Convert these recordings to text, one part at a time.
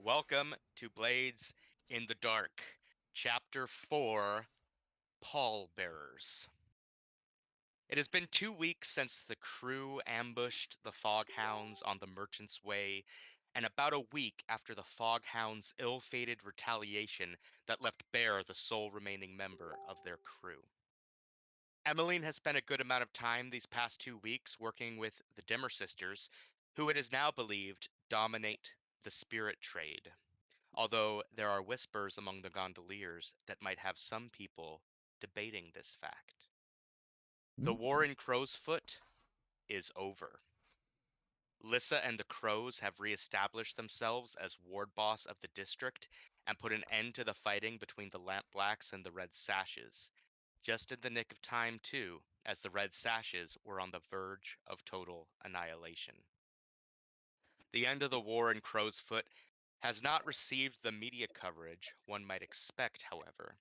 welcome to Blades in the Dark, Chapter 4, Pallbearers. It has been 2 weeks since the crew ambushed the Fog Hounds on the Merchant's Way, and about a week after the Fog Hounds' ill-fated retaliation that left bare the sole remaining member of their crew. Emmeline has spent a good amount of time these past 2 weeks working with the Dimmer sisters, who it is now believed dominate the spirit trade, although there are whispers among the gondoliers that might have some people debating this fact. The war in Crowsfoot is over. Lissa and the Crows have re-established themselves as ward boss of the district and put an end to the fighting between the Lampblacks and the Red Sashes, just in the nick of time too, as the Red Sashes were on the verge of total annihilation. The end of the war in Crowsfoot has not received the media coverage one might expect, however,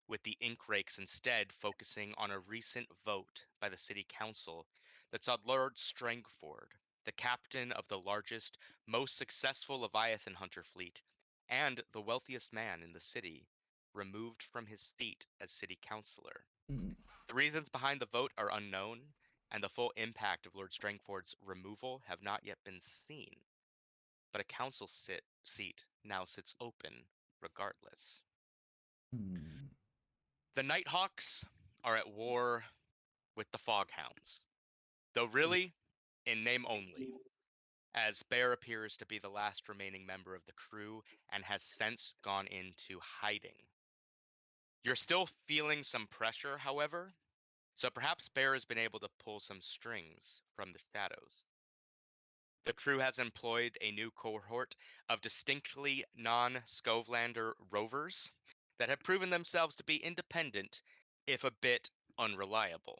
with the ink rakes instead focusing on a recent vote by the city council that saw Lord Strangford, the captain of the largest, most successful Leviathan hunter fleet, and the wealthiest man in the city, removed from his seat as city councillor. Mm. The reasons behind the vote are unknown, and the full impact of Lord Strangford's removal have not yet been seen, but a council seat now sits open regardless. Mm. The Nighthawks are at war with the Fog Hounds, though really in name only, as Bear appears to be the last remaining member of the crew and has since gone into hiding. You're still feeling some pressure, however, so perhaps Bear has been able to pull some strings from the shadows. The crew has employed a new cohort of distinctly non-Scovelander rovers that have proven themselves to be independent, if a bit unreliable.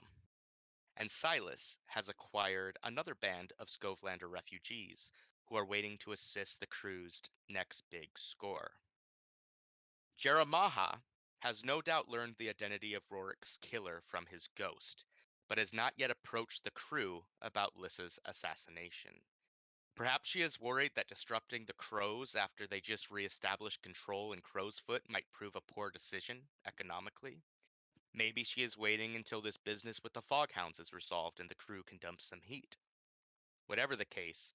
And Silas has acquired another band of Scovelander refugees who are waiting to assist the crew's next big score. Jeremiah has no doubt learned the identity of Rorik's killer from his ghost, but has not yet approached the crew about Lissa's assassination. Perhaps she is worried that disrupting the Crows after they just re-established control in Crowsfoot might prove a poor decision economically. Maybe she is waiting until this business with the Foghounds is resolved and the crew can dump some heat. Whatever the case,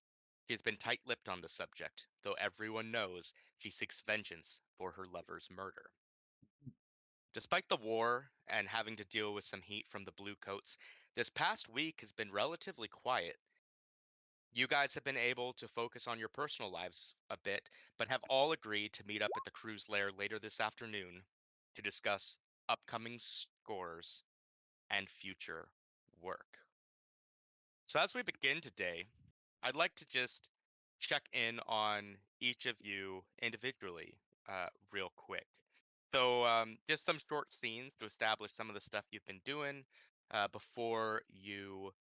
she has been tight-lipped on the subject, though everyone knows she seeks vengeance for her lover's murder. Despite the war and having to deal with some heat from the Bluecoats, this past week has been relatively quiet. You guys have been able to focus on your personal lives a bit, but have all agreed to meet up at the crew's lair later this afternoon to discuss upcoming scores and future work. So, as we begin today, I'd like to just check in on each of you individually, real quick. So, just some short scenes to establish some of the stuff you've been doing before you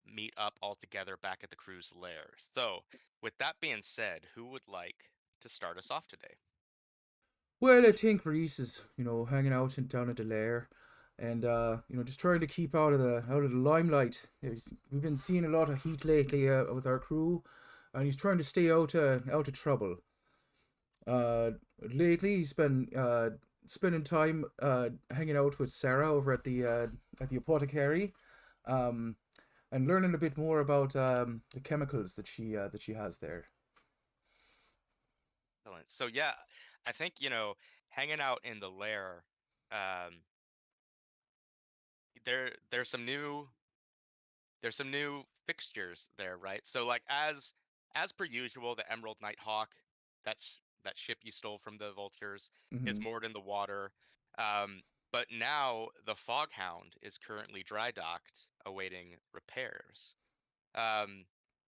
meet up all together back at the crew's lair. So, with that being said, who would like to start us off today? Well, I think Reese is, hanging out down at the lair, and just trying to keep out of the limelight. We've been seeing a lot of heat lately with our crew, and he's trying to stay out of trouble. Lately he's been spending time hanging out with Sarah over at the apothecary, um, and learning a bit more about the chemicals that she has there. Excellent. So, yeah, I think, hanging out in the lair, um, there's some new fixtures there, right? So like as per usual, the Emerald Nighthawk, that ship you stole from the vultures, is Mm-hmm. moored in the water. Um, but now the Foghound is currently dry docked, awaiting repairs. Um,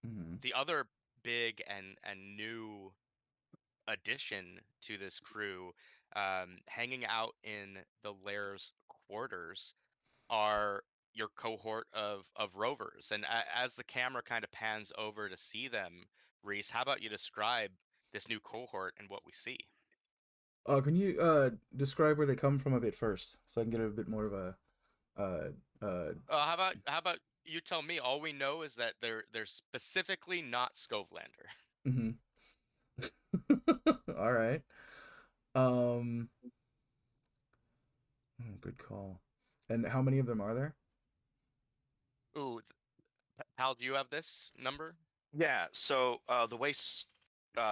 Mm-hmm. the other big and new addition to this crew, hanging out in the lair's quarters, are your cohort of rovers. And as the camera kind of pans over to see them, Reese, how about you describe this new cohort and what we see? Can you describe where they come from a bit first, so I can get a bit more of a uh. How about you tell me? All we know is that they're specifically not Scovelander. Mhm. All right. Um, good call. And how many of them are there? Ooh, Hal, do you have this number? Yeah, so the way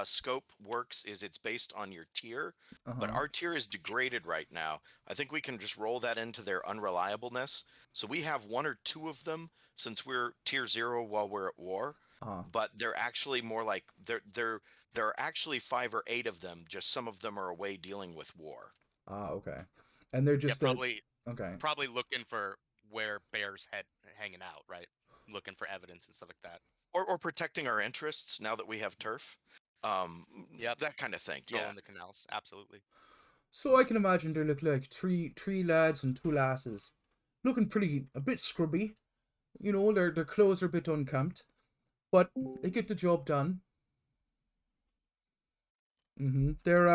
scope works is it's based on your tier, but Uh-huh. our tier is degraded right now. I think we can just roll that into their unreliableness. So we have one or two of them since we're tier 0 while we're at war, Uh-huh. but they're actually more like there are actually 5 or 8 of them, just some of them are away dealing with war. Ah, okay. And they're Yeah, just okay. probably looking for where Bear's head hanging out, right? Looking for evidence and stuff like that. Or protecting our interests now that we have turf. Yep, That kind of thing. Yeah. trolling the canals, absolutely. So I can imagine they look like three lads and two lasses, looking pretty a bit scrubby. You know, their clothes are a bit unkempt, but they get the job done. They're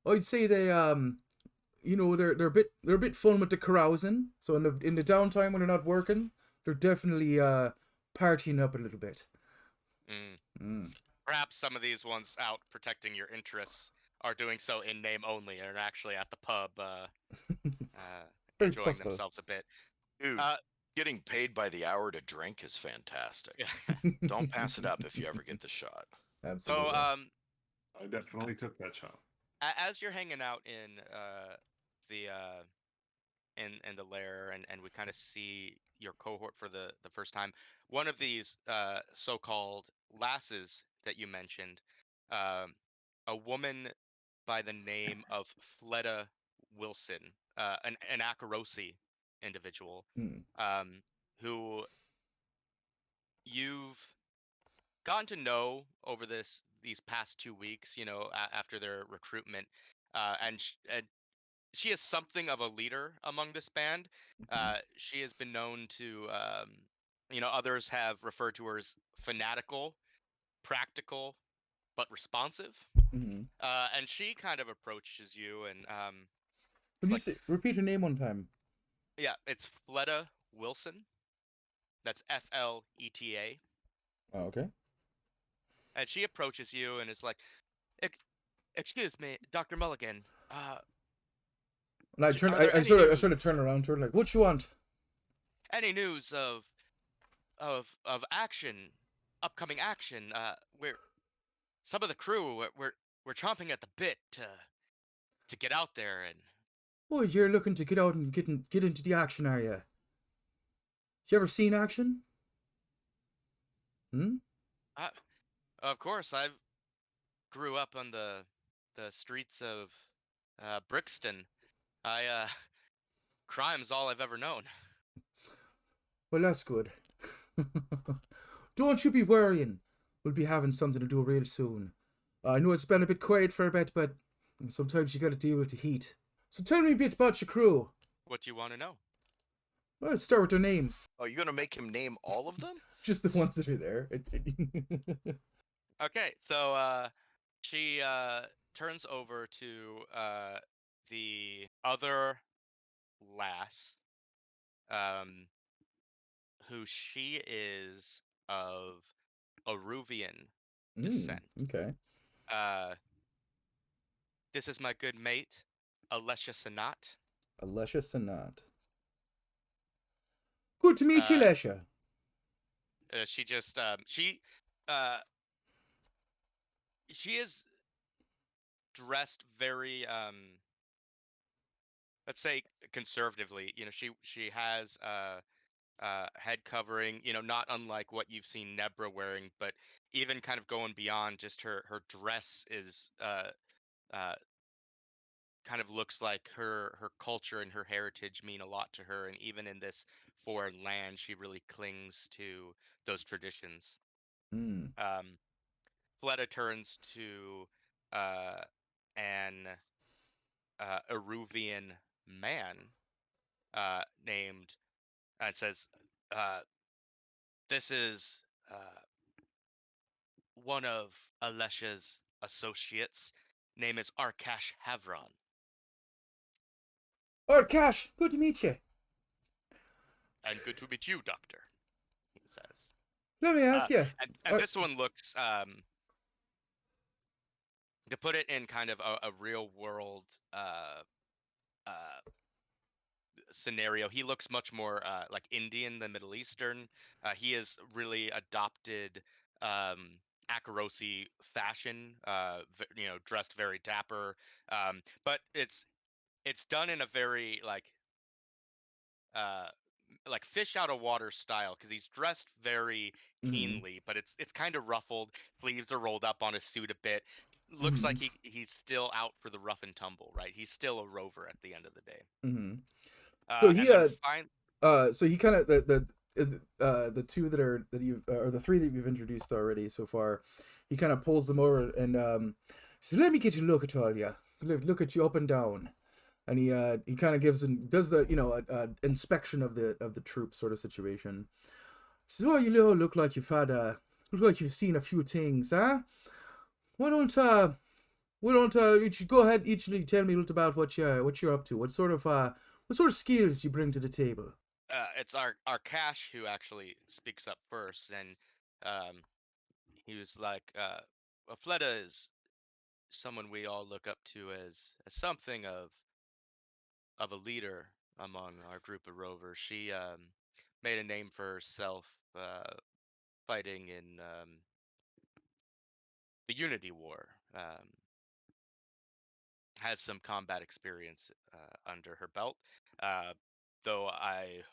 I'd say they you know, they're a bit fun with the carousing. So in the downtime when they're not working, they're definitely partying up a little bit. Mm. Mm. Perhaps some of these ones out protecting your interests are doing so in name only and are actually at the pub Very enjoying possible. themselves a bit. Dude, Uh, getting paid by the hour to drink is fantastic. yeah. Don't pass it up if you ever get the shot. So, Absolutely. I definitely took that shot. as you're hanging out in the in the lair and we kind of see your cohort for the first time, one of these so-called lasses that you mentioned, um, a woman by the name of Fleda Wilson, an Akarosi individual, Mm. um, who you've gotten to know over these past 2 weeks, you know, after their recruitment, and she is something of a leader among this band. She has been known to, you know, others have referred to her as fanatical, practical, but responsive. Mm-hmm. And she kind of approaches you, and When it's you like, say repeat her name one time. yeah, it's Fleda Wilson. That's Fleta. Oh, okay. And she approaches you and is like, "Ex- "Excuse me, Dr. Mulligan. And Are there any I news? sort of turn around to her like, "What you want?" Any news of action, upcoming action? We're some of the crew. We're chomping at the bit to get out there and Oh, you're looking to get out and get into the action, are you? You ever seen action? Hmm. uh, of course I grew up on the streets of Brixton. I crime's all I've ever known. Well, that's good. Don't you be worrying. We'll be having something to do real soon. I know it's been a bit quiet for a bit, but sometimes you got to deal with the heat. So tell me a bit about your crew. What do you want to know? Well, let's start with their names. Oh, you're gonna make him name all of them? Just the ones that are there. Okay, so she turns over to the other lass, um, who she is of Aruvian descent. Okay. Uh, this is my good mate, Alessia Sanat. Alessia Sanat. Good to meet you, Uh, Lesha. she just uh, she is dressed very let's say conservatively. You know, she has head covering, you know, not unlike what you've seen Nebra wearing, but even kind of going beyond just her dress is uh kind of looks like her culture and her heritage mean a lot to her, and even in this foreign land she really clings to those traditions. Hmm. Fleta turns to an Eruvian man named and says, uh, this is one of Alesha's associates. Name is Arkash Havron. Cash, good to meet you. And good to meet you, Doctor, he says. Let me ask you. And this one looks to put it in kind of a real world uh, scenario, he looks much more like Indian than Middle Eastern. He has really adopted Akarosi fashion, dressed very dapper, but it's done in a very uh, like fish out of water style because he's dressed very Mm-hmm. keenly, but it's kind of ruffled. Sleeves are rolled up on his suit a bit. Looks Mm-hmm. like he's still out for the rough and tumble, right? He's still a rover at the end of the day. Mm-hmm. So And then so he kind of the two that you've or the three that you've introduced already so far, he kind of pulls them over and says, "Let me get you a look at all ya. Look at you up and down." And he kind of does the inspection of the troop sort of situation. He says, "Oh, you all look like you've seen a few things, huh? Why don't you should go ahead each tell me a little about what you're up to. What sort of skills you bring to the table?" it's our Cash who actually speaks up first, and um, he was like, well, Fleta is someone we all look up to as something of a leader among our group of rovers. She made a name for herself fighting in the Unity War. Has some combat experience under her belt. Uh, though I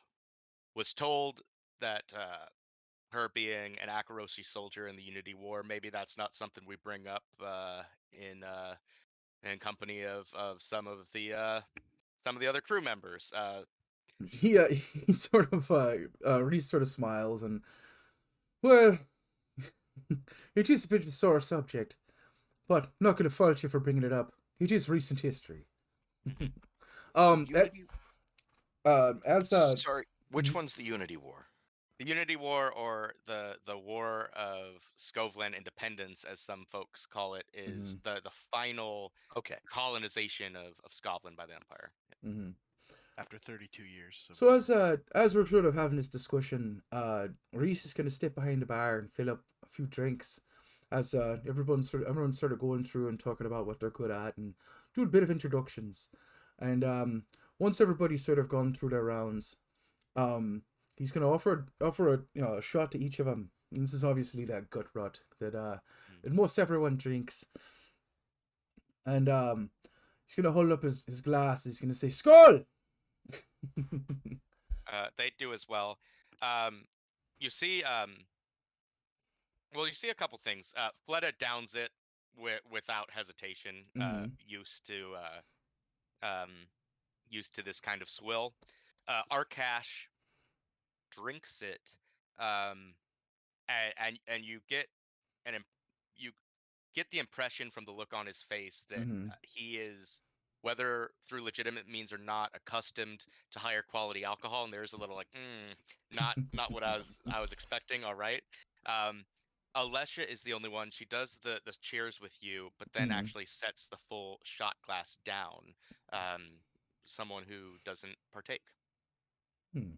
was told that her being an Akarosi soldier in the Unity War, maybe that's not something we bring up in company of some of the other crew members. He sort of he sort of smiles and, well, it is a bit of a sore subject, but I'm not going to fault you for bringing it up. It is recent history. So um that, Unity. as Sorry, which one's the Unity War? The Unity War, or the War of Skovland Independence, as some folks call it, is mhm, the final Okay. colonization of Scotland by the Empire. mhm. After 32 years of So war. as we're sort of having this discussion, Reese is going to step behind the bar and fill up a few drinks, as everyone's sort of going through and talking about what they're good at and do a bit of introductions, and once everybody's sort of gone through their rounds, he's going to offer a shot to each of them. And this is obviously that gut rot that most everyone drinks, and he's going to hold up his glass. He's going to say, "Skull." They do as well. Um, you see, you see a couple things. Fleta downs it without hesitation. Mm-hmm. Um, used to this kind of swill. Arkash drinks it, um, and you get you get the impression from the look on his face that Mm-hmm. he is, whether through legitimate means or not, accustomed to higher quality alcohol, and there's a little like, not what I was expecting. All right. Um, Alessia is the only one. She does the cheers with you, but then Mm-hmm. actually sets the full shot glass down. Um, someone who doesn't partake. Hmm.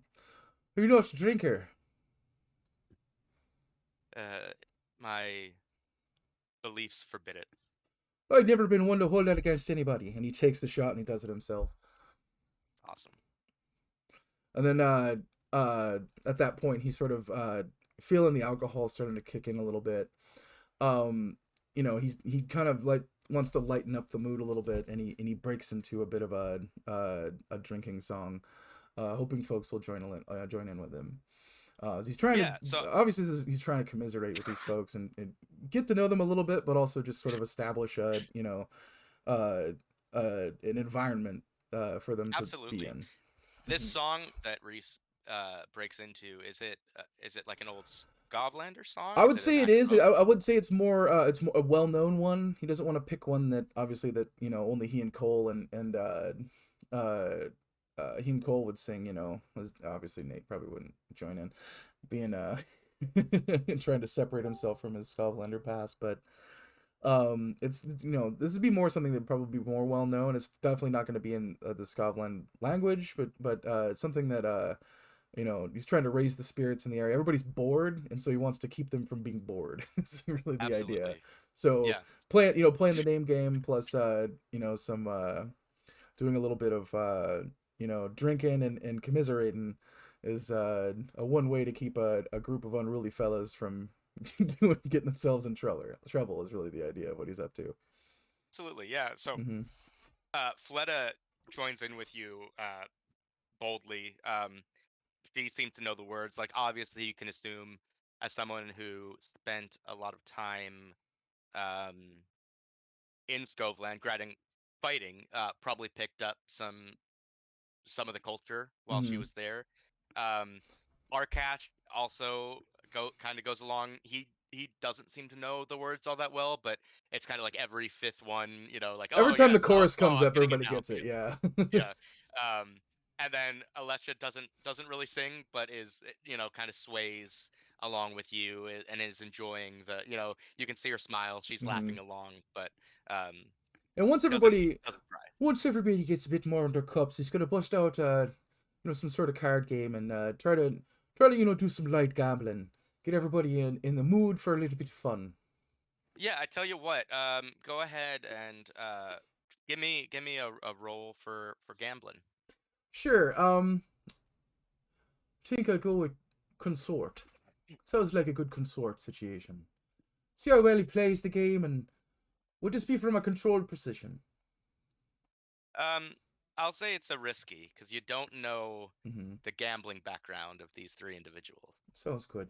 You're not a drinker. My beliefs forbid it. I've never been one to hold that against anybody. And he takes the shot and he does it himself. Awesome. And then at that point, he's sort of feeling the alcohol starting to kick in a little bit. He kind of like wants to lighten up the mood a little bit, and he breaks into a bit of a drinking song, hoping folks will join in with him. He's trying Yeah. to So obviously he's trying to commiserate with these folks and get to know them a little bit, but also just sort of establish an environment for them to be absolutely. in. This song that Reese breaks into, is it like an old Skovlander song? I Is would it an say it is. Akarosi? I would say it's more a well known one. He doesn't want to pick one that obviously that only he and Cole he and Cole would sing. Obviously Nate probably wouldn't join in, being trying to separate himself from his Skovlander past. But it's this would be more something that would probably be more well known. It's definitely not going to be in the Skovland language, but it's something that he's trying to raise the spirits in the area. Everybody's bored, and so he wants to keep them from being bored. It's really the idea. Absolutely. So Yeah. playing the name game plus some doing a little bit of drinking and commiserating is a one way to keep a group of unruly fellas from getting themselves in trouble is really the idea of what he's up to. Absolutely, yeah. So Mm-hmm. Fleta joins in with you boldly. She seems to know the words. Like, obviously, you can assume, as someone who spent a lot of time um, in Scoveland, fighting, probably picked up some of the culture while she Mm-hmm. was there. Um, Arcash also kind of goes along. He doesn't seem to know the words all that well, but it's kind of like every fifth one, like, Every oh time the yes, chorus oh, comes I'm up, getting it everybody now. gets it. Yeah. Yeah. And then Alessia doesn't really sing, but is kind of sways along with you and is enjoying you can see her smile. She's Mm-hmm. laughing along, but um, And doesn't try. once everybody gets a bit more under cups, he's gonna bust out some sort of card game and try to do some light gambling, get everybody in the mood for a little bit of fun. Yeah, I tell you what. Go ahead and give me a roll for gambling. Sure. Think I'll go with consort. Sounds like a good consort situation. See how well he plays the game, and would this be from a controlled position? I'll say it's a risky because you don't know Mm-hmm. the gambling background of these three individuals. Sounds good.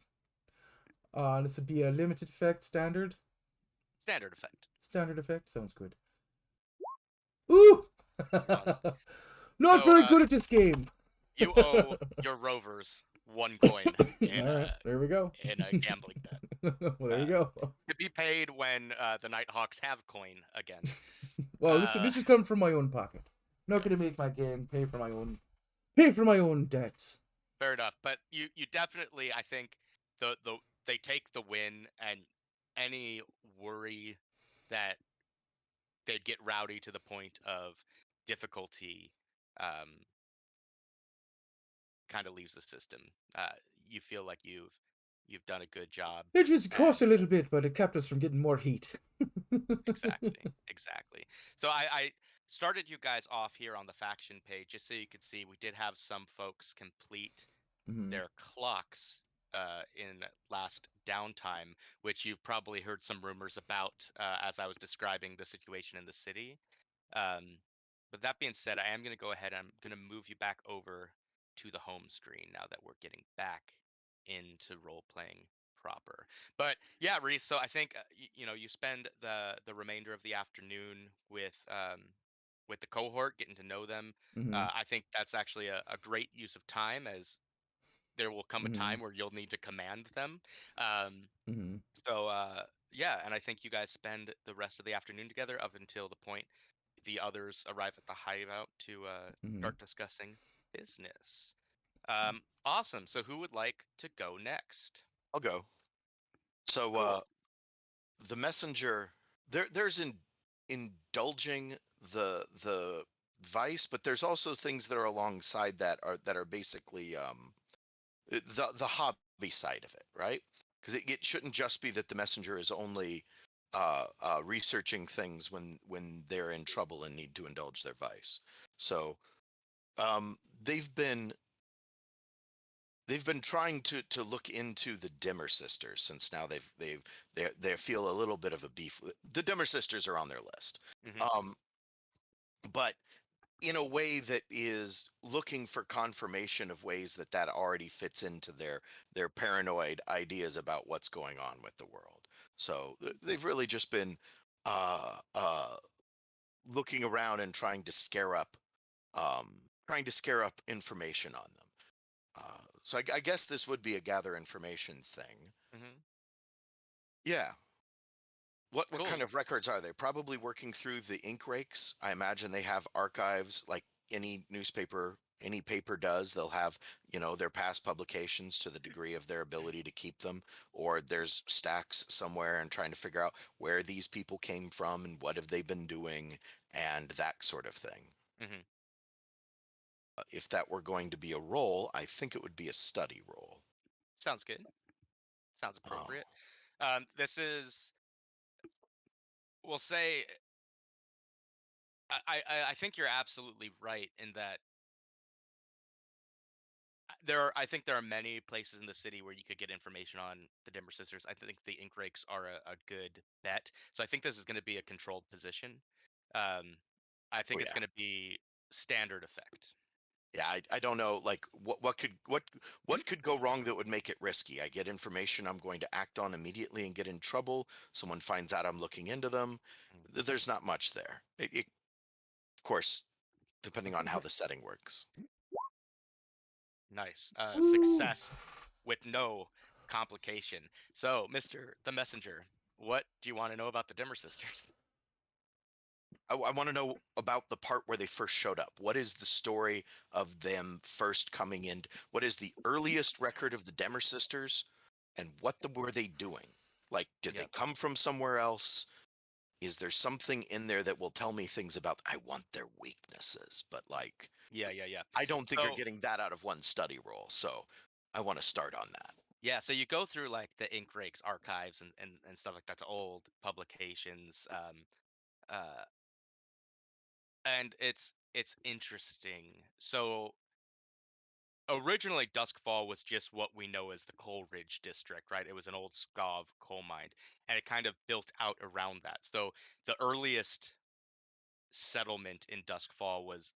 This would be a limited effect, standard. Standard effect. Standard effect sounds good. Ooh, Fun. not So, very good at this game. You owe your rovers 1 coin in All right, there we go. in a gambling bet. Well, there you go. To be paid when the Nighthawks have coin again. Well, this is coming from my own pocket. Not going to make my game pay for my own debts. Fair enough, but you definitely, I think, they take the win, and any worry that they'd get rowdy to the point of difficulty kind of leaves the system. You feel like you've done a good job. It just cost a And little bit, but it kept us from getting more heat. exactly. So I started you guys off here on the faction page just so you could see we did have some folks complete Mhm. their clocks in last downtime, which you've probably heard some rumors about as I was describing the situation in the city. But that being said, I am going to go ahead and I'm going to move you back over to the home screen now that we're getting back into role playing proper. But yeah, Reese, so I think you spend the remainder of the afternoon with the cohort, getting to know them. Mhm. I think that's actually a great use of time, as there will come a Mhm. time where you'll need to command them. Um, Mhm. so yeah, and I think you guys spend the rest of the afternoon together up until the point the others arrive at the hideout to Mhm. start discussing business. Awesome. So who would like to go next? I'll go. So Cool. the messenger there's indulging the vice, but there's also things that are alongside that are basically the hobby side of it, right? Because it shouldn't just be that the messenger is only researching things when they're in trouble and need to indulge their vice. So um, they've been they've been trying to look into the Dimmer sisters, since now they feel a little bit of a beef. The Dimmer sisters are on their list, Hmm. um, but in a way that is looking for confirmation of ways that already fits into their paranoid ideas about what's going on with the world. So they've really just been uh, uh, looking around and trying to scare up information on them. So I guess this would be a gather information thing. Hmm. Yeah. What Cool. kind of records are they? Probably working through the ink rakes. I imagine they have archives like any paper does. They'll have, their past publications to the degree of their ability to keep them, or there's stacks somewhere and trying to figure out where these people came from and what have they been doing and that sort of thing. Hmm. If that were going to be a role, I think it would be a study role. Sounds good. Sounds Um, appropriate. This is we'll say I think you're absolutely right in that I think there are many places in the city where you could get information on the Dimmer Sisters. I think the ink rakes are a good bet. So I think this is going to be a controlled position. Um, I Oh think it's yeah. going to be standard effect. Yeah, I don't know, like what could go wrong that would make it risky. I get information I'm going to act on immediately and get in trouble. Someone finds out I'm looking into them. Mm. There's not much there. Of course, depending on how the setting works. Nice. Woo! Success with no complication. So, Mr. the Messenger, what do you want to know about the Dimmer Sisters? I want to know about the part where they first showed up. What is the story of them first coming in? What is the earliest record of the Demmer sisters, and were they doing? Like, did they Yep. come from somewhere else? Is there something in there that will tell me things about? I want their weaknesses, but like, Yeah. I don't think you're So, getting that out of one study roll. So, I want to start on that. yeah, so you go through like the ink rakes archives and stuff like that to old publications. Uh, and it's interesting. So originally Duskfall was just what we know as the Coal Ridge district, right? It was an old Skov coal mine, and it kind of built out around that. So the earliest settlement in Duskfall was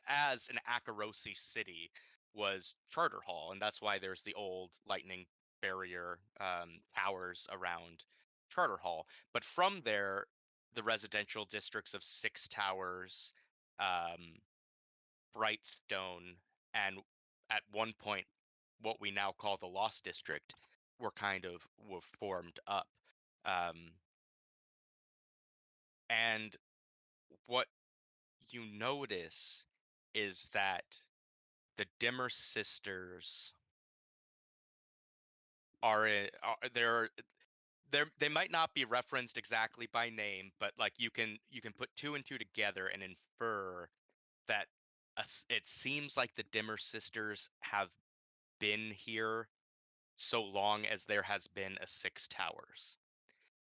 as an Akarosi city was Charter Hall, and that's why there's the old lightning barrier towers around Charter Hall. But from there, the residential districts of Six Towers, um, Brightstone, and at one point, what we now call the Lost District, were formed up. Um, and what you notice is that the Dimmer sisters they might not be referenced exactly by name, but like you can put two and two together and infer that it seems like the Dimmer sisters have been here so long as there has been a Six Towers.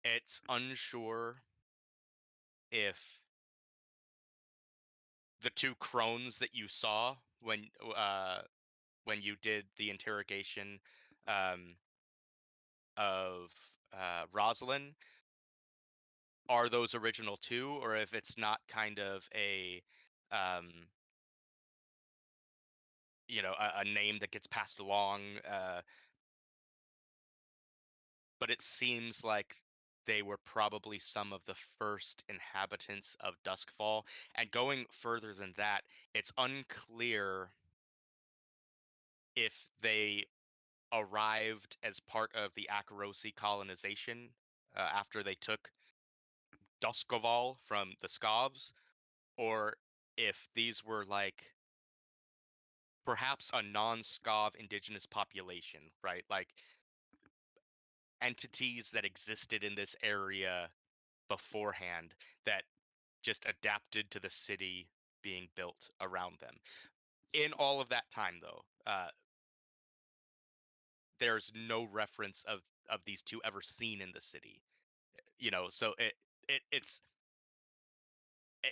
It's unsure if the two crones that you saw when you did the interrogation um, of Rosalind are those original two, or if it's not kind of um, a name that gets passed along. But it seems like they were probably some of the first inhabitants of Duskfall. And going further than that, it's unclear if they arrived as part of the Akarosi colonization after they took Duskoval from the Skovs, or if these were like perhaps a non-Skov indigenous population, right? Like entities that existed in this area beforehand that just adapted to the city being built around them. In all of that time, though, there's no reference of these two ever seen in the city. So it's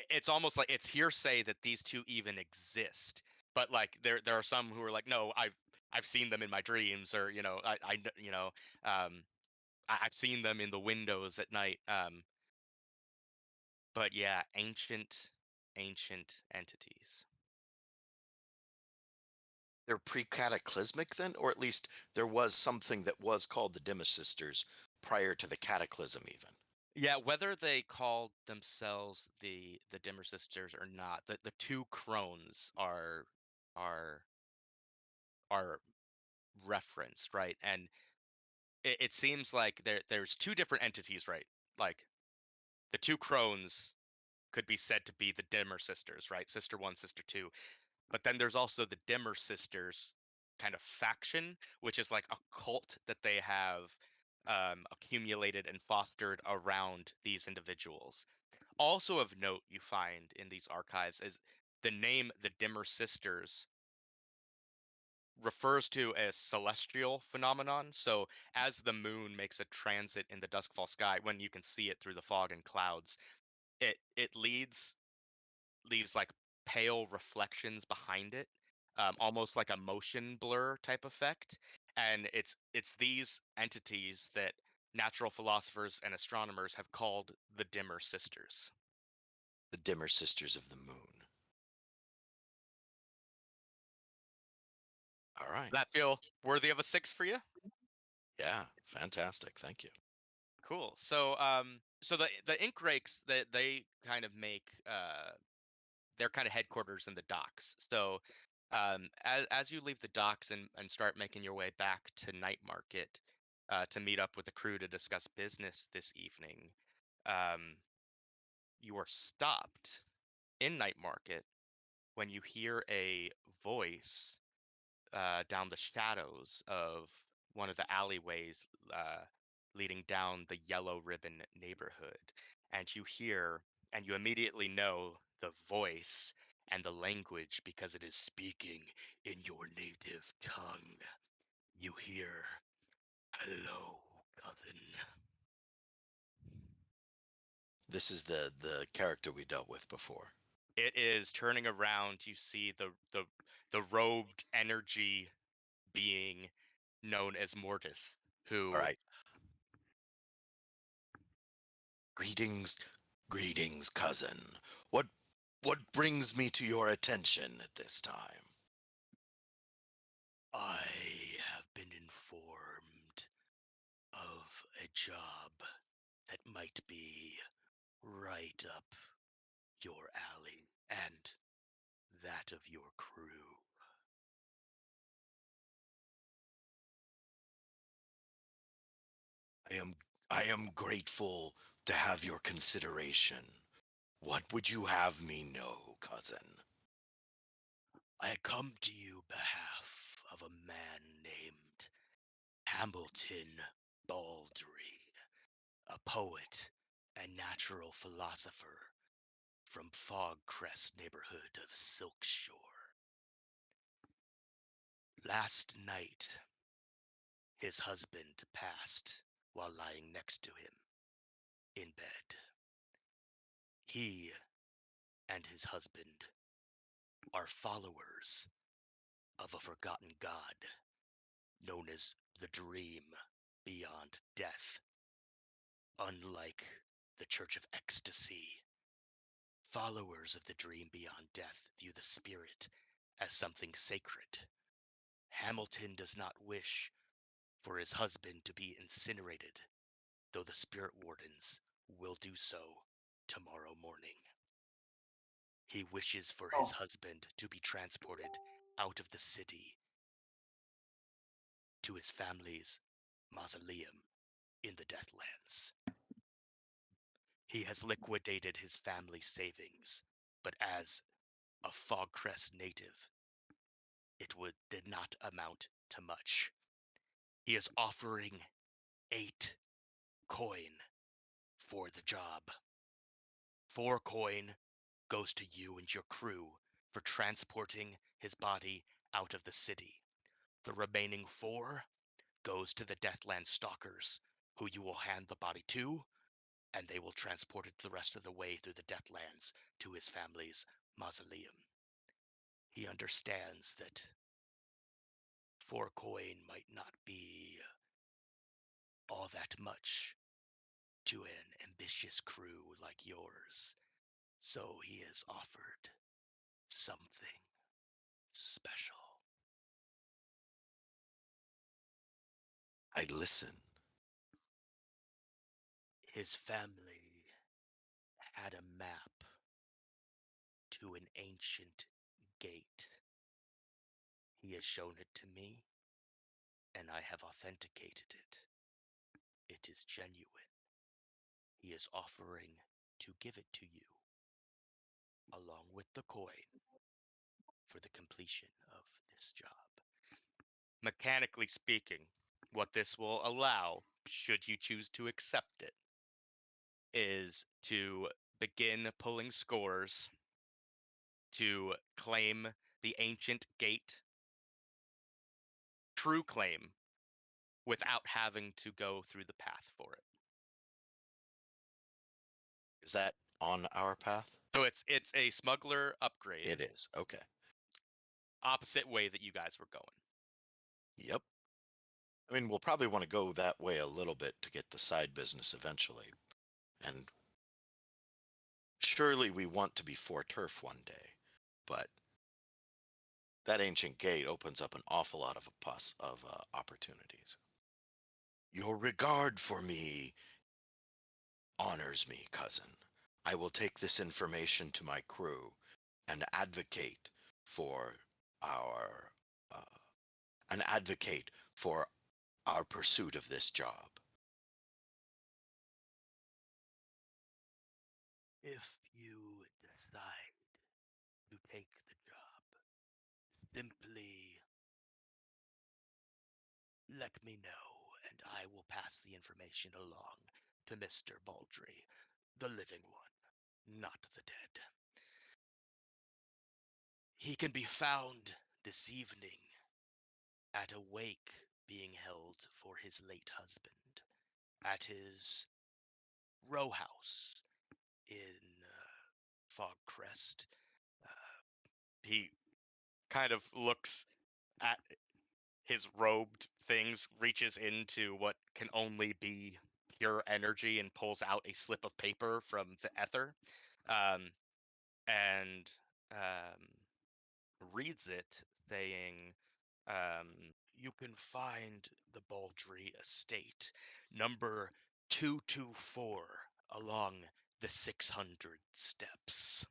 it's almost like it's hearsay that these two even exist. But like there are some who are like, no, I've seen them in my dreams, or um, I've seen them in the windows at night. But yeah, ancient entities. They're pre-cataclysmic then, or at least there was something that was called the Dimmer sisters prior to the cataclysm, even. Yeah, whether they called themselves the Dimmer Sisters or not, the two crones are are referenced, right? And it seems like there's two different entities, right? Like the two crones could be said to be the Dimmer Sisters, right? Sister one, sister two. But then there's also the Dimmer Sisters kind of faction, which is like a cult that they have accumulated and fostered around these individuals. Also of note, you find in these archives is the name the Dimmer Sisters refers to a celestial phenomenon. So as the moon makes a transit in the duskfall sky, when you can see it through the fog and clouds, it leaves like pale reflections behind it, almost like a motion blur type effect. And it's these entities that natural philosophers and astronomers have called the Dimmer Sisters. The dimmer sisters of the moon. All right. That feel worthy of a 6 for you? Yeah, fantastic. Thank you. Cool. So so the ink rakes that they kind of make their kind of headquarters in the docks. So as you leave the docks and start making your way back to Night Market to meet up with the crew to discuss business this evening, um, you are stopped in Night Market when you hear a voice down the shadows of one of the alleyways leading down the Yellow Ribbon neighborhood. And you hear, and you immediately know the voice and the language because it is speaking in your native tongue. You hear, "Hello, cousin." This is the character we dealt with before. It is turning around. You see the robed energy being known as Mortis, All who right. Greetings, greetings, cousin. What brings me to your attention at this time? I have been informed of a job that might be right up your alley and that of your crew. I am grateful to have your consideration. What would you have me know, cousin? I come to you behalf of a man named Hamilton Baldry, a poet and natural philosopher from Fogcrest neighborhood of Silk Shore. Last night, his husband passed while lying next to him in bed. He and his husband are followers of a forgotten god known as the Dream Beyond Death. Unlike the Church of Ecstasy, followers of the Dream Beyond Death view the spirit as something sacred. Hamilton does not wish for his husband to be incinerated, though the spirit wardens will do so tomorrow morning. He wishes for his husband to be transported out of the city to his family's mausoleum in the Deathlands. He has liquidated his family savings, but as a Fogcrest native, did not amount to much. He is offering 8 coin for the job. 4 coin goes to you and your crew for transporting his body out of the city. The remaining 4 goes to the Deathland Stalkers, who you will hand the body to, and they will transport it the rest of the way through the Deathlands to his family's mausoleum. He understands that 4 coin might not be all that much to an ambitious crew like yours, so he has offered something special. I listen. His family had a map to an ancient gate. He has shown it to me, and I have authenticated it. It is genuine. He is offering to give it to you, along with the coin, for the completion of this job. Mechanically speaking, what this will allow, should you choose to accept it, is to begin pulling scores to claim the ancient gate true claim without having to go through the path for it. Is that on our path? So it's a smuggler upgrade. It is. Okay. Opposite way that you guys were going. Yep. I mean, we'll probably want to go that way a little bit to get the side business eventually. And surely we want to be for turf one day. But that ancient gate opens up an awful lot of opportunities. Your regard for me honors me, cousin. I will take this information to my crew and advocate for our an advocate for our pursuit of this job. If you decide to take the job, simply let me know, and I will pass the information along to Mr. Baldry, the living one, not the dead. He can be found this evening at a wake being held for his late husband at his row house in Fogcrest. He kind of looks at his robed things, reaches into what can only be pure energy, and pulls out a slip of paper from the ether, um, and reads it, saying, you can find the Baldry estate, number 224, along the 600 steps.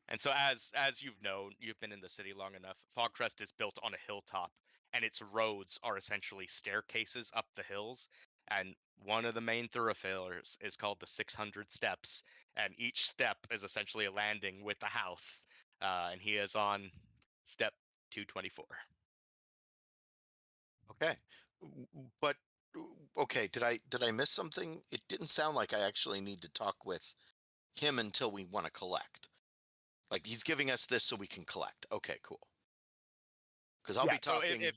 And so as you've known, you've been in the city long enough, Fogcrest is built on a hilltop, and its roads are essentially staircases up the hills. And one of the main thoroughfares is called the 600 Steps, and each step is essentially a landing with a house. And he is on step 224. Okay. But okay, did I miss something? It didn't sound like I actually need to talk with him until we want to collect. Like he's giving us this so we can collect. Okay, cool. Because I'll Yeah, be so talking if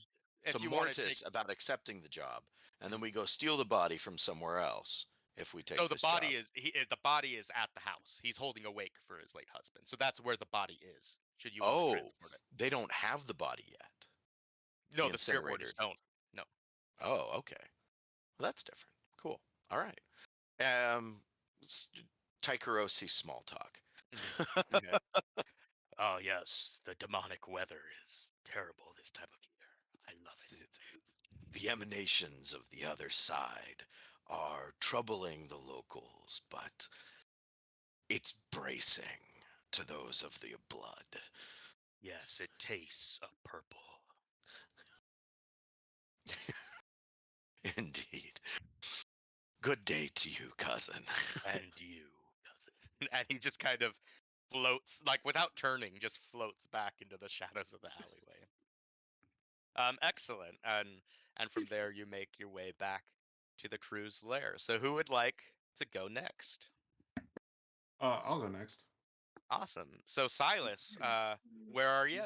to you want to Mortis take, about accepting the job, and then we go steal the body from somewhere else if we take so the this body job. is the body is at the house. He's holding a wake for his late husband. So that's where the body is. Should you want to Oh, transport it? they don't have the body yet. No, The the spirit warders incinerators. don't. No. Oh, okay. Well, that's different. Cool. All right. Um, Taikarosi small talk. Mhm. Okay. Oh yes, the demonic weather is terrible this time of year. I love it. The emanations of the other side are troubling the locals, but it's bracing to those of the blood. Yes, it tastes of purple. Indeed. Good day to you, cousin. And you, cousin. And he just kind of floats, like without turning, just floats back into the shadows of the alleyway. Excellent. And from there you make your way back to the crew's lair. So who would like to go next? I'll go next. Awesome. So Silas, where are you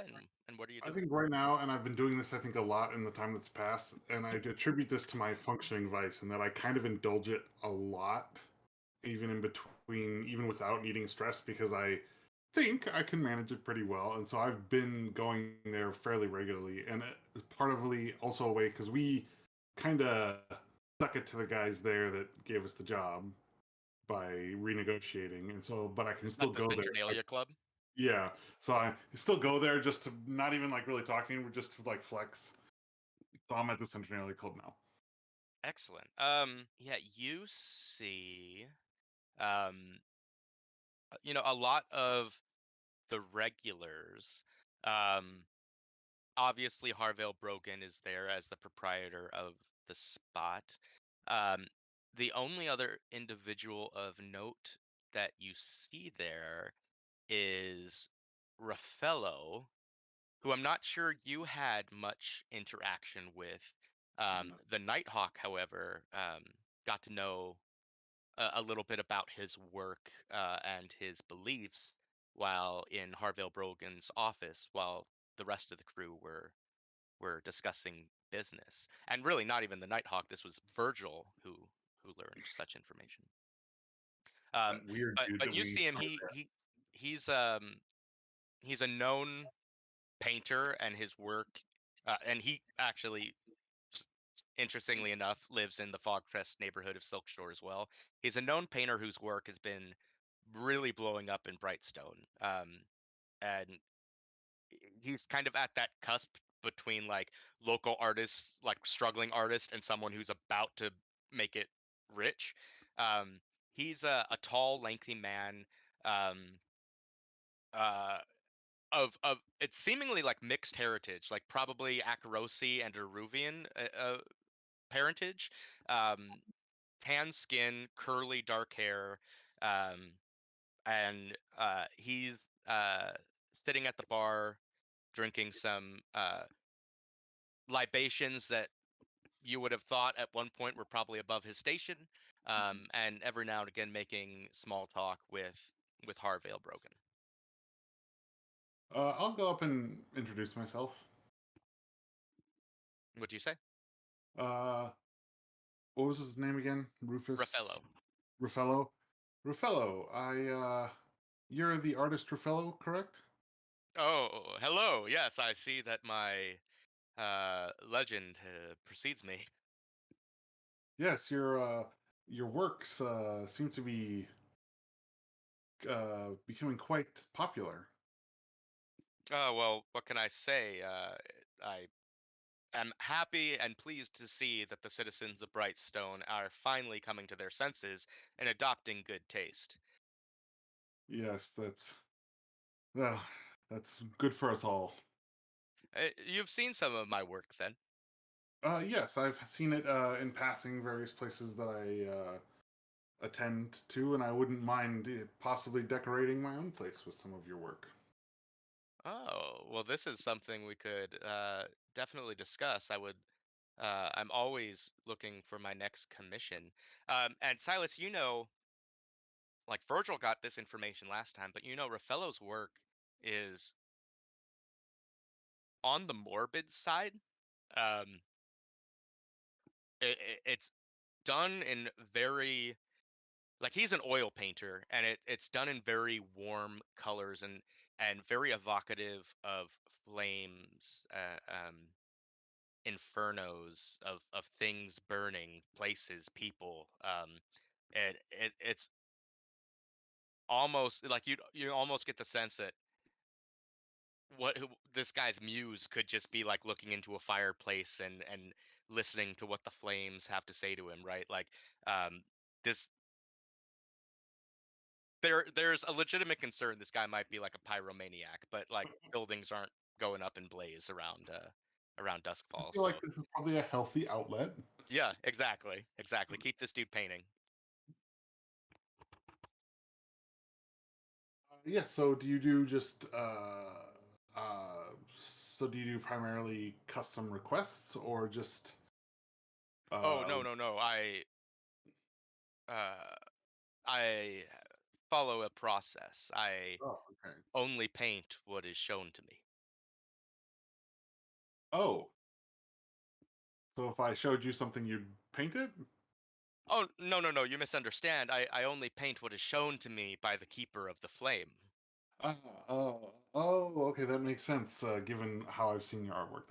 and what are you I doing? think right now, and I've been doing this, I think, a lot in the time that's passed, and I attribute this to my functioning vice, and that I kind of indulge it a lot, even in between, even without needing stress, because I think I can manage it pretty well, and so I've been going there fairly regularly, and it's partly also a way because we kind of stuck it to the guys there that gave us the job by renegotiating, and so, but I can Is still that the go there. Centernalia Club? Yeah, so I still go there just to not even like really talking, just to like flex. So I'm at the Centennial Club now. Excellent. Yeah, you see, um, a lot of the regulars. Um, Obviously, Harvale Brogan is there as the proprietor of the spot. Um, the only other individual of note that you see there is Raffello, who I'm not sure you had much interaction with. The Nighthawk, however, got to know a little bit about his work and his beliefs while in Harvale Brogan's office, while the rest of the crew were discussing business. And really, not even the Nighthawk. This was Virgil who learned such information. That weird dude But that you we see him. encountered there. He's a known painter, and his work, and he actually, interestingly enough, lives in the Fogcrest neighborhood of Silkshore as well. He's a known painter whose work has been really blowing up in Brightstone. And he's kind of at that cusp between like local artists, like struggling artist, and someone who's about to make it rich. Um, he's a tall, lengthy man. Um, uh, of it's seemingly like mixed heritage, like probably Akarosi and Eruvian parentage. Um, Tan skin, curly dark hair, um, and he's uh, sitting at the bar drinking some libations that you would have thought at one point were probably above his station, and every now and again making small talk with Harvale Brogan. I'll go up and introduce myself. What'd you say? Uh, what was his name again? Rufus Raffello. Ruffello. Ruffello. You're the artist Ruffello, correct? Oh, hello. Yes, I see that my legend precedes me. Yes, your works seem to be becoming quite popular. Oh, well, what can I say? I am happy and pleased to see that the citizens of Brightstone are finally coming to their senses and adopting good taste. Yes, well, that's good for us all. You've seen some of my work then. Yes, I've seen it in passing various places that I attend to, and I wouldn't mind possibly decorating my own place with some of your work. Oh, well, this is something we could definitely discuss. I'm always looking for my next commission. And Silas, like Virgil got this information last time, but Raffello's work is on the morbid side. Um, it's done in very, like, he's an oil painter, and it's done in very warm colors and very evocative of flames, infernos of things burning, places, people. It's almost like you almost get the sense that this guy's muse could just be like looking into a fireplace and listening to what the flames have to say to him, right? Like, this there's a legitimate concern this guy might be like a pyromaniac, but like buildings aren't going up in blaze around I duskfall. feel like So this is probably a healthy outlet. yeah, exactly. Keep this dude painting. Yeah, so do you do just so do you do primarily custom requests or just Oh, uh no. Uh I follow a process. I oh, okay. only paint what is shown to me. Oh, so if I showed you something you'd paint it? Oh, no, you misunderstand. I only paint what is shown to me by the keeper of the flame. Ah, okay, that makes sense given how I've seen your artwork.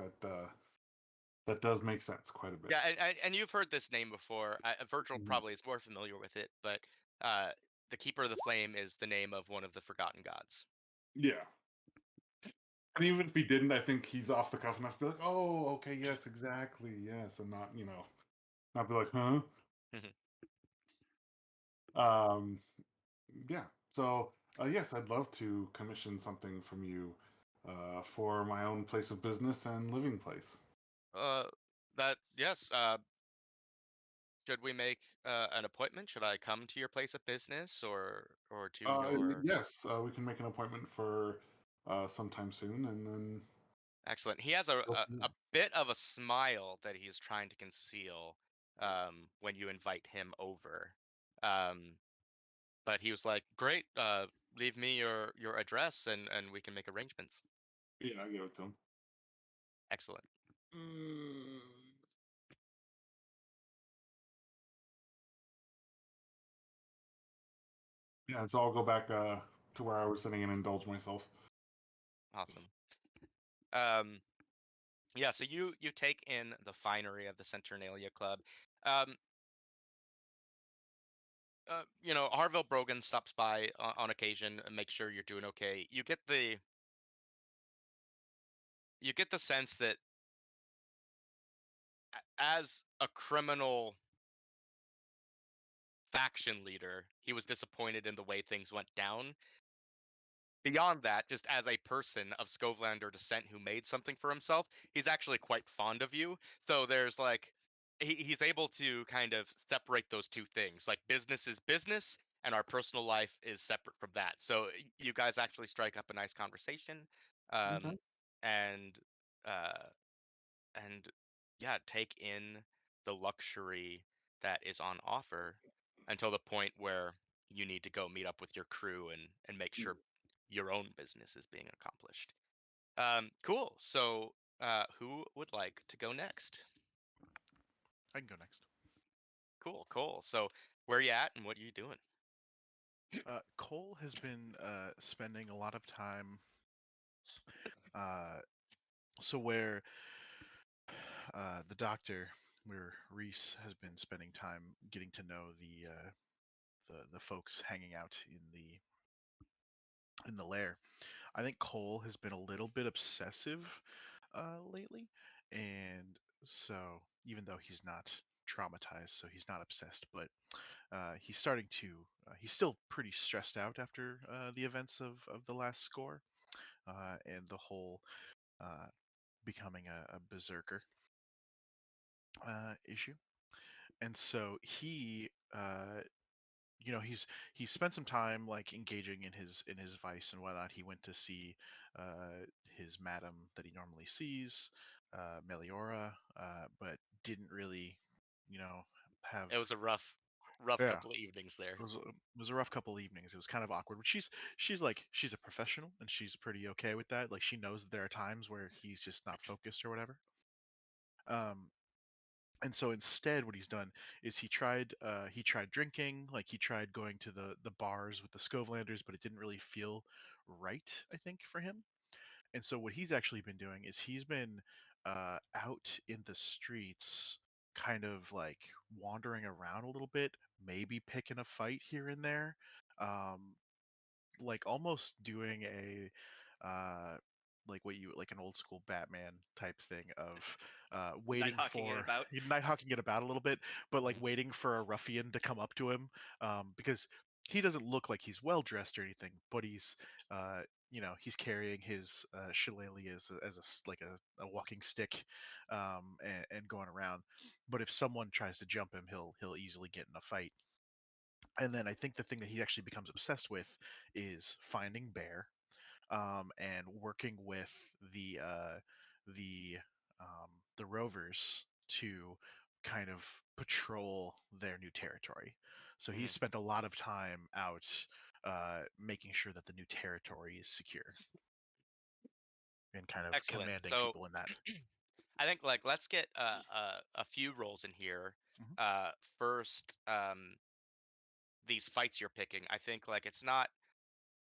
That does make sense quite a bit. Yeah, and you've heard this name before. Virgil Mhm. probably is more familiar with it, but uh, the keeper of the flame is the name of one of the forgotten gods. Yeah. And even if he didn't, I think he's off the cuff enough to be like, "Oh, okay, yes, exactly, yes," and not, not be like, "Huh?" Um, yeah. So, yes, I'd love to commission something from you for my own place of business and living place. uh, that yes. Should we make an appointment? Should I come to your place of business or to your? Yes, we can make an appointment for sometime soon, and then Excellent. He has go from a bit of a smile that he's trying to conceal when you invite him over. Um, but he was like, "Great, leave me your address and we can make arrangements." there. Yeah, I give it to him. Excellent. Mm, Yeah, so I'll go back to where I was sitting and indulge myself. Awesome. Yeah, so you take in the finery of the Saturnalia Club. Harville Brogan stops by on occasion and makes sure you're doing okay. You get the sense that as a criminal faction leader, he was disappointed in the way things went down. Beyond that, just as a person of Scovelander descent who made something for himself, he's actually quite fond of you. So there's like he's able to kind of separate those two things. Like business is business and our personal life is separate from that. So you guys actually strike up a nice conversation. Okay. And uh and yeah, take in the luxury that is on offer until the point where you need to go meet up with your crew and make sure your own business is being accomplished. Cool. So, who would like to go next? I can go next. Cool, cool. So, where you at and what are you doing? Cole has been spending a lot of time. Uh, so where the doctor, where Reese has been spending time getting to know the folks hanging out in the lair. I think Cole has been a little bit obsessive lately, and so even though he's not traumatized, so he's not obsessed, but he's starting to. He's still pretty stressed out after the events of the last score and the whole uh, becoming a berserker issue. And so he's spent some time like engaging in his vice and whatnot. He went to see his madam that he normally sees, Meliora, but didn't really, you know, have. It was a rough Yeah, couple of evenings there. it was a rough couple evenings. It was kind of awkward, but she's a professional and she's pretty okay with that. Like she knows that there are times where he's just not focused or whatever. Um, and so instead what he's done is he tried drinking, like he tried going to the bars with the Scovelanders, but it didn't really feel right, I think, for him. And so what he's actually been doing is he's been out in the streets, kind of like wandering around a little bit, maybe picking a fight here and there, um, like almost doing a like what you like an old school Batman type thing of Night waiting hawking it for about. night hawking it about a little bit, but like Mhm. waiting for a ruffian to come up to him, because he doesn't look like he's well dressed or anything, but he's he's carrying his shillelagh as like a walking stick, and going around. But if someone tries to jump him, he'll easily get in a fight. And then I think the thing that he actually becomes obsessed with is finding Bear, and working with the uh, the the rovers to kind of patrol their new territory. So he's Mhm. spent a lot of time out making sure that the new territory is secure and kind of Excellent. commanding So, people in that. I think like let's get a few roles in here. Mhm. First, these fights you're picking. I think like it's not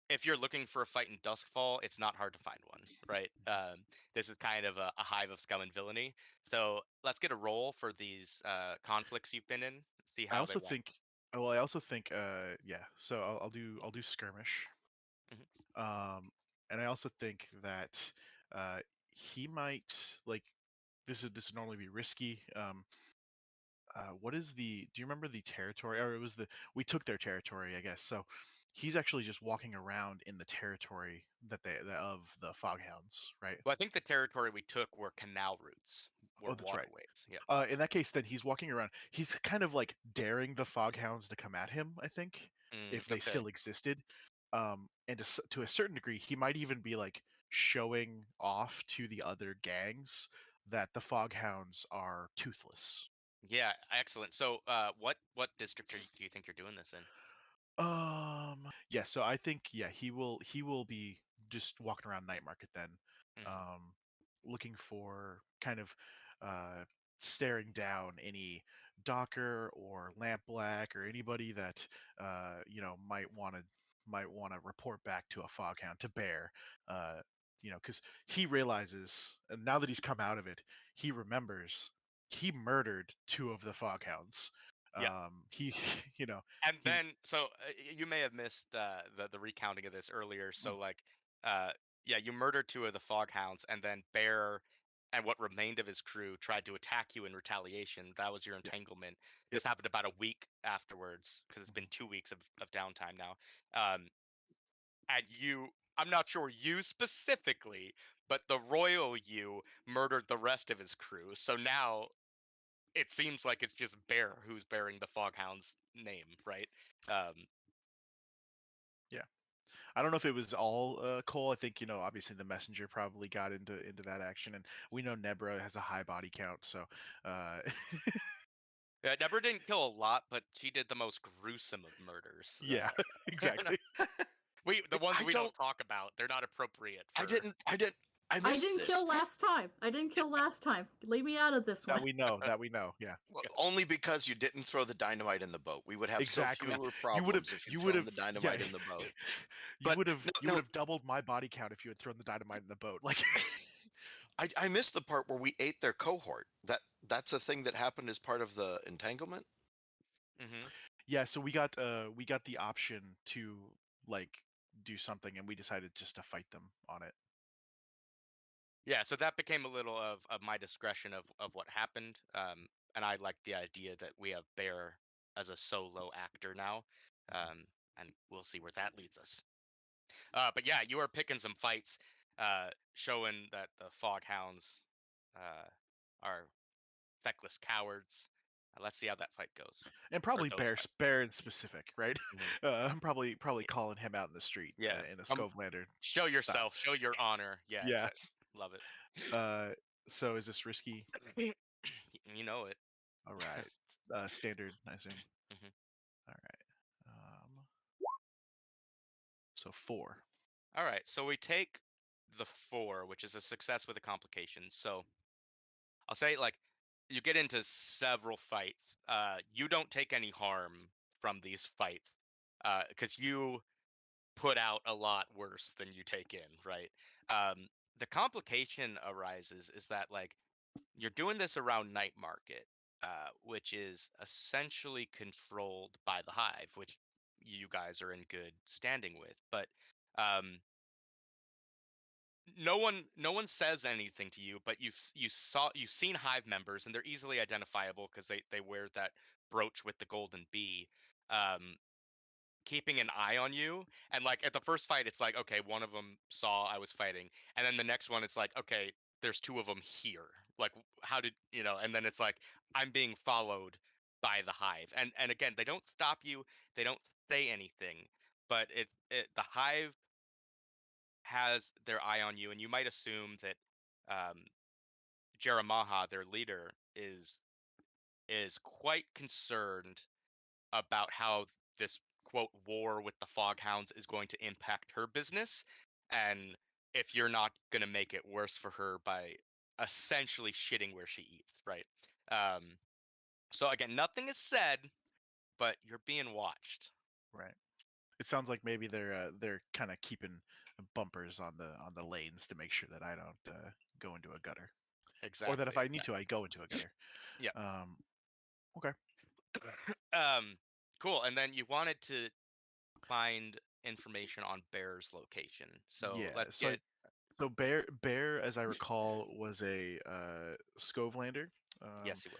if you're looking for a fight in Duskfall, it's not hard to find one, right? This is kind of a hive of scum and villainy. So let's get a roll for these conflicts you've been in. See I how they also went. think, well, I also think, yeah. So I'll do skirmish. Mhm. And I also think that he might like this would normally be risky. What is the? Do you remember the territory? Or it was the we took their territory, I guess. So he's actually just walking around in the territory of the Fog Hounds, right? Well, I think the territory we took were canal routes, were Oh, that's right. waterways. Yeah. In that case, then he's walking around. He's kind of like daring the Fog Hounds to come at him, I think, if they Okay. still existed. And to a certain degree, he might even be like showing off to the other gangs that the Fog Hounds are toothless. Yeah. Excellent. So, what district do you think you're doing this in? Yeah, so I think yeah, he will be just walking around night market then, Mhm. um, looking for kind of staring down any Docker or Lampblack or anybody that might want to report back to a Foghound, to Bear. Because he realizes, and now that he's come out of it, he remembers he murdered 2 of the Foghounds. Yeah. He, And he, then, so you may have missed the recounting of this earlier. So, like, yeah, you murdered 2 of the Fog Hounds, and then Bear and what remained of his crew tried to attack you in retaliation. That was your Yep. entanglement. Yep. This happened about a week afterwards, because it's been 2 weeks of downtime now. And I'm not sure you specifically, but the royal you murdered the rest of his crew. So now it seems like it's just Bear who's bearing the Foghound's name, right? I don't know if it was all Cole. I think obviously the messenger probably got into that action, and we know Nebra has a high body count, so Yeah, Deborah didn't kill a lot, but she did the most gruesome of murders. yeah, exactly. The ones I we don't don't. talk about, they're not appropriate for. I I missed didn't this. kill last time. I didn't kill last time. Leave me out of this That one. we know. Yeah. Well, only because you didn't throw the dynamite in the boat. We would have Exactly. so fewer You problems if you you would thrown have the dynamite yeah. in the boat. You But would have no, you no. would have doubled my body count if you had thrown the dynamite in the boat. Like I missed the part where we ate their cohort. That's a thing that happened as part of the entanglement. Mm-hmm. yeah, so we got the option to like do something, and we decided just to fight them on it. Yeah, so that became a little of my discretion of what happened. And I like the idea that we have Bear as a solo actor now. And we'll see where that leads us. But yeah, you are picking some fights, showing that the Foghounds are feckless cowards. Let's see how that fight goes. And Or probably those Bear in specific, right? fights. I'm probably calling him out in the street Yeah. in a Scovelander Show style. yourself. Show your honor. Yeah. Yeah. Exactly. Love it. So is this risky? You know it. All right. Standard, I assume. Mhm. All right. So 4. All right. So we take the 4, which is a success with a complication. So I'll say, like, you get into several fights. You don't take any harm from these fights, because you put out a lot worse than you take in, right? The complication arises is that, like, you're doing this around night market, which is essentially controlled by the hive, which you guys are in good standing with. But um, no one says anything to you, but you've seen hive members, and they're easily identifiable because they wear that brooch with the golden bee. Um, Keeping an eye on you, and like at the first fight it's like, okay, one of them saw I was fighting, and then the next one it's like, okay, there's 2 of them here, like, how did and then it's like, I'm being followed by the hive, and again, they don't stop you, they don't say anything, but the hive has their eye on you, and you might assume that um Jeremiah, their leader, is quite concerned about how this quote war with the Foghounds is going to impact her business, and if you're not going to make it worse for her by essentially shitting where she eats, right? Um, so again, nothing is said, but you're being watched. Right. It sounds like maybe they're kind of keeping bumpers on the lanes to make sure that I don't go into a gutter, Exactly. or that if I need to, I go into a gutter. Yeah. Okay. Cool. And then you wanted to find information on Bear's location. So Yeah. let's So get. so Bear, as I recall, was a Scovelander. Yes, he was.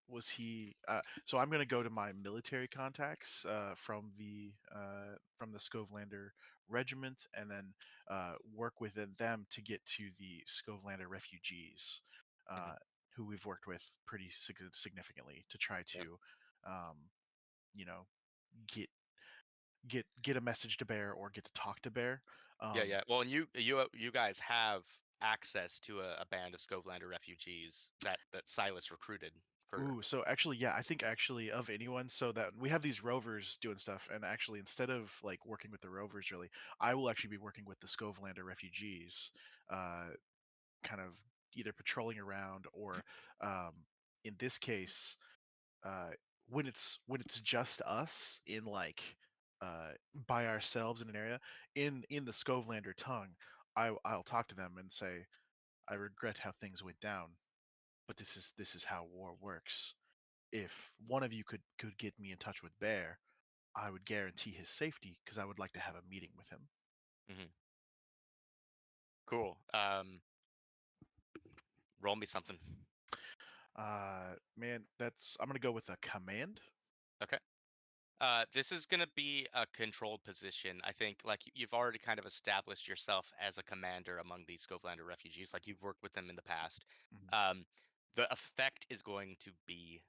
Was he? So I'm gonna go to my military contacts from the Scovelander regiment, and then work within them to get to the Scovelander refugees, Mhm. who we've worked with pretty significantly to try Yep. to, um, you know, get a message to Bear or get to talk to Bear. Yeah. Well, and you guys have access to a band of Scovelander refugees that Silas recruited for. Ooh, so actually, yeah, I think actually of anyone, so that we have these rovers doing stuff, and actually instead of like working with the rovers, really, I will actually be working with the Scovelander refugees, kind of either patrolling around or, in this case, uh, when it's just us in like by ourselves in an area in the Skovelander tongue, I'll talk to them and say, I regret how things went down, but this is how war works. If one of you could get me in touch with Bear, I would guarantee his safety because I would like to have a meeting with him. Hmm. Cool. Roll me something. Man, I'm gonna go with a command. Okay. This is gonna be a controlled position. I think like you've already kind of established yourself as a commander among these Skovelander refugees. Like you've worked with them in the past. Mhm. The effect is going to be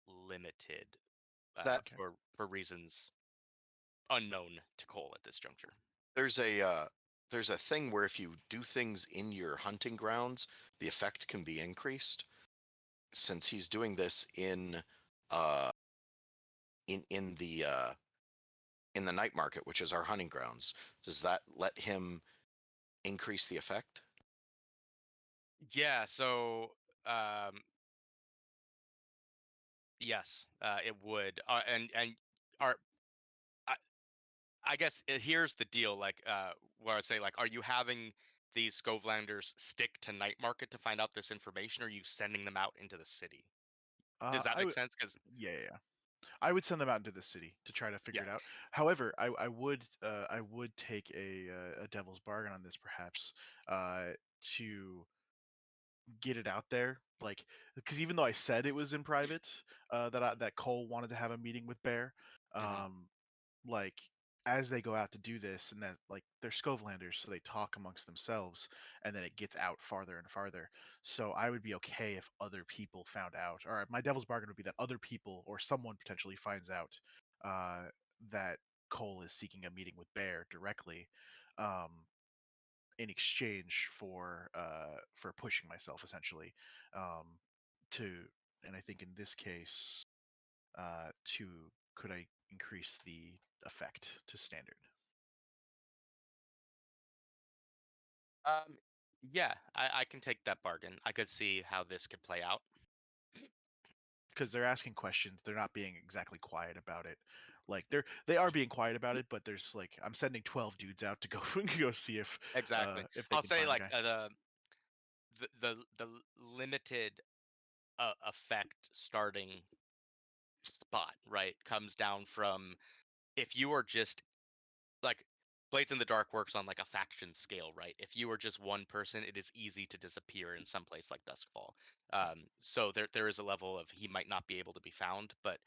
limited That for reasons unknown to Cole at this juncture. there's a thing where if you do things in your hunting grounds, the effect can be increased. Since he's doing this uh in the night market, which is our hunting grounds, does that let him increase the effect? Yeah. So um, yes, it would. And are I, I guess here's the deal. Like where I say like, are you having these Skovlanders stick to night market to find out this information, or are you sending them out into the city? Does that I make would, sense? Because yeah, yeah, yeah. I would send them out into the city to try to figure yeah. it out. However, I would take a devil's bargain on this, perhaps, to get it out there, like, because even though I said it was in private, that Cole wanted to have a meeting with Bear, Hmm. um, like as they go out to do this, and that like they're Skovlanders, so they talk amongst themselves, and then it gets out farther and farther. So I would be okay if other people found out, or my devil's bargain would be that other people or someone potentially finds out uh, that Cole is seeking a meeting with Bear directly, um, in exchange for pushing myself essentially, um, to, and I think in this case, to could I increase the effect to standard? Um, yeah, I can take that bargain. I could see how this could play out. Because they're asking questions, they're not being exactly quiet about it. Like they are being quiet about it, but there's like I'm sending 12 dudes out to go go see Exactly. if they I'll can say find the like guy. the limited effect starting spot, right, comes down from if you are just like Blades in the Dark works on like a faction scale, right? If you are just one person, it is easy to disappear in some place like Duskfall. So there is a level of he might not be able to be found, but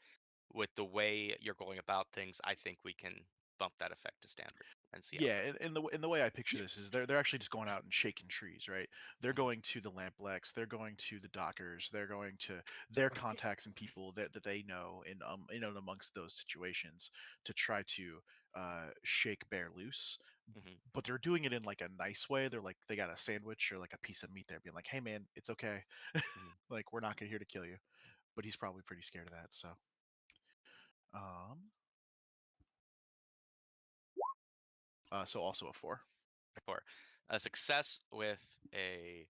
with the way you're going about things, I think we can bump that effect to standard and see how it Yeah, and the way I picture this is they're actually just going out and shaking trees, right? They're goes. going to the Lamplex, they're going to the Dockers, they're going to their contacts and people that they know in amongst those situations to try to shake Bear loose. Hmm. But they're doing it in like a nice way. They're like they got a sandwich or like a piece of meat there, being like, "Hey man, it's okay. Hmm. Like we're not gonna here to kill you." But he's probably pretty scared of that. So, um, so also a 4. For a success with a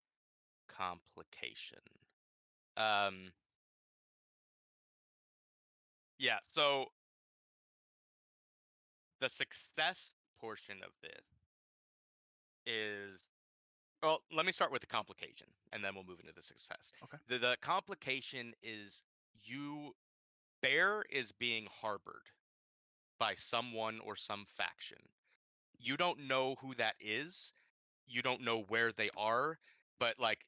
complication. Um, yeah, so the success portion of this is well, let me start with the complication and then we'll move into the success. Okay. The complication is you Bear is being harbored by someone or some faction. You don't know who that is. You don't know where they are, but like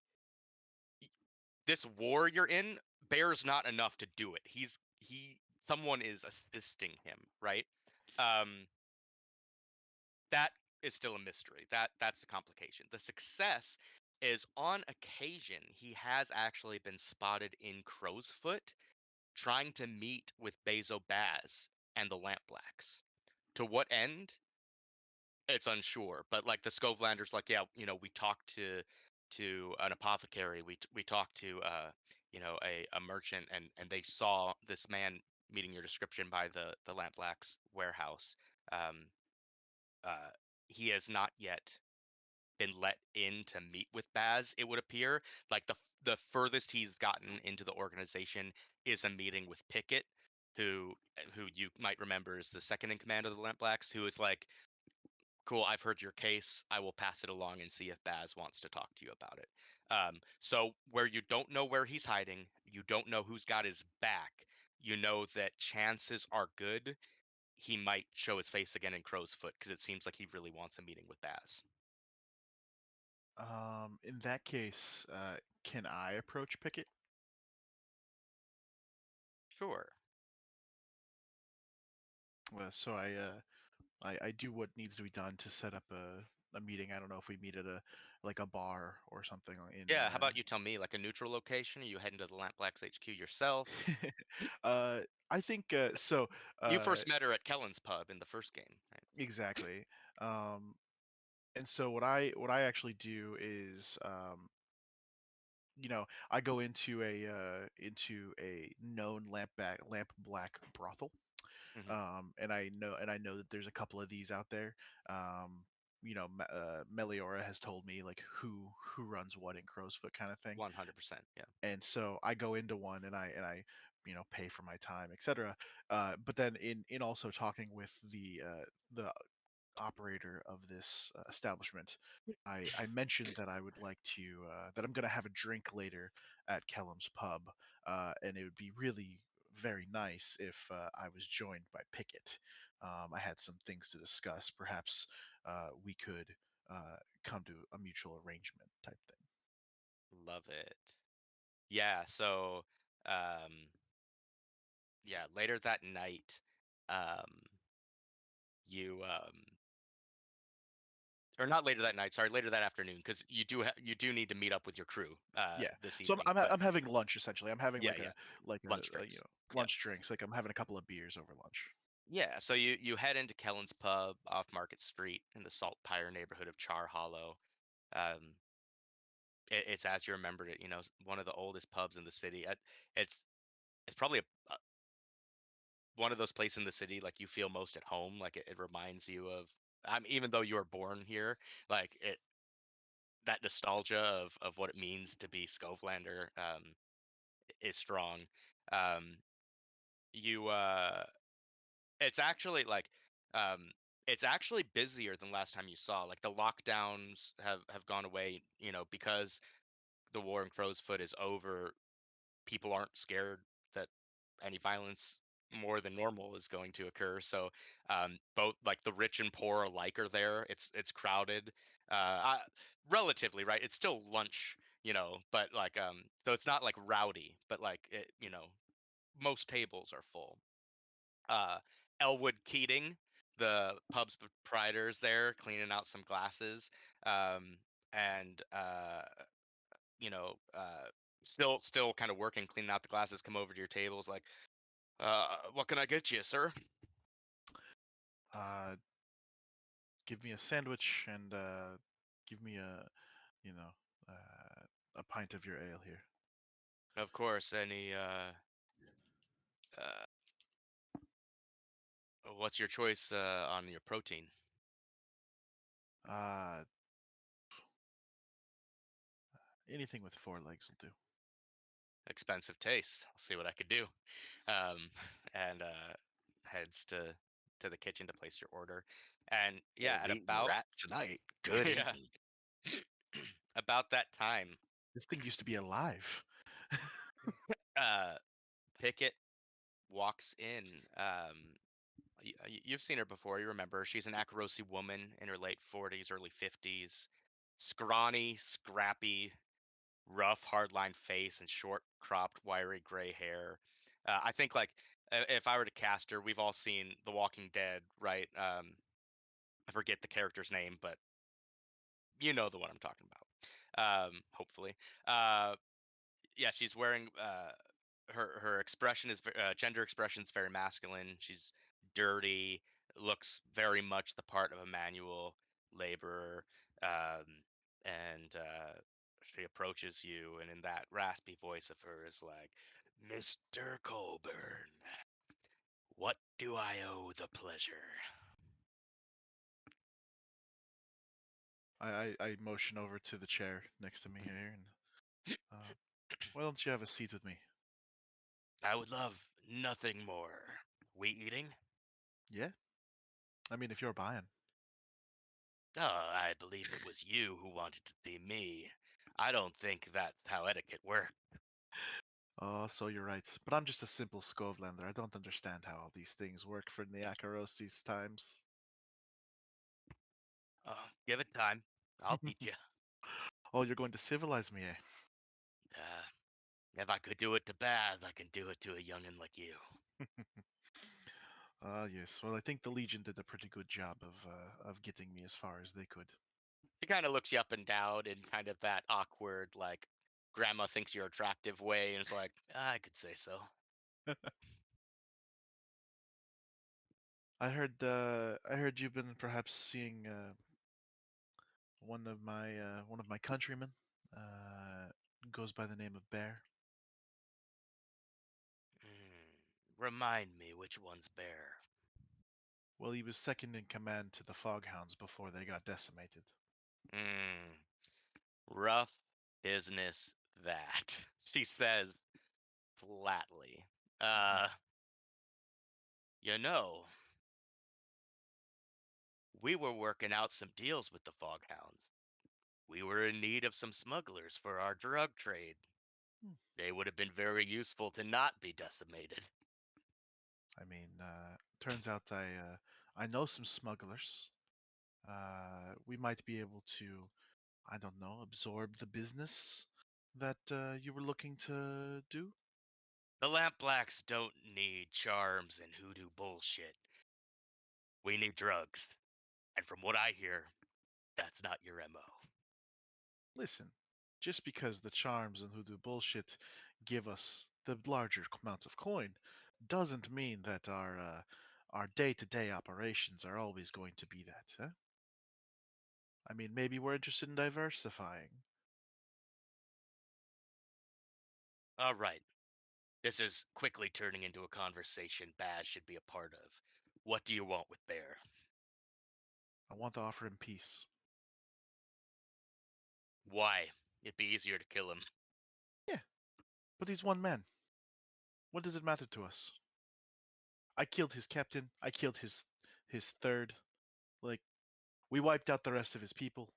this war you're in, Bear's not enough to do it. He someone is assisting him, right? Um that is still a mystery. That's the complication. The success is on occasion he has actually been spotted in Crow's Foot trying to meet with Bezo Baz and the Lampblacks. To what end? It's unsure, but like the Skovlanders, like yeah, we talked to an apothecary, we talked to a merchant, and they saw this man meeting your description by the Lampblacks warehouse. Um, he has not yet been let in to meet with Baz, it would appear. Like the furthest he's gotten into the organization is a meeting with Pickett, who you might remember is the second in command of the Lamp Blacks, who is like, cool, I've heard your case. I will pass it along and see if Baz wants to talk to you about it. So where you don't know where he's hiding, you don't know who's got his back, you know that chances are good he might show his face again in Crow's Foot because it seems like he really wants a meeting with Baz. In that case, can I approach Pickett? Sure. So I do what needs to be done to set up a meeting. I don't know if we meet at a bar or something in Yeah, how about you tell me, like a neutral location? Are you heading to the Lamp Blacks HQ yourself? I think so. You first met her at Kellen's pub in the first game, right? Exactly. Um, and so what I actually do is I go into a known lamp black brothel. Hmm. And I know that there's a couple of these out there. Meliora has told me like who runs what in Crow's Foot kind of thing. 100%. Yeah. And so I go into one and I pay for my time, etc. But then in also talking with the operator of this establishment, I mentioned that I would like to that I'm going to have a drink later at Kellum's pub, and it would be really very nice if I was joined by Pickett. I had some things to discuss. Perhaps we could come to a mutual arrangement type thing. Love it. Yeah, so yeah, later that night, um you or not later that night, sorry, later that afternoon, because you do need to meet up with your crew Yeah. this So evening. But I'm having lunch essentially. I'm having yeah, yeah, lunch a drinks. Yep. lunch drinks. Like I'm having a couple of beers over lunch. Yeah, so you head into Kellen's pub off Market Street in the Saltpire neighborhood of Char Hollow. Um, it's as you remembered it, one of the oldest pubs in the city. It's it's probably one of those places in the city like you feel most at home. Like it reminds you of. Even though you were born here, like that nostalgia of what it means to be Skovelander is strong. Um, you it's actually like um it's actually busier than last time you saw. Like the lockdowns have gone away, because the war in Crow's Foot is over. People aren't scared that any violence more than normal is going to occur. So both like the rich and poor alike are there. It's crowded, relatively, right? It's still lunch, but like so it's not like rowdy, but like most tables are full. uh, Elwood Keating, the pub's proprietor, is there cleaning out some glasses, and you know, still kind of working, cleaning out the glasses. Come over to your tables, like, what can I get you, sir? Uh, Give me a sandwich and give me you know, a pint of your ale here. Of course, any uh, what's your choice on your protein? Uh, Anything with four legs will do. Expensive taste. I'll see what I could do. And heads to the kitchen to place your order. And yeah, Good at eating, about rat tonight. Good yeah, eating. about that time, This thing used to be alive. uh, Pickett walks in. You've seen her before. You remember she's an Akarosi woman in her late 40s, early 50s, scrawny, scrappy, rough, hardline face and short, cropped, wiry gray hair. I think like if I were to cast her, we've all seen The Walking Dead, right? I forget the character's name, but you know the one I'm talking about. Hopefully, uh, yeah, she's wearing her expression is gender expression is very masculine. She's dirty, looks very much the part of a manual laborer, um, and she approaches you, and in that raspy voice of hers, like, "Mr. Colburn, what do I owe the pleasure?" I motion over to the chair next to me here, and why don't you have a seat with me? I would love nothing more. We eating? Yeah, I mean if you're buying. Oh, I believe it was you who wanted to see me. I don't think that's how etiquette works. Oh, so you're right. But I'm just a simple Skovlander. I don't understand how all these things work for the Akarosis times. Give it time. I'll teach you. Oh, you're going to civilize me, eh? If I could do it to Baz, I can do it to a youngin' like you. Yes. Well, I think the Legion did a pretty good job of getting me as far as they could. She kind of looks you up and down in kind of that awkward, like, grandma thinks you're attractive way, and it's like, I could say so. I heard you've been perhaps seeing one of my countrymen. Uh, Goes by the name of Bear. Remind me which one's Bear. Well, he was second in command to the Fog Hounds before they got decimated. Rough business that, she says flatly. You know, we were working out some deals with the Fog Hounds. We were in need of some smugglers for our drug trade. Hmm. They would have been very useful to not be decimated. I mean, turns out I know some smugglers. We might be able to, I don't know, absorb the business that you were looking to do. The Lampblacks don't need charms and hoodoo bullshit. We need drugs. And from what I hear, that's not your MO. Listen, just because the charms and hoodoo bullshit give us the larger amounts of coin, doesn't mean that our day-to-day operations are always going to be that. Huh? I mean, maybe we're interested in diversifying. All right. This is quickly turning into a conversation Baz should be a part of. What do you want with Bear? I want to offer him peace. Why? It'd be easier to kill him. Yeah, but he's one man. What does it matter to us? I killed his captain. I killed his third. Like, we wiped out the rest of his people.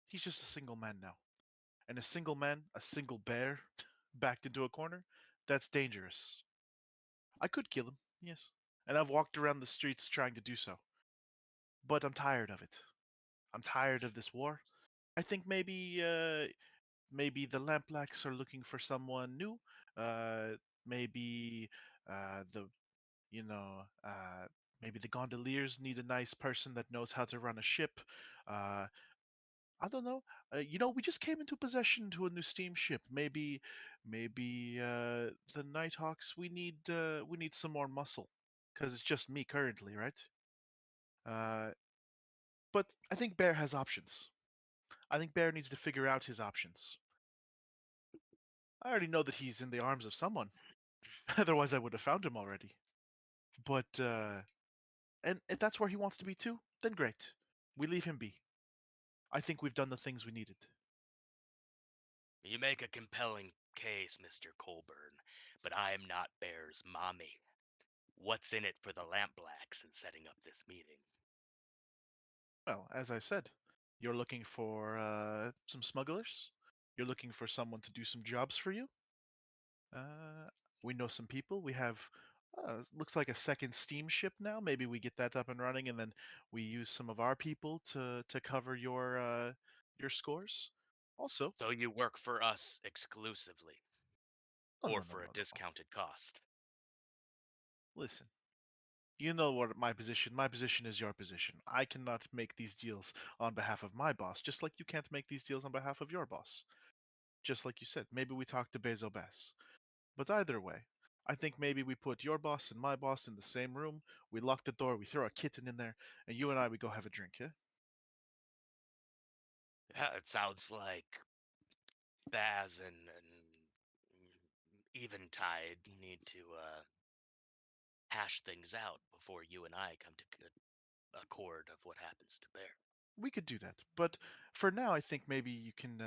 He's just a single man now. And a single man, a single bear, backed into a corner, that's dangerous. I could kill him, yes. And I've walked around the streets trying to do so. But I'm tired of it. I'm tired of this war. I think maybe the Lamplacks are looking for someone new. Maybe the you know, maybe the gondoliers need a nice person that knows how to run a ship. Uh, I don't know. We just came into possession to a new steamship. Maybe the Nighthawks. We need some more muscle, because it's just me currently, right? Uh, but I think Bear has options. I think Bear needs to figure out his options. I already know that he's in the arms of someone. Otherwise, I would have found him already. But and if that's where he wants to be too, then great. We leave him be. I think we've done the things we needed. You make a compelling case, Mr. Colburn, but I am not Bear's mommy. What's in it for the Lampblacks in setting up this meeting? Well, as I said, you're looking for some smugglers. You're looking for someone to do some jobs for you. Uh, we know some people. We have looks like a second steamship now. Maybe we get that up and running, and then we use some of our people to cover your scores. Also, So you work for us exclusively, oh or no no for a no no. discounted cost. Listen, you know what my position. My position is your position. I cannot make these deals on behalf of my boss, just like you can't make these deals on behalf of your boss. Just like you said, maybe we talk to Bezobas. But either way, I think maybe we put your boss and my boss in the same room. We lock the door. We throw a kitten in there, and you and I we go have a drink. Yeah. Yeah, it sounds like Baz and Eventide need to hash things out before you and I come to accord of what happens to Bear. we could do that. But for now, I think maybe you can.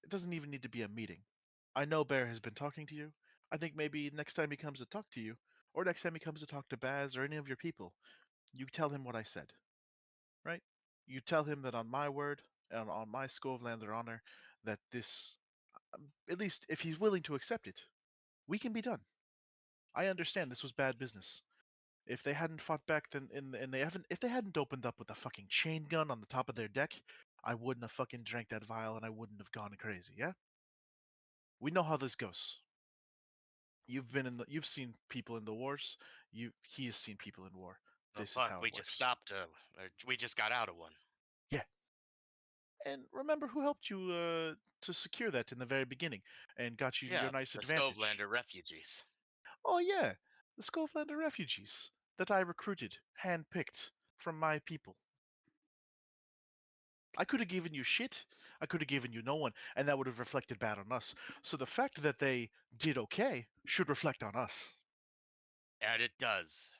It doesn't even need to be a meeting. I know Bear has been talking to you. I think maybe next time he comes to talk to you, or next time he comes to talk to Baz or any of your people, you tell him what I said, right? You tell him that on my word and on my Skovelander honor, that this, at least if he's willing to accept it, we can be done. I understand this was bad business. If they hadn't fought back, then and they haven't, if they hadn't opened up with a fucking chain gun on the top of their deck, I wouldn't have fucking drank that vial and I wouldn't have gone crazy. Yeah, we know how this goes. You've seen people in the wars. He has seen people in war. Oh This is fuck, how we it just works. stopped. We just got out of one. Yeah, and remember who helped you to secure that in the very beginning and got you your Yeah, nice the advantage. Skovelander refugees. Oh yeah, the Skovelander refugees that I recruited, handpicked from my people. I could have given you shit. I could have given you no one, and that would have reflected bad on us. So the fact that they did okay should reflect on us. And it does.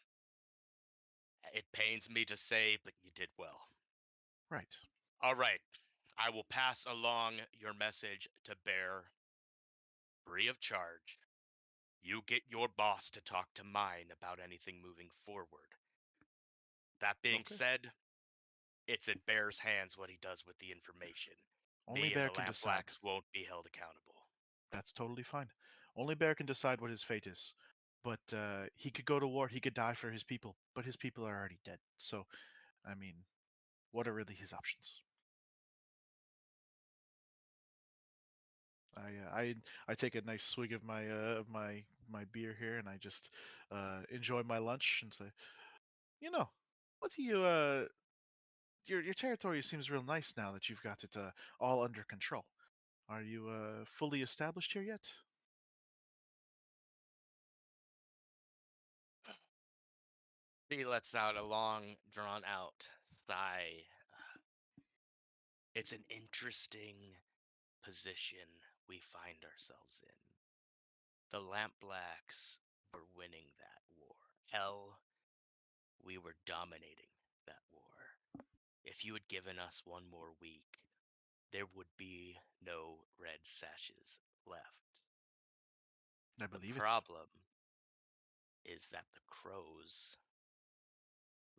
It pains me to say, but you did well. Right. All right. I will pass along your message to Bear free of charge. You get your boss to talk to mine about anything moving forward. That being Okay. said, it's in Bear's hands what he does with the information. Only Me and Bear the can decide. Lampblacks won't be held accountable. That's totally fine. Only Bear can decide what his fate is. But he could go to war. He could die for his people. But his people are already dead. So, I mean, what are really his options? I take a nice swig of my beer here, and I just enjoy my lunch and say, you know, what do you your territory seems real nice now that you've got it all under control. Are you fully established here yet? He lets out a long, drawn out sigh. It's an interesting position we find ourselves in. The Lampblacks were winning that war. Hell, we were dominating that war. If you had given us one more week, there would be no red sashes left. I The believe it. problem is that the crows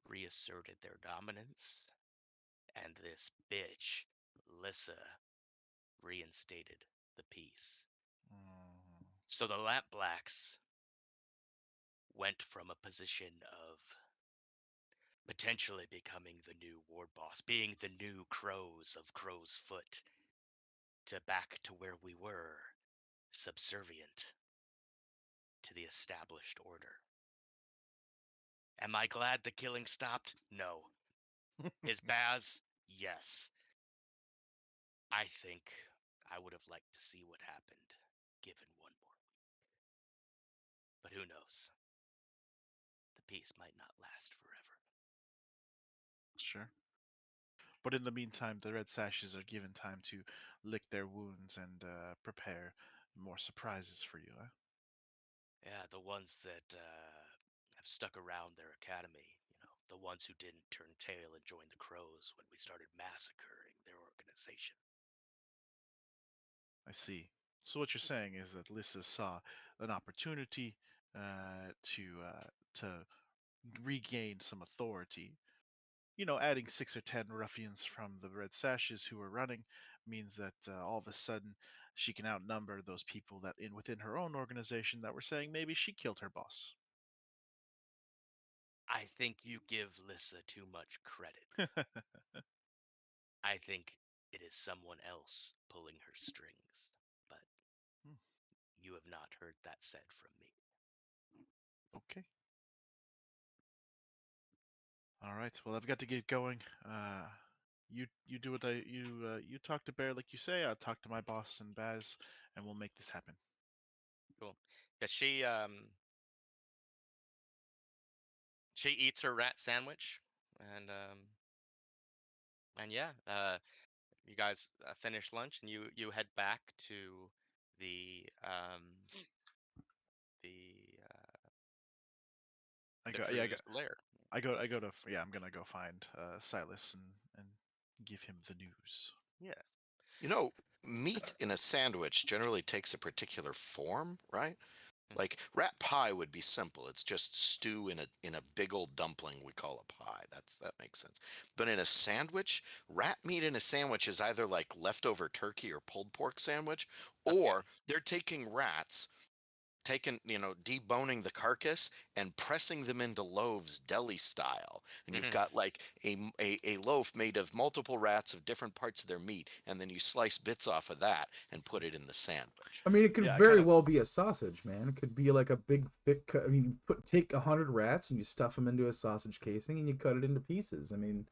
reasserted their dominance, and this bitch, Lissa, reinstated the peace. Mm, So the Lampblacks went from a position of potentially becoming the new war boss, being the new crows of Crow's Foot, to back to where we were, subservient to the established order. Am I glad the killing stopped? No. Is Baz? Yes. I think I would have liked to see what happened, given one more week. But who knows? The peace might not last forever. sure. But in the meantime, the Red Sashes are given time to lick their wounds and prepare more surprises for you. Huh? Yeah, the ones that have stuck around their academy, the ones who didn't turn tail and join the crows when we started massacring their organization. I see. So what you're saying is that Lyssa saw an opportunity to regain some authority. You know, adding 6 or 10 ruffians from the Red Sashes who were running means that all of a sudden she can outnumber those people that in within her own organization that were saying maybe she killed her boss. I think you give Lissa too much credit. I think it is someone else pulling her strings, but Hmm, you have not heard that said from me. okay. All right. Well, I've got to get going. You do what you talk to Bear like you say. I'll talk to my boss and Baz, and we'll make this happen. Cool. Cause she eats her rat sandwich, and yeah, you guys finish lunch, and you head back to the the I the go. Yeah. crew's lair. I go to. Yeah. I'm gonna go find Silas and give him the news. Yeah. You know, meat in a sandwich generally takes a particular form, right? Mm. Like rat pie would be simple. It's just stew in a big old dumpling we call a pie. That makes sense. But in a sandwich, rat meat in a sandwich is either like leftover turkey or pulled pork sandwich, Okay. or they're taking rats, deboning the carcass and pressing them into loaves deli style. And you've Mhm. got like a loaf made of multiple rats of different parts of their meat, and then you slice bits off of that and put it in the sandwich. I mean, it could Yeah, very kind of. well be a sausage, man. It could be like a big thick. I mean, you take 100 rats and you stuff them into a sausage casing and you cut it into pieces. I mean,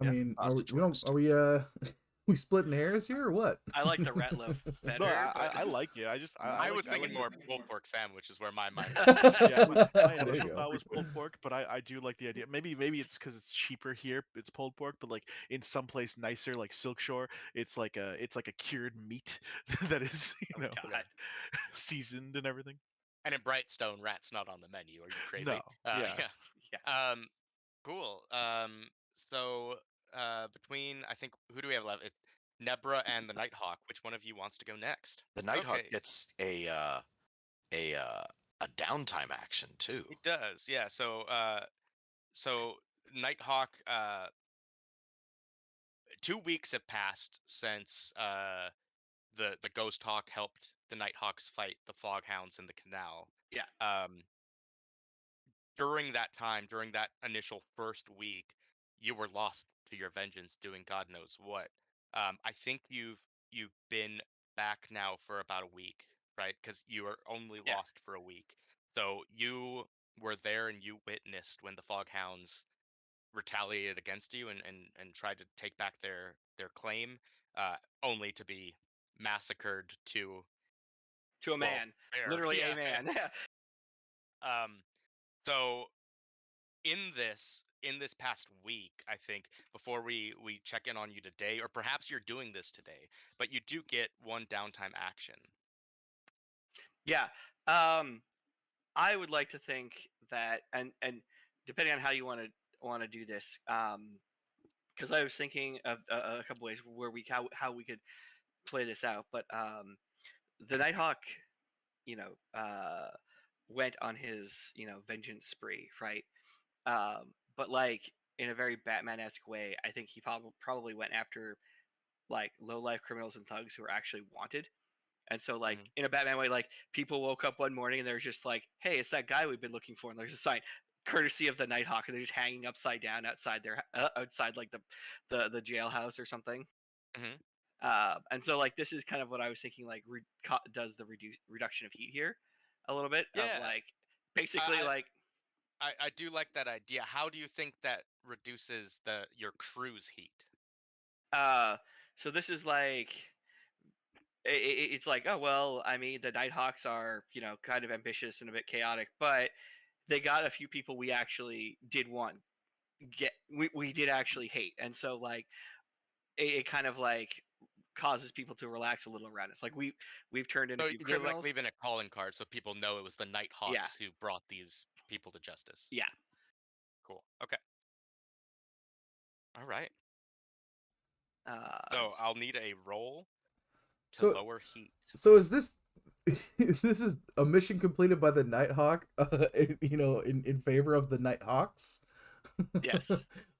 Yeah, are we, sausage we don't roast. are we we splitting hairs here or what? I like the rat loaf better. No, but... I like it. I like, was thinking like more pulled pork sandwich is where my mind Yeah, went. my There you initial go. thought was pulled pork, but I do like the idea. Maybe it's because it's cheaper here. It's pulled pork, but like in some place nicer, like Silk Shore, it's like a cured meat that is Oh God. seasoned and everything. And in Brightstone, rat's not on the menu. Are you crazy? No, yeah. Yeah. Yeah. Cool. So between I think who do we have left? It's Nebra and the Nighthawk. Which one of you wants to go next? The Nighthawk Okay. gets a downtime action too. It does, yeah. So Nighthawk. 2 weeks have passed since the Ghost Hawk helped the Nighthawks fight the Fog Hounds in the canal. Yeah. During that time, during that initial first week, you were lost to your vengeance, doing God knows what. I think you've been back now for about a week, right? Because you were only Yeah. lost for a week. So you were there and you witnessed when the Fog Hounds retaliated against you and tried to take back their claim, only to be massacred to To a well, man. fair. Literally Yeah. a man. So in this past week, I think before we check in on you today, or perhaps you're doing this today, but you do get one downtime action. Yeah. I would like to think that, and depending on how you want to do this, because I was thinking of a couple ways where how we could play this out, but the Nighthawk, you know, went on his vengeance spree, right? But like in a very Batman-esque way, I think he probably went after like low-life criminals and thugs who are actually wanted. And so, like Mhm. in a Batman way, like people woke up one morning and they're just like, "Hey, it's that guy we've been looking for." And there's a sign, courtesy of the Nighthawk, and they're just hanging upside down outside outside like the jailhouse or something. Mhm. And so, like this is kind of what I was thinking. Like, does the reduction of heat here a little bit of Yeah, like basically like I do like that idea. How do you think that reduces your crew's heat? so this is like it's like, oh well, I mean the Nighthawks are kind of ambitious and a bit chaotic, but they got a few people we actually did want we did actually hate, and so like it kind of like causes people to relax a little around us. Like we've turned in a So few you're like criminals. leaving a calling card so people know it was the Yeah, Nighthawks who brought these people to justice. yeah. Cool. Okay. All right. Uh, So s- I'll need a roll to So lower heat. so is this this is a mission completed by the Nighthawk, in favor of the Nighthawks? yes.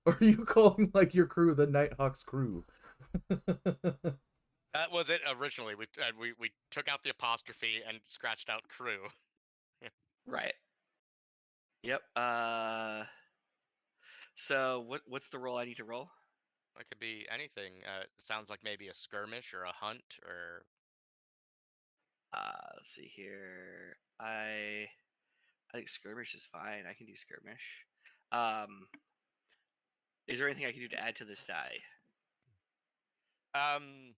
Or are you calling like your crew the Nighthawks crew? That was it originally. We took out the apostrophe and scratched out crew. Right. Yep. So what's the roll I need to roll? It could be anything. It sounds like maybe a skirmish or a hunt or Let's see here. I think skirmish is fine. I can do skirmish. Is there anything I can do to add to this die? um.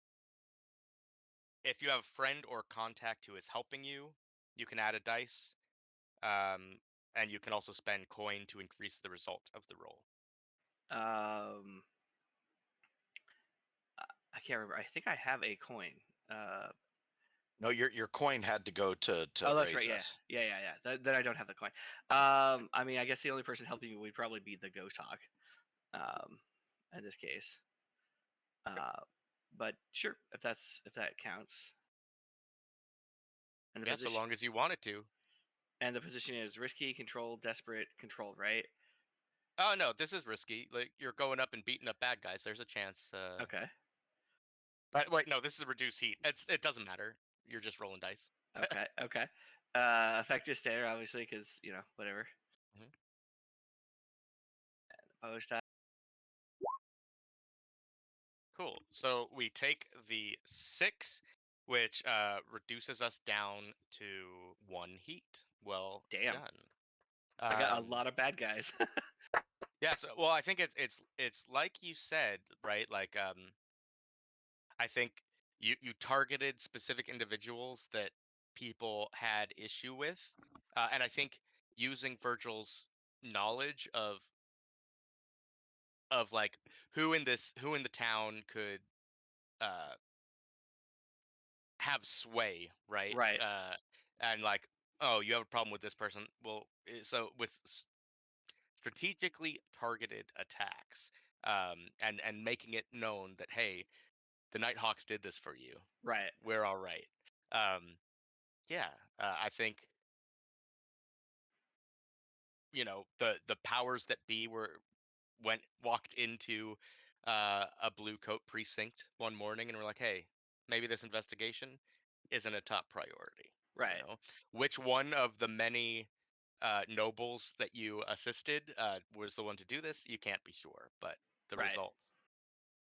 If you have a friend or contact who is helping you, you can add a dice. And you can also spend coin to increase the result of the roll. I can't remember. I think I have a coin. No, your coin had to go to Oh, that's raise right. us. Yeah. Then I don't have the coin. I mean, I guess the only person helping me would probably be the Ghost Hawk. In this case. But sure, if that counts. And the Yeah, so position long as you want it to. and the position is risky, controlled, desperate, controlled, right? Oh no, this is risky. Like you're going up and beating up bad guys. There's a chance. Okay. But wait, no, this is reduced heat. It doesn't matter. You're just rolling dice. Okay. Okay. Effective standard, obviously, because whatever. Mhm. Opposed type. Cool. So we take the 6, which reduces us down to 1 heat. Well Damn. done. I got a lot of bad guys. Yeah. So, well, I think it's like you said, right? Like, I think you targeted specific individuals that people had issue with, and I think using Virgil's knowledge of like who in the town could uh have sway, right? Right. And like, oh, you have a problem with this person. Well, so with strategically targeted attacks, and making it known that hey, the Nighthawks did this for you. Right. We're all right. Um, yeah, I think the powers that be walked into a blue coat precinct one morning and were like, hey, maybe this investigation isn't a top priority. Right. Which one of the many nobles that you assisted was the one to do this? You can't be sure, but the Right. results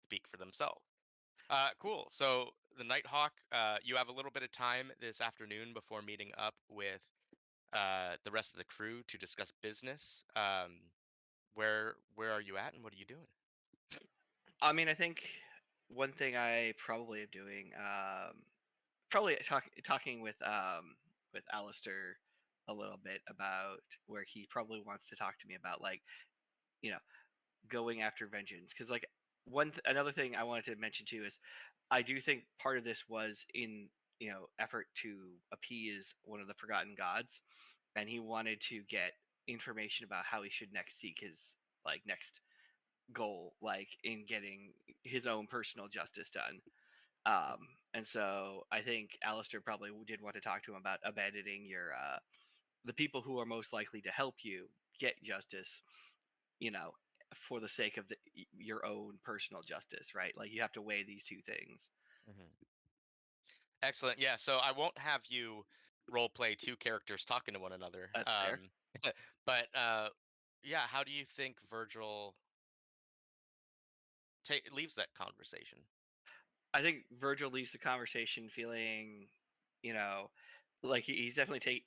speak for themselves. Cool. So the Nighthawk, you have a little bit of time this afternoon before meeting up with the rest of the crew to discuss business. Where are you at, and what are you doing? I mean, I think one thing I probably am doing, probably talking with Alistair a little bit about where he probably wants to talk to me about, like, you know going after vengeance, because like another thing I wanted to mention too is I do think part of this was in effort to appease one of the forgotten gods, and he wanted to get information about how he should next seek his next goal, like in getting his own personal justice done. And so I think Alistair probably did want to talk to him about abandoning the people who are most likely to help you get justice, you know, for the sake of your own personal justice, right? Like you have to weigh these two things. Mhm. Excellent. Yeah. So I won't have you role play two characters talking to one another. That's fair. But yeah, how do you think Virgil leaves that conversation? I think Virgil leaves the conversation feeling, you know, like he's definitely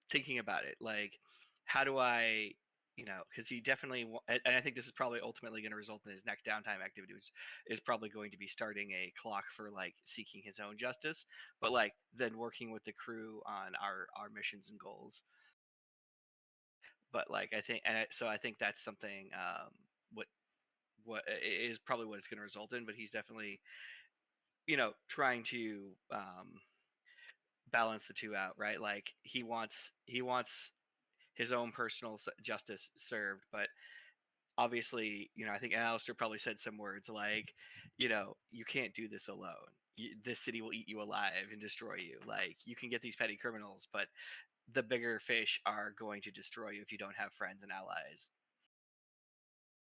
thinking about it. Like, how do I, because he definitely, and I think this is probably ultimately going to result in his next downtime activity, which is probably going to be starting a clock for like seeking his own justice, but like then working with the crew on our missions and goals. But like I think, so I think that's something what is probably what it's going to result in. But he's definitely trying to balance the two out, right? Like he wants his own personal justice served, but obviously, I think Alistair probably said some words like, you can't do this alone. This city will eat you alive and destroy you. Like you can get these petty criminals, but the bigger fish are going to destroy you if you don't have friends and allies.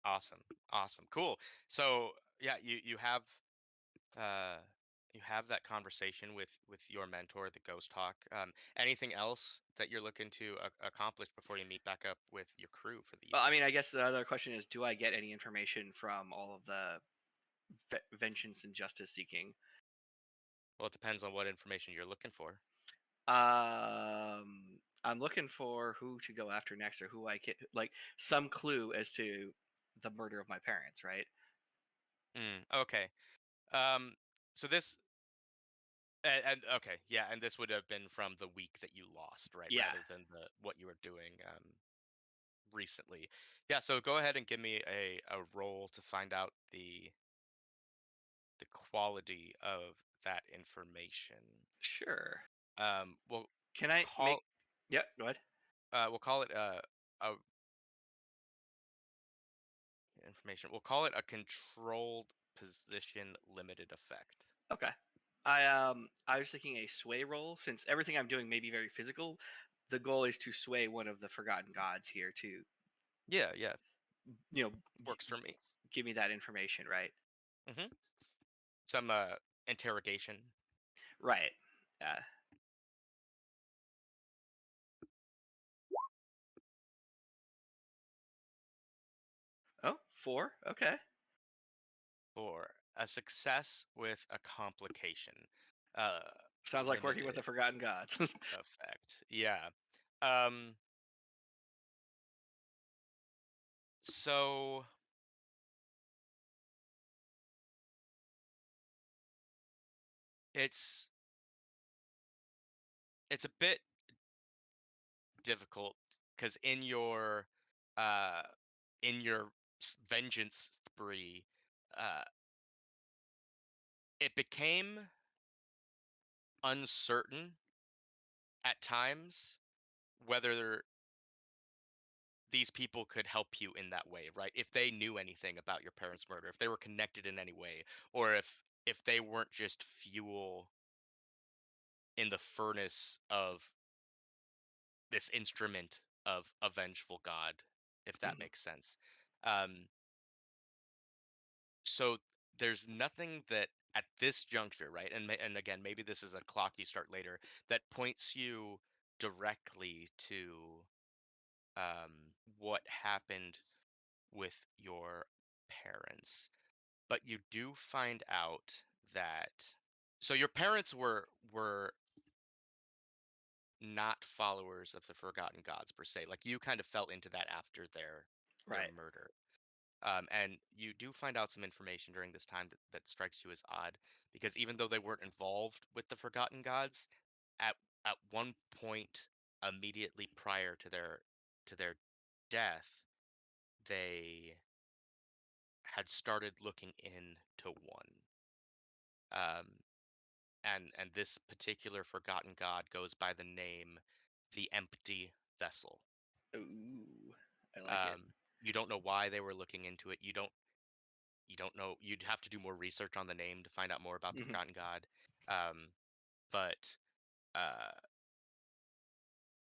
Awesome. Awesome. Cool. So yeah, uh you have that conversation with your mentor, the Ghost Hawk. Anything else that you're looking to accomplish before you meet back up with your crew for the Well, I evening? mean, I guess the other question is, do I get any information from all of the vengeance and justice seeking? Well, it depends on what information you're looking for. I'm looking for who to go after next, or who I can like some clue as to the murder of my parents, right? Okay. Um, so this and okay, yeah, and this would have been from the week that you lost, right? Yeah, Rather than the what you were doing recently. Yeah, so go ahead and give me a roll to find out the quality of that information. sure. We'll Can I make? call Yeah, go ahead. we'll call it a information. We'll call it a controlled position limited effect. Okay. I was thinking a sway roll, since everything I'm doing may be very physical. The goal is to sway one of the forgotten gods here to, Yeah, you know, works for me. give me that information, right? Some interrogation. Right. Oh, 4. Okay. For a success with a complication. Sounds like working with the Limited forgotten gods. effect. Yeah. So it's a bit difficult because uh in your vengeance spree, it became uncertain at times whether these people could help you in that way, right? If they knew anything about your parents' murder, if they were connected in any way, or if they weren't just fuel in the furnace of this instrument of a vengeful god, if that Mhm. makes sense. Um, so there's nothing that at this juncture, right? And again, maybe this is a clock you start later that points you directly to um, what happened with your parents. But you do find out that so your parents were not followers of the Forgotten Gods per se. Like you kind of fell into that after their Right. murder. And you do find out some information during this time that strikes you as odd, because even though they weren't involved with the Forgotten Gods, at one point immediately prior to their death, they had started looking into one. Um, and this particular Forgotten God goes by the name the Empty Vessel. Ooh, I like it. Um, you don't know why they were looking into it. You don't know. You'd have to do more research on the name to find out more about the Mhm. Forgotten God. But uh,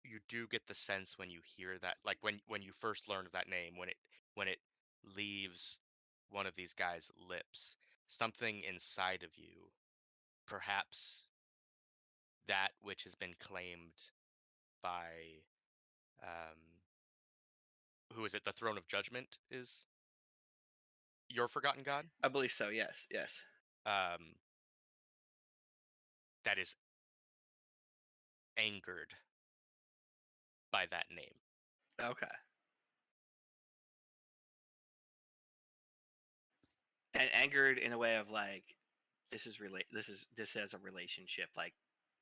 you do get the sense when you hear that, like when you first learn of that name, when it leaves one of these guys' lips, something inside of you, perhaps that which has been claimed by um, who is it? The Throne of Judgment is your Forgotten God. I believe so. Yes. Yes. Um, that is angered by that name. Okay. And angered in a way of like, this has a relationship. Like,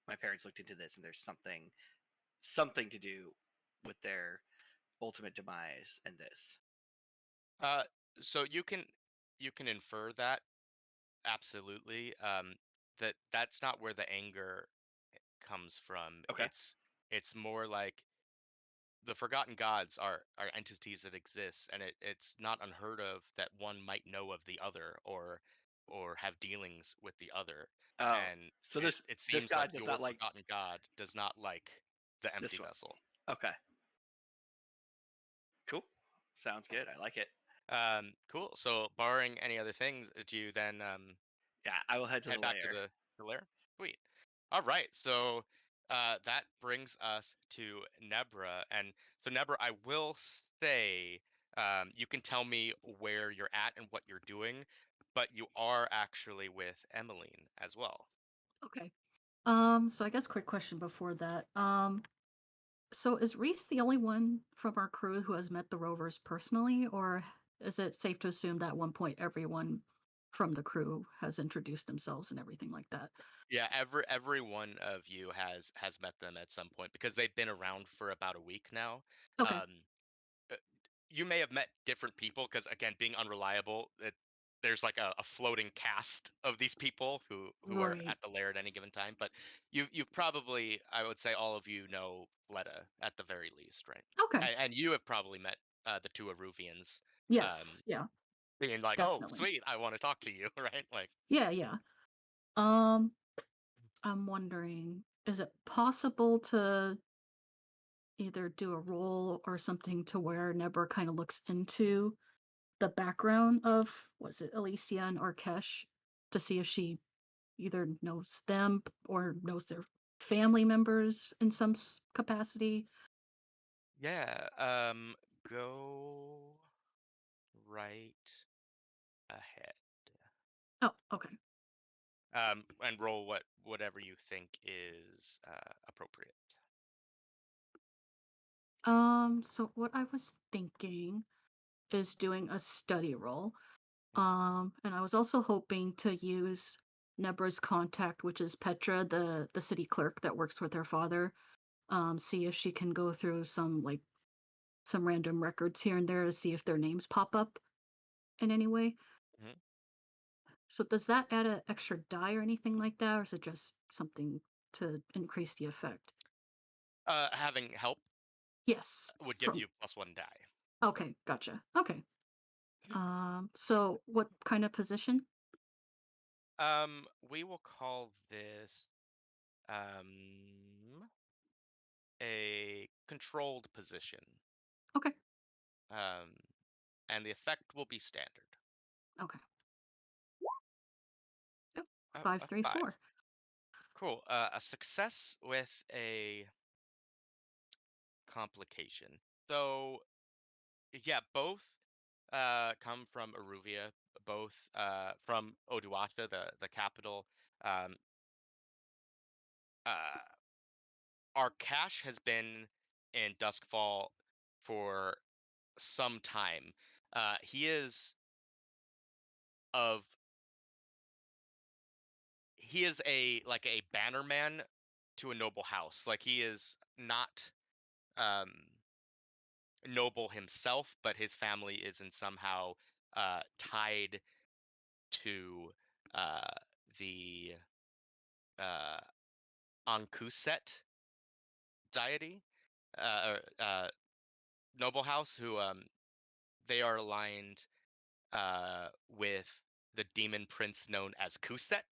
my parents looked into this, and there's something to do with their ultimate demise and this. Uh, so you can infer that absolutely. That's not where the anger comes from. Okay. It's more like the Forgotten Gods are entities that exist, and it's not unheard of that one might know of the other or have dealings with the other. Oh, And so it this seems like god does your not like Forgotten God does not like the Empty this one. Vessel. Okay. Cool. Sounds good. I like it. Cool. So barring any other things, do you then Yeah, I will head to head the back to lair. the lair? Sweet. All right. So that brings us to Nebra. And so Nebra, I will say you can tell me where you're at and what you're doing, but you are actually with Emmeline as well. Okay. So I guess quick question before that. So is Reese the only one from our crew who has met the Rovers personally, or is it safe to assume that at one point everyone from the crew has introduced themselves and everything like that? Yeah, every one of you has met them at some point because they've been around for about a week now. Okay. Um, uh, you may have met different people because again being unreliable there's like a floating cast of these people who are Right. at the lair at any given time, but you've probably, I would say, all of you know Letta at the very least, right? Okay. And you have probably met the two Aruvians. Yes. Yeah. being like, "Oh, Definitely. sweet, I want to talk to you," right? Like, Yeah, yeah. Um, I'm wondering, is it possible to either do a roll or something to where Nebra kind of looks into the background of, was it Alicia and Arkesh, to see if she either knows them or knows their family members in some capacity? yeah, go right ahead. Oh, okay. And roll whatever you think is appropriate. So what I was thinking is doing a study roll. Mhm. And I was also hoping to use Nebra's contact, which is Petra, the city clerk that works with her father. See if she can go through some random records here and there to see if their names pop up in any way. Mhm. So does that add an extra die or anything like that, or is it just something to increase the effect? Having help Yes. would give From you +1 die. Okay, gotcha. Okay. So what kind of position? We will call this um a controlled position. Okay. Um, and the effect will be standard. Okay. Yep. Oh, Five, a three, 5. four. Cool. A success with a complication. So yeah, both come from Aruvia, both from Oduata, the capital. Um, uh, our cache has been in Duskfall for some time. He is of he is a like a bannerman to a noble house. Like he is not um noble himself, but his family is in somehow tied to uh the uh Ankuset deity, or noble house, who they are aligned with the demon prince known as Kuset,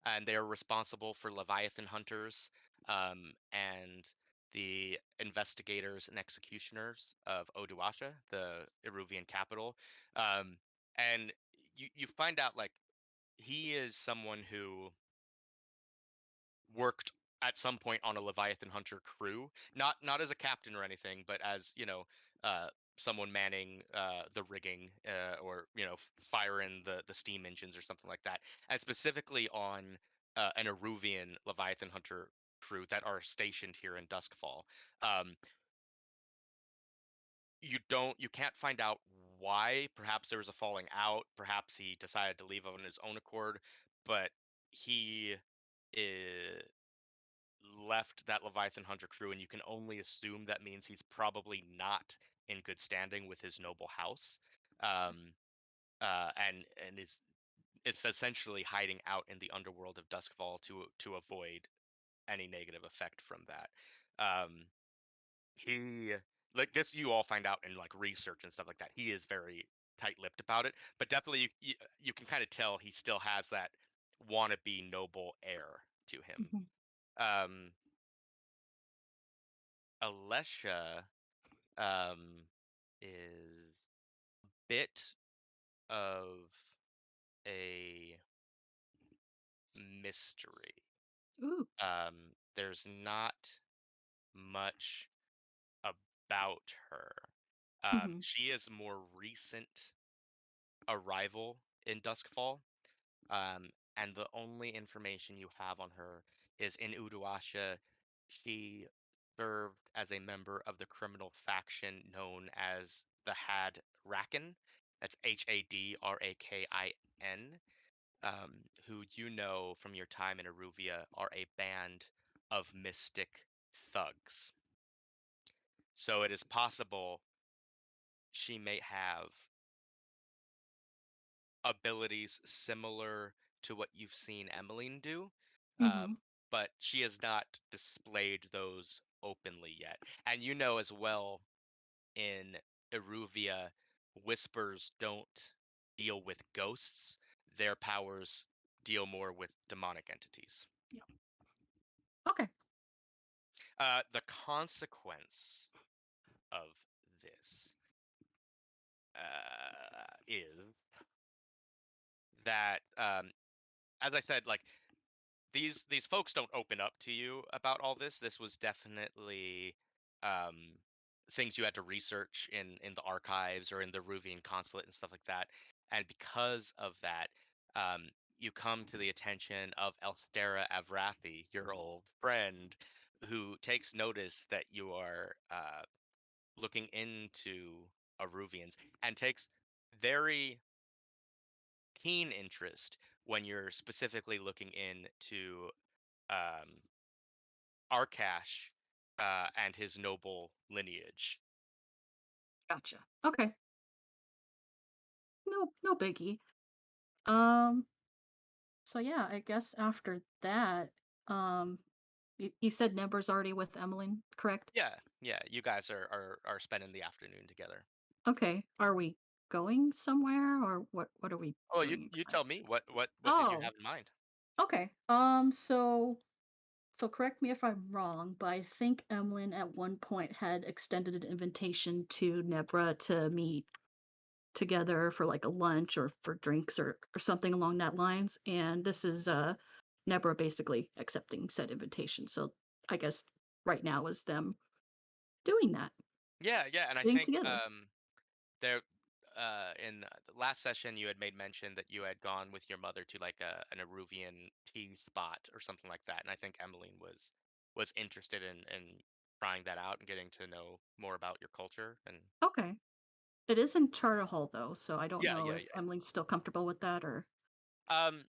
and they are responsible for Leviathan hunters, and the investigators and executioners of Oduasha, the Iruvian capital. Um, and you find out like he is someone who worked at some point on a Leviathan hunter crew, not as a captain or anything, but as uh, someone manning the rigging, or firing the steam engines or something like that, and specifically on an Eruvian Leviathan hunter crew that are stationed here in Duskfall. Um, you can't find out why. Perhaps there was a falling out. Perhaps he decided to leave on his own accord, but he is left that Leviathan Hunter crew, and you can only assume that means he's probably not in good standing with his noble house, um, and is essentially hiding out in the underworld of Duskfall to avoid any negative effect from that. Um, he like this, you all find out in like research and stuff like that. He is very tight-lipped about it, but definitely you can kind of tell he still has that wannabe noble air to him. Mhm. Um, Alessia um, is a bit of a mystery. Ooh. There's not much about her. Mhm. She is more recent arrival in Duskfall, and the only information you have on her is in Uduasha. She served as a member of the criminal faction known as the Had Rakin. That's Hadrakin, who you know from your time in Aruvia are a band of mystic thugs. So it is possible she may have abilities similar to what you've seen Emmeline do, Mhm. but she has not displayed those openly yet. And you know as well, in Eruvia, whispers don't deal with ghosts. Their powers deal more with demonic entities. Okay. The consequence of this is that, as I said, like these folks don't open up to you about all this. This was definitely um, things you had to research in the archives or in the Ruvian consulate and stuff like that. And because of that, um, you come to the attention of Elstera Avrathi, your old friend, who takes notice that you are looking into Aruvians and takes very keen interest when you're specifically looking into um, Arkash and his noble lineage. Gotcha. Okay. No biggie. Um. So yeah, I guess after that, um, you said Nebra's already with Emmeline, correct? Yeah, you guys are spending the afternoon together. Okay. Are we going somewhere, or what are we Oh, doing you tell exactly? me what did you Oh, have in mind? okay. So correct me if I'm wrong, but I think Emlyn at one point had extended an invitation to Nebra to meet together for like a lunch or for drinks or something along that lines. And this is Nebra basically accepting said invitation. So I guess right now is them doing that, Yeah, and I getting think together. there in the last session you had made mention that you had gone with your mother to like an Aruvian tea spot or something like that, and I think Emmeline was interested in trying that out and getting to know more about your culture. And Okay. It is in Charter Hall though, so I don't yeah, know yeah, if yeah. Emily's still comfortable with that or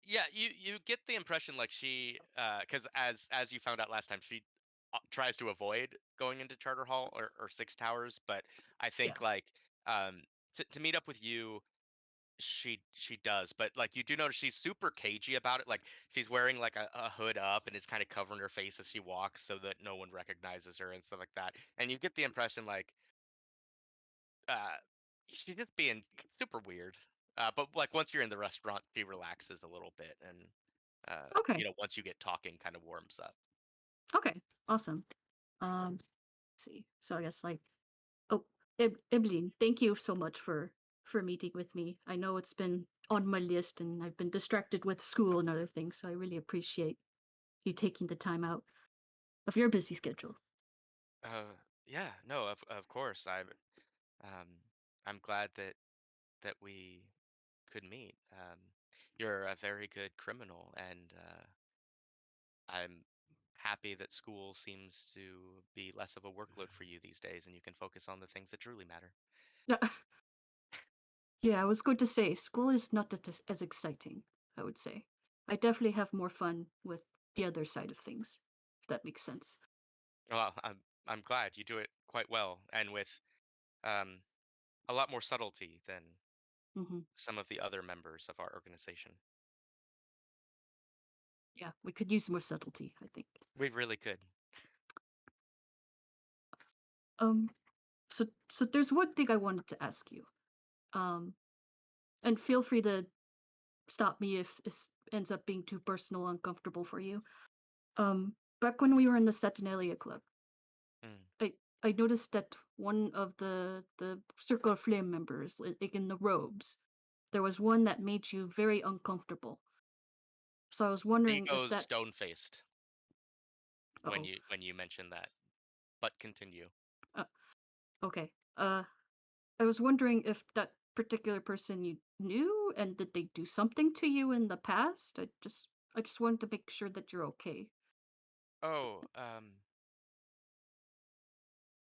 Yeah, you get the impression like she, because as you found out last time, she tries to avoid going into Charter Hall or Six Towers, but I yeah. think like um to meet up with you, she does, but like you do notice she's super cagey about it. Like she's wearing like a hood up and is kind of covering her face as she walks so that no one recognizes her and stuff like that. And you get the impression like uh she's just being super weird. But like once you're in the restaurant, she relaxes a little bit, and Okay. once you get talking, kind of warms up. Okay. Awesome. Let's see. So I guess like oh, Evelyn, thank you so much for meeting with me. I know it's been on my list and I've been distracted with school and other things, so I really appreciate you taking the time out of your busy schedule. Yeah, no, of course. Um, I'm glad that we could meet. You're a very good criminal, and I'm happy that school seems to be less of a workload for you these days, and you can focus on the things that truly matter. Yeah, yeah, I was going to say school is not as exciting, I would say. I definitely have more fun with the other side of things, if that makes sense. Well, I'm glad you do it quite well, and with um, a lot more subtlety than Hmm. some of the other members of our organization. Yeah, we could use more subtlety, I think. We really could. Um, so there's one thing I wanted to ask you. Um, and feel free to stop me if this ends up being too personal or uncomfortable for you. Back when we were in the Saturnalia Club, Mm. I noticed that one of the Circle of Flame members, like in the robes, there was one that made you very uncomfortable. So I was He wondering if goes that. stone faced Oh, when you mention that. But continue. uh, okay. I was wondering if that particular person you knew and did they do something to you in the past? I just wanted to make sure that you're okay. Oh,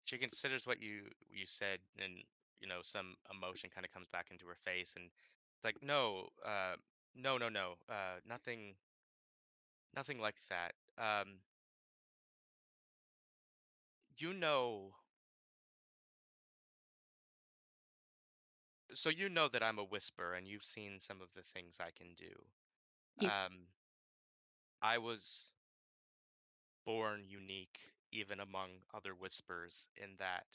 she considers what you said, and some emotion kind of comes back into her face, and it's like, no, no, nothing like that. You know, so you know that I'm a whisper, and you've seen some of the things I can do. Yes. I was born unique, even among other whispers, in that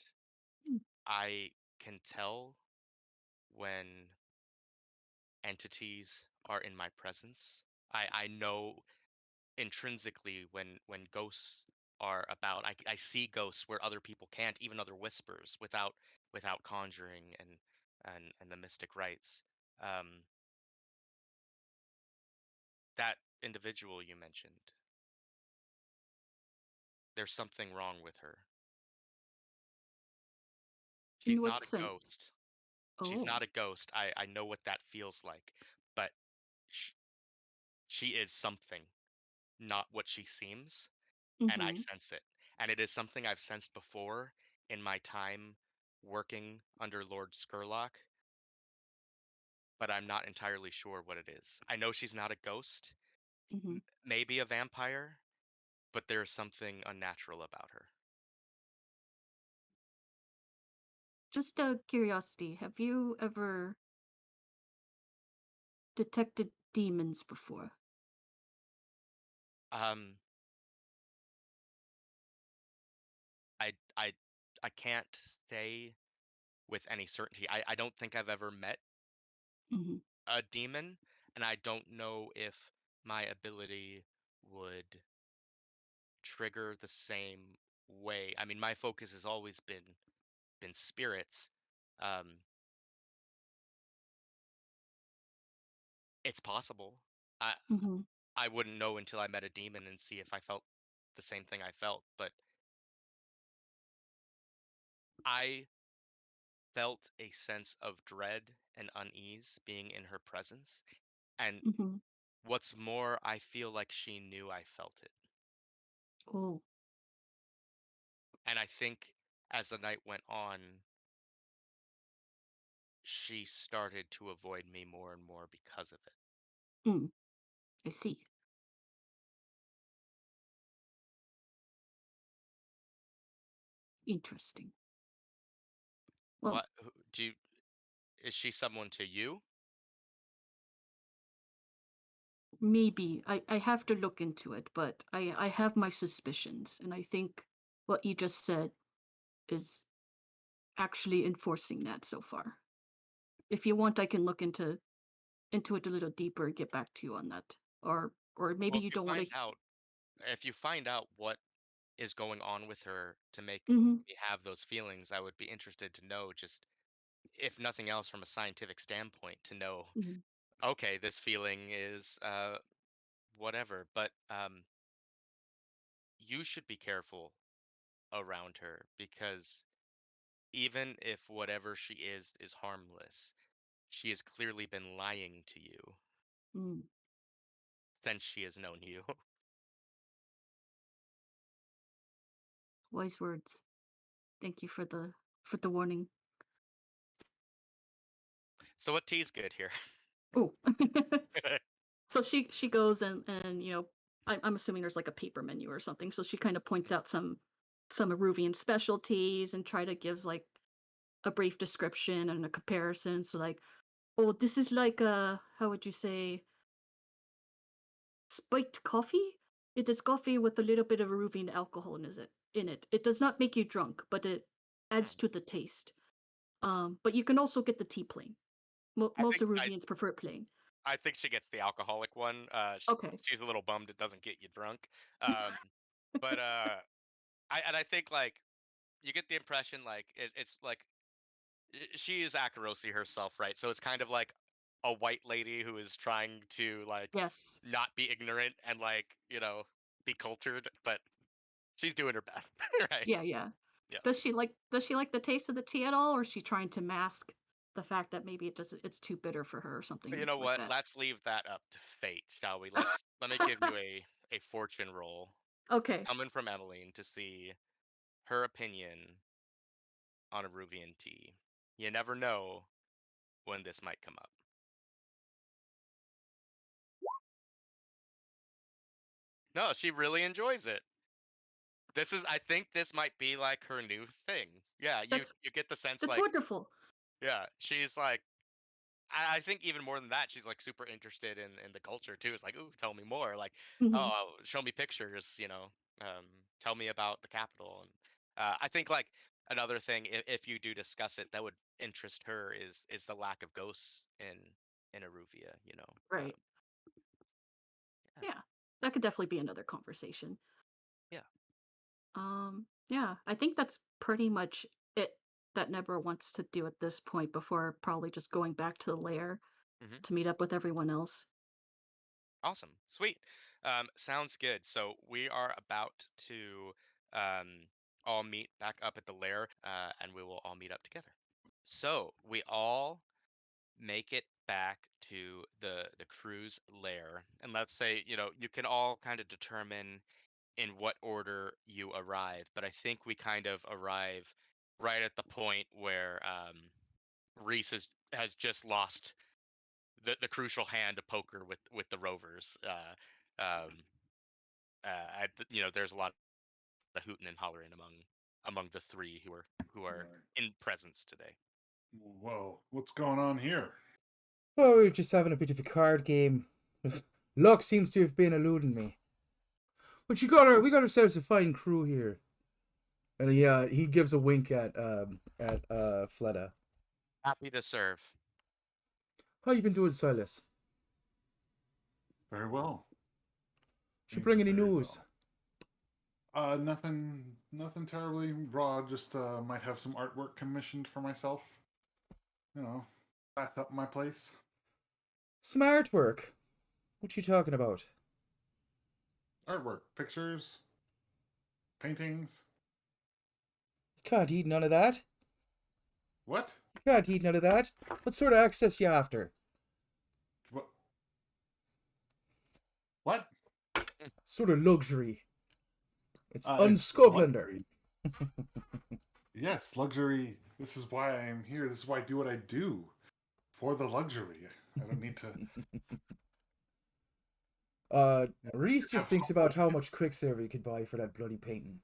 Mm. I can tell when entities are in my presence. I know intrinsically when ghosts are about. I see ghosts where other people can't, even other whispers, without conjuring and the mystic rites. Um, that individual you mentioned, there's something wrong with her. In She's what not a sense? ghost. She's Oh. not a ghost. I know what that feels like, but sh- she is something, not what she seems, and I Mm-hmm. sense it. And it is something I've sensed before in my time working under Lord Skurlock, but I'm not entirely sure what it is. I know she's not a ghost, Mm-hmm. maybe a vampire, but there's something unnatural about her. Just out of curiosity, have you ever detected demons before? Um, I I I can't say with any certainty. I don't think I've ever met Mm-hmm. a demon, and I don't know if my ability would trigger the same way. I mean, my focus has always been spirits. Um, it's possible. I Mm-hmm. I wouldn't know until I met a demon and see if I felt the same thing I felt, but I felt a sense of dread and unease being in her presence. And Mm-hmm. what's more, I feel like she knew I felt it. Oh. And I think as the night went on, she started to avoid me more and more because of it. Mm. I see. Interesting. Well, What do you, is she someone to you? maybe. I have to look into it, but I have my suspicions, and I think what you just said is actually enforcing that so far. If you want, I can look into it a little deeper and get back to you on that. Or maybe Well, you don't want to. if you find out what is going on with her to make Mm-hmm. me have those feelings, I would be interested to know, just if nothing else from a scientific standpoint, to know, Mm-hmm. okay, this feeling is whatever, but you should be careful around her, because even if whatever she is harmless, she has clearly been lying to you Mm. since she has known you. Wise words. Thank you for the warning. So what tea's good here? Oh. So she goes and I'm assuming there's like a paper menu or something. So she kind of points out some Aruvian specialties and try to gives like a brief description and a comparison. So like, oh, this is like a, how would you say, spiked coffee? It is coffee with a little bit of Aruvian alcohol in it. It does not make you drunk, but it adds Hmm. to the taste. But you can also get the tea plain. I Most think I Aruvians prefer plain. I think she gets the alcoholic one. Okay. She's a little bummed it doesn't get you drunk. Um, but I think like you get the impression like it's like she is Akarosi herself, right? So it's kind of like a white lady who is trying to like Yes. not be ignorant and like be cultured, but she's doing her best, right? Yeah, yeah. Yeah. Does she like the taste of the tea at all, or is she trying to mask the fact that maybe it's too bitter for her or You something know like what? that? Let's leave that up to fate, shall we? Let me give you a fortune roll Okay. coming from Emmeline to see her opinion on a Ruvian tea. You never know when this might come up. No, she really enjoys it. I think this might be like her new thing. Yeah, you That's you get the sense that's like, wonderful. yeah, she's like, I think even more than that, she's like super interested in the culture too. It's like, ooh, tell me more. Like, Hmm. oh, show me pictures. Tell me about the capital. And I think like another thing, if you do discuss it, that would interest her is the lack of ghosts in Aruvia. Right. Yeah. Yeah. That could definitely be another conversation. Yeah. Yeah, I think that's pretty much it that Nebra wants to do at this point before probably just going back to the lair Mhm. to meet up with everyone else. Awesome. Sweet. Sounds good. So we are about to um, all meet back up at the lair, and we will all meet up together. So we all make it back to the crew's lair, and let's say you can all kind of determine in what order you arrive, but I think we kind of arrive right at the point where Reese has just lost the crucial hand of poker with the Rovers. There's a lot of hooting and hollering among the three who are Right. in presence today. Well, what's going on here? Well, we're just having a bit of a card game. Luck seems to have been eluding me. But we got ourselves a fine crew here. And he gives a wink at Fleda. Happy to serve. How you been doing, Silas? Very well. Should bring any Very news? well. Nothing terribly raw. Just might have some artwork commissioned for myself. Bath up my place. Smart work. What you talking about? Artwork, pictures, paintings. You can't eat none of that. What? You can't eat none of that. What sort of access you after? What? What? Sort of luxury. It's It's unscovelander. luxury. Yes, luxury. This is why I am here. This is why I do what I do. For the luxury. I don't need to. Reese just thinks about how much Quicksilver you could buy for that bloody painting.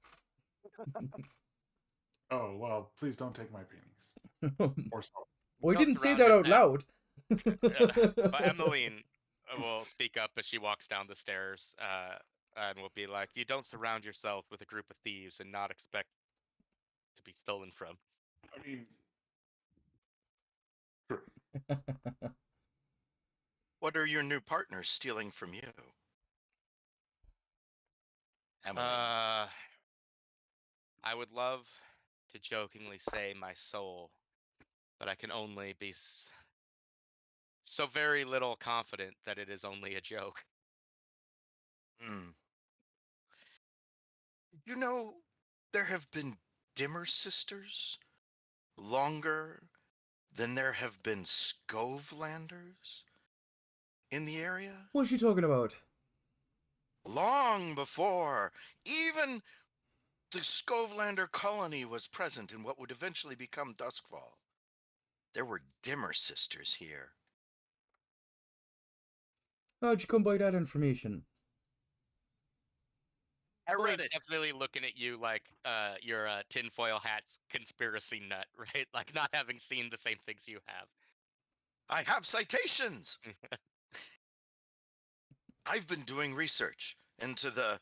Oh, well, please don't take my paintings. Or so. Well, I Don't didn't say surround that out yourself- loud. But Emmeline will speak up as she walks down the stairs, and will be like, "You don't surround yourself with a group of thieves and not expect to be stolen from." I mean, sure. What are your new partners stealing from you? Emily. I would love to jokingly say my soul, but I can only be so very little confident that it is only a joke. Hmm. There have been Dimmer sisters longer than there have been Scovelanders in the area? What's she talking about? Long before even the Scovelander colony was present in what would eventually become Duskfall. There were Dimmer sisters here. How'd you come by that information? I read Emily's it. definitely looking at you like you're a tinfoil hat's conspiracy nut, right? Like not having seen the same things you have. I have citations. I've been doing research into the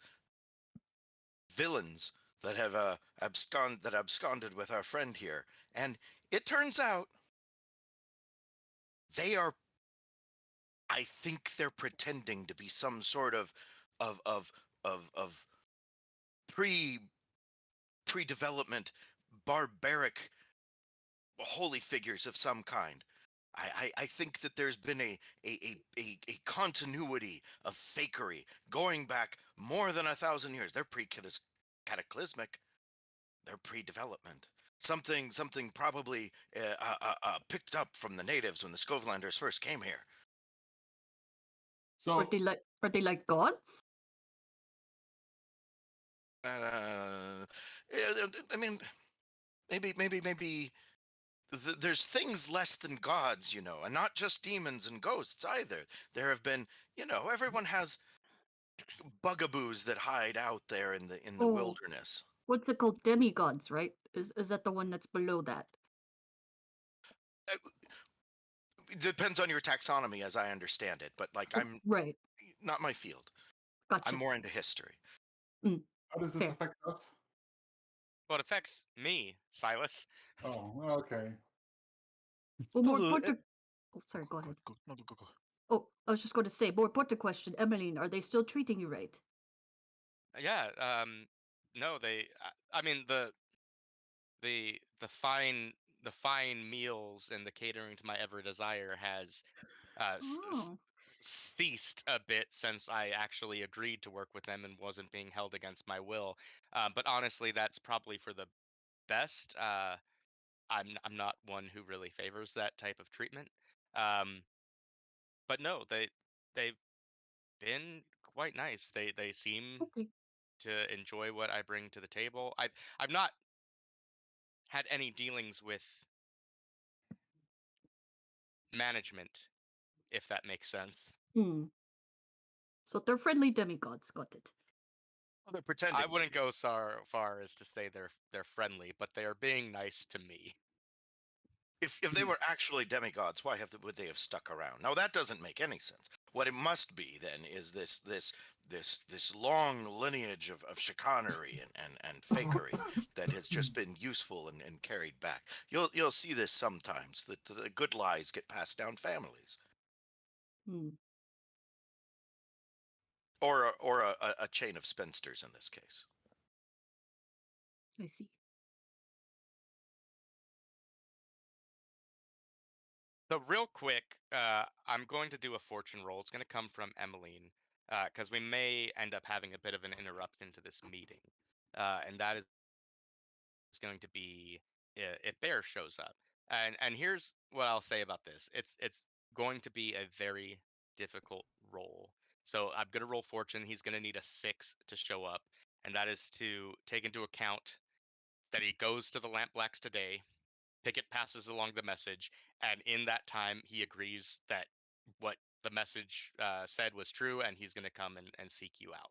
villains that have absconded with our friend here, and it turns out they are. I think they're pretending to be some sort of pre-development barbaric holy figures of some kind. I think that there's been a continuity of fakery going back more than 1,000 years. They're cataclysmic. They're pre-development. Something probably picked up from the natives when the Scovelanders first came here. So, Are they like gods? I mean, maybe there's things less than gods, and not just demons and ghosts either. There have been, everyone has bugaboos that hide out there in the Oh. wilderness. What's it called? Demigods, right? Is that the one that's below that? It depends on your taxonomy, as I understand it, but I'm Right. not my field. Gotcha. I'm more into history. how does this Fair. affect us? Well, it affects me, Silas. Oh, okay. Well, more Also, important. Oh, sorry. Go ahead. No, go. Oh, I was just going to say, more important question, Emmeline. Are they still treating you right? Yeah. No, they. I mean, the fine meals and the catering to my every desire has Oh. ceased a bit since I actually agreed to work with them and wasn't being held against my will. But honestly, that's probably for the best. I'm not one who really favors that type of treatment. Um, but no, they've been quite nice. They seem Okay. to enjoy what I bring to the table. I've not had any dealings with management, if that makes sense. Hmm. So they're friendly demigods. Got it. Well, they're I pretending to wouldn't be. go so far as to say they're friendly, but they are being nice to me. If they were actually demigods, why would they have stuck around? Now that doesn't make any sense. What it must be then is this long lineage of chicanery and fakery that has just been useful and carried back. You'll see this sometimes, that the good lies get passed down families, Hmm. or a chain of spinsters in this case. I see. So real quick, I'm going to do a fortune roll. It's going to come from Emmeline, because we may end up having a bit of an interruption to this meeting, and that is going to be if Bear shows up. And here's what I'll say about this. It's going to be a very difficult roll. So I'm going to roll fortune. He's going to need a 6 to show up, and that is to take into account that he goes to the Lamp Blacks today. Pickett passes along the message, and in that time, he agrees that what the message said was true, and he's going to come and seek you out.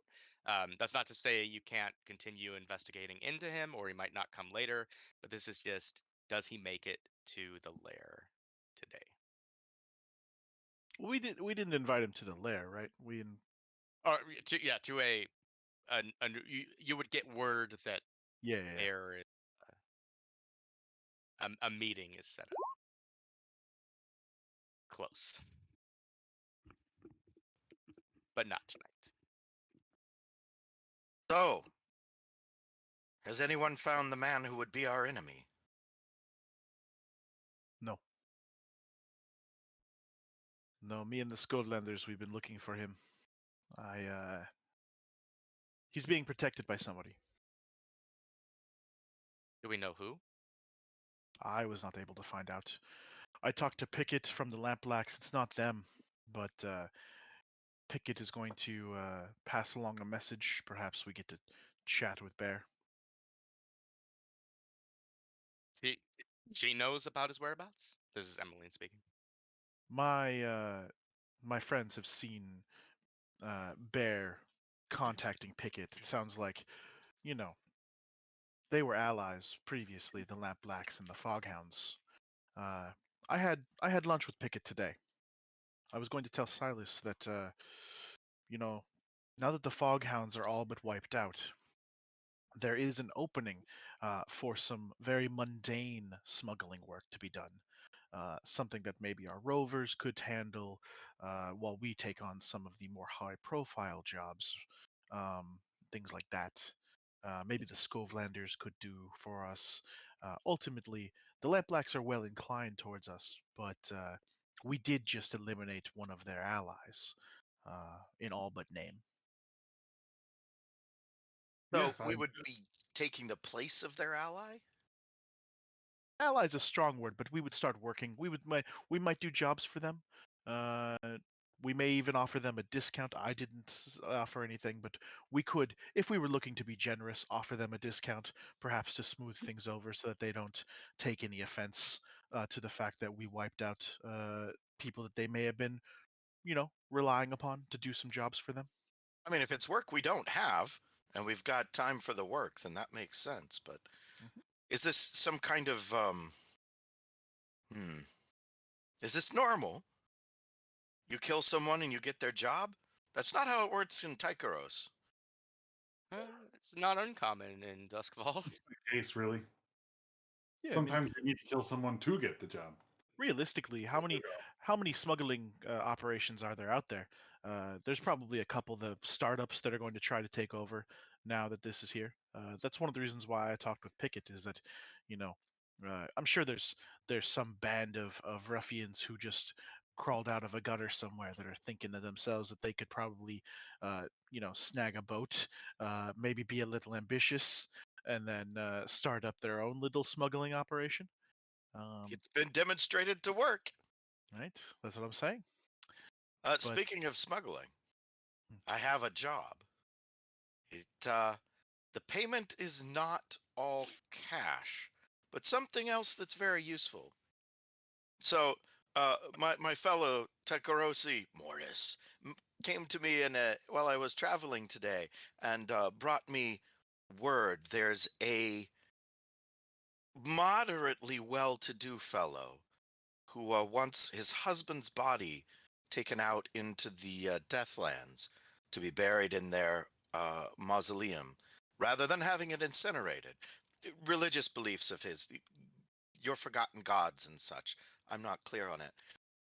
That's not to say you can't continue investigating into him, or he might not come later, but this is just, does he make it to the lair today? We didn't invite him to the lair, right? Or to you would get word that Yeah. there is a meeting is set up close, but not tonight. So, has anyone found the man who would be our enemy? No. No, me and the Skovlanders, we've been looking for him. He's being protected by somebody. Do we know who? I was not able to find out. I talked to Pickett from the Lamp Blacks. It's not them, but Pickett is going to pass along a message. Perhaps we get to chat with Bear. She knows about his whereabouts? This is Emmeline speaking. My friends have seen Bear contacting Pickett. It sounds like, you know, they were allies previously, the Lamp Blacks and the Fog Hounds. I had lunch with Pickett today. I was going to tell Silas that now that the Fog Hounds are all but wiped out, there is an opening for some very mundane smuggling work to be done. Something that maybe our rovers could handle while we take on some of the more high profile jobs, things like that. Maybe the Skovlanders could do for us. Ultimately, the Lamplacks are well inclined towards us, but we did just eliminate one of their allies in all but name. So Yes, we would be taking the place of their ally? Ally is a strong word, but we would start working. We might do jobs for them. Uh, we may even offer them a discount. I didn't offer anything, but we could, if we were looking to be generous, offer them a discount, perhaps to smooth things over so that they don't take any offense to the fact that we wiped out people that they may have been, relying upon to do some jobs for them. I mean, if it's work we don't have and we've got time for the work, then that makes sense. But is this some kind of is this normal? You kill someone and you get their job? That's not how it works in Tykeros. It's not uncommon in Duskfall. It's the case, really. Yeah, I mean, Sometimes you need to kill someone to get the job. realistically, how many smuggling operations are there out there? There's probably a couple the startups that are going to try to take over now that this is here. That's one of the reasons why I talked with Pickett is that, you know, I'm sure there's some band of ruffians who just crawled out of a gutter somewhere that are thinking to themselves that they could probably, snag a boat, maybe be a little ambitious, and then start up their own little smuggling operation. It's been demonstrated to work. Right, that's what I'm saying. Speaking of smuggling, Hmm. I have a job. The payment is not all cash, but something else that's very useful. So, my fellow Takarosi Mortis came to me while I was traveling today and brought me word. There's a moderately well-to-do fellow who wants his husband's body taken out into the Deathlands to be buried in their mausoleum rather than having it incinerated. Religious beliefs of his, your forgotten gods and such. I'm not clear on it.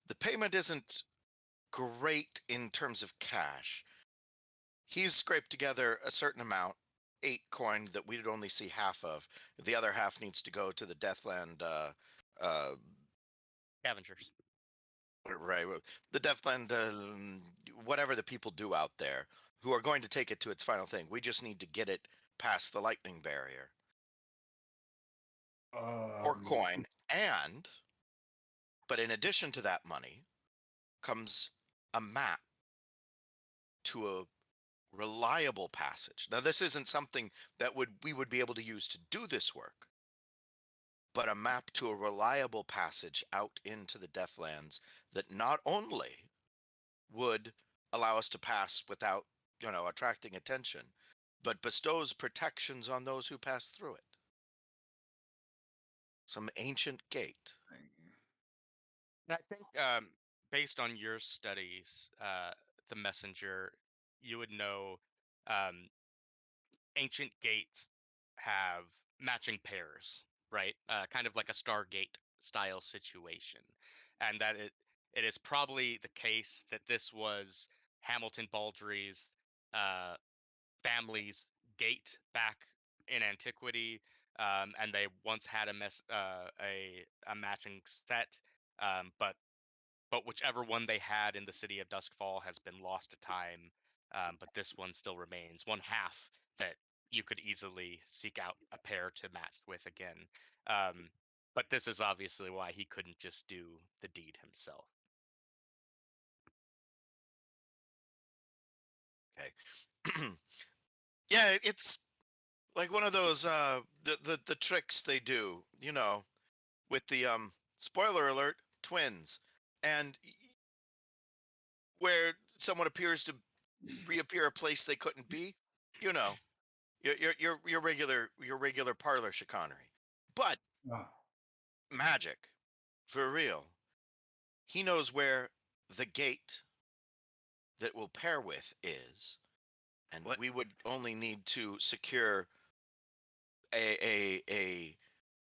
The payment isn't great in terms of cash. He's scraped together a certain amount, 8 coin that we'd only see half of. The other half needs to go to the Deathland Scavengers. right, the Deathland, whatever the people do out there who are going to take it to its final thing. We just need to get it past the lightning barrier. Or coin. But in addition to that money comes a map to a reliable passage. Now, this isn't something that we would be able to use to do this work, but a map to a reliable passage out into the Deathlands that not only would allow us to pass without, attracting attention, but bestows protections on those who pass through it. Some ancient gate. And I think, based on your studies, the messenger, you would know um, ancient gates have matching pairs, right? Kind of like a Stargate style situation, and that it is probably the case that this was Hamilton Baldry's uh, family's gate back in antiquity, and they once had a matching set, but whichever one they had in the city of Duskfall has been lost to time. But this one still remains one half that you could easily seek out a pair to match with again. But this is obviously why he couldn't just do the deed himself. Okay. Yeah, it's like one of those the tricks they do, with the spoiler alert, twins. And where someone appears to reappear a place they couldn't be, you know, your regular parlor chicanery. But magic, for real. He knows where the gate that we'll pair with is, and What? we would only need to secure a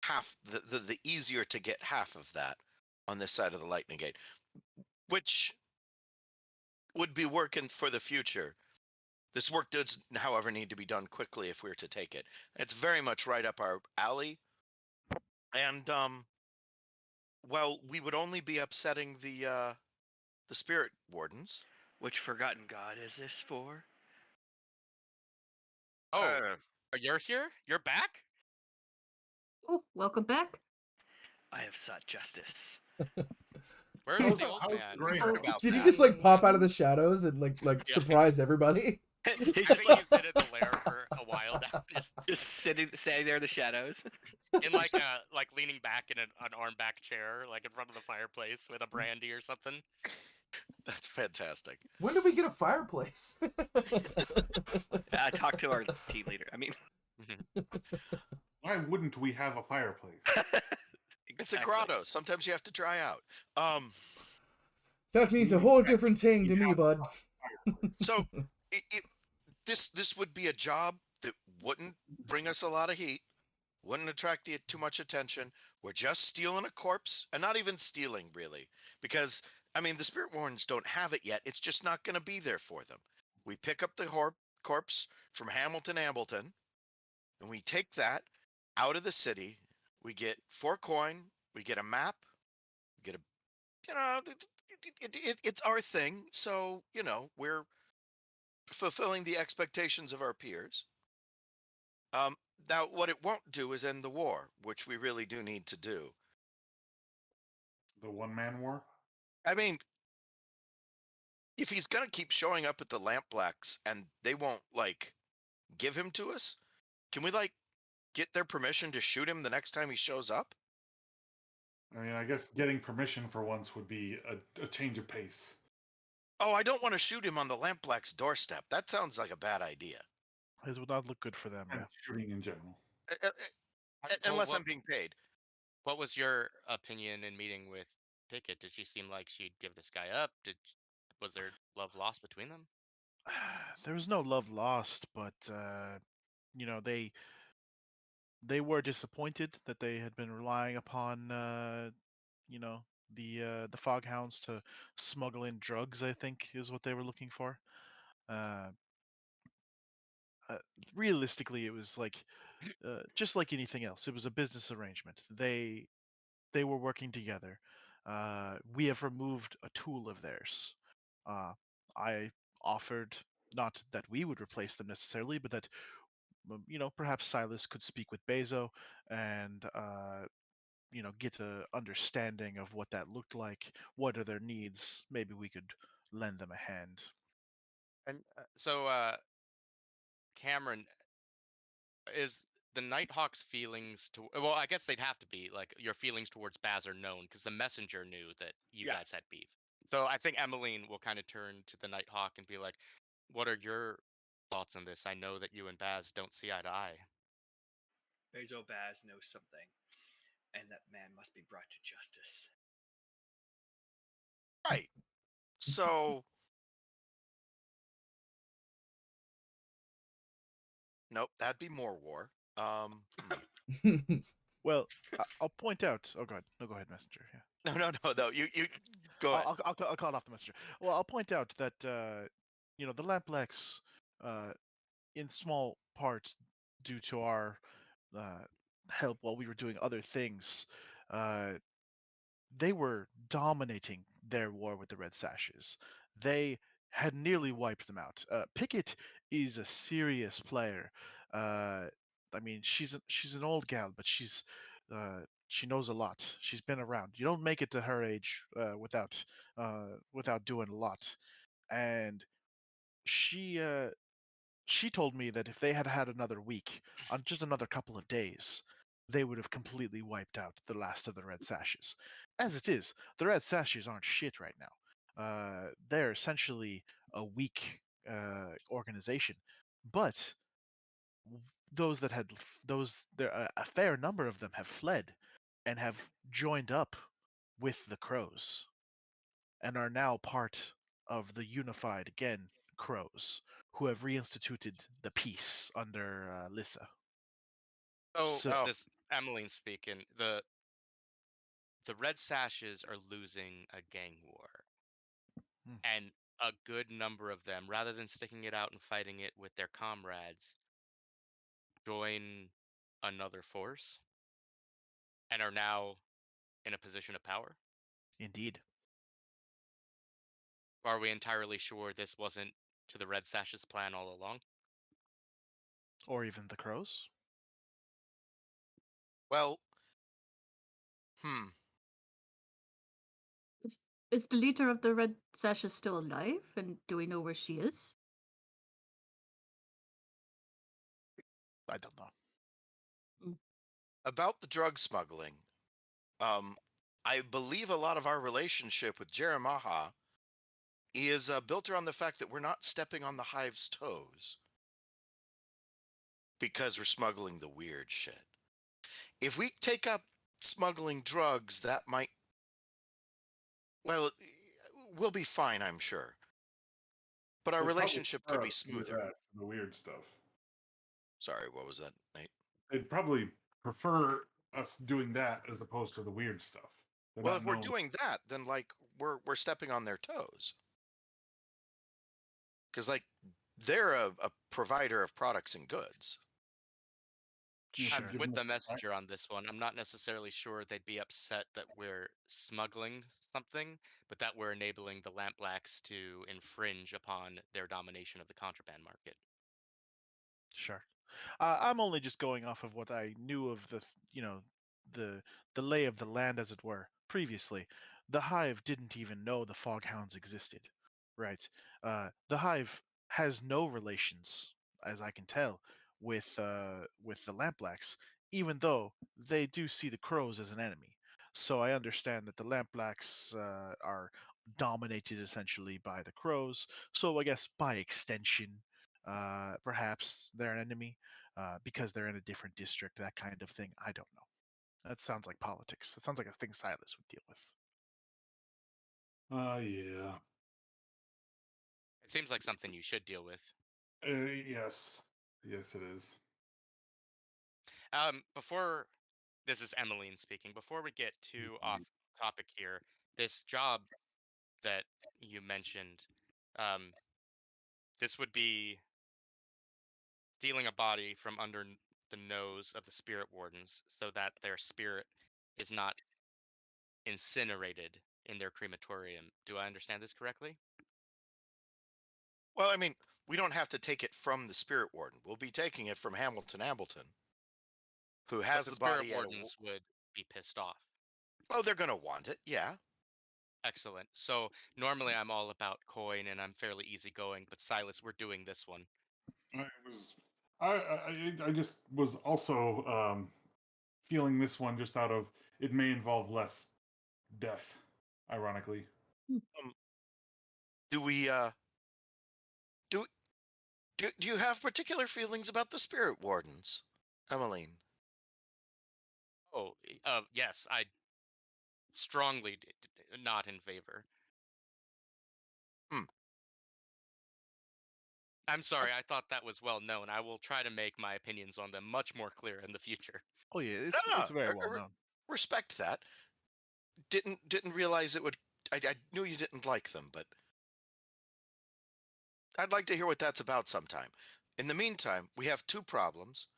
half the easier to get half of that on this side of the lightning gate, which would be working for the future. This work does, however, need to be done quickly if we were to take it. It's very much right up our alley, and well, we would only be upsetting the spirit wardens. Which forgotten god is this for? Oh, Uh, you're here? You're back? Oh, welcome back. I have sought justice. Where's the old how's man? Greg? heard about Did he that. just like pop out of the shadows and like Yeah. surprise everybody? He's I just, think he's been in the lair for a while now, just sitting there in the shadows. in like leaning back in an arm back chair, like in front of the fireplace with a brandy or something. That's fantastic. When did we get a fireplace? I talked to our team leader. I mean, Why wouldn't we have a fireplace? It's a exactly. grotto. Sometimes you have to dry out. That means a whole different thing to me, bud. So this would be a job that wouldn't bring us a lot of heat, wouldn't attract too much attention. We're just stealing a corpse, and not even stealing really, because I mean the Spirit Warrens don't have it yet. It's just not going to be there for them. We pick up the corpse from Hamilton Ambleton, and we take that out of the city. We get 4 coin. We get a map. We get a, you know, it's our thing. So we're fulfilling the expectations of our peers. Now, what it won't do is end the war, which we really do need to do. The one-man war? I mean, if he's going to keep showing up at the Lamp Blacks and they won't, give him to us, can we, get their permission to shoot him the next time he shows up? I mean, I guess getting permission for once would be a change of pace. Oh, I don't want to shoot him on the Lamp Blacks' doorstep. That sounds like a bad idea. It would not look good for them. And Yeah. shooting in general. Unless Well, I'm being paid. what was your opinion in meeting with Pickett? Did she seem like she'd give this guy up? Was there love lost between them? There was no love lost, but you know, they were disappointed that they had been relying upon you know, the Fog Hounds to smuggle in drugs, I think is what they were looking for. Uh, Realistically, it was like just like anything else. It was a business arrangement. They were working together. We have removed a tool of theirs. I offered not that we would replace them necessarily, but that perhaps Silas could speak with Bezo and get a understanding of what that looked like. What are their needs? Maybe we could lend them a hand. And Cameron, is the Nighthawk's feelings to well, I guess they'd have to be like your feelings towards Baz are known because the messenger knew that you Yeah. guys had beef. So I think Emmeline will kind of turn to the Nighthawk and be like, "What are your thoughts on this? I know that you and Baz don't see eye to eye." Bezo Baz knows something, and that man must be brought to justice. Right. So, nope, that'd be more war. Well, I'll point out. Oh God, no, go ahead, messenger. Yeah. No. You go ahead. I'll call it off the messenger. Well, I'll point out that the Lamplex, in small part due to our help while we were doing other things, they were dominating their war with the Red Sashes. They had nearly wiped them out. Pickett is a serious player. I mean, she's an old gal, but she knows a lot. She's been around. You don't make it to her age without doing a lot. And she told me that if they had had another week, on just another couple of days, they would have completely wiped out the last of the Red Sashes. As it is, the Red Sashes aren't shit right now. They're essentially a weak organization, but those that had a fair number of them have fled and have joined up with the Crows and are now part of the unified again Crows who have reinstituted the peace under Lissa. So This Emmeline speaking. The Red Sashes are losing a gang war, and a good number of them, rather than sticking it out and fighting it with their comrades, join another force and are now in a position of power. Indeed. Are we entirely sure this wasn't to the Red Sashes' plan all along? Or even the Crows? Well, Is the leader of the Red Sashes still alive? And do we know where she is? I don't know. About the drug smuggling, I believe a lot of our relationship with Jeremiah is built around the fact that we're not stepping on the hive's toes because we're smuggling the weird shit. If we take up smuggling drugs, that might, well, we'll be fine, I'm sure. But our We'll probably relationship could be start with smoother. the weird stuff. Sorry, what was that, Nate? They'd probably prefer us doing that as opposed to the weird stuff. They're Well, not if we're known- doing that, then like we're stepping on their toes. Because like they're a provider of products and goods. you should Sure. give With them the a- messenger on this one, I'm not necessarily sure they'd be upset that we're smuggling something, but that we're enabling the Lampblacks to infringe upon their domination of the contraband market. Sure. I'm only just going off of what I knew of the the lay of the land, as it were, previously. The Hive didn't even know the Fog Hounds existed, right? The Hive has no relations, as I can tell, with the Lampblacks, even though they do see the Crows as an enemy. So I understand that the Lampblacks are dominated essentially by the Crows. So I guess by extension, perhaps they're an enemy because they're in a different district, that kind of thing. I don't know. That sounds like politics. That sounds like a thing Silas would deal with. Yeah. It seems like something you should deal with. Yes. Yes, it is. Before this is Emmeline speaking. Before we get too off topic here, this job that you mentioned, um, this would be stealing a body from under the nose of the spirit wardens so that their spirit is not incinerated in their crematorium. Do I understand this correctly? Well, I mean, we don't have to take it from the spirit warden. We'll be taking it from Hamilton Ambleton, who But has the the spirit body at a. wardens would be pissed off. Oh, they're gonna want it. Yeah. Excellent. So normally I'm all about coin and I'm fairly easygoing, but Silas, we're doing this one. I was. I just was also feeling this one just out of it may involve less death, ironically. Do we? Do you have particular feelings about the spirit wardens, Emmeline? Oh, yes, I strongly not in favor. Hmm. I'm sorry, I thought that was well known. I will try to make my opinions on them much more clear in the future. Oh yeah, No, it's very well known. respect that. Didn't realize it would. I knew you didn't like them, but I'd like to hear what that's about sometime. In the meantime, we have two problems.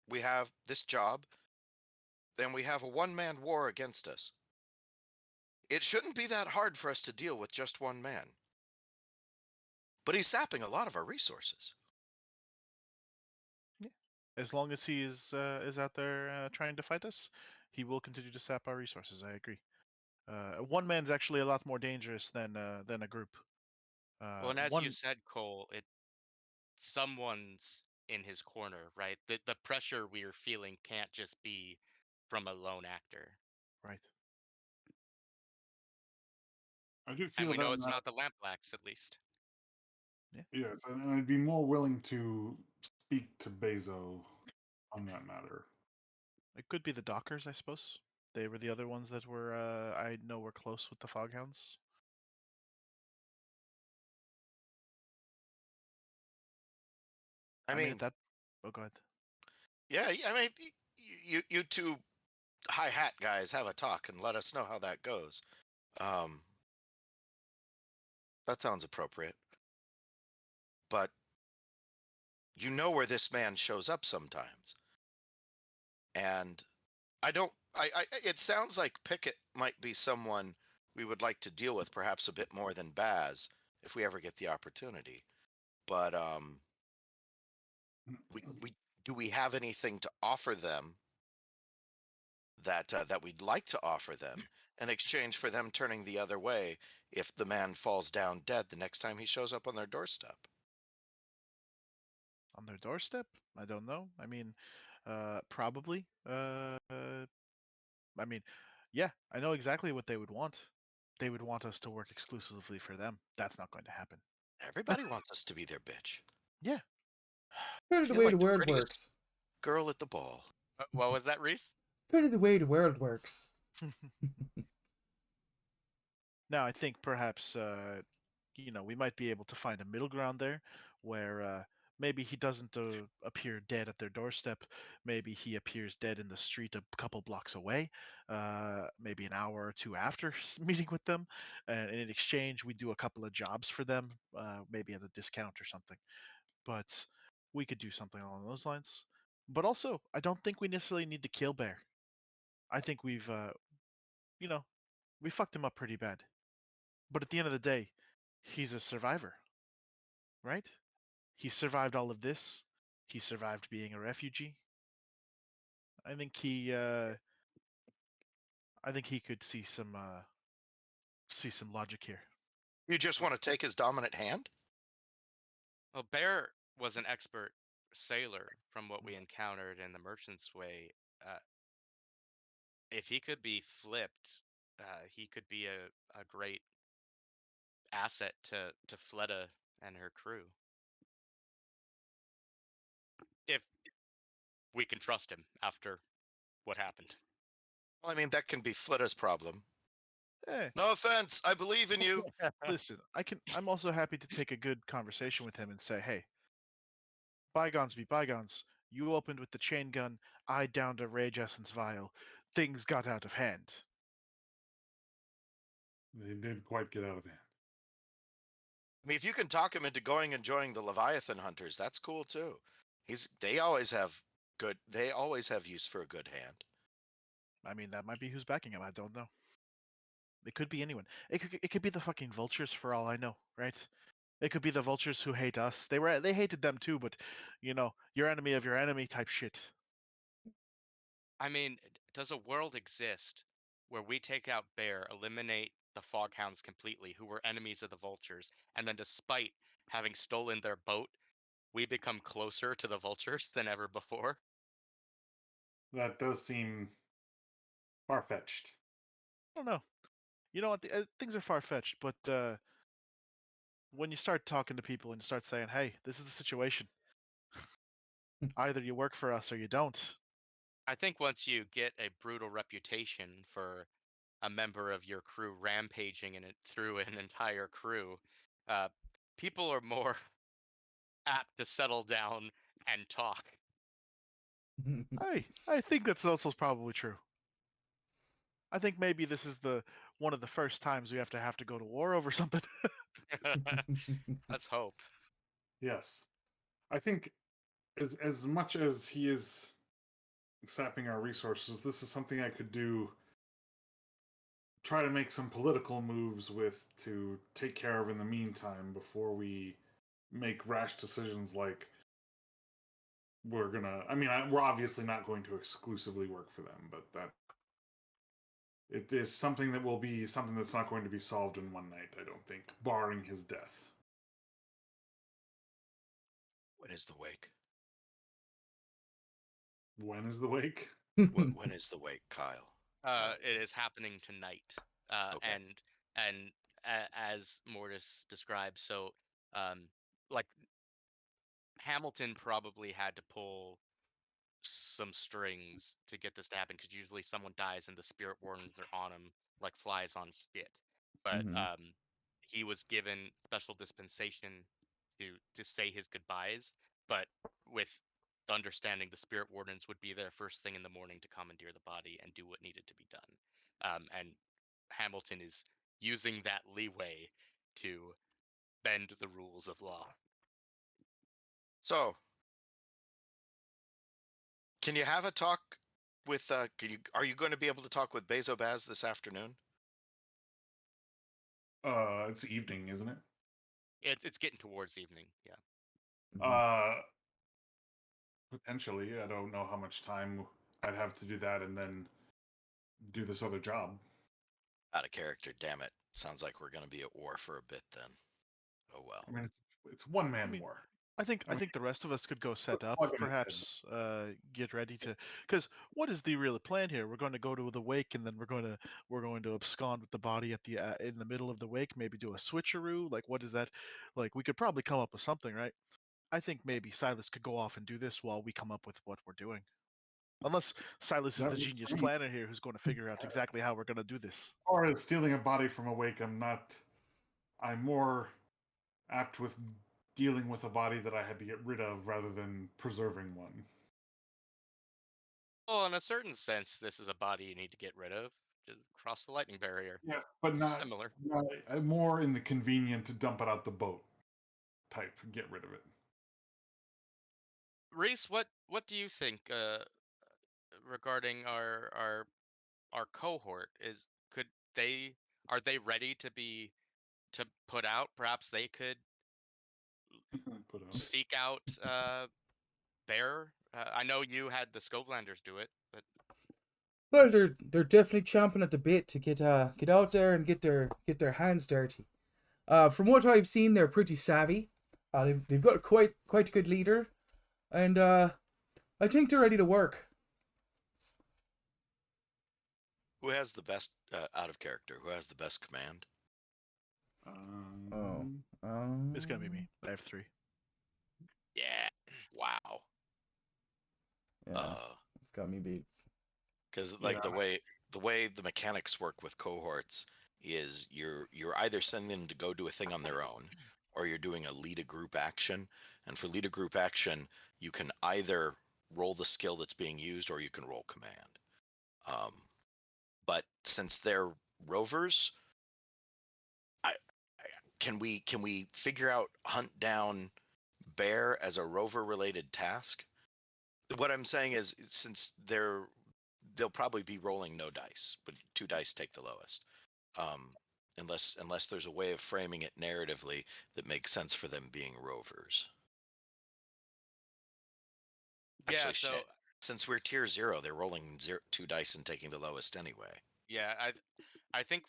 We have this job, and we have a one-man war against us. It shouldn't be that hard for us to deal with just one man. But he's sapping a lot of our resources. As long as he is out there trying to fight us, he will continue to sap our resources. I agree. One man's actually a lot more dangerous than a group. Well, and as you One said, Cole, someone's in his corner, right? The pressure we're feeling can't just be from a lone actor. right. I do And feel we know that it's not the Lampblacks, at least. yes, and I'd be more willing to speak to Bezo on that matter. It could be the Dockers, I suppose. They were the other ones that were I know were close with the Fog Hounds. I mean, at that. Oh, go ahead. yeah, I mean, you two high hat guys have a talk and let us know how that goes. That sounds appropriate. But you know where this man shows up sometimes. And it sounds like Pickett might be someone we would like to deal with perhaps a bit more than Baz if we ever get the opportunity. But we have anything to offer them that we'd like to offer them in exchange for them turning the other way if the man falls down dead the next time he shows up on their doorstep? On their doorstep? I don't know. I mean, probably. I mean, yeah, I know exactly what they would want. They would want us to work exclusively for them. That's not going to happen. Everybody wants us to be their bitch. Yeah. Kind of the Feel way like the the world prettiest- works. Girl at the ball. What was that, Reese? Kind of the way the world works. Now, I think perhaps we might be able to find a middle ground there, where maybe he doesn't appear dead at their doorstep. Maybe he appears dead in the street a couple blocks away, maybe an hour or two after meeting with them. And in exchange, we do a couple of jobs for them, maybe at a discount or something. But we could do something along those lines. But also, I don't think we necessarily need to kill Bear. I think we've, we fucked him up pretty bad. But at the end of the day, he's a survivor, right? He survived all of this. He survived being a refugee. I think he could see some logic here. You just want to take his dominant hand? Well, Bear was an expert sailor from what we encountered in the Merchant's Way. If he could be flipped, he could be a great asset to Fleta and her crew. If we can trust him after what happened. Well, I mean, that can be Fleta's problem. Eh, No offense, I believe in you. listen, I'm also happy to take a good conversation with him and say, hey, bygones be bygones. You opened with the chain gun. I downed a rage essence vial. Things got out of hand. They did quite get out of hand. I mean, if you can talk him into going and joining the Leviathan Hunters, that's cool too. They always have use for a good hand. I mean, that might be who's backing him. I don't know. It could be anyone. It could be the fucking vultures for all I know, right? It could be the vultures who hate us. They hated them too, but your enemy of your enemy type shit. I mean, does a world exist where we take out Bear, eliminate the Fog Hounds completely, who were enemies of the Vultures, and then despite having stolen their boat, we become closer to the Vultures than ever before? That does seem far-fetched. I don't know. You know what? Things are far fetched, but when you start talking to people and you start saying, "Hey, this is the situation. Either you work for us or you don't." I think once you get a brutal reputation for a member of your crew rampaging in it through an entire crew, uh, people are more apt to settle down and talk. I think that's also probably true. I think maybe this is one of the first times we have to go to war over something. Let's hope. Yes. I think as much as he is sapping our resources, this is something I could do. Try to make some political moves with to take care of in the meantime before we make rash decisions like we're gonna. I mean, we're obviously not going to exclusively work for them, but that it is something that will be something that's not going to be solved in one night. I don't think, barring his death. When is the wake? When is the wake? When is the wake, Kyle? It is happening tonight, Okay. and as Mortis described, so like Hamilton probably had to pull some strings to get this to happen because usually someone dies and the spirit wardens are on him like flies on shit. But Mhm. he was given special dispensation to say his goodbyes, but with the understanding the spirit wardens would be there first thing in the morning to commandeer the body and do what needed to be done. And Hamilton is using that leeway to bend the rules of law. So, can you have a talk with? Are you going to be able to talk with Bezobaz this afternoon? It's evening, isn't it? It's getting towards evening, yeah. Potentially. I don't know how much time I'd have to do that and then do this other job. Out of character, damn it. Sounds like we're going to be at war for a bit then. Oh well. I mean, it's one-man I mean, war. I think the rest of us could go set up, plug 'em in. perhaps get ready to. Because what is the real plan here? We're going to go to the wake, and then we're going to abscond with the body at the in the middle of the wake. Maybe do a switcheroo. Like, what is that? Like, we could probably come up with something, right? I think maybe Silas could go off and do this while we come up with what we're doing. Unless Silas is That the was genius great. planner here who's going to figure out exactly how we're going to do this. Or as stealing a body from a wake, I'm more apt with dealing with a body that I had to get rid of rather than preserving one. Well, in a certain sense, this is a body you need to get rid of. Just cross the lightning barrier. Yes, but not Similar. more in the convenient to dump it out the boat type. Get rid of it. Reese, what do you think regarding our cohort? Are they ready to put out? Perhaps they could Put out. seek out Bear. I know you had the Scovelanders do it, but Well, they're definitely chomping at the bit to get out there and get their hands dirty. From what I've seen, they're pretty savvy. They've got quite a good leader, and I think they're ready to work. Who has the best out of character? Who has the best command? It's gonna be me. I have 3. Yeah. Wow. Yeah, it's got me beat. Because like the way the mechanics work with cohorts is you're either sending them to go do a thing on their own, or you're doing a lead a group action. And for lead a group action, you can either roll the skill that's being used, or you can roll command. But since they're rovers, can we figure out hunt down Bear as a rover related task? What I'm saying is, since they'll probably be rolling no dice, but 2 dice take the lowest. Unless there's a way of framing it narratively that makes sense for them being rovers. yeah. Actually, So shit. Since we're tier 0, they're rolling 2 dice and taking the lowest anyway. yeah, I think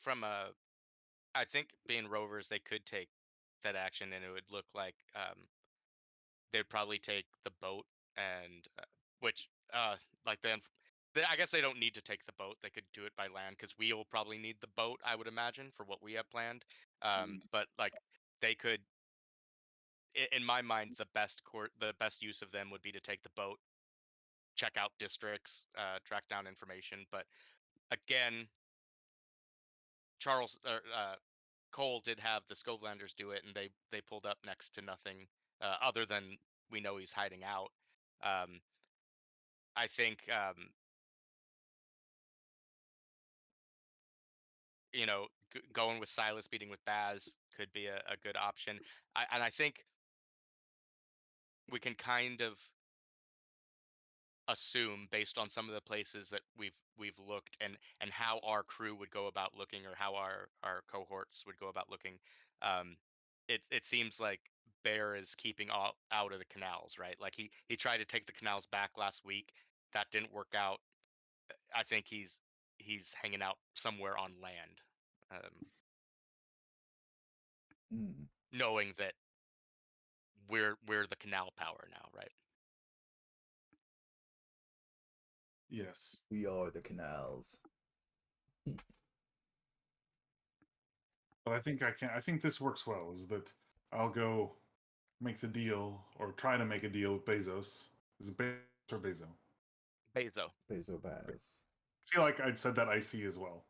I think being rovers, they could take that action, and it would look like they'd probably take the boat, and which like then I guess they don't need to take the boat. They could do it by land because we'll probably need the boat, I would imagine, for what we have planned. But like they could, in my mind, the best use of them would be to take the boat, check out districts, track down information. But again, Cole did have the Scovelanders do it, and they pulled up next to nothing other than we know he's hiding out. I think going with Silas beating with Baz could be a good option. I think we can kind of assume, based on some of the places that we've looked, and how our crew would go about looking, or how our cohorts would go about looking. um it seems like Bear is keeping all out of the canals, right? Like he tried to take the canals back last week. That didn't work out. I think he's hanging out somewhere on land, knowing that we're the canal power now, right? Yes. We are the canals. But I think this works well. Is that I'll go make the deal, or try to make a deal with Bezos. Is it Bezos or Bezo? Bezo. Bezo Baz. I feel like I'd said that icy as well.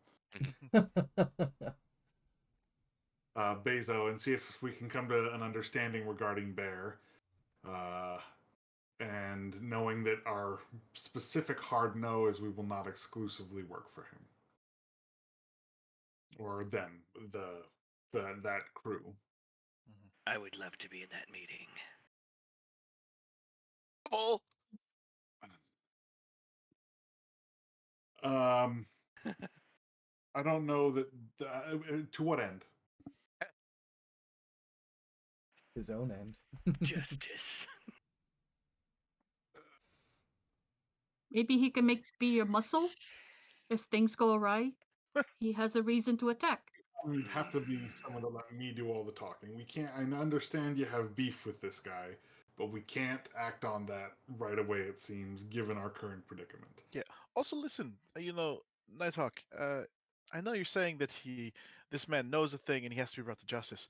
Bezo, and see if we can come to an understanding regarding Bear. And knowing that our specific hard no is we will not exclusively work for him. Or them, that crew. I would love to be in that meeting. Oh, I don't know that. To what end? His own end. Justice. Maybe he can be your muscle if things go awry. He has a reason to attack. You'd have to be someone to let me do all the talking. We can't. I understand you have beef with this guy, but we can't act on that right away. It seems, given our current predicament. Yeah. Also, listen. Nighthawk. I know you're saying that this man knows a thing and he has to be brought to justice.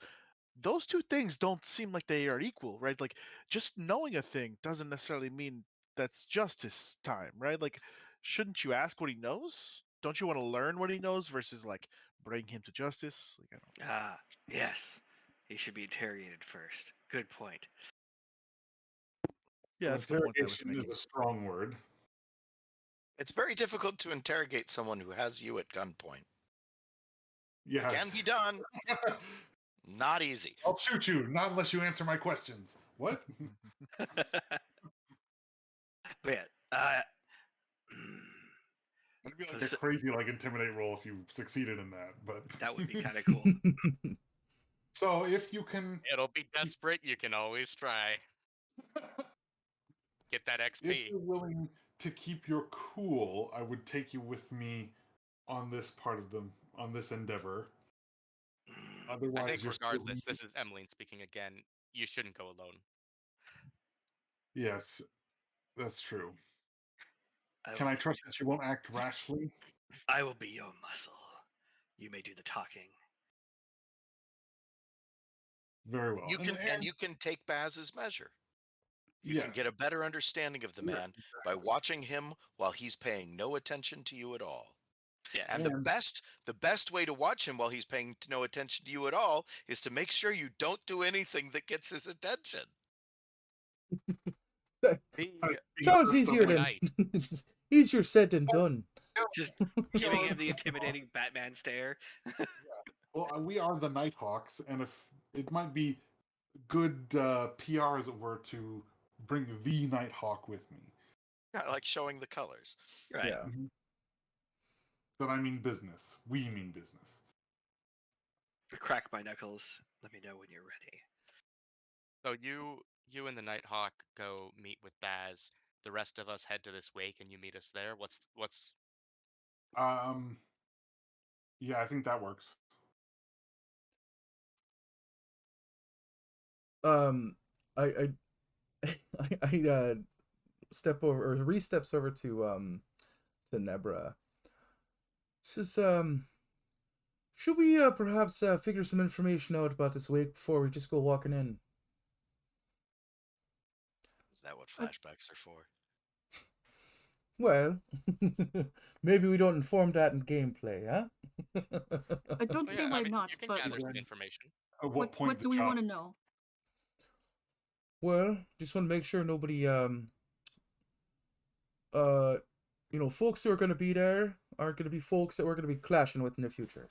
Those 2 things don't seem like they are equal, right? Like, just knowing a thing doesn't necessarily mean that's justice time, right? Like, shouldn't you ask what he knows? Don't you want to learn what he knows versus like bring him to justice? Like, I don't. Ah, yes. He should be interrogated first. Good point. Yeah, Well, that's the point I was interrogation making. is a strong word. It's very difficult to interrogate someone who has you at gunpoint. Yeah. Can be done. Not easy. I'll shoot you, not unless you answer my questions. What? But yeah, It'd be For like the a s- crazy intimidate roll if you succeeded in that, but that would be kind of cool. So if you can, It'll be desperate. You can always try. Get that if XP. you're willing to keep your cool, I would take you with me on this part of on this endeavor. Otherwise, I think you're still regardless, this is Emmeline speaking again. You shouldn't go alone. Yes, that's true. I Can will, I trust that you won't act rashly? I will be your muscle. You may do the talking. Very well. You can and you can take Baz's measure. You can yes, get a better understanding of the Yes, man by watching him while he's paying no attention to you at all. Yes. And And- the best way to watch him while he's paying no attention to you at all is to make sure you don't do anything that gets his attention. The Sounds First of easier than night. easier said than done. Just giving him the intimidating Batman stare. Well, we are the Nighthawks, and if it might be good PR, as it were, to bring the Nighthawk with me. Yeah, like showing the colors. Right. Yeah. But I mean business. We mean business. Crack my knuckles. Let me know when you're ready. So you and the Nighthawk go meet with Baz. The rest of us head to this wake and you meet us there. What's Yeah, I think that works. I step over, or Reese steps over to Nebra. Says, should we perhaps figure some information out about this wake before we just go walking in? Is that what flashbacks are for? Well, maybe we don't inform that in gameplay, huh? I don't see why not, you can but gather some Okay. information. At what point what do we want to know? Well, just want to make sure nobody folks who are going to be there aren't going to be folks that we're going to be clashing with in the future.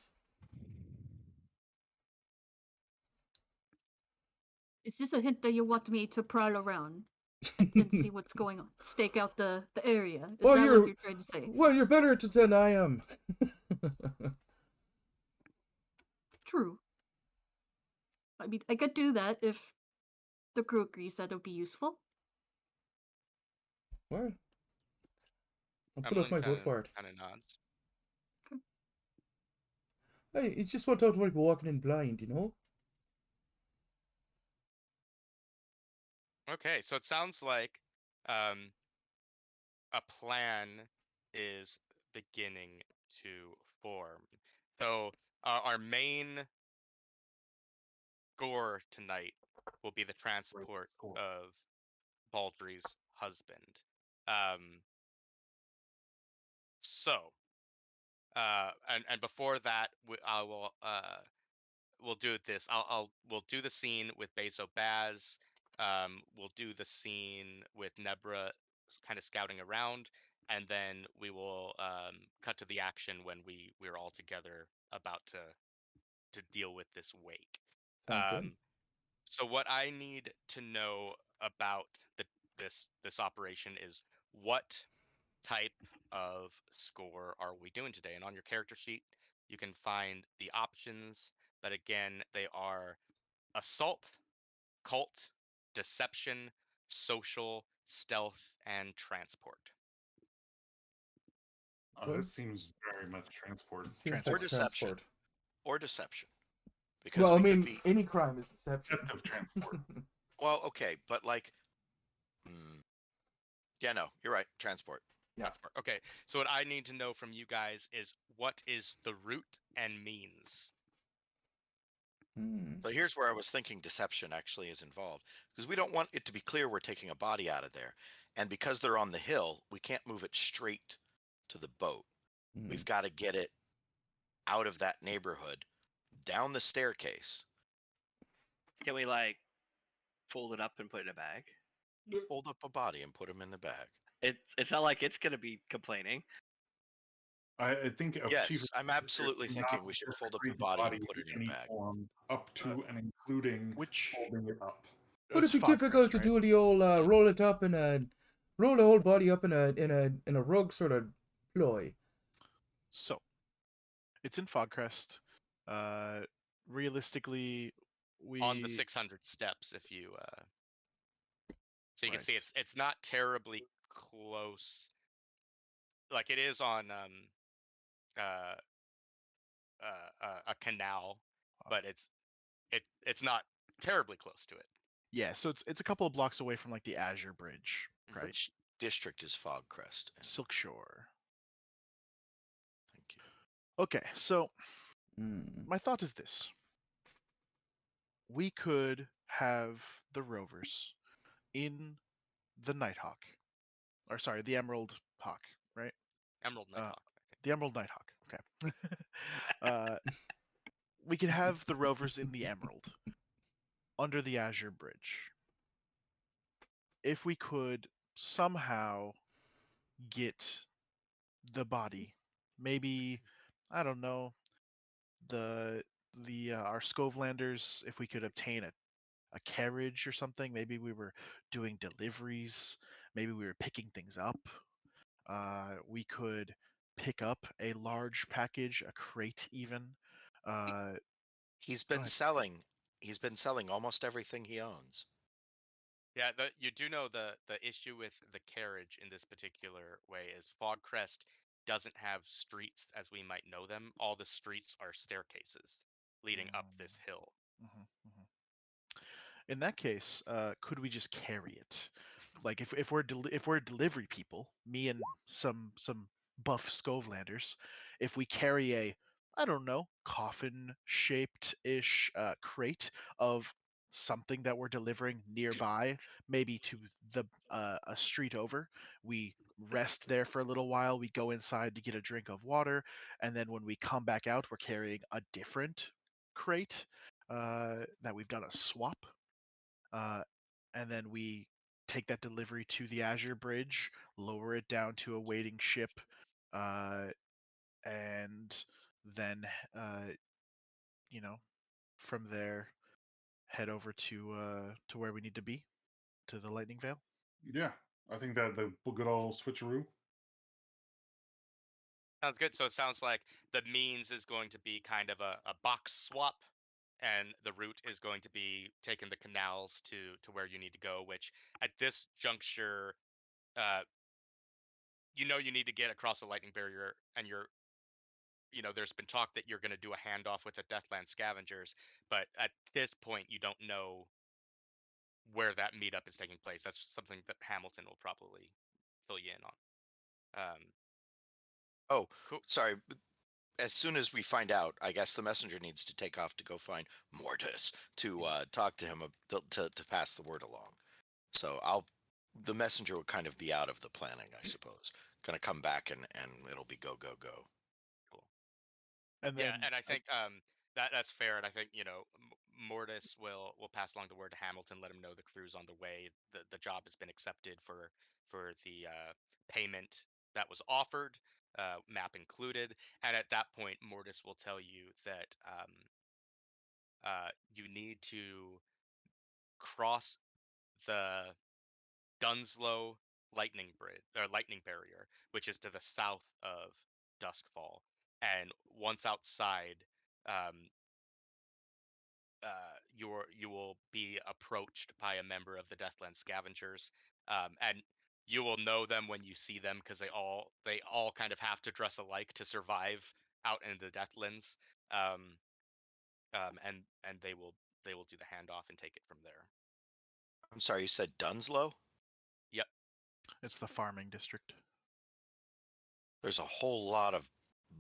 Is this a hint that you want me to prowl around and see what's going on? Stake out the area? Is Well, that what you're trying to say? Well, you're better at it than I am. True. I mean, I could do that if the crew agrees that it would be useful. Well, I'll put up my vote for it. Kind of nods. Hey, you just want to be walking in blind, you know? Okay, so it sounds like a plan is beginning to form. So our main score tonight will be the transport score. of Baldry's husband. So, and before that, I will we'll do this. We'll do the scene with Bezo Baz. We'll do the scene with Nebra kind of scouting around, and then we will cut to the action when we're all together about to deal with this wake. Sounds good. So what I need to know about this operation is what type of score are we doing today? And on your character sheet, you can find the options, but again, they are assault, cult, deception, social, stealth, and transport. This seems very much transport. Seems Or like deception. transport. Or deception. Because Well, I we could mean, be any crime is deception. Deceptive transport. well, okay, but like yeah, no, you're right. Transport. Yeah. Transport. Okay, so what I need to know from you guys is what is the root and means? So here's where I was thinking deception actually is involved. Because we don't want it to be clear we're taking a body out of there. And because they're on the hill, we can't move it straight to the boat. We've got to get it out of that neighborhood, down the staircase, Can we like fold it up and put it in a bag? Hold up a body and put him in the bag. It's not like it's gonna be complaining. I think a chief. Yes, I'm absolutely is thinking not we should to fold up the create body and put it in a any bag. form, up to and including Which folding it up. Would it it's be Fog difficult Crest, to right? do the old roll the whole body up in a rug sort of ploy? So it's in Fogcrest. Realistically, On the we 600 steps, if you so you can Right. see it's not terribly close. Like it is on uh, a canal, but it's not terribly close to it. yeah. So it's a couple of blocks away from like the Azure Bridge, right? Which district is Fogcrest in? Silk Shore. Thank you. Okay, so Hmm. my thought is this: we could have the rovers in the Nighthawk, or sorry, the Emerald Hawk, right? Emerald Nighthawk, I think. The Emerald Nighthawk. Okay. We could have the rovers in the Emerald under the Azure Bridge. If we could somehow get the body, maybe I don't know, the our Scovelanders, if we could obtain a carriage or something, maybe we were doing deliveries, maybe we were picking things up. We could pick up a large package, a crate even. He's Go been ahead. selling. He's been selling almost everything he owns. Yeah, you do know the issue with the carriage in this particular way is Fogcrest doesn't have streets as we might know them. All the streets are staircases leading up this hill. Mhm, mhm. In that case, could we just carry it? Like if we're delivery people, me and some buff Scovelanders, if we carry a I don't know coffin shaped ish crate of something that we're delivering nearby, maybe to the a street over, we rest there for a little while. We go inside to get a drink of water, and then when we come back out, we're carrying a different crate that we've done a swap, uh, and then we take that delivery to the Azure Bridge, lower it down to a waiting ship, uh, and then you know from there head over to where we need to be, to the Lightning Veil. Yeah, I think that the good old switcheroo. Sounds good. So it sounds like the means is going to be kind of a box swap, and the route is going to be taking the canals to where you need to go. Which at this juncture, uh, you need to get across the lightning barrier, and there's been talk that you're going to do a handoff with the Deathland Scavengers, but at this point, you don't know where that meetup is taking place. That's something that Hamilton will probably fill you in on. Oh, Cool. sorry. As soon as we find out, I guess the messenger needs to take off to go find Mortis to talk to him to pass the word along. So the messenger will kind of be out of the planning, I suppose. Gonna come back and it'll be go go go. Cool. And then Yeah, and I think that's fair, and I think Mortis will pass along the word to Hamilton, let him know the crew's on the way. The job has been accepted for the payment that was offered, map included, and at that point, Mortis will tell you that you need to cross the Dunslow lightning bridge or lightning barrier, which is to the south of Duskfall, and once outside. Um, you will be approached by a member of the Deathland Scavengers, and you will know them when you see them because they all kind of have to dress alike to survive out in the Deathlands, um, and they will do the handoff and take it from there. I'm sorry, you said Dunslow? Yep. it's the farming district. There's a whole lot of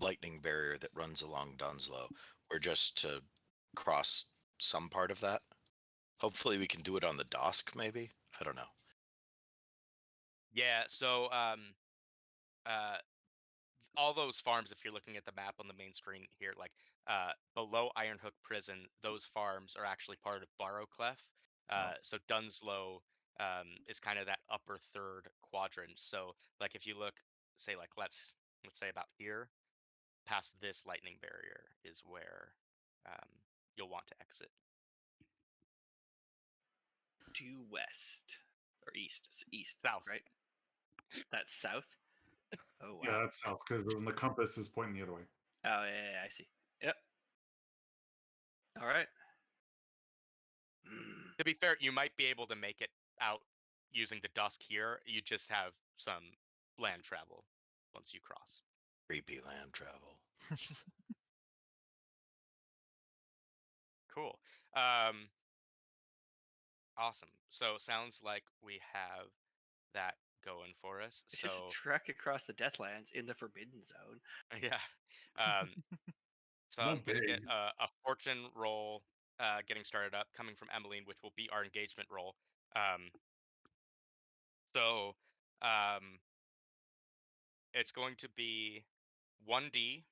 lightning barrier that runs along Dunslow. We're just to cross some part of that. Hopefully we can do it on the Dosk, maybe? I don't know. Yeah. So uh, all those farms, if you're looking at the map on the main screen here, like below Ironhook Prison, those farms are actually part of Barrowclef. So Dunslow is kind of that upper third quadrant. So like if you look, say like let's say about here, past this lightning barrier is where you'll want to exit. Due west or east? It's east, South. right? That's south. Oh wow. Yeah, that's south because the compass is pointing the other way. Oh yeah, I see. Yep. All right. To be fair, you might be able to make it out using the dusk here. You just have some land travel once you cross. Creepy land travel. Cool. Awesome. So sounds like we have that going for us. It's So just a trek across the Deathlands in the Forbidden Zone. yeah. So Not I'm gonna get big. a fortune roll getting started up coming from Emmeline, which will be our engagement roll. So it's going to be 1d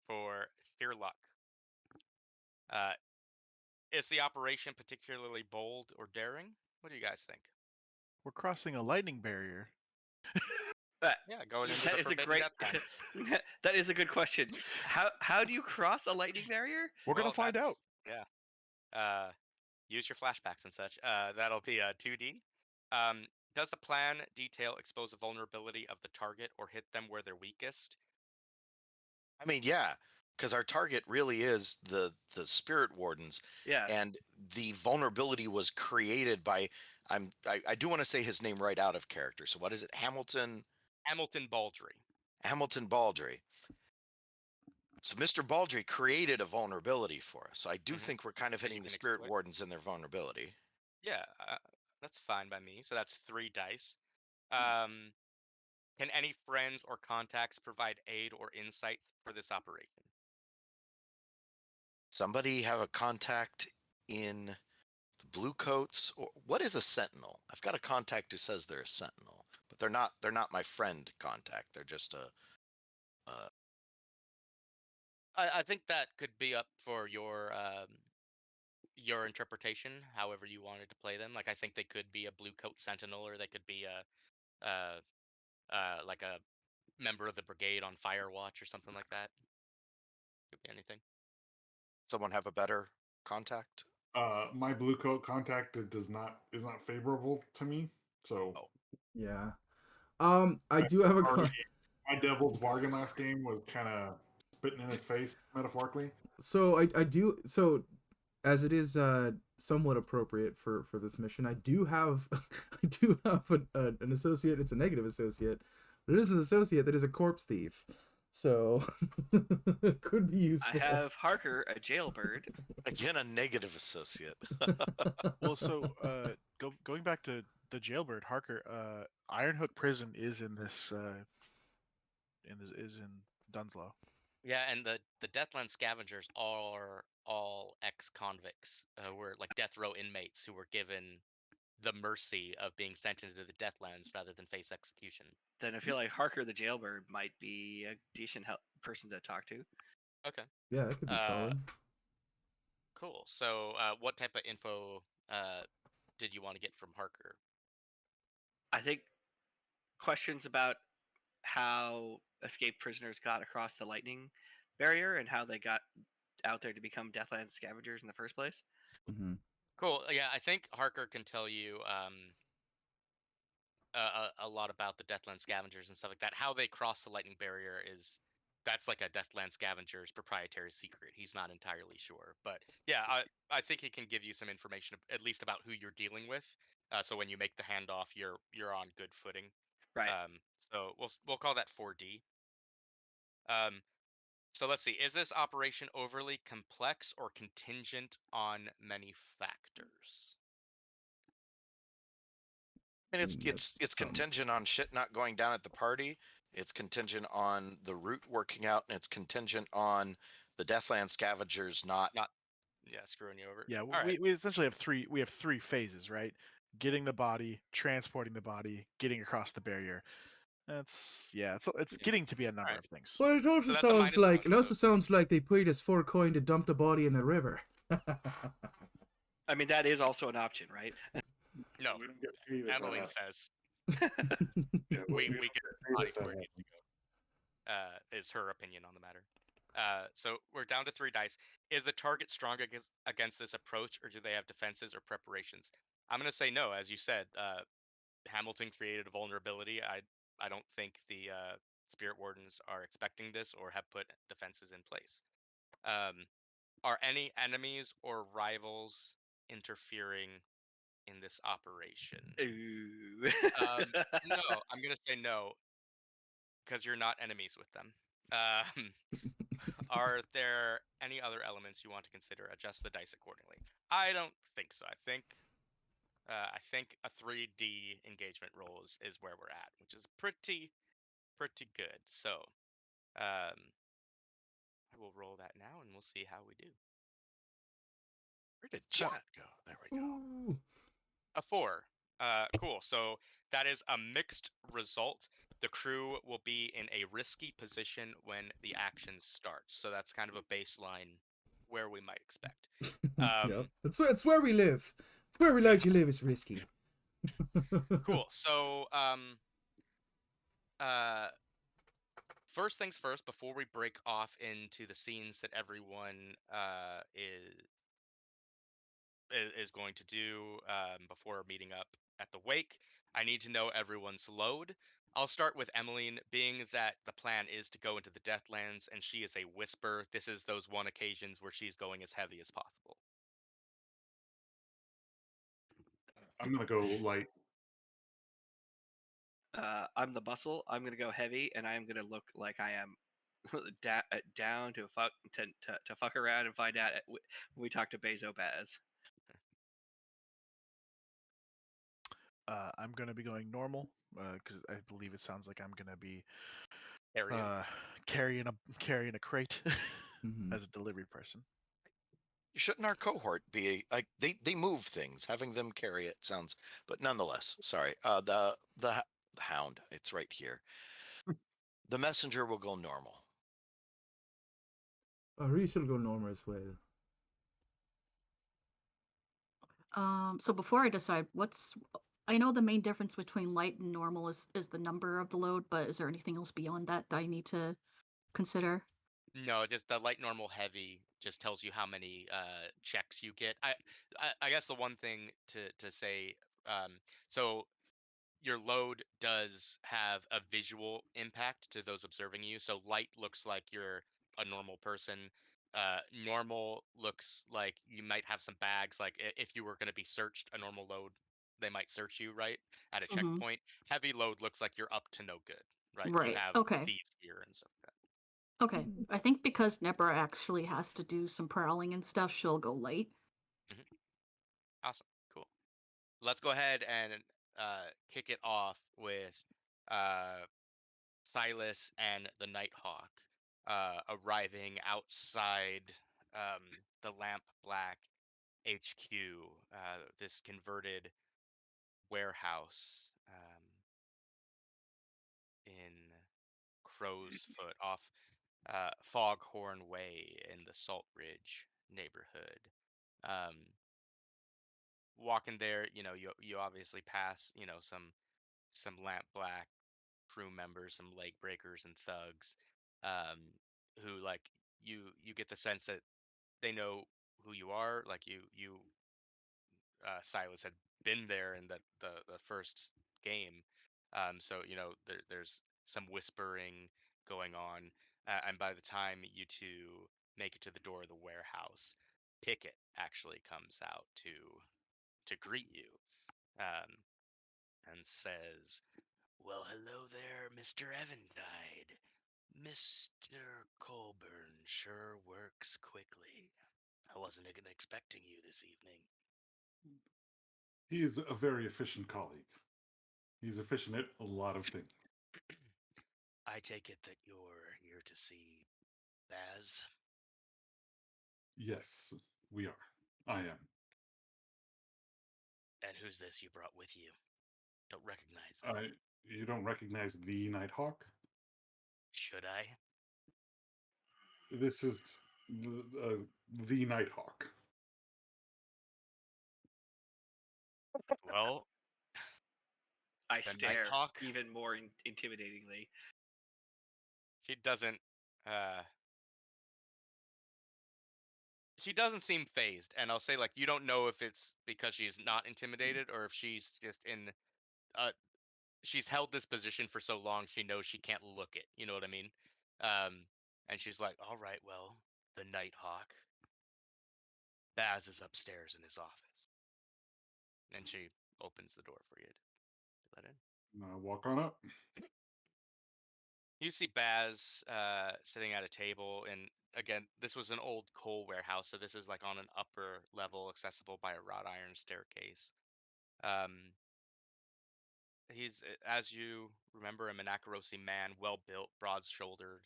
for sheer luck. Is the operation particularly bold or daring? What do you guys think? We're crossing a lightning barrier. Yeah, going into That the is a Forbidden great. Deathlands. That is a good question. How do you cross a lightning barrier? We're gonna find out. Yeah. Use your flashbacks and such. That'll be a 2D. Does the plan detail expose the vulnerability of the target or hit them where they're weakest? I mean, yeah, because our target really is the spirit wardens, Yeah. and the vulnerability was created by. I do want to say his name right out of character. So what is it? Hamilton Baldry. Hamilton Baldry. So Mr. Baldry created a vulnerability for us. So I do think we're kind of That you hitting the can spirit exploit. wardens in their vulnerability. Yeah, that's fine by me. So that's 3 dice. Can any friends or contacts provide aid or insight for this operation? Somebody have a contact in the blue coats, or what is a sentinel? I've got a contact who says they're a sentinel, but they're not my friend contact. They're just a I think that could be up for your interpretation, however you wanted to play them. Like I think they could be a blue coat sentinel, or they could be like a member of the brigade on fire watch or something like that. Could be anything. someone have a better contact. My blue coat contact is not favorable to me. So Yeah. I do have a already, my devil's bargain last game was kind of spitting in his face, metaphorically. so I do so as it is somewhat appropriate for this mission. I do have I do have an associate. It's a negative associate, but it is an associate that is a corpse thief. So it could be useful. I have Harker, a jailbird. Again, a negative associate. Well, so going back to the jailbird, Harker, Ironhook Prison is in this is in Dunslow. Yeah, and the Deathland Scavengers are all ex-convicts, were like death row inmates who were given the mercy of being sent into the Deathlands rather than face execution. Then I feel like Harker, the jailbird, might be a decent person to talk to. Okay. Yeah, that could be solid. Cool. So, what type of info did you want to get from Harker? I think questions about how escaped prisoners got across the lightning barrier and how they got out there to become Deathland Scavengers in the first place. Mm-hmm. Cool. Yeah, I think Harker can tell you a lot about the Deathland Scavengers and stuff like that. How they cross the lightning barrier that's like a Deathland Scavenger's proprietary secret. He's not entirely sure, but yeah, I think he can give you some information at least about who you're dealing with. So when you make the handoff, you're on good footing. Right. So we'll call that 4D. So let's see. Is this operation overly complex or contingent on many factors? And it's Sounds- contingent on shit not going down at the party. It's contingent on the route working out, and it's contingent on the Deathland Scavengers not. Yeah, screwing you over. Yeah, All right. we essentially have three phases, right? Getting the body, transporting the body, getting across the barrier. It's getting to be a number Alright. of things. Well, it also So that's a sounds -1, like so they paid us for a coin to dump the body in the river. I mean, that is also an option, right? no, We don't get paid if that Emmeline happens. says Yeah, we don't get get the paid body if that where it needs to happens. go. Is her opinion on the matter. So we're down to 3 dice. Is the target strong against this approach, or do they have defenses or preparations? I'm gonna say no, as you said. Hamilton created a vulnerability. I don't think the Spirit Wardens are expecting this or have put defenses in place. Are any enemies or rivals interfering in this operation? Ooh. No, I'm gonna say no because you're not enemies with them. Um, are there any other elements you want to consider? Adjust the dice accordingly. I don't think so. I think a 3D engagement roll is where we're at, which is pretty good. So I will roll that now, and we'll see how we do. Where did chat go? There we go. Ooh. A 4. Cool. So that is a mixed result. The crew will be in a risky position when the action starts. So that's kind of a baseline where we might expect. Yeah, it's where we live. It's where we like to live. It's risky. Cool. So first things first, before we break off into the scenes that everyone is going to do before meeting up at the wake, I need to know everyone's load. I'll start with Emmeline, being that the plan is to go into the Deathlands and she is a whisper. This is those one occasions where she's going as heavy as possible. I'm gonna go light. I'm the muscle. I'm gonna go heavy, and I'm gonna look like I am down to fuck around and find out when we talk to Bezo Baz. I'm gonna be going normal because I believe it sounds like I'm gonna be Arian. carrying a crate Mhm. as a delivery person. Shouldn't our cohort be like they move things? Having them carry it sounds, but nonetheless, sorry. The hound, it's right here. The messenger will go normal. Reese will go normal as well. So before I decide, I know the main difference between light and normal is the number of the load, but is there anything else beyond that I need to consider? No, just the light, normal, heavy just tells you how many checks you get. I guess the one thing to say, so your load does have a visual impact to those observing you. So light looks like you're a normal person. Normal looks like you might have some bags. Like if you were going to be searched, a normal load, they might search you right at a Mm-hmm. checkpoint. Heavy load looks like you're up to no good, right? You Right. have Okay. thieves gear and stuff like that. Okay. I think because Nebra actually has to do some prowling and stuff, she'll go late. Awesome, cool. Let's go ahead and kick it off with uh, Silas and the Nighthawk arriving outside the Lamp Black HQ, this converted warehouse in Crow's Foot off Foghorn Way in the Salt Ridge neighborhood. Um, Walking there, you obviously pass, some Lamp Black crew members, some leg breakers and thugs, um, who like you get the sense that they know who you are. Like Silas had been there in the first game, so there's some whispering going on, and by the time you two make it to the door of the warehouse, Pickett actually comes out to greet you, um, and says, "Well, hello there, Mr. Eventide. Mr. Colburn sure works quickly. I wasn't expecting you this evening." He is a very efficient colleague. He's efficient at a lot of things. I take it that you're here to see Baz? Yes, we are. I am. And who's this you brought with you? Don't recognize them. You don't recognize the Nighthawk? Should I? This is the Nighthawk. Well, I the stare Nighthawk. even more intimidatingly. She doesn't. She doesn't seem phased, and I'll say like you don't know if it's because she's not intimidated or if she's just in. She's held this position for so long she knows she can't look it. You know what I mean? And she's like, "All right, well, the Nighthawk. Baz is upstairs in his office," and she opens the door for you to let in. Walk on up. You see Baz sitting at a table, and again, this was an old coal warehouse, so this is like on an upper level, accessible by a wrought iron staircase. Um, he's, as you remember him, an Akarosi man, well built, broad shouldered,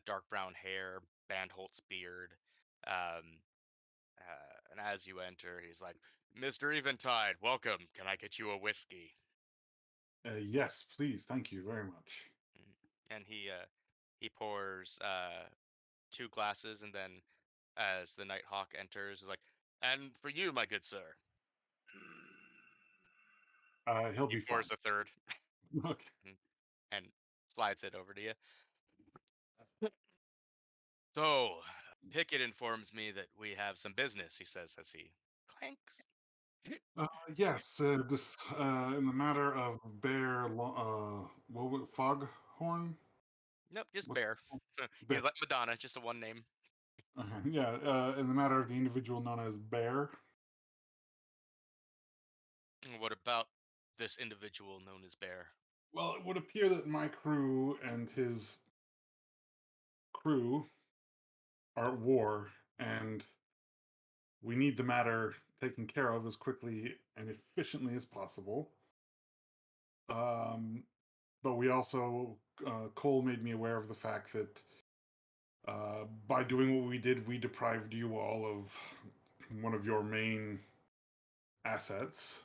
dark brown hair, Bandholtz beard. Um, and as you enter, he's like, "Mr. Eventide, welcome. Can I get you a whiskey?" Yes, please. Thank you very much. And he pours 2 glasses, and then as the Nighthawk enters, is like, "And for you, my good sir." He'll He be fine. pours a third Okay. and slides it over to you. "So, Pickett informs me that we have some business," he says as he clanks. Yes, this in the matter of what was it, Foghorn? Nope, just What's Bear. Bear? He's like Madonna, just a one name. Yeah, in the matter of the individual known as Bear. What about this individual known as Bear? Well, it would appear that my crew and his crew are at war, and we need the matter taken care of as quickly and efficiently as possible. Um, but we also, Cole made me aware of the fact that by doing what we did, we deprived you all of one of your main assets.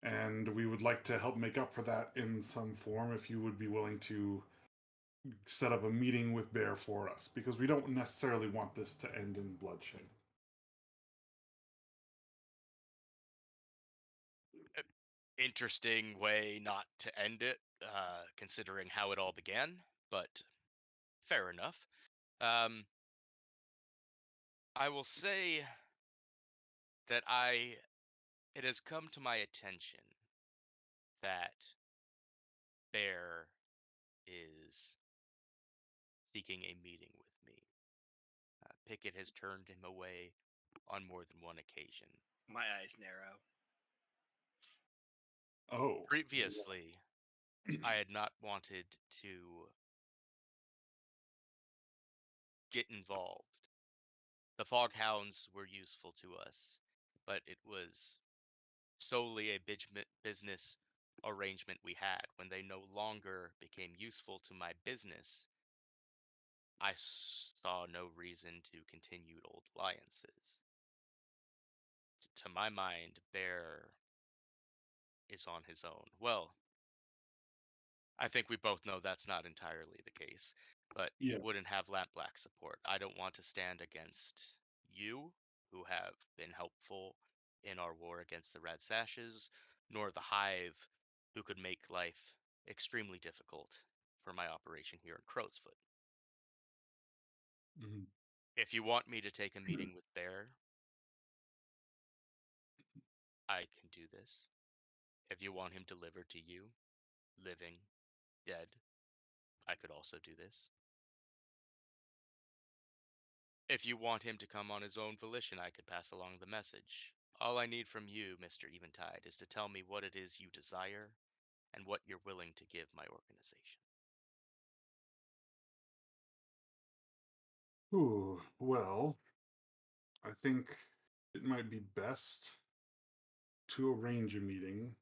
And we would like to help make up for that in some form if you would be willing to set up a meeting with Bear for us, because we don't necessarily want this to end in bloodshed. Interesting way not to end it, considering how it all began, but fair enough. I will say that it has come to my attention that Bear is seeking a meeting with me. Pickett has turned him away on more than one occasion. My eyes narrow. Oh. Previously, I had not wanted to get involved. The Fog Hounds were useful to us, but it was solely a business arrangement we had. When they no longer became useful to my business, I saw no reason to continue old alliances. To my mind, Bear is on his own. Well, I think we both know that's not entirely the case, but he Yeah. wouldn't have Lampblack support. I don't want to stand against you, who have been helpful in our war against the Red Sashes, nor the Hive, who could make life extremely difficult for my operation here in Crowsfoot. Mhm. If you want me to take a meeting with Bear, I can do this. If you want him delivered to you, living, dead, I could also do this. If you want him to come on his own volition, I could pass along the message. All I need from you, Mr. Eventide, is to tell me what it is you desire and what you're willing to give my organization. Ooh, well, I think it might be best to arrange a meeting.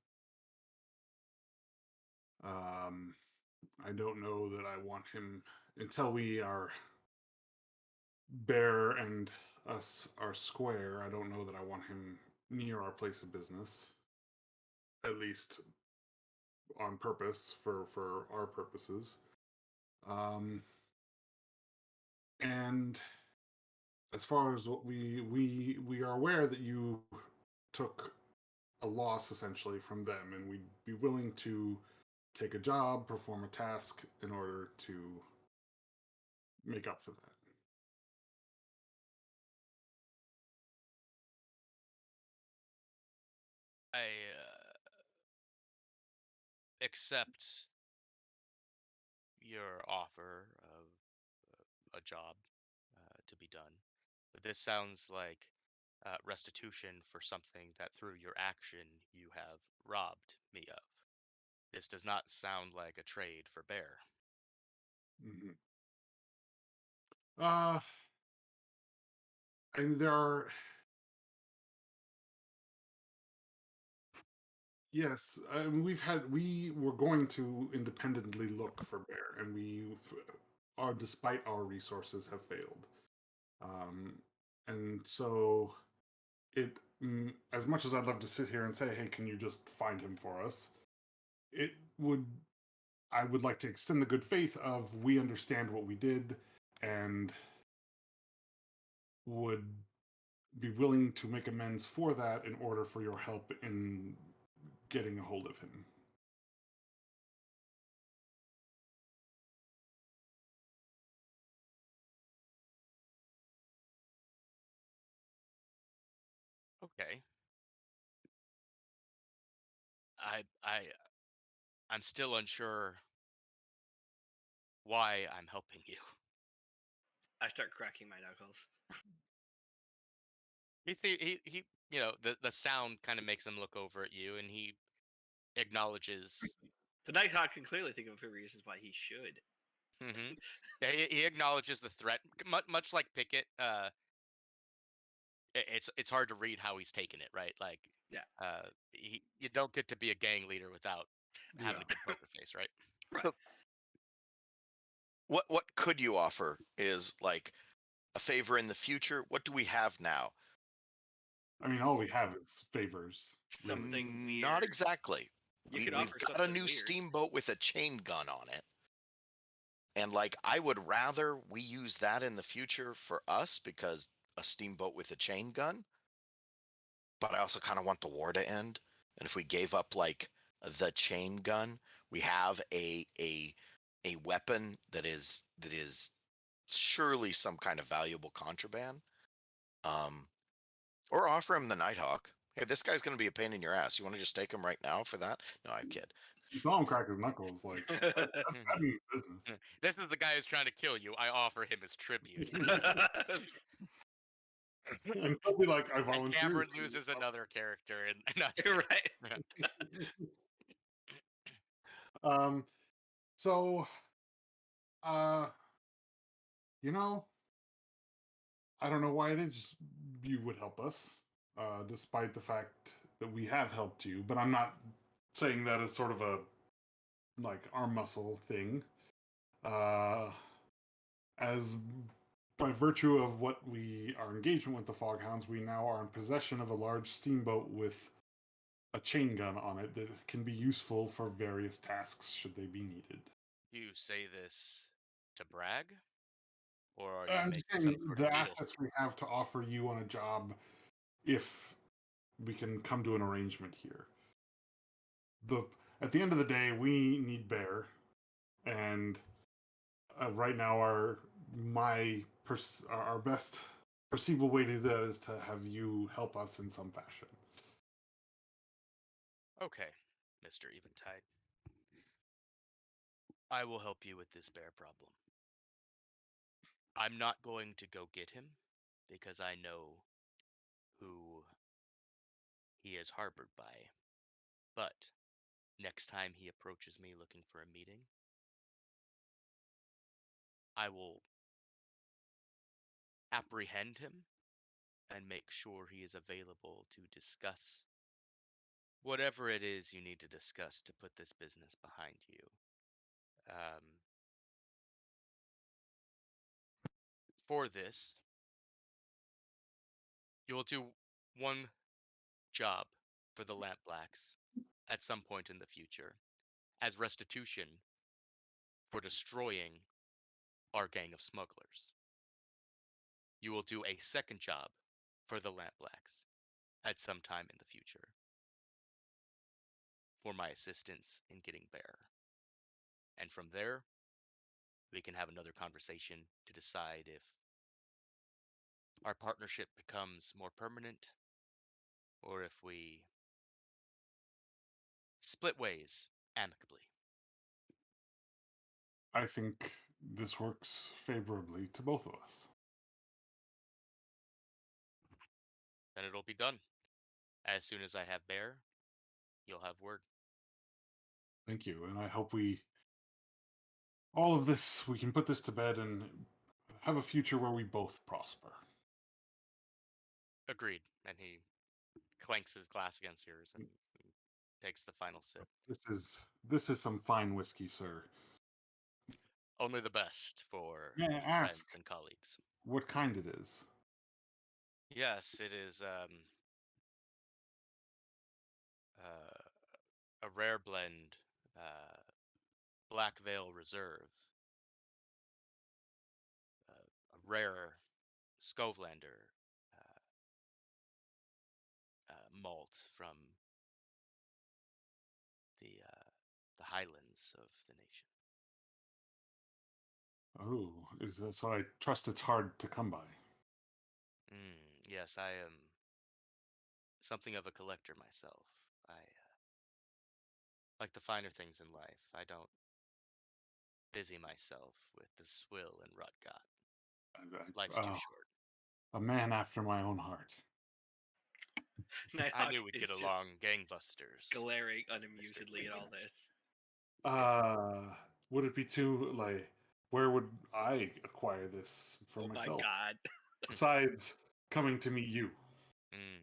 I don't know that I want him until we are Bear and us are square. I don't know that I want him near our place of business. at least on purpose for our purposes. And as far as what we are aware that you took a loss essentially from them, and we'd be willing to take a job, perform a task in order to make up for that. I accept your offer of a job to be done, but this sounds like restitution for something that through your action you have robbed me of. This does not sound like a trade for bear. Mm-hmm. And there are, yes, we were going to independently look for bear, and despite our resources, have failed. And so as much as I'd love to sit here and say, hey, can you just find him for us? It would, I would like to extend the good faith of we understand what we did and would be willing to make amends for that in order for your help in getting a hold of him. Okay. I'm still unsure why I'm helping you. I start cracking my knuckles. He the sound kind of makes him look over at you, and he acknowledges. The Nighthawk can clearly think of a few reasons why he should. Mm-hmm. Yeah, he acknowledges the threat, much like Pickett. It's hard to read how he's taking it, right? Like, Yeah. You don't get to be a gang leader without having Yeah. a good poker face, right? Right. What could you offer is like a favor in the future? What do we have now? I mean, all we have is favors. Something weird. Not exactly. You could We've offer got a something new weird. steamboat with a chain gun on it. And like, I would rather we use that in the future for us because a steamboat with a chain gun. But I also kind of want the war to end. And if we gave up like the chain gun, we have a weapon that is surely some kind of valuable contraband. Or offer him the Nighthawk. Hey, this guy's going to be a pain in your ass. You want to just take him right now for that? No, I kid. You saw him crack his knuckles. Like, that means business. This is the guy who's trying to kill you. I offer him as tribute. And he'll be like, I And volunteer. Cameron loses another character, and no, You're right. So, you know, I don't know why it is you would help us, despite the fact that we have helped you. But I'm not saying that as sort of a like arm muscle thing. As by virtue of what our engagement with the Fog Hounds, we now are in possession of a large steamboat with a chain gun on it that can be useful for various tasks should they be needed. Do you say this to brag, or are you I'm making just some saying sort the of deal? assets we have to offer you on a job if we can come to an arrangement here. At the end of the day, we need Bear, and right now our best perceivable way to do that is to have you help us in some fashion. Okay, Mr. Eventide. I will help you with this bear problem. I'm not going to go get him because I know who he is harbored by. But next time he approaches me looking for a meeting, I will apprehend him and make sure he is available to discuss whatever it is you need to discuss to put this business behind you. For this, you will do one job for the Lamp Blacks at some point in the future as restitution for destroying our gang of smugglers. You will do a second job for the Lampblacks at some time in the future for my assistance in getting Bear. And from there, we can have another conversation to decide if our partnership becomes more permanent or if we split ways amicably. I think this works favorably to both of us. Then it'll be done. As soon as I have Bear, you'll have word. Thank you, and I hope all of this, we can put this to bed and have a future where we both prosper. Agreed. And he clanks his glass against yours and takes the final sip. This is some fine whiskey, sir. Only the best for May I friends ask and colleagues. what kind it is? Yes, it is a rare blend, Black Veil Reserve, a rare Skovlander malt from the highlands of the nation. Oh, so I trust it's hard to come by. Yes, I am something of a collector myself. I like the finer things in life. I don't busy myself with the swill and rutgot. Life's too Oh, short. a man after my own heart. I Nighthawk knew we'd is get just along gangbusters. glaring unamusedly at all this. Would it be too where would I acquire this for Oh my myself? god. Besides coming to meet you. Mm.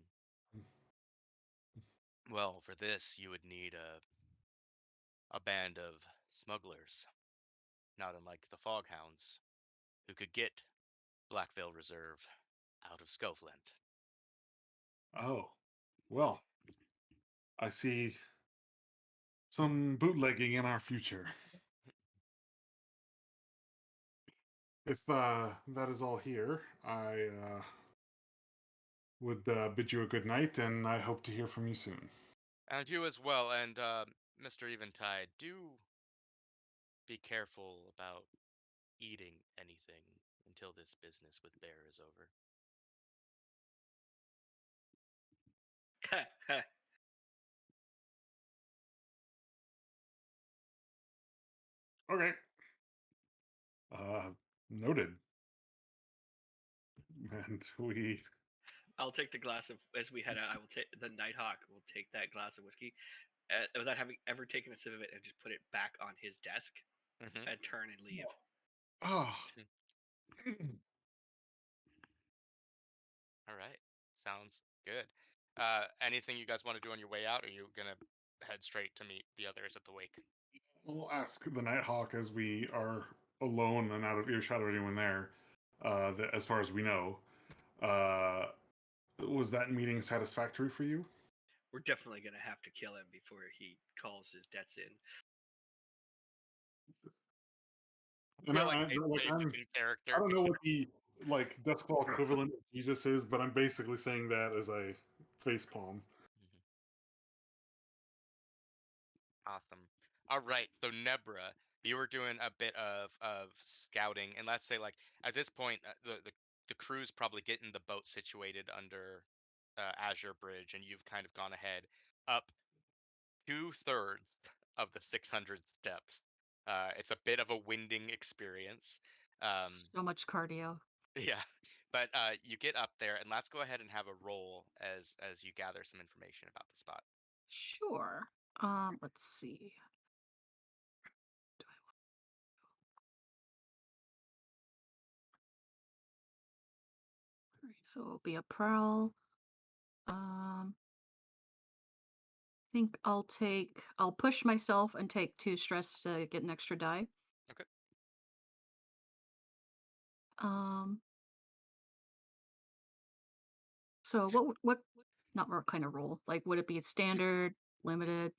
Well, for this, you would need a band of smugglers, not unlike the Fog Hounds, who could get Black Veil Reserve out of Scoveland. Oh, well, I see some bootlegging in our future. If that is all here, I would bid you a good night, and I hope to hear from you soon. And you as well, and Mr. Eventide, do be careful about eating anything until this business with Bear is over. Okay. Noted. And we. I'll take the glass of as we head out. I will take the Nighthawk will take that glass of whiskey without having ever taken a sip of it and just put it back on his desk Mm-hmm. and turn and leave. Oh. All right, sounds good. Anything you guys want to do on your way out? Or are you gonna head straight to meet the others at the wake? We'll ask the Nighthawk as we are alone and out of earshot of anyone there. As far as we know, was that meeting satisfactory for you? We're definitely gonna have to kill him before he calls his debts in. I feel like Base's in character. I don't know what the Dustfall equivalent of Jesus is, but I'm basically saying that as I facepalm. Awesome. All right, so Nebra, you were doing a bit of scouting, and let's say like at this point, the crew's probably getting the boat situated under Azure Bridge, and you've kind of gone ahead up 2/3 of the 600 steps. It's a bit of a winding experience. So much cardio. Yeah, but you get up there, and let's go ahead and have a roll as you gather some information about the spot. Sure. Let's see. All right, so it'll be a prowl. Think I'll push myself and take 2 stress to get an extra die. Okay. So what not what kind of roll? Like would it be standard, limited?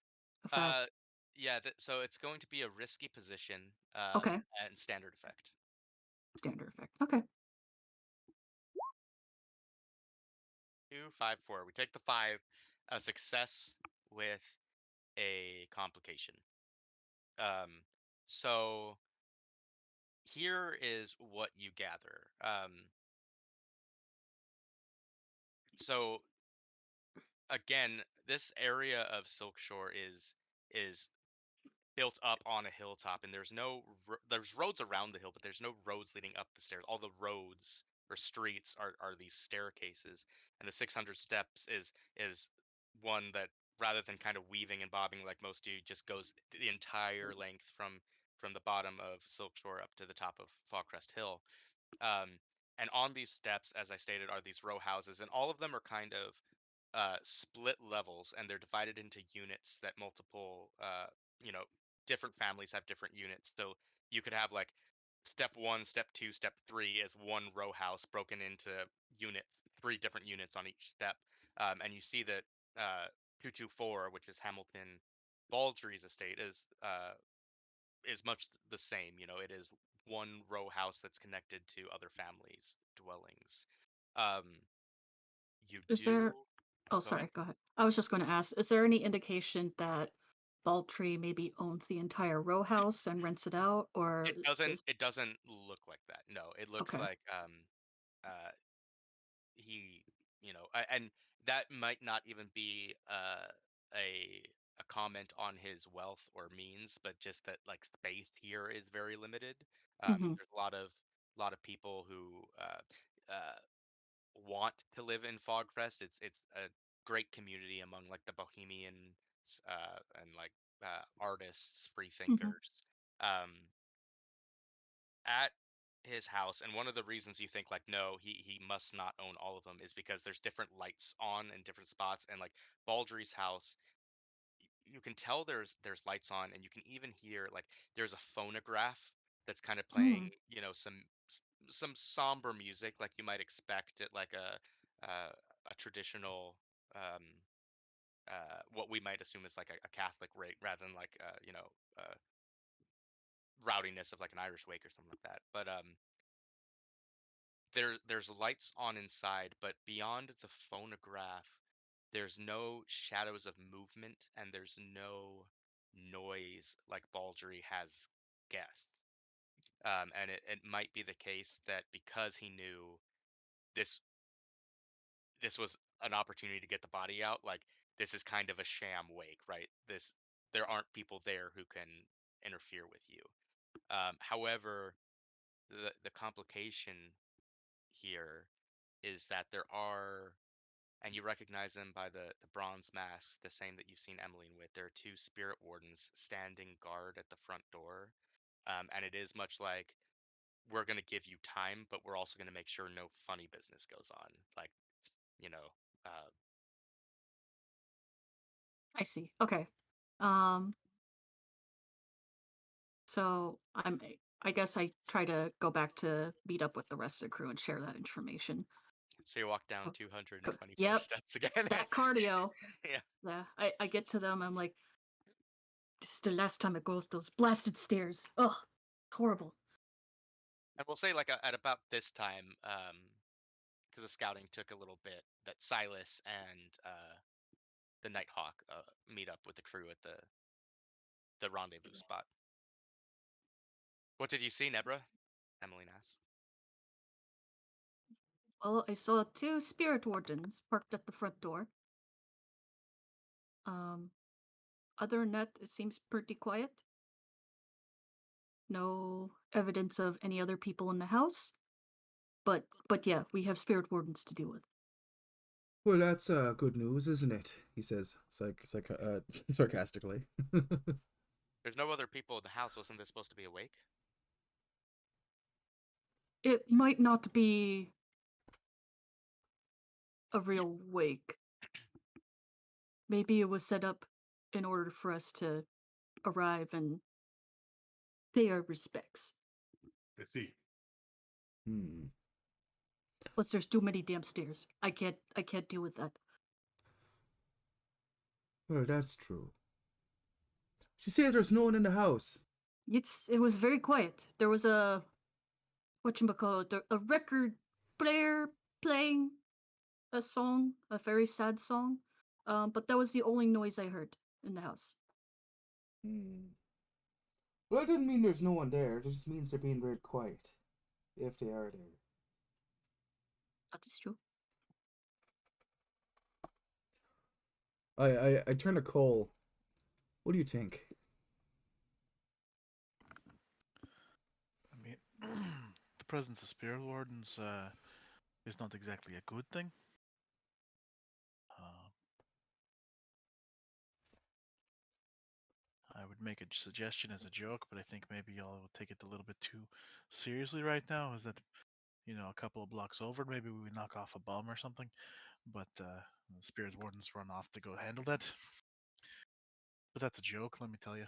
a fact. Yeah. So it's going to be a risky position. Okay. And standard effect. Standard effect. Okay. 2, 5, 4. We take the 5. A success with a complication. So here is what you gather. So again, this area of Silkshore is built up on a hilltop, and there's roads around the hill, but there's no roads leading up the stairs. All the roads or streets are these staircases, and the 600 steps is one that, rather than kind of weaving and bobbing like most do, just goes the entire length from the bottom of Silkshore up to the top of Fogcrest Hill. Um, and on these steps, as I stated, are these row houses, and all of them are kind of split levels, and they're divided into units that multiple, you know, different families have different units. So you could have like step 1, step 2, step 3 as one row house broken into units, 3 different units on each step. And you see that 224, which is Hamilton Baldry's estate, is much the same. You know, it is one row house that's connected to other families' dwellings. Um, you Is do. there? Oh, Go ahead. sorry. Go ahead. I was just going to ask: is there any indication that Baltree maybe owns the entire row house and rents it out, or is It doesn't look like that. No, it looks okay? like uh he, and that might not even be a comment on his wealth or means, but just that like space here is very limited. Hmm. There's a lot of people who want to live in Fogcrest. It's a great community among like the bohemian and like artists, free Hmm. thinkers. Um, at his house, and one of the reasons you think like no, he must not own all of them is because there's different lights on in different spots, and like Baldry's house, you can tell there's lights on, and you can even hear like there's a phonograph that's kind of playing, Mm. some somber music like you might expect at like a traditional, um what we might assume is like a Catholic rate, rather than like rowdiness of like an Irish wake or something like that. But there's lights on inside, but beyond the phonograph, there's no shadows of movement, and there's no noise like Baldry has guessed. And it might be the case that because he knew this this was an opportunity to get the body out, like this is kind of a sham wake, right? There aren't people there who can interfere with you. However, the complication here is that there are, and you recognize them by the bronze masks, the same that you've seen Emmeline with. There are 2 spirit wardens standing guard at the front door, and it is much like, we're going to give you time, but we're also going to make sure no funny business goes on. Like, you know, uh, I see. Okay. Um. So I guess I try to go back to meet up with the rest of the crew and share that information. so you walk down Oh, 224 yep, steps again. that cardio. Yeah. Yeah, I get to them. I'm like, this is the last time I go up those blasted stairs. Ugh, horrible. And we'll say like at about this time, because the scouting took a little bit, that Silas and the Nighthawk meet up with the crew at the rendezvous spot. What did you see, Nebra? Emmeline asks. Well, I saw 2 spirit wardens parked at the front door. Um, Other than that, it seems pretty quiet. No evidence of any other people in the house. But yeah, we have spirit wardens to deal with. Well, that's good news, isn't it? He says, sarcastically. There's no other people in the house. Wasn't this supposed to be awake? It might not be a real wake. Maybe it was set up in order for us to arrive and pay our respects. I see. Hmm. Plus, there's too many damn stairs. I can't deal with that. Well, that's true. She said there's no one in the house. It was very quiet. There was a whatchamacallit, a record player playing a song, a very sad song. But that was the only noise I heard in the house. Well, it doesn't mean there's no one there. It just means they're being very quiet. If they are there. That is true. I turn to Cole. What do you think? I mean, the presence of spirit wardens is not exactly a good thing. I would make a suggestion as a joke, but I think maybe y'all will take it a little bit too seriously right now. Is that, a couple of blocks over, maybe we would knock off a bomb or something, but the spirit wardens run off to go handle that. But that's a joke, let me tell you.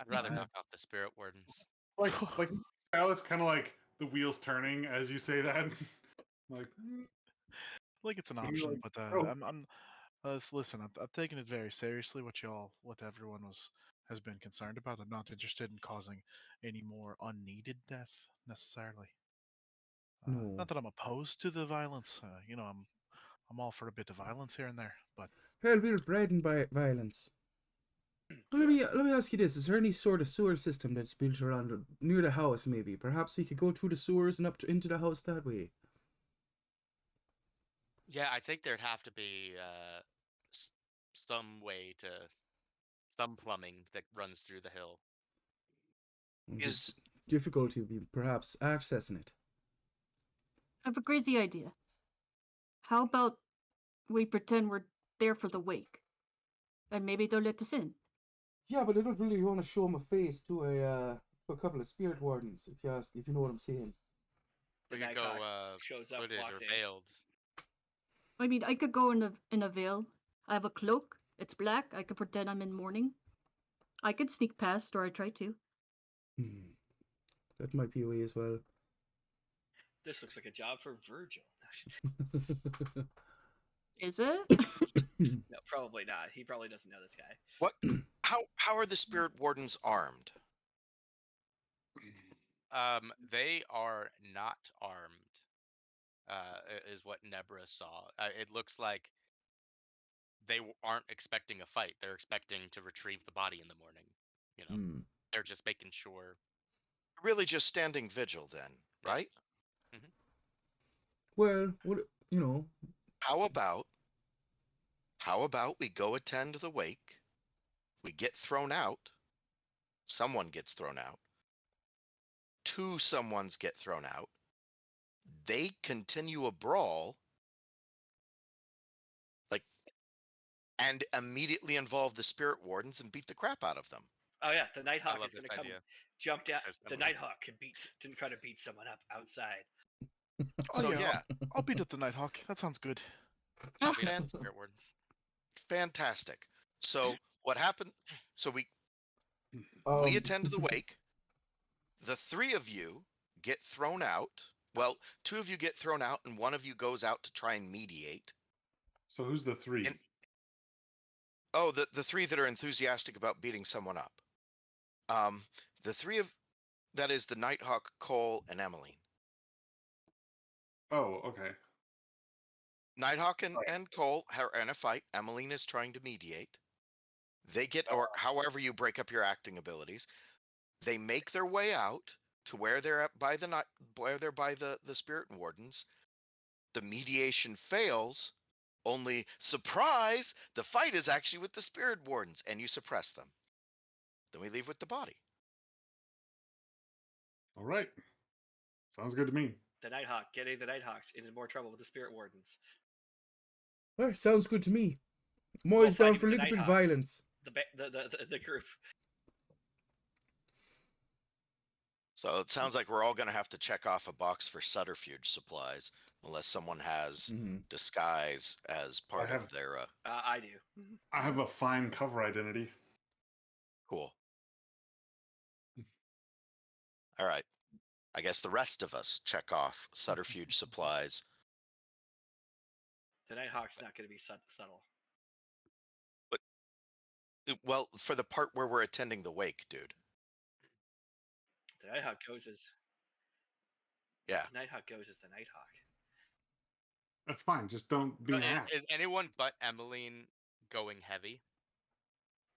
I'd rather knock off the spirit wardens. Like style, it's kind of like the wheels turning as you say that. like Like it's an you're option, like, but oh. I'm listen. I'm taking it very seriously. What everyone has been concerned about. I'm not interested in causing any more unneeded death necessarily. No. Not that I'm opposed to the violence. I'm all for a bit of violence here and there, but Hell, we're bred in violence. Well, let me ask you this: is there any sort of sewer system that's built around near the house? Maybe, perhaps we could go through the sewers and into the house that way. Yeah, I think there'd have to be some plumbing that runs through the hill. Is difficulty would be perhaps accessing it. I have a crazy idea. How about we pretend we're there for the wake, and maybe they'll let us in. Yeah, but I don't really want to show my face to a couple of spirit wardens, if you know what I'm saying. We The could go Nighthawk shows up, hooded walks or in. veiled. I mean, I could go in a veil. I have a cloak. It's black. I could pretend I'm in mourning. I could sneak past, or I try to. That might be a way as well. This looks like a job for Virgil. Is it? No, probably not. He probably doesn't know this guy. what? How are the spirit wardens armed? They are not armed. Is what Nebra saw. It looks like they aren't expecting a fight. They're expecting to retrieve the body in the morning. They're just making sure. Really, just standing vigil, then, right? Mm-hmm. Well, How about we go attend the wake? We get thrown out. Someone gets thrown out. Two someones get thrown out. They continue a brawl, and immediately involve the spirit wardens and beat the crap out of them. Oh yeah, the Nighthawk is this going to come idea. jump down. That's The definitely- Nighthawk can try to beat someone up outside. So yeah, I'll beat up the Nighthawk. That sounds good. I'll beat up the spirit wardens. fantastic. So what happened? So we attend the wake. The three of you get thrown out. Well, two of you get thrown out, and one of you goes out to try and mediate. So who's the three? The three that are enthusiastic about beating someone up. The three of that is the Nighthawk, Cole, and Emmeline. Oh, okay. Nighthawk and Cole are in a fight. Emmeline is trying to mediate. They get, or however you break up your acting abilities, they make their way out to where they're at by the spirit wardens. The mediation fails. Only surprise, the fight is actually with the spirit wardens, and you suppress them. Then we leave with the body. All right. Sounds good to me. The Nighthawk getting the Nighthawks into more trouble with the spirit wardens. Well, sounds good to me. I'm always down for a little bit of violence. The group. So it sounds like we're all going to have to check off a box for subterfuge supplies, unless someone has disguise as part of their. I do. I have a fine cover identity. Cool. All right. I guess the rest of us check off subterfuge supplies. The Nighthawk's not going to be subtle. Well, for the part where we're attending the wake, dude. The Nighthawk goes as Yeah. the Nighthawk goes as the Nighthawk. That's fine. Just don't be an ass. Is anyone but Emmeline going heavy?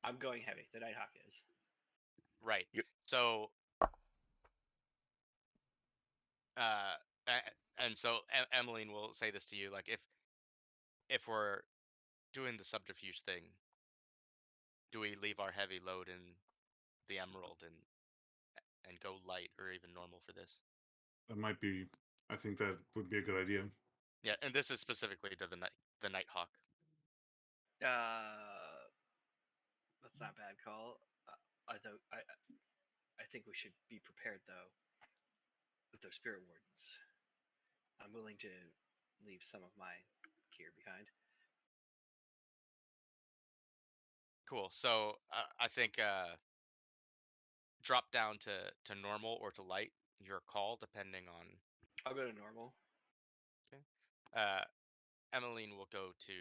I'm going heavy. The Nighthawk is. Right. You- So, and so Emmeline will say this to you, like if we're doing the subterfuge thing, do we leave our heavy load in the Emerald and go light or even normal for this? That might be. I think that would be a good idea. Yeah, and this is specifically to the Nighthawk. That's not a bad call. I think we should be prepared though with those spirit wardens. I'm willing to leave some of my gear behind. Cool. So I think drop down to normal or to light, your call, depending on. I'll go to normal. Okay. Emmeline will go to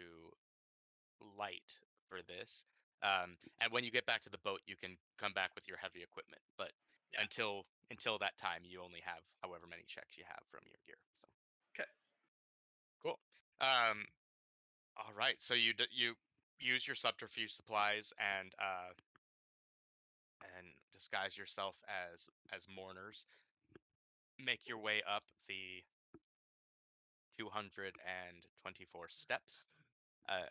light for this. And when you get back to the boat, you can come back with your heavy equipment. But Yeah. until that time, you only have however many checks you have from your gear. So. Okay. Cool. All right. So you use your subterfuge supplies and disguise yourself as mourners. Make your way up the 224 steps.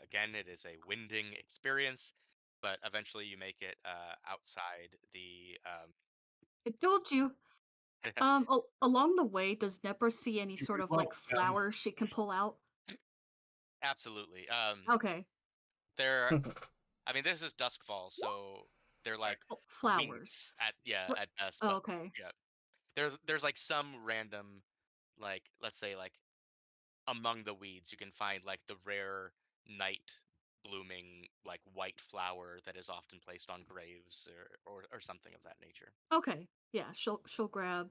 Again, it is a winding experience, but eventually you make it outside the. I told you. Along the way, does Nepra see any You sort do of well, like Em. flowers she can pull out? Absolutely. Okay. There. I mean, this is Duskfall, so they're Sorry. like Oh, flowers. winks at What- at best. Oh, But okay. yeah, there's like some random, like let's say like among the weeds you can find like the rare night blooming like white flower that is often placed on graves or something of that nature. Okay. Yeah, she'll grab.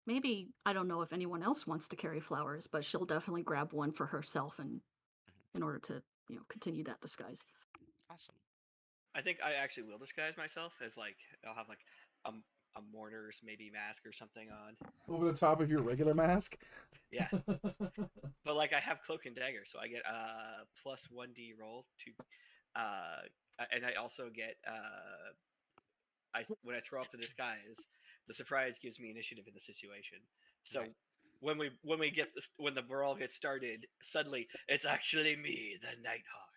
Maybe I don't know if anyone else wants to carry flowers, but she'll definitely grab one for herself and in order to continue that disguise. Awesome. I think I actually will disguise myself as like I'll have like a mourner's maybe mask or something on. Over the top of your regular mask. Yeah. But like I have cloak and dagger, so I get plus 1d roll to and I also get when I throw off the disguise, the surprise gives me initiative in the situation. So Right. when we get this, when the brawl gets started, suddenly it's actually me, the Nighthawk.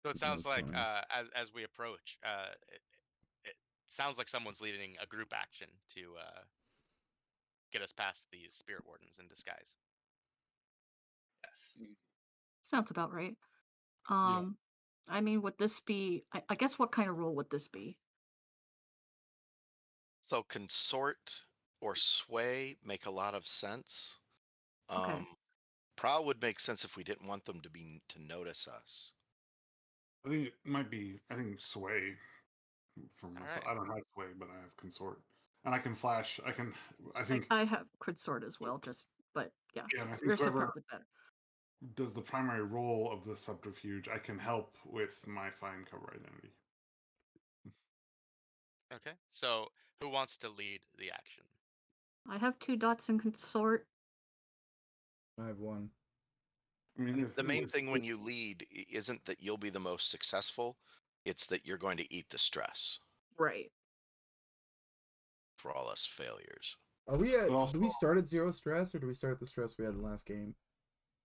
So it sounds That's like fine. as we approach, it sounds like someone's leading a group action to get us past these spirit wardens in disguise. Yes. Sounds about right. Yeah. I mean, would this be? I guess what kind of role would this be? So consort or sway make a lot of sense. Okay. Prowl would make sense if we didn't want them to notice us. I think it might be. I think sway for myself. right. I don't have sway, but I have consort, and I can flash. I can. I I, think. I have crit sword as well. But yeah, Yeah, and I think yours are whoever probably better. does the primary role of the subterfuge, I can help with my find cover identity. Okay. So who wants to lead the action? I have 2 dots in consort. I have one. I mean, And if- the main if- thing when you lead isn't that you'll be the most successful; it's that you're going to eat the stress Right. for all us failures. Are we at? But also- Do we start at 0 stress, or do we start at the stress we had in the last game?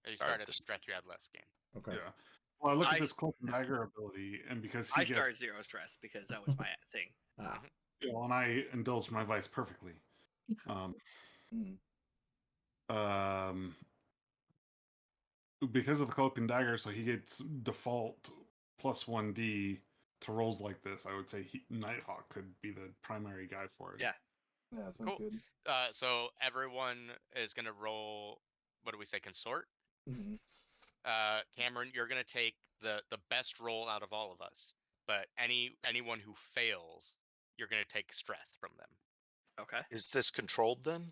Or you Start start at the this- stretch you had last game. Okay. Yeah. Well, I look I- at this cloak and dagger ability, and because he I gets, started 0 stress because that was my thing. Ah. and I indulged my vice perfectly. Um, Mm. Because of the cloak and dagger, so he gets default plus 1d to rolls like this. I would say Nighthawk could be the primary guy for it. Yeah. Yeah, that sounds Cool. good. So everyone is gonna roll. What do we say? Consort. Mhm. Cameron, you're gonna take the best roll out of all of us. But anyone who fails, you're gonna take stress from them. Okay. Is this controlled then?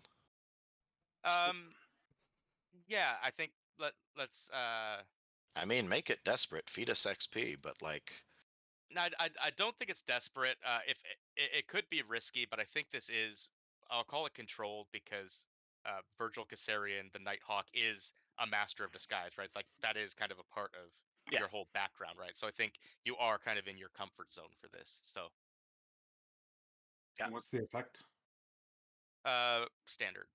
Yeah, I think let's I mean, make it desperate, feed us XP, but like, No, I don't think it's desperate. If it could be risky, but I think this is. I'll call it controlled because Virgil Caesarion, the Nighthawk, is a master of disguise, right? Like that is kind of a part of Yeah. your whole background, right? So I think you are kind of in your comfort zone for this. So Yeah. And what's the effect? standard.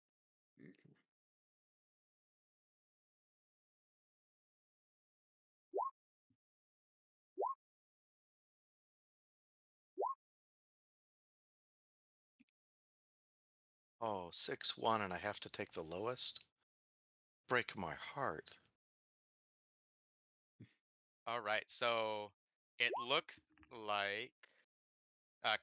Oh, 6-1, and I have to take the lowest? Break my heart. All right. So it looked like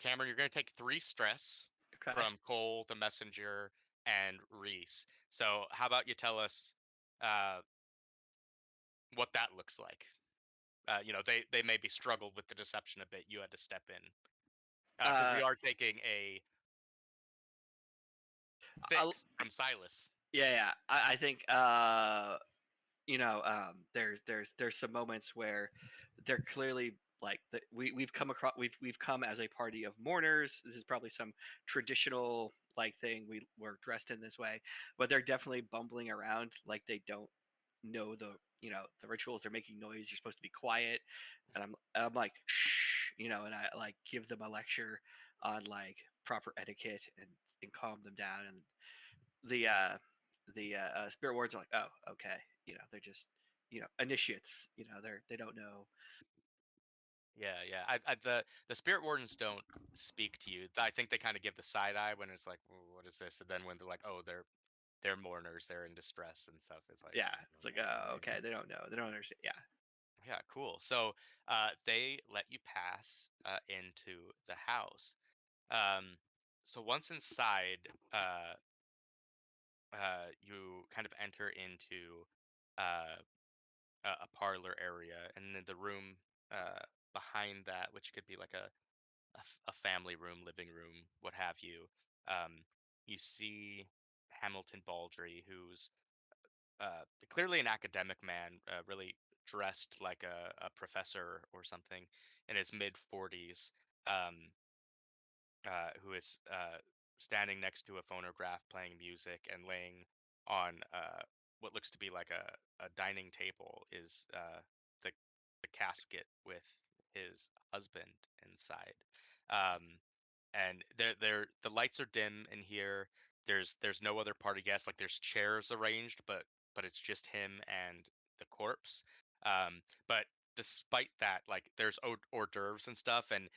Cameron, you're going to take 3 stress Okay. from Cole, the messenger, and Reese. So how about you tell us uh, what that looks like? They maybe struggled with the deception a bit. You had to step in because we are taking a I'll- 6 from Silas. yeah. I think there's some moments where they're clearly like we've come across we've come as a party of mourners. This is probably some traditional like thing. We're dressed in this way, but they're definitely bumbling around like they don't know the rituals. They're making noise. You're supposed to be quiet, and I'm like shh, and I like give them a lecture on like proper etiquette and calm them down. And the spirit wards are like, oh, okay, they're just initiates. They don't know. Yeah. The spirit wardens don't speak to you. I think they kind of give the side eye when it's like, "Ooh, what is this?" And then when they're like, "Oh, they're mourners, they're in distress and stuff." It's like, Yeah, it's like, oh, okay, they don't know, they don't understand. Yeah. yeah, cool. So they let you pass into the house. Um, so once inside, you kind of enter into uh, a parlor area, and then the room behind that, which could be like a family room, living room, what have you. You see Hamilton Baldry, who's clearly an academic man, really dressed like a professor or something in his mid 40s, um, who is standing next to a phonograph playing music and laying on what looks to be like a dining table is the casket with his husband inside. Um, and the lights are dim in here. There's no other party guests. Like there's chairs arranged, but it's just him and the corpse. But despite that, like there's hors d'oeuvres and stuff, and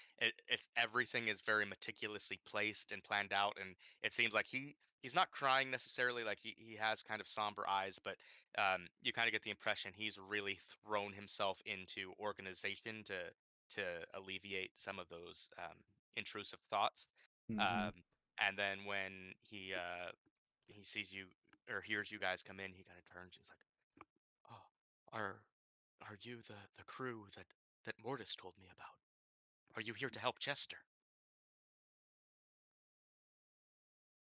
it's everything is very meticulously placed and planned out, and it seems like he's not crying necessarily. Like he has kind of somber eyes, but you kind of get the impression he's really thrown himself into organization to alleviate some of those intrusive thoughts. Mm-hmm. Um, and then when he sees you or hears you guys come in, he kind of turns. He's like, "Oh, are you the crew that Mortis told me about? Are you here to help Chester?"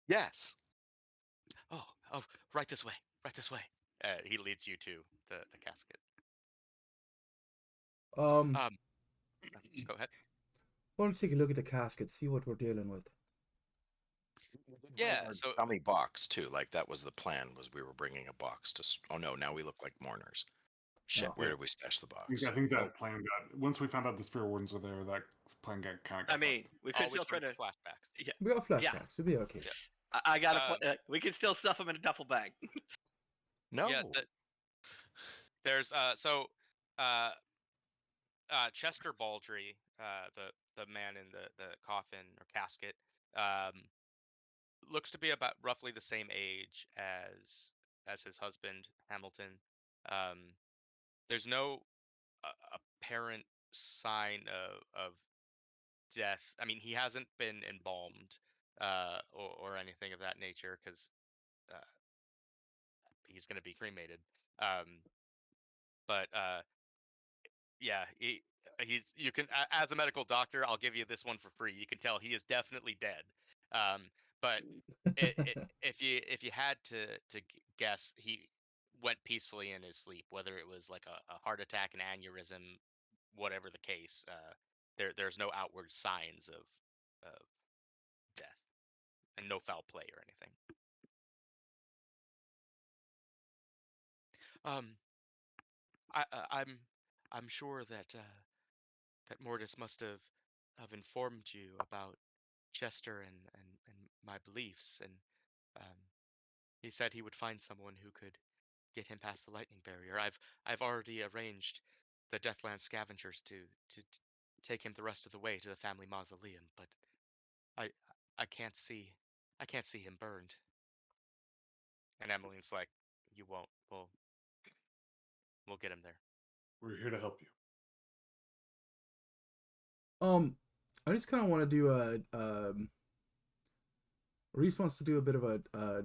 Yes. Oh, right this way, right this way. He leads you to the casket. Um, Um, Go ahead. I want to take a look at the casket, see what we're dealing with. Yeah. Our So dummy box too. Like that was the plan. Was we were bringing a box to. Oh no! Now we look like mourners. Shit. Oh. Where did we stash the I box? think Oh, that plan got once we found out the spirit wardens were there. That plan got kind of got. I mean, we could still always try from to. flashbacks. Yeah. We got Yeah. flashbacks. We'll be okay. Yeah. I got a. Um, We can still stuff them in a duffel bag. no. yeah. There's uh, Chester Baldry, the man in the coffin or casket, um, looks to be about roughly the same age as his husband Hamilton. Um, there's no apparent sign of death. I mean, he hasn't been embalmed or anything of that nature because uh, he's going to be cremated. Um, but yeah, he's you can as a medical doctor, I'll give you this one for free. You can tell he is definitely dead. Um, but if you had to guess, he went peacefully in his sleep, whether it was like a heart attack, an aneurysm, whatever the case. there's no outward signs of death and no foul play or anything. Um, I'm sure that that Mortis must have informed you about Chester and my beliefs, and um, he said he would find someone who could get him past the lightning barrier. I've already arranged the Deathland scavengers to take him the rest of the way to the family mausoleum, but I I can't see him burned. And Emmeline's like, you won't. We'll get him there. We're here to help you. I just kind of want to do Reese wants to do a bit of a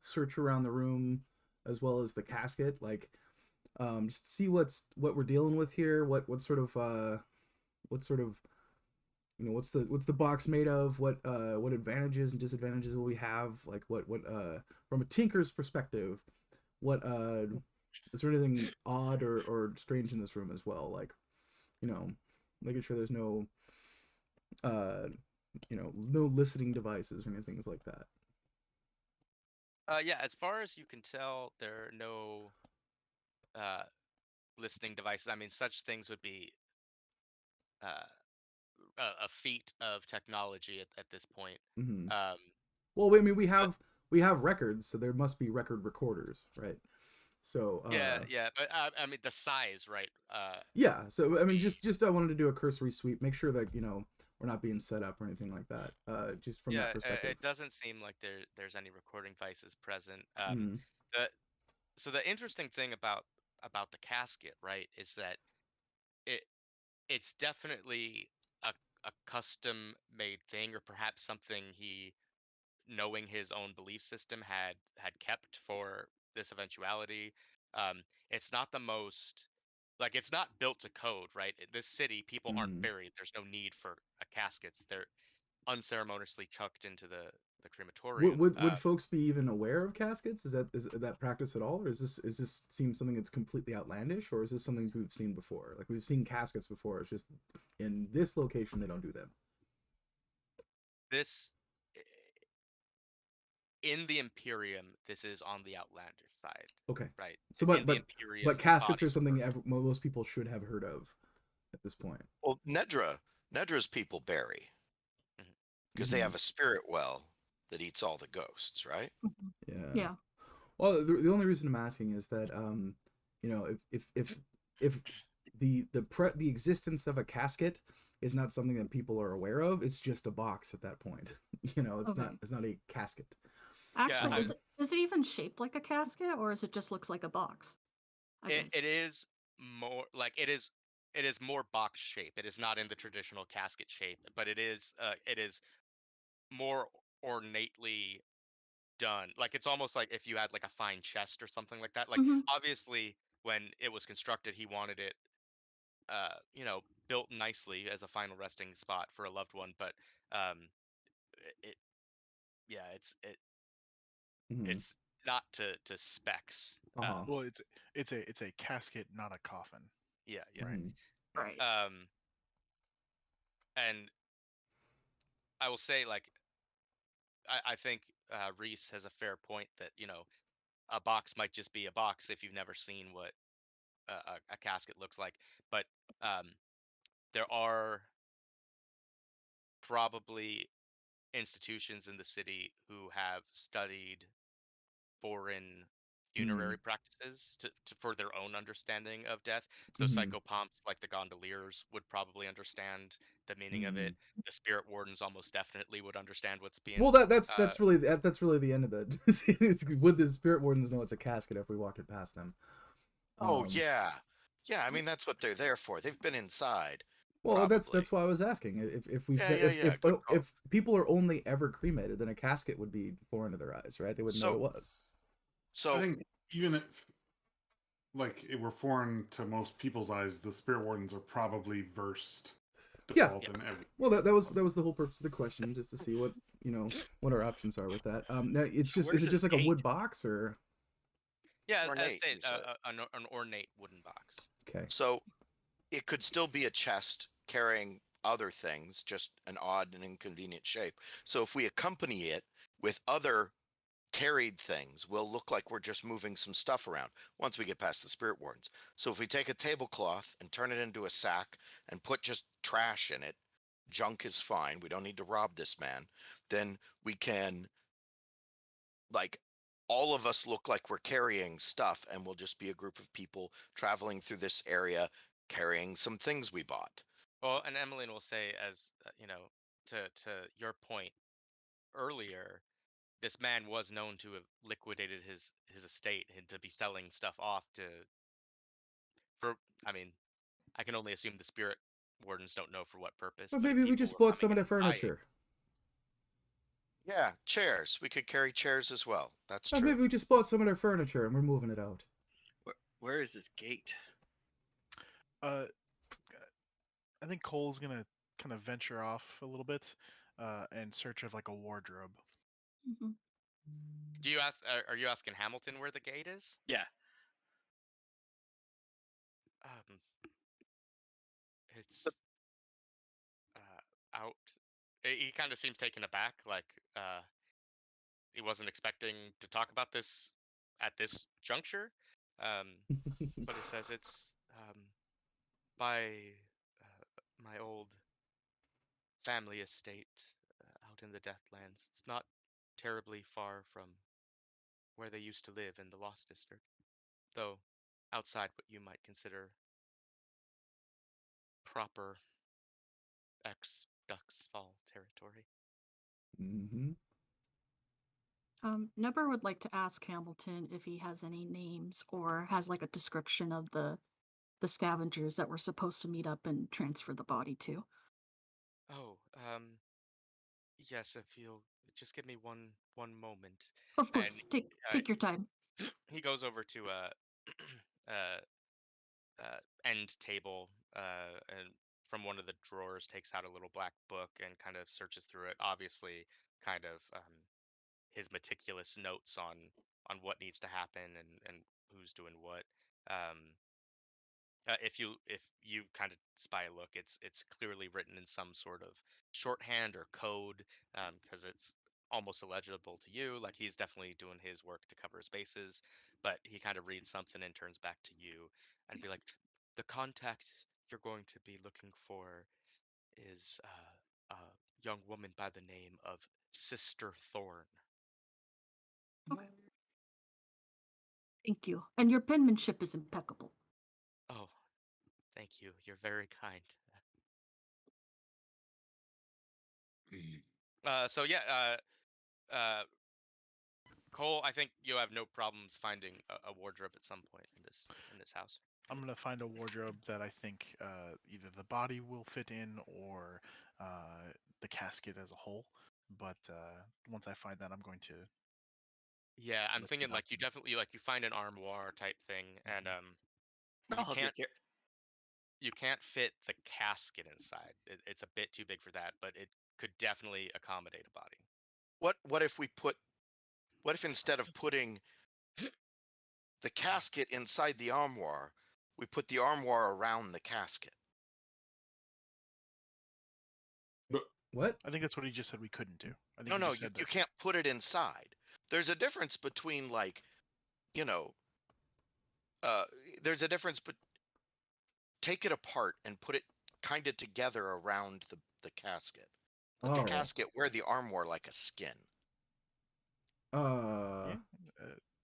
search around the room as well as the casket, like just see what we're dealing with here, what sort of what's the box made of, what advantages and disadvantages will we have, like what from a tinker's perspective, what is there anything odd or strange in this room as well, like making sure there's no no listening devices or anything like that. Yeah, as far as you can tell, there are no listening devices. I mean, such things would be a feat of technology at this point. Mm-hmm. Um, Well, I mean, we have records, so there must be record recorders, right? So yeah, but I mean the size, right? Yeah, so I mean, just I wanted to do a cursory sweep, make sure that we're not being set up or anything like that. Just from that perspective. It doesn't seem like there's any recording devices present. Mm. So the interesting thing about the casket, right, is that it's definitely a custom made thing, or perhaps something he, knowing his own belief system, had kept for this eventuality. It's not the most, like, it's not built to code, right? In this city, people aren't buried. There's no need for a caskets. They're unceremoniously chucked into the crematorium. Would folks be even aware of caskets? Is that practice at all, or is this seem something that's completely outlandish, or is this something we've seen before? Like, we've seen caskets before. It's just in this location they don't do them. This, in the Imperium, this is on the outlandish side. Okay. Right. So, but caskets are something most people should have heard of at this point. Well, Nedra's people bury because they have a spirit well that eats all the ghosts, right? Yeah. Well, the only reason I'm asking is that if the existence of a casket is not something that people are aware of, it's just a box at that point. It's not a casket. Actually, is it even shaped like a casket, or is it just looks like a box? It is more like it is more box shape. It is not in the traditional casket shape, but it is more ornately done. Like, it's almost like if you had like a fine chest or something like that. Like, obviously when it was constructed, he wanted it built nicely as a final resting spot for a loved one, but it's not to specs. Well, it's a casket, not a coffin. Yeah. Right. And I will say, like, I think Reese has a fair point that a box might just be a box if you've never seen what a casket looks like, but there are probably institutions in the city who have studied foreign funerary practices for their own understanding of death. So psychopomps like the gondoliers would probably understand the meaning of it. The spirit wardens almost definitely would understand what's being. Well, that's really the end of it. Would the spirit wardens know it's a casket if we walked it past them? Oh yeah. I mean, that's what they're there for. They've been inside. Well, probably. that's why I was asking. If people are only ever cremated, then a casket would be foreign to their eyes, right? They wouldn't know what it was. So I think even if it were foreign to most people's eyes, the spirit wardens are probably versed default in everything. Well, that was the whole purpose of the question, just to see what our options are with that. Now is it just like a wood box, or? Yeah, ornate, an ornate wooden box. Okay. So it could still be a chest carrying other things, just an odd and inconvenient shape. So if we accompany it with other carried things, we'll look like we're just moving some stuff around once we get past the spirit wardens. So if we take a tablecloth and turn it into a sack and put just trash in it, junk is fine. We don't need to rob this man. Then we can, like, all of us look like we're carrying stuff, and we'll just be a group of people traveling through this area carrying some things we bought. Well, and Emmeline will say, as you know, to your point earlier, this man was known to have liquidated his estate and to be selling stuff off to. For I mean, I can only assume the spirit wardens don't know for what purpose, Or but if maybe we people just were bought coming some of in their and buying, furniture. Yeah, chairs. We could carry chairs as well. That's Or true. maybe we just bought some of their furniture and we're moving it out. Where is this gate? I think Cole's gonna kind of venture off a little bit, in search of like a wardrobe. Mm-hmm. do you ask? Are you asking Hamilton where the gate is? Yeah. Um, it's out. He kind of seems taken aback, like he wasn't expecting to talk about this at this juncture. But he says it's by my old family estate out in the Deathlands. It's not terribly far from where they used to live in the Lost District, though outside what you might consider proper ex-Ducks Fall territory. Mm-hmm. Nebber would like to ask Hamilton if he has any names or has like a description of the scavengers that we're supposed to meet up and transfer the body to. Oh, yes, if you'll just give me one moment. Of And course, take your time. he goes over to uh, end table and from one of the drawers takes out a little black book and kind of searches through it. Obviously, kind of his meticulous notes on what needs to happen and who's doing what. Um, if you kind of spy a look, it's clearly written in some sort of shorthand or code, because it's almost illegible to you. Like he's definitely doing his work to cover his bases, but he kind of reads something and turns back to you and be like, the contact you're going to be looking for is a young woman by the name of Sister Thorn. Okay. Thank you. And your penmanship is impeccable. Oh, thank you. You're very kind. So yeah, Cole, I think you'll have no problems finding a wardrobe at some point in this house. I'm gonna find a wardrobe that I think either the body will fit in or the casket as a whole. But once I find that, I'm going to Yeah, I'm lift thinking it up. like you definitely like you find an armoire type thing, and I'll you help you can't here. you can't fit the casket inside. It's a bit too big for that, but it could definitely accommodate a body. What if instead of putting the casket inside the armoire, we put the armoire around the casket? What? I think that's what he just said we couldn't do. I think No, he no, just said you that. can't put it inside. There's a difference between, like, you know, there's a difference, but take it apart and put it kind of together around the casket. Let the Oh. casket wear the armoire like a skin. Yeah.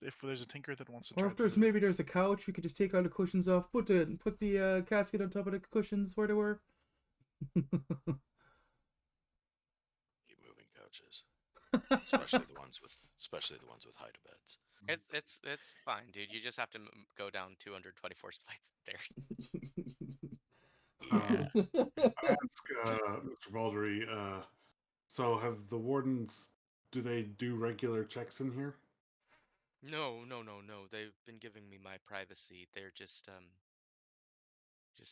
If there's a tinker that wants to Or try if there's to, maybe there's a couch, we could just take all the cushions off, put the casket on top of the cushions where they were. Keep moving couches, especially the ones with hide beds. It's fine, dude. You just have to go down 224 flights of stairs. I ask Mr. Baldry, so have the wardens, do they do regular checks in here? No. They've been giving me my privacy. They're just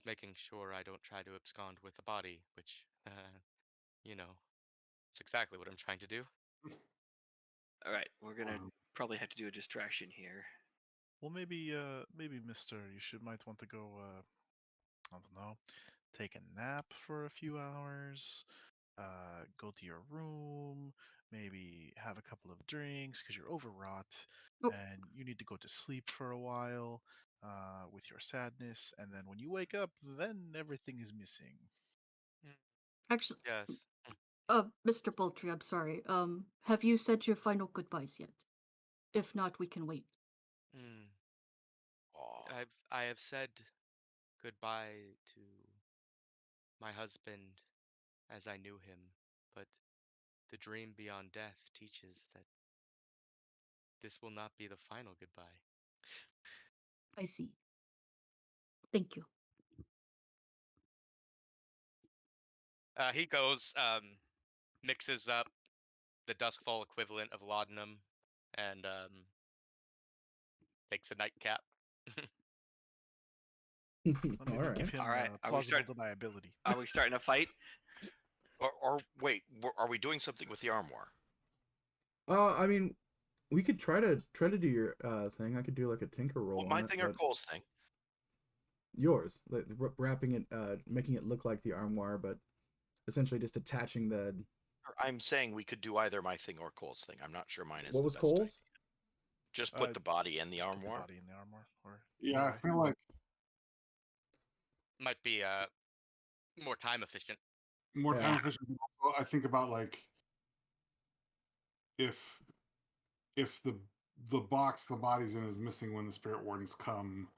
making sure I don't try to abscond with a body, which you know, it's exactly what I'm trying to do. All right, we're gonna Um, probably have to do a distraction here. well, maybe Mister, might want to go. I don't know, take a nap for a few hours, go to your room, maybe have a couple of drinks because you're overwrought, Oh. and you need to go to sleep for a while with your sadness, and then when you wake up, then everything is missing. Actually, Yes. Mr. Poultry, I'm sorry. Have you said your final goodbyes yet? If not, we can wait. Mm. Aw. I have said goodbye to my husband as I knew him, but the dream beyond death teaches that this will not be the final goodbye. I see. Thank you. He goes, mixes up the Duskfall equivalent of laudanum, and takes a nightcap. Let me All right. give him All right, are we plausible start? deniability. Are we starting a fight? Or wait, are we doing something with the armoire? I mean, we could try to do your thing. I could do like a tinker roll Well, on my it, thing or but Cole's thing? yours, like wrapping it, making it look like the armoire, but essentially just attaching the. I'm saying we could do either my thing or Cole's thing. I'm not sure mine is What the was best Cole's? idea. Just put the body in the Just put the armoire. body in the armor, or Yeah, either I way. feel like Might be more time efficient. more Yeah. time efficient. I think about like if the box the body's in is missing when the spirit wardens come,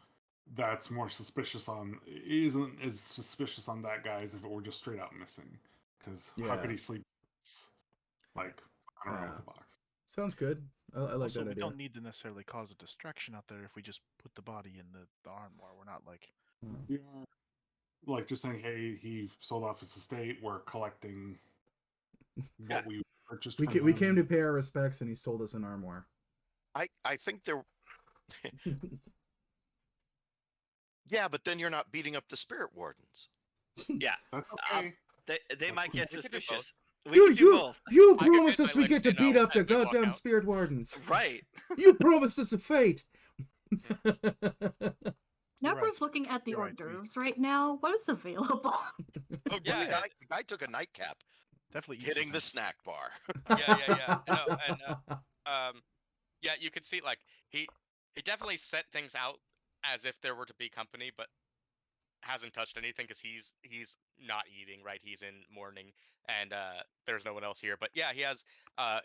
that's more suspicious on isn't as suspicious on that guy as if it were just straight out missing. Because how could Yeah. he sleep like around with Yeah. the box? Sounds good. I like Also, that we idea. don't need to necessarily cause a distraction out there if we just put the body in the armor. We're not like Yeah, like just saying, hey, he sold off his estate. We're collecting what we purchased from We him. came to pay our respects, and he sold us an armoire. I think there. Yeah, but then you're not beating up the spirit wardens. Yeah, Uh, That's okay. they might get We could do both. suspicious. We Dude, can do both. you I could promised get us my we get to Lexino beat up the as we walk goddamn out. spirit wardens. Right. You promised us a fate. You're right. Nebra's looking at the You're hors right, d'oeuvres right now. What is available? Oh the yeah, guy took a nightcap, definitely eat hitting the something. snack bar. yeah. No, and yeah, you could see like he definitely set things out as if there were to be company, but hasn't touched anything because he's not eating, right? He's in mourning, and there's no one else here. But yeah, he has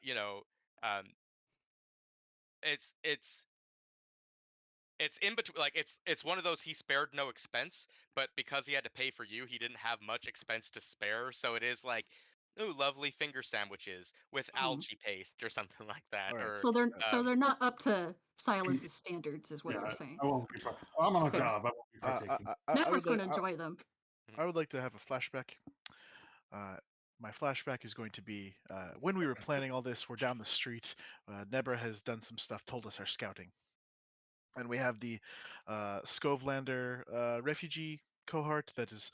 you know, um, it's in between, like it's one of those he spared no expense, but because he had to pay for you, he didn't have much expense to spare. So it is like, ooh, lovely finger sandwiches with algae paste or something like that, All right. or So they're not up to Silas's standards, is what Yeah, you're saying. I won't be. I'm on a Fair. job. I won't be partaking. I Nebra's would like going to enjoy them. I would like to have a flashback. My flashback is going to be when we were planning all this. We're down the street. Nebra has done some stuff, told us our scouting, and we have the Skovelander refugee cohort that is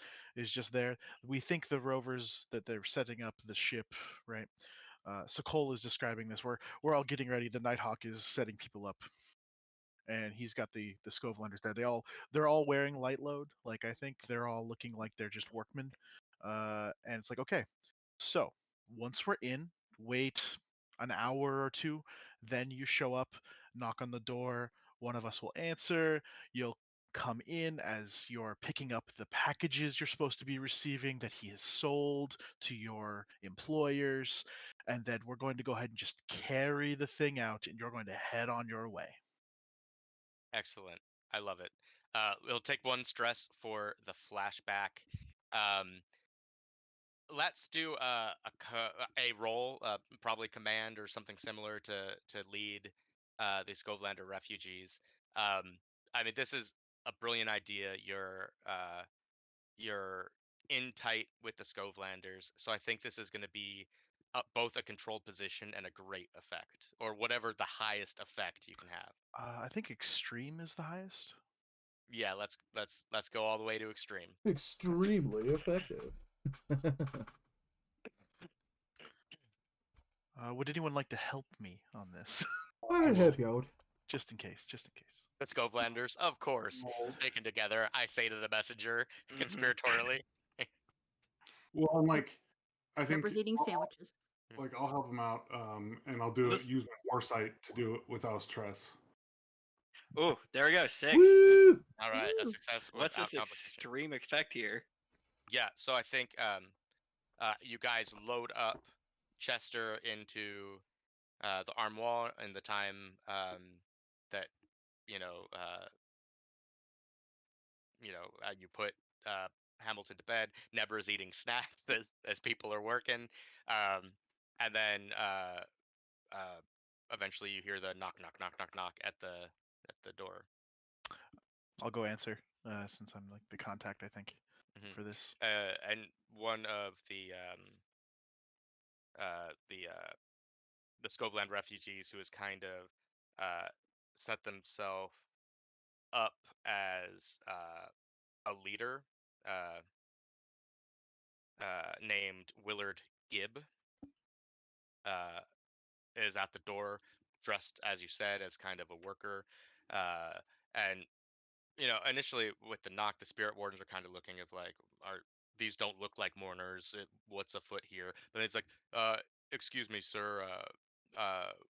just there. We think the rovers that they're setting up the ship, right? So Cole is describing this. We're all getting ready. The Nighthawk is setting people up, and he's got the Scovelanders there. They're all wearing light load. Like I think they're all looking like they're just workmen. And it's like, okay, so once we're in, wait an hour or two, then you show up, knock on the door. One of us will answer. You'll come in as you're picking up the packages you're supposed to be receiving that he has sold to your employers, and then we're going to go ahead and just carry the thing out, and you're going to head on your way. excellent. I love it. We'll take one stress for the flashback. Um, let's do a role, probably command or something similar to lead the Skovelander refugees. I mean, this is a brilliant idea. You're in tight with the Skovlanders, so I think this is going to be both a controlled position and a great effect, or whatever the highest effect you can have. I think extreme is the highest. Yeah, let's go all the way to extreme. Extremely effective. Would anyone like to help me on this? I can help you out. Just in case. Just in case. The Skovlanders, of course, No. sticking together. I say to the messenger, Mhm. conspiratorially. Well, I'm like, I think Pepper's eating sandwiches. like I'll help him out, and I'll do it. This- Use my foresight to do it without stress. Oh, there we go. 6. Woo! All right, a Woo. success What's without this complication. extreme effect here? Yeah, so I think you guys load up Chester into the armoire in the time that you know you put Hamilton to bed. Nebra's eating snacks as people are working, and then eventually you hear the knock, knock, knock, knock, knock at the door. I'll go answer since I'm like the contact, I think, Mhm. for this. And one of the Scoveland refugees who has kind of set themselves up as a leader named Willard Gibb is at the door, dressed as you said as kind of a worker, and initially with the knock, the spirit wardens are kind of looking of like, are these don't look like mourners? What's afoot here? But it's like, excuse me, sir.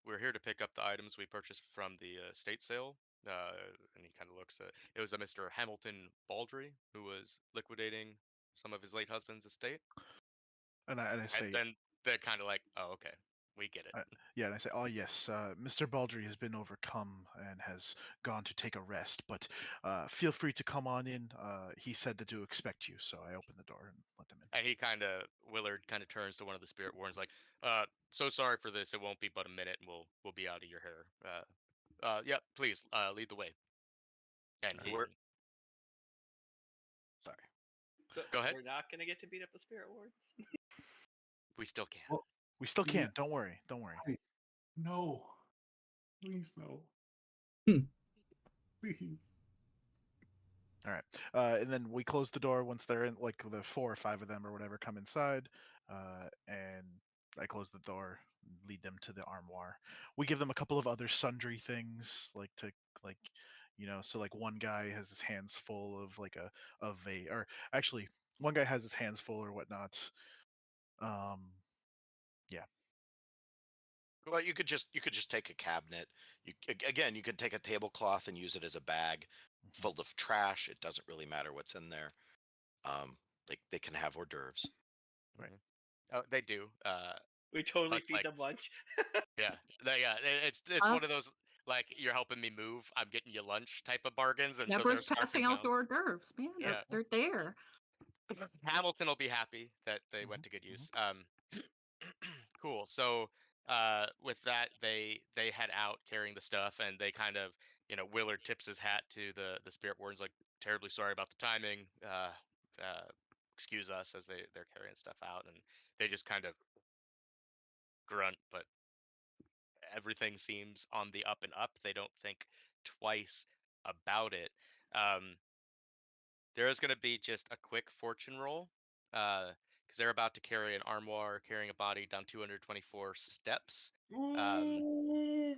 We're here to pick up the items we purchased from the estate sale. And he kind of looks at it was a Mr. Hamilton Baldry who was liquidating some of his late husband's estate. And I And say, then they're kind of like, oh, okay, we get it. yeah, and I say, oh yes, Mr. Baldry has been overcome and has gone to take a rest, but feel free to come on in. He said that to expect you, so I open the door and let them in. And Willard kind of turns to one of the spirit wardens like, so sorry for this. It won't be but a minute, and we'll be out of your hair. Yeah, please, lead the way. And he, We're- Sorry. So Go ahead. we're not gonna get to beat up the spirit wards. we still can. Well, We still Yeah. can. Don't worry. Don't worry. No, please no. Hmm. Please. All right. And then we close the door once they're in, like the 4 or 5 of them or whatever come inside. And I close the door, lead them to the armoire. We give them a couple of other sundry things, like to like, so like one guy has his hands full of like or actually one guy has his hands full or whatnot. Yeah. Well, you could just take a cabinet. Again, you can take a tablecloth and use it as a bag Mhm. full of trash. It doesn't really matter what's in there. They can have hors d'oeuvres. Right. Oh, they do. We totally But, feed like- them lunch. Yeah, it's Huh? one of those like you're helping me move. I'm getting you lunch type of bargains, and so Nebra's they're passing scarfing out down. hors d'oeuvres, man. Yeah. They're there. Hamilton will be happy that they went to good use. Cool. So, with that, they head out carrying the stuff, and they kind of, Willard tips his hat to the spirit wardens, like, terribly sorry about the timing. Excuse us as they're carrying stuff out, and they just kind of grunt, but everything seems on the up and up. They don't think twice about it. There is going to be just a quick fortune roll because they're about to carry an armoire carrying a body down 224 steps. We're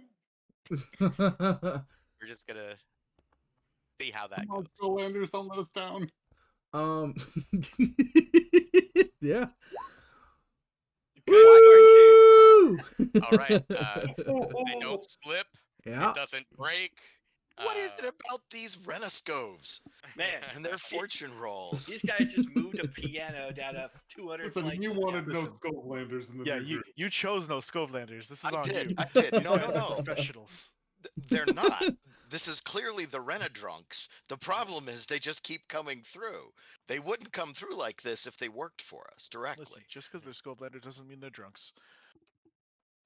just going to see how that Come on, goes. Scolanders, don't let us down. Yeah. Good fortune. All right. They don't slip. Yeah. It doesn't break. What is it about these Renescoves Man, and their fortune rolls? these guys just moved a piano down a 200 Listen, flights. you of wanted steps. no Scolanders in the Yeah, new you group. you chose no Scovelanders. This is I on did. you. I did. These No, guys no, are no. professionals. They're not. This is clearly the Renadrunks. The problem is they just keep coming through. They wouldn't come through like this if they worked for us directly. Listen, just because they're Scovelanders doesn't mean they're drunks.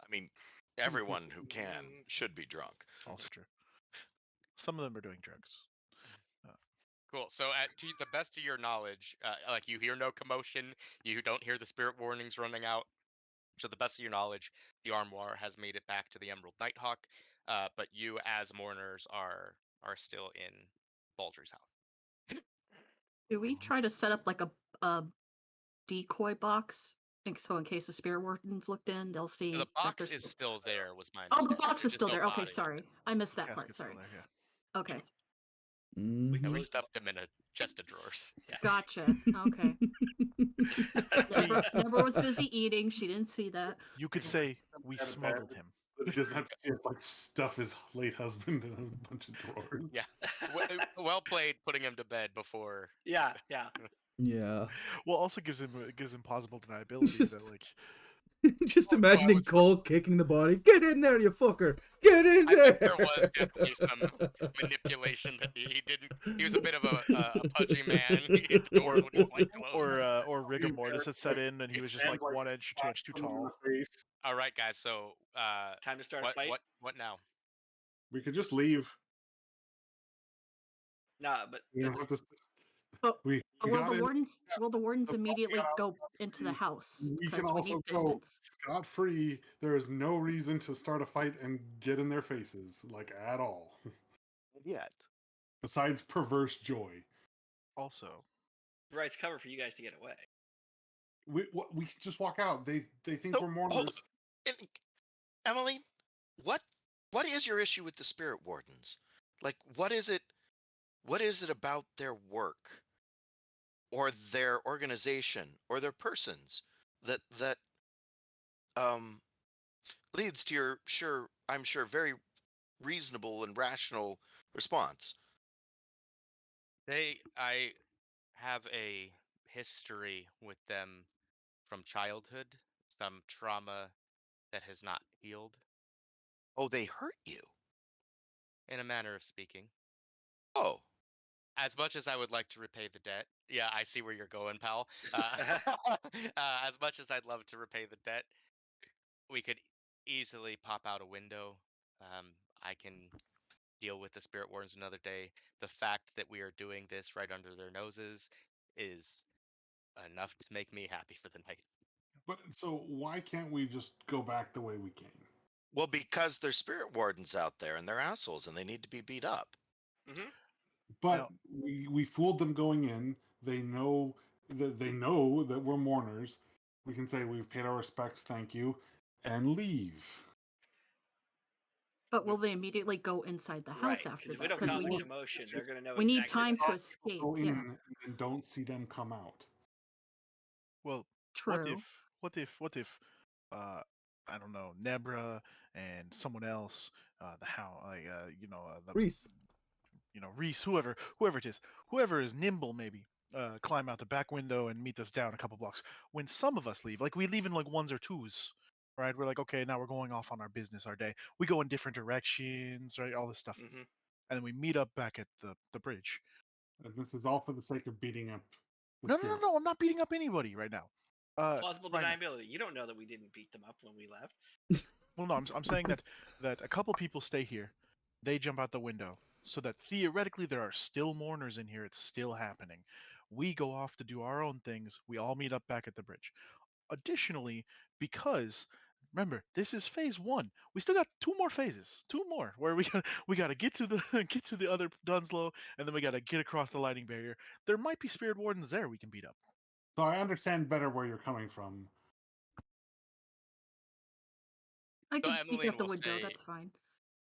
I mean, everyone who can should be drunk. Also true. Some of them are doing drugs. Cool. So, to the best of your knowledge, like you hear no commotion, you don't hear the spirit warnings running out. To the best of your knowledge, the armoire has made it back to the Emerald Nighthawk, but you, as mourners, are still in Baldry's house. Do we try to set up like a decoy box? So in case the spirit wardens looked in, they'll see. The that box there's- is still there. Was my Oh, understanding. the box There's is just still no there. Okay, body. sorry. I missed that part. Casket's still Sorry. there, yeah. Okay. And we So- stuffed him in a chest of drawers. Yeah. Gotcha. Okay. Nebra was busy eating. She didn't see that. You could say we smuggled him. But he doesn't have to see it, like stuff his late husband in a bunch of drawers. Yeah. Well played putting him to bed before. Yeah. Yeah. Well, also gives him plausible deniability Just- that like Just Oh, no, I imagining was- Cole kicking the body. Get in there, you fucker! Get in I there! think there was definitely some manipulation that he didn't. He was a bit of a pudgy man. He hit the door when he quite closed. or rigor mortis had set in and he was just like 1 inch or 2 inch too tall. All right, guys. So, Time to start a what fight. what now? We could just leave. Nah, but We don't that's- have to. But- We Will got the in. wardens? Will the wardens The immediately Fog go Hounds, into the house? We can Because we also need go distance. scot-free. There is no reason to start a fight and get in their faces, like at all. Yet. Besides perverse joy. Also, provides cover for you guys to get away. We can just walk out. They think No, we're hold mourners. And, Emily, what is your issue with the spirit wardens? Like, what is it about their work or their organization or their persons that leads to your I'm sure very reasonable and rational response? I have a history with them from childhood, some trauma that has not healed, Oh, they hurt you. in a manner of speaking. Oh, As much as I would like to repay the debt, yeah, I see where you're going, pal. As much as I'd love to repay the debt, we could easily pop out a window. I can deal with the spirit wardens another day. The fact that we are doing this right under their noses is enough to make me happy for the night. But so why can't we just go back the way we came? well, because there's spirit wardens out there and they're assholes and they need to be beat up. But Now- we fooled them going in. They know that we're mourners. We can say we've paid our respects, thank you, and leave. But will they immediately go inside the Right, house after because if we that? don't cause we a need commotion, they're gonna know. we need exactly time what to happened. escape. Go in Yeah, and don't see them come out. well, true. what if I don't know, Nebra and someone else, the how the Reese. Reese, whoever it is, whoever is nimble maybe, climb out the back window and meet us down a couple blocks. When some of us leave, like we leave in like ones or twos, right? We're like, okay, now we're going off on our business, our day. We go in different directions, right? All this stuff, Mhm. and then we meet up back at the bridge. And this is all for the sake of beating up the No, spirit. I'm not beating up anybody right now. Plausible right now. deniability. You don't know that we didn't beat them up when we left. Well, no, I'm saying that a couple people stay here, they jump out the window, so that theoretically there are still mourners in here. It's still happening. We go off to do our own things. We all meet up back at the bridge. Additionally, because remember this is phase one, we still got two more where we gotta get to the get to the other Dunslow, and then we gotta get across the lighting barrier. There might be spirit wardens there we can beat up. So I understand better where you're coming from. I can sneak Emmeline out the will window. say- That's fine.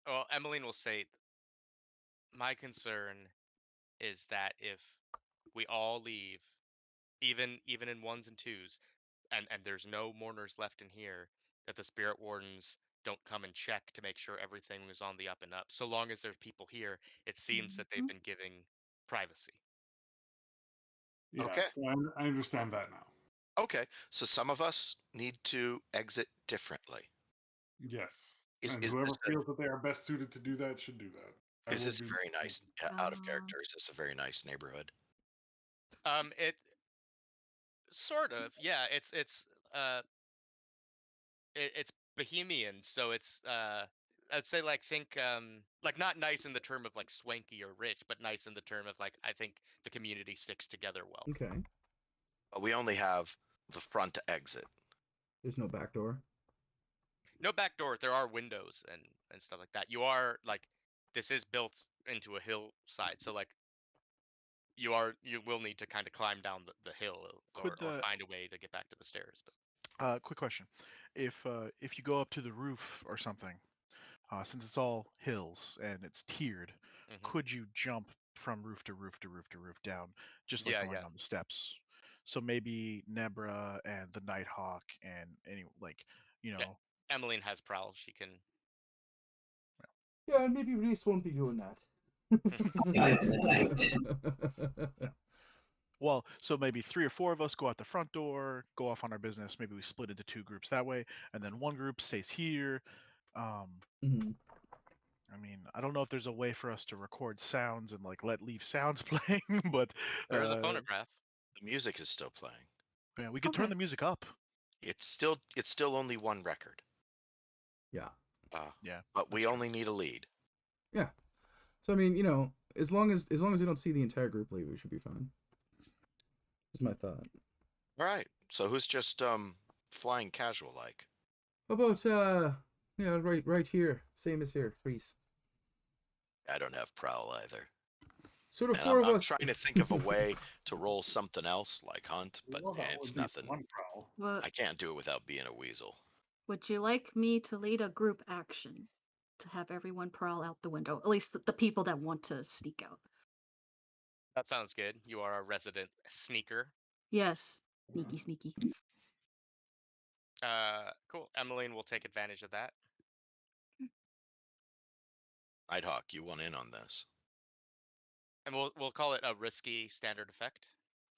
Well, Emmeline will say, my concern is that if we all leave, even in ones and twos, and there's no mourners left in here, that the spirit wardens don't come and check to make sure everything is on the up and up. So long as there's people here, it seems that they've Mhm. been giving privacy. Yeah, Okay. so I understand that now. Okay, so some of us need to exit differently. Yes. Is- And is whoever this a- feels that they are best suited to do that should do that. I Is will this be- very nice? Out of Um, character? Is this a very nice neighborhood? It sort of, yeah. It's bohemian, so it's I'd say like think like not nice in the term of like swanky or rich, but nice in the term of like I think the community sticks together well. Okay. But we only have the front exit. There's no back door. No back door. There are windows and stuff like that. You are like this is built into a hillside, so like you will need to kind of climb down the hill or Could the- find a way to get back to the stairs. But Quick question: if you go up to the roof or something, since it's all hills and it's tiered, Mhm. could you jump from roof to roof to roof to roof down, just like Yeah, going yeah. down the steps. So maybe Nebra and the Nighthawk and Yeah. Emmeline has prowl. She can. Yeah, and maybe Reese won't be doing that. Well, so maybe 3 or 4 of us go out the front door, go off on our business. Maybe we split into 2 groups that way, and then one group stays here. Mhm. I mean, I don't know if there's a way for us to record sounds and let leave sounds playing, but There is a phonograph. The music is still playing. yeah, we could turn Okay. the music up. It's still only one record. Yeah. Yeah, But we that's true. only need a lead. Yeah. So I mean, as long as we don't see the entire group leave, we should be fine. Is my thought. All right. So who's just flying casual like? How about right here, same as here, Reese. I don't have prowl either. So the And four of I'm us. trying to think of a way to roll something else like hunt, but Well, that it's would be nothing. one prowl. Well, I can't do it without being a weasel. would you like me to lead a group action to have everyone prowl out the window? At least the people that want to sneak out. That sounds good. You are a resident sneaker. Yes. Sneaky, sneaky. Cool. Emmeline will take advantage of that. Nighthawk, you want in on this? And we'll call it a risky standard effect.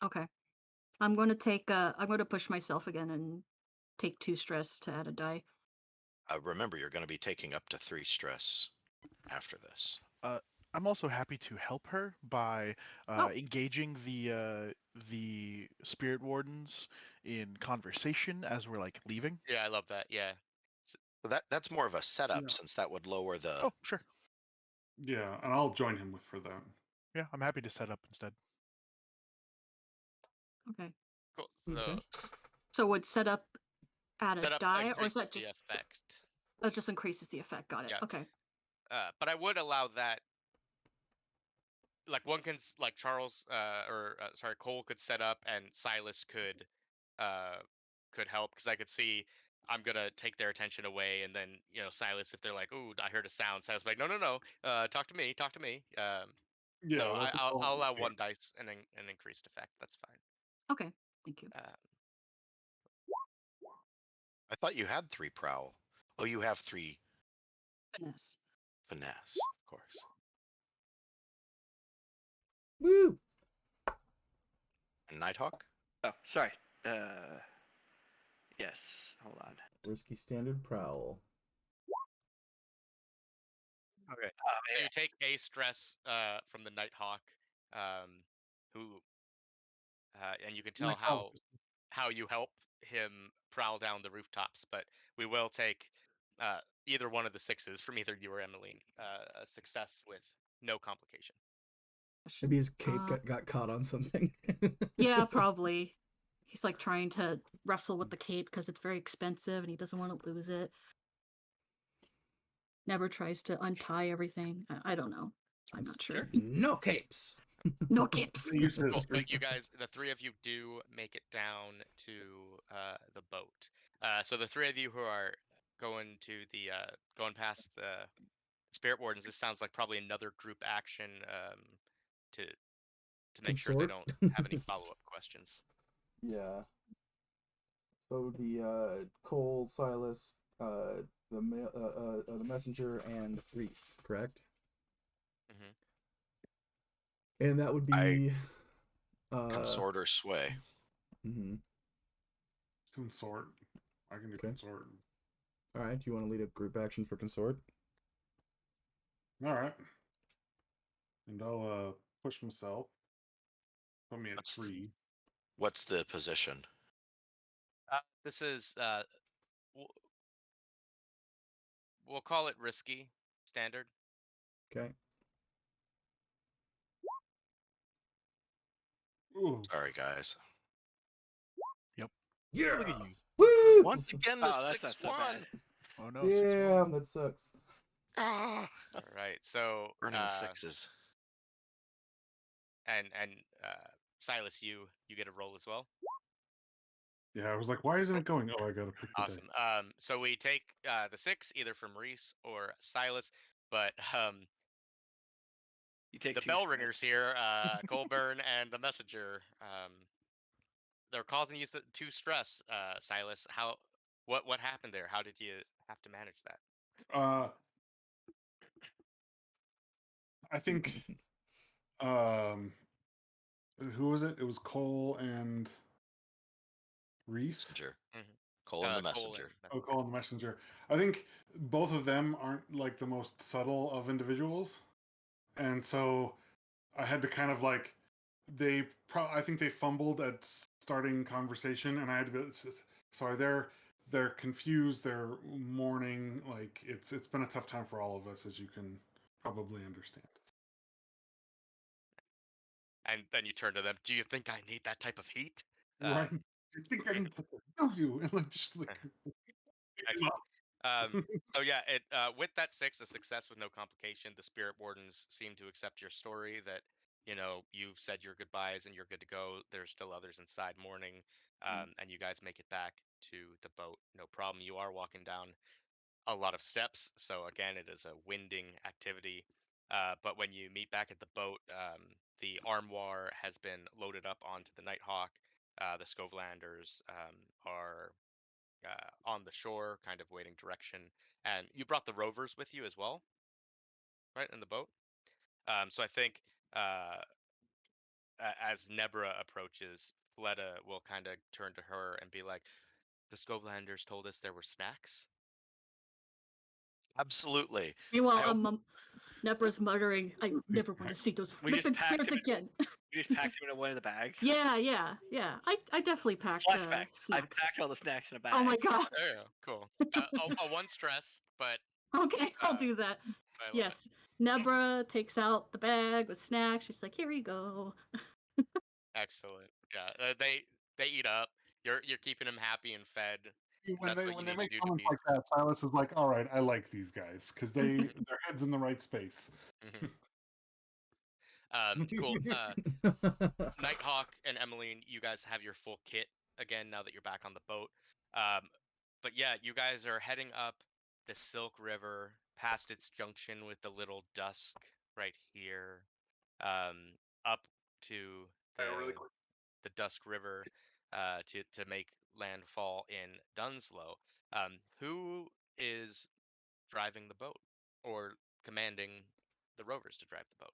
Okay. I'm going to push myself again and take 2 stress to add a die. Remember, you're going to be taking up to 3 stress after this. I'm also happy to help her by Oh. engaging the spirit wardens in conversation as we're leaving. Yeah, I love that. Yeah. So that's more of a setup, Yeah. since that would lower the. Oh, sure. Yeah, and I'll join him for that. Yeah, I'm happy to set up instead. Okay. Cool. So Okay. So would set up add a that up die, or is increases that the just effect. it just increases the effect? Got it. Yeah. Okay. But I would allow that. Like one can like Charles Cole could set up and Silas could help, because I could see I'm gonna take their attention away, and then Silas, if they're like, "Ooh, I heard a sound," Silas will be like, "No, talk to me, talk to me." Yeah, So that's I'll allow yeah. 1 dice and then an increased effect. That's fine. Okay. Thank you. I thought you had 3 prowl. Oh, you have 3 Finesse. finesse, of course. Woo! And Nighthawk? Oh, sorry. Yes. Hold on. Risky standard prowl. Okay. Oh, So you take a stress from the Nighthawk, who and you can tell how you help him prowl down the rooftops. But we will take either one of the 6s from either you or Emmeline, a success with no complication. Maybe his cape got caught on something. Yeah, probably. He's trying to wrestle with the cape because it's very expensive and he doesn't want to lose it. Never tries to untie everything. I don't know. I'm not sure. No capes. No capes. Cool. But you guys, the 3 of you do make it down to the boat. So the 3 of you who are going past the spirit wardens, this sounds like probably another group action to make sure they don't have any follow-up questions. Yeah. So it would be Cole, Silas, the messenger, and Reese, correct? Mm-hmm. And that would be Consort or sway. Mm-hmm. Consort. I can do Okay. consort. All right. Do you want to lead a group action for consort? All right. And I'll push myself. Put me at 3. What's the position? This is we'll call it risky standard. Okay. Ooh. Sorry, guys. Yep. Yeah. Look at you. Woo! Once again, the Oh, that's not so 6-1. bad. Oh no. Damn, that sucks. Ah, All right. So burning 6s. and Silas, you get a roll as well. Yeah, I was like, why isn't it going? Oh, I gotta pick the Awesome. dice. So we take the 6 either from Reese or Silas, but You take The 2 bell stress. ringers here, Colburn and the messenger. They're causing you to stress, Silas. What happened there? How did you have to manage that? I think who was it? It was Cole and Reese. Messenger. Mhm. Cole and the Cole messenger. and Oh, Cole and the messenger. I think both of them aren't like the most subtle of individuals, and so I had to kind of like I think they fumbled at starting conversation, and I had to be sorry. They're confused. They're mourning. Like it's been a tough time for all of us, as you can probably understand. And then you turn to them. Do you think I need that type of heat? Right? I think I need to know you, and like just like Excellent. So yeah, with that 6, a success with no complication. The spirit wardens seem to accept your story that you've said your goodbyes and you're good to go. There's still others inside mourning, and you guys make it back to the boat. No problem. You are walking down a lot of steps, so again, it is a winding activity. But when you meet back at the boat, the armoire has been loaded up onto the Nighthawk. The Scovelanders are on the shore, kind of waiting direction. And you brought the rovers with you as well, right, in the boat. So I think as Nebra approaches, Fleta will kind of turn to her and be like, "The Scovelanders told us there were snacks." Absolutely. Meanwhile, I hope- Nebra's muttering, "I never want to see those We just flippin' packed stairs him again." We just packed him into one of the bags. Yeah. I definitely packed Flashback. I snacks. packed all the snacks in a bag. Oh my god. There you go. Cool. A 1 stress, but Okay, I'll do that. I love it. Yes. Nebra takes out the bag with snacks. She's like, "Here we go." Excellent. Yeah, they eat up. You're keeping them happy and fed. when That's they what you when they need to make do to comments be like that, Silas is like, "All right, I like these guys because their heads in the right space." Mhm. Cool. Nighthawk and Emmeline, you guys have your full kit again now that you're back on the boat. But yeah, you guys are heading up the Silk River past its junction with the Little Dusk right here, up to Really the Dusk River to make landfall in Dunslow. Who is driving the boat or commanding the rovers to drive the boat?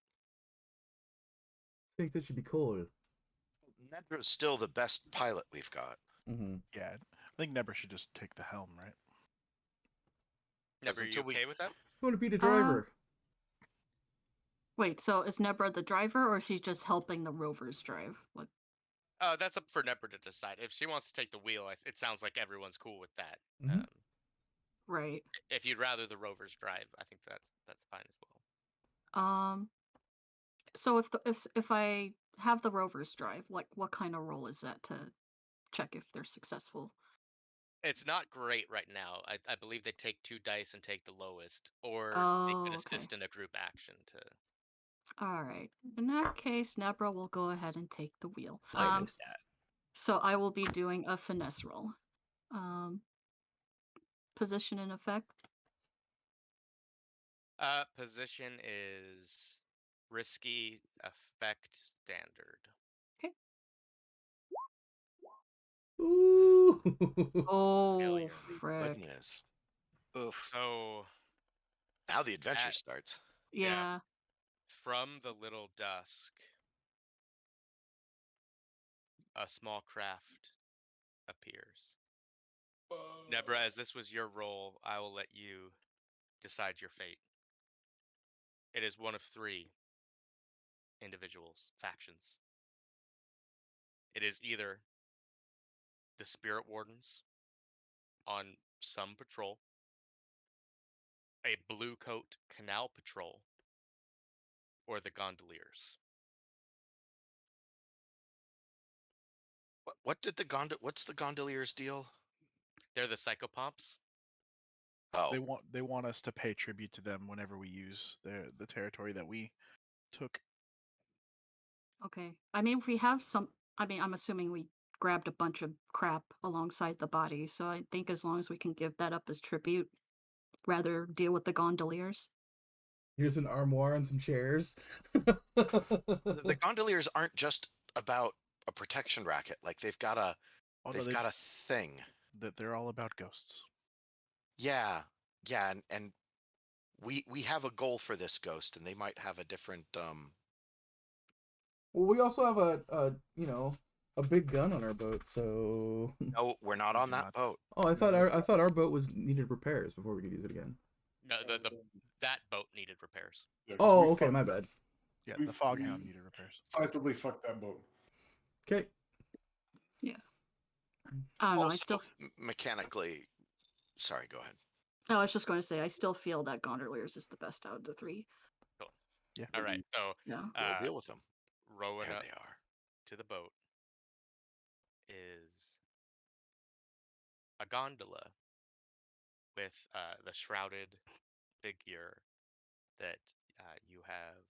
I think this should be Cole. Nedra's still the best pilot we've got. Mm-hmm. Yeah, I think Nebra should just take the helm, right? Never, are you until we- okay with that? You want to be the driver? Wait, so is Nebra the driver, or is she just helping the rovers drive? What? That's up for Nepper to decide. If she wants to take the wheel, it sounds like everyone's cool with that. Mhm. Right. If you'd rather the rovers drive, I think that's fine as well. So if I have the rovers drive, what kind of roll is that to check if they're successful? It's not great right now. I believe they take 2 dice and take the lowest, or they Oh, could okay. assist in a group action to. All right. In that case, Nebra will go ahead and take the wheel. Nice. So I will be doing a finesse roll. Position and effect. Position is risky, effect standard. Okay. Ooh. Oh, Failure. frick. Goodness. Oof. So Now the adventure At- starts. Yeah. from the Little Dusk, a small craft appears. Nebra, as this was your role, I will let you decide your fate. It is one of 3 individuals, factions. It is either the Spirit Wardens on some patrol, a Blue Coat Canal Patrol, or the Gondoliers. What's the gondoliers deal? They're the Psychopomps. Oh, They want us to pay tribute to them whenever we use the territory that we took. Okay. I mean, if we have some, I mean, I'm assuming we grabbed a bunch of crap alongside the body, so I think as long as we can give that up as tribute, rather deal with the gondoliers. Here's an armoire and some chairs. The gondoliers aren't just about a protection racket. Like they've got a Oh, no, they've got a thing. they're all about ghosts. Yeah, and we have a goal for this ghost, and they might have a different. Well, we also have a a big gun on our boat, so. No, we're not on that boat. Oh, I thought our boat was needed repairs before we could use it again. No, that boat needed repairs. Yeah, 'cause Oh, we okay, fucked- my bad. Yeah, we- the Fog we Hound needed repairs. Decisively fucked that boat. Okay. I don't know. I Also, still. mechanically. Sorry, go ahead. Oh, I was just going to say I still feel that Gondoliers is the best out of the three. Yeah. All right. So Yeah. We'll deal with them. rowing There up they are. to the boat is a gondola with the shrouded figure that you have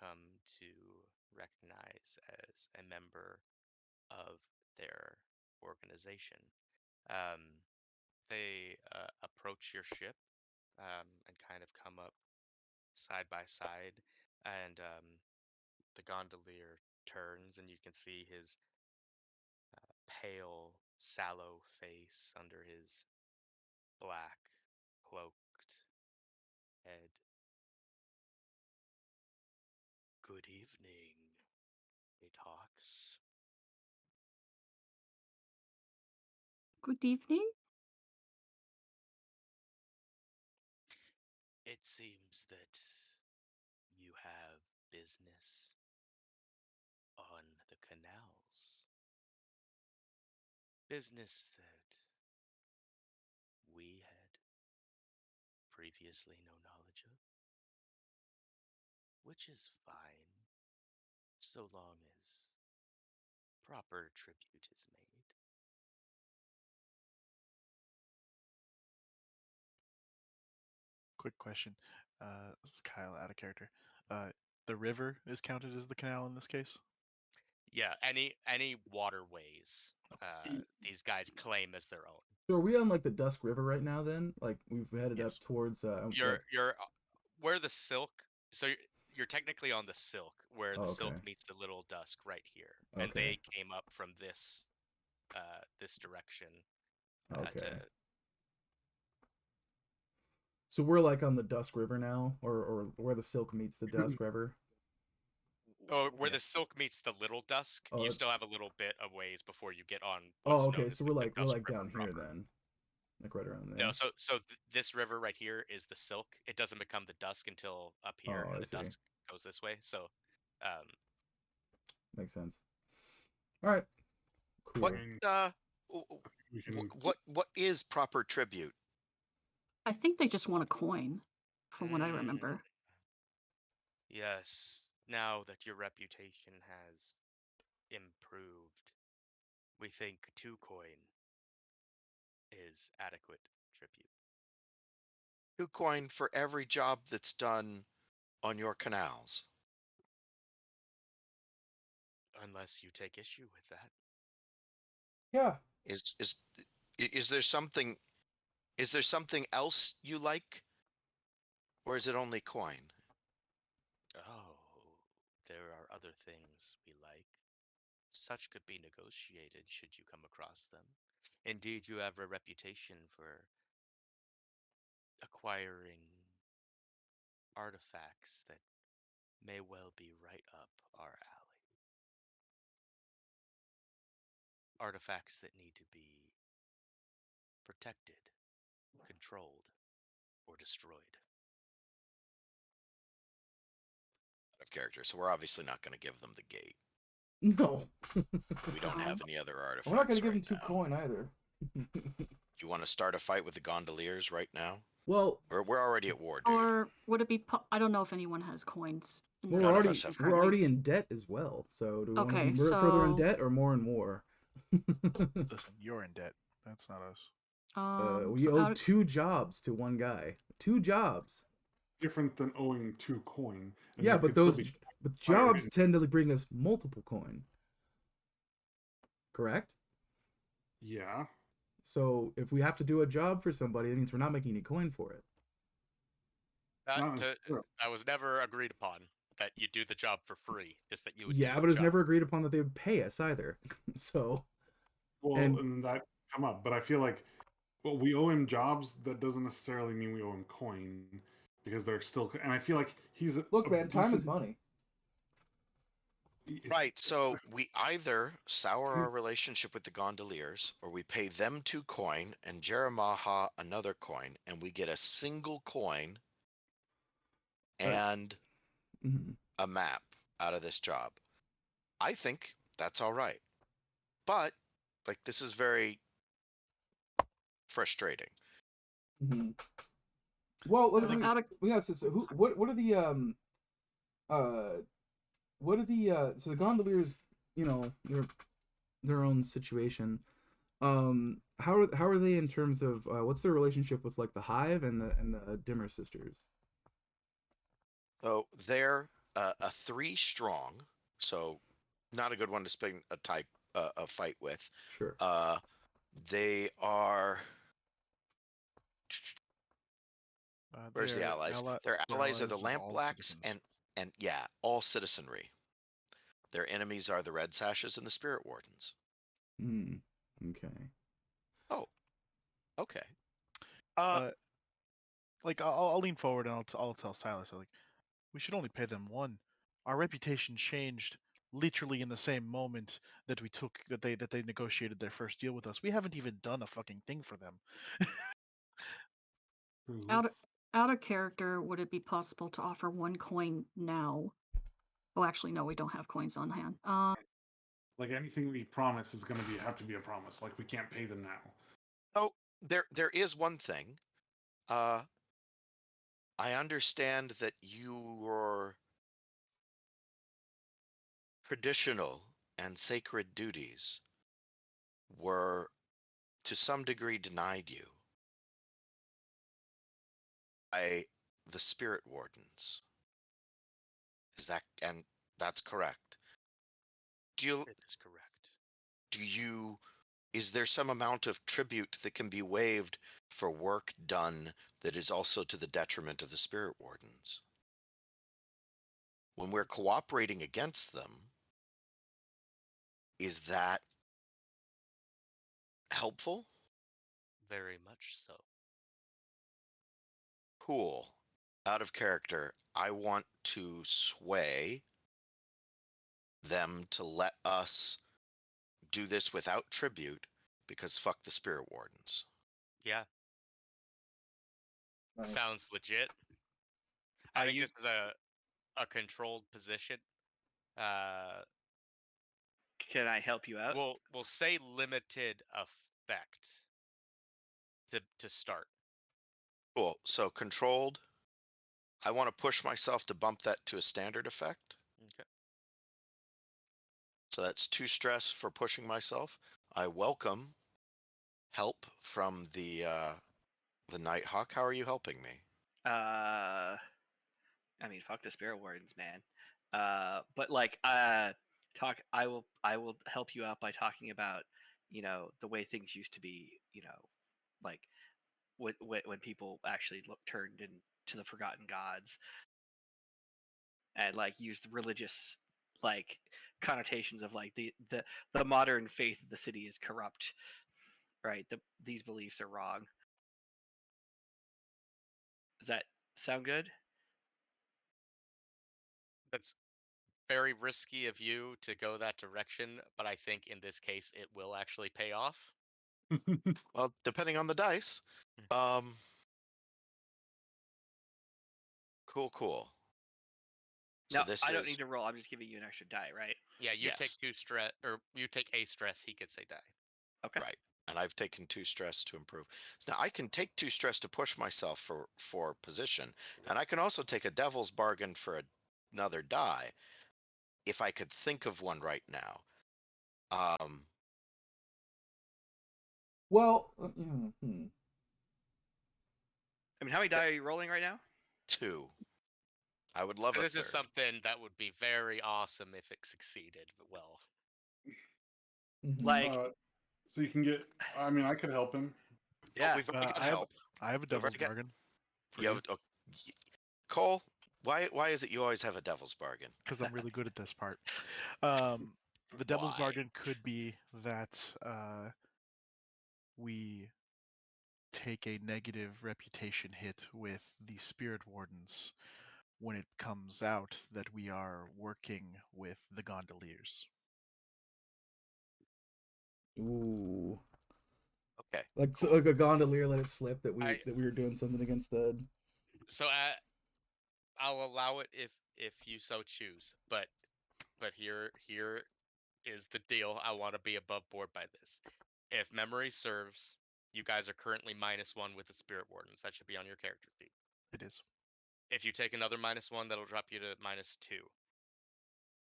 come to recognize as a member of their organization. They approach your ship and kind of come up side by side, and the gondolier turns, and you can see his pale, sallow face under his black, cloaked head. Good evening, he talks. Good evening. It seems that you have business on the canals. Business that we had previously no knowledge of. Which is fine, so long as proper tribute is made. Quick question. This is Kyle out of character. The river is counted as the canal in this case? Yeah, any waterways these guys claim as their own. So are we on like the Dusk River right now? Then, like we've headed Yes. up towards. You're where the silk. So you're technically on the silk, where the Oh, silk okay. meets the Little Dusk right here, and Okay. they came up from this this direction. Okay. So we're like on the Dusk River now, or where the Silk meets the Dusk River. Where Yeah. the silk meets the Little Dusk, Oh, you it- still have a little bit of ways before you get on. Oh, what's okay. known as So the we're like Dusk River down here proper. then, like right around there. No, so this river right here is the silk. It doesn't become the dusk until up here, Oh, I and the see. dusk goes this way. So, Makes sense. All right. Cool. What We can. what is proper tribute? I think they just want a coin, from what I Mm. remember. yes, now that your reputation has improved, we think 2 coin is adequate tribute. 2 coin for every job that's done on your canals. Unless you take issue with that. Yeah. Is there something else you like, or is it only coin? Oh, there are other things we like. Such could be negotiated should you come across them. Indeed, you have a reputation for acquiring artifacts that may well be right up our alley. Artifacts that need to be protected, controlled, or destroyed. Out of character, so we're obviously not going to give them the gate. No. We don't have any other artifacts. We're not gonna give right them 2 now. coin either. You want to start a fight with the gondoliers right now? Well, We're already at war, dude. Or would it be? I don't know if anyone has coins. in we're their None of already us have currently. we're already in debt as well. So do we want to Okay, be further in so- debt or more and more? Listen, you're in debt. That's not us. We so owe out of- 2 jobs to one guy. 2 jobs. Different than owing 2 coin. and Yeah, that but could still those be but acquired jobs in- tend to bring us multiple coin. Correct? Yeah. So if we have to do a job for somebody, it means we're not making any coin for it. Not That necessarily. was never agreed upon that you do the job for free. Just that you would Yeah, do but the it was job. never agreed upon that they would pay us either. So, Well, And- and that come up, but I feel like, well, we owe him jobs. That doesn't necessarily mean we owe him coin, because they're still. And I feel like he's look, a man, time is decent- money. Right. So we either sour our relationship with the gondoliers, or we pay them 2 coin and Jeremiah another coin, and we get a single coin and Mhm. a map out of this job. I think that's all right. But like, this is very frustrating. Mhm. Well, let me Out of ask this: what are the what are the so the gondoliers? You know, they're their own situation. How are they in terms of what's their relationship with like the Hive and the Dimmer sisters? So they're a 3 strong, so not a good one to spend a fight with. Sure. They are. Where's the They're allies? ally- Their they're allies are the of Lamp all Blacks citizens. and yeah, all citizenry. Their enemies are the Red Sashes and the Spirit Wardens. Okay. Oh, okay. Like I'll lean forward and I'll tell Silas, like, we should only pay them 1. Our reputation changed literally in the same moment that they negotiated their first deal with us. We haven't even done a fucking thing for them. out of character, would it be possible to offer 1 coin now? Oh, actually, no, we don't have coins on hand. like anything we promise is going to have to be a promise. Like, we can't pay them now. Oh, there is one thing. I understand that your traditional and sacred duties were to some degree denied you by the Spirit Wardens. And that's correct. It is correct. Is there some amount of tribute that can be waived for work done that is also to the detriment of the Spirit Wardens? When we're cooperating against them, is that helpful? Very much so. Cool. Out of character, I want to sway them to let us do this without tribute, because fuck the Spirit Wardens. Yeah. Nice. Sounds legit. I think this is a controlled position. Can I help you out? We'll say limited effect to start. Cool. So controlled. I want to push myself to bump that to a standard effect. Okay. So that's 2 stress for pushing myself. I welcome help from the Nighthawk. How are you helping me? I mean, fuck the Spirit Wardens, man. But like, talk. I will help you out by talking about, the way things used to be. Like when people actually turned into the forgotten gods, and like used religious like connotations of like the modern faith of the city is corrupt, right? These beliefs are wrong. Does that sound good? That's very risky of you to go that direction, but I think in this case it will actually pay off. Well, depending on the dice. Cool. So So this I don't is need to roll. I'm just giving you an extra die, right? Yeah, you take Yes. 2 stress, or you take a stress. He gets a die. Okay. right, and I've taken 2 stress to improve. Now I can take 2 stress to push myself for position, and I can also take a devil's bargain for another die, if I could think of one right now. Well, I mean, how many die are you rolling right now? 2. I would love a This third. is something that would be very awesome if it succeeded well. Like, So you can get. I mean, I could help him. Well, yeah. we've already got I have help. I have a We've already devil's got- bargain for You you. have, Cole, why is it you always have a devil's bargain? Because I'm really good at this part. The devil's Why? bargain could be that we take a negative reputation hit with the spirit wardens when it comes out that we are working with the gondoliers. Ooh. Okay. Like cool. so, like a gondolier let it slip that I- we were doing something against the. So I'll allow it if you so choose, but here is the deal. I want to be above board by this. If memory serves, you guys are currently -1 with the spirit wardens. That should be on your character sheet. It is. If you take another -1, that'll drop you to -2.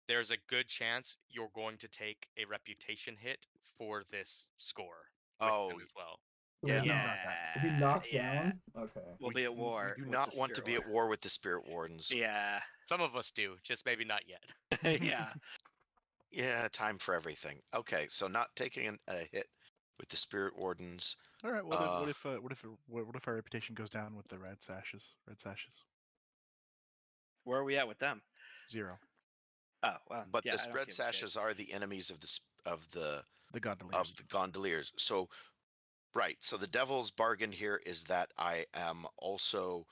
There's a good chance you're going to take a reputation hit for this score with them as well. Yeah, Yeah. no. About that. To be knocked down. Okay. We'll be at war. We do with not the want to spirit be at war with the spirit wardens. Yeah. Some of us do, just maybe not yet. Yeah. Yeah, time for everything. Okay, so not taking a hit with the spirit wardens. All right. Well, then what if our reputation goes down with the red sashes? Red sashes. Where are we at with them? 0. Oh well. But yeah, the I don't spread give a shit. sashes are the enemies of the The gondoliers. gondoliers. So, right. So the devil's bargain here is that I am also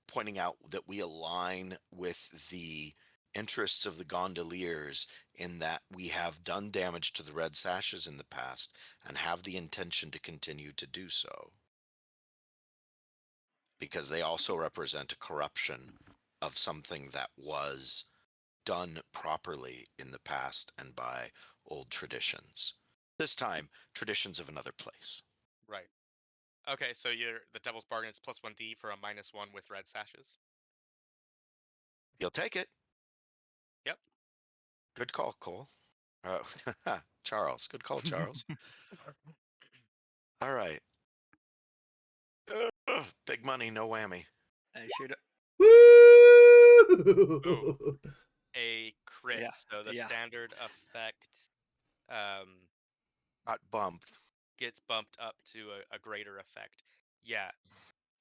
pointing out that we align with the interests of the gondoliers in that we have done damage to the red sashes in the past and have the intention to continue to do so. Because they also represent a corruption of something that was done properly in the past and by old traditions. This time, traditions of another place. Right. Okay, so the devil's bargain is +1d for a -1 with red sashes. You'll take it. Yep. Good call, Cole. Charles. Good call, Charles. All right. Big money, no whammy. I should. Woo! A crit. Yeah, So the yeah. standard effect Got bumped. gets bumped up to a greater effect. Yeah,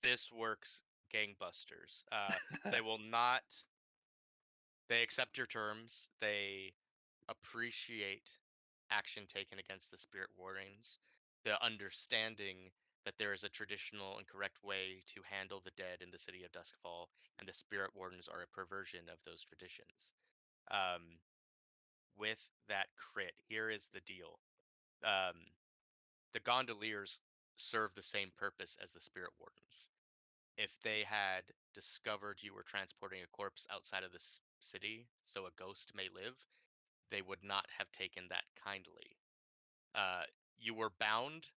this works gangbusters. They will not. They accept your terms. They appreciate action taken against the spirit wardens. The understanding that there is a traditional and correct way to handle the dead in the city of Duskfall, and the spirit wardens are a perversion of those traditions. With that crit, here is the deal. The gondoliers serve the same purpose as the spirit wardens. If they had discovered you were transporting a corpse outside of the city, so a ghost may live, they would not have taken that kindly. You were bound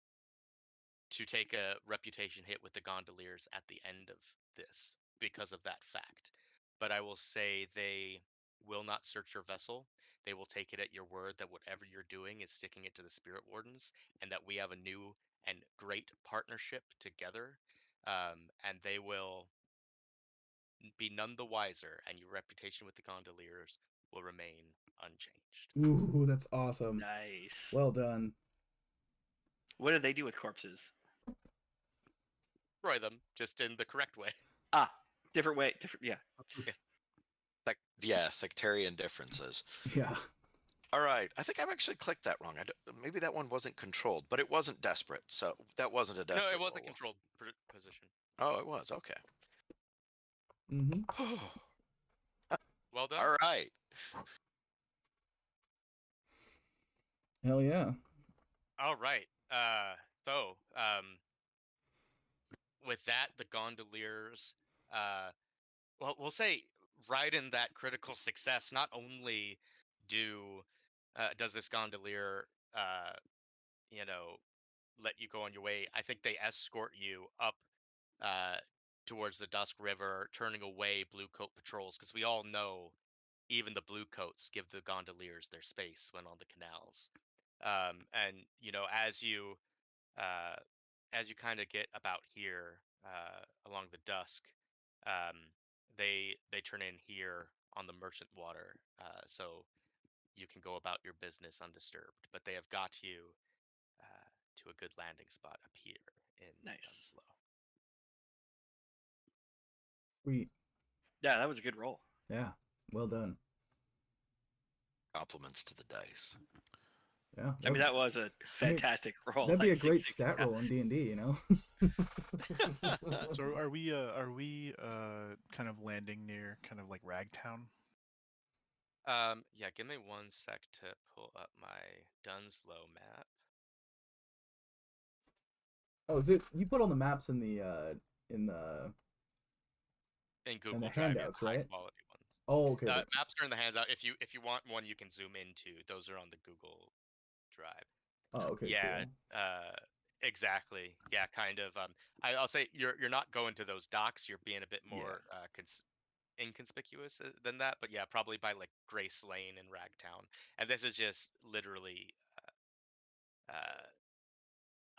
to take a reputation hit with the gondoliers at the end of this because of that fact. But I will say they will not search your vessel. They will take it at your word that whatever you're doing is sticking it to the spirit wardens, and that we have a new and great partnership together. And they will be none the wiser, and your reputation with the gondoliers will remain unchanged. Ooh, that's awesome. Nice. Well done. What do they do with corpses? Destroy them, just in the correct way. Ah, different way. Different. Yeah. Yeah, sectarian differences. Yeah. All right. I think I've actually clicked that wrong. Maybe that one wasn't controlled, but it wasn't desperate. So that wasn't a desperate. No, it was a roll. controlled position. Oh, it was. Okay. Mm-hmm. Well done. All right. Hell yeah. All right. So, with that, the gondoliers, well, we'll say right in that critical success. Not only does this gondolier, let you go on your way. I think they escort you up towards the Dusk River, turning away blue coat patrols, because we all know even the blue coats give the gondoliers their space when on the canals. And as you kind of get about here along the Dusk, um, they turn in here on the Merchant Water, so you can go about your business undisturbed. But they have got you to a good landing spot up here in Nice. Dunslow. Sweet. Yeah, that was a good roll. Yeah, well done. Compliments to the dice. Yeah, I mean, that was a fantastic roll. that'd be like a great 660. stat roll in D&D, you know. So are we kind of landing near kind of like Ragtown? Yeah, give me 1 sec to pull up my Dunslow map. Oh, is it? You put on the maps in the In in Google the Drive, yeah, handouts, the high right? quality ones. Oh, okay. Maps are in the handout. If you want one you can zoom into, those are on the Google Drive. Oh, okay, Yeah, cool. exactly. Yeah, kind of. I'll say you're not going to those docks. You're being a bit more inconspicuous than that. But yeah, probably by like Grace Lane and Ragtown. And this is just literally uh,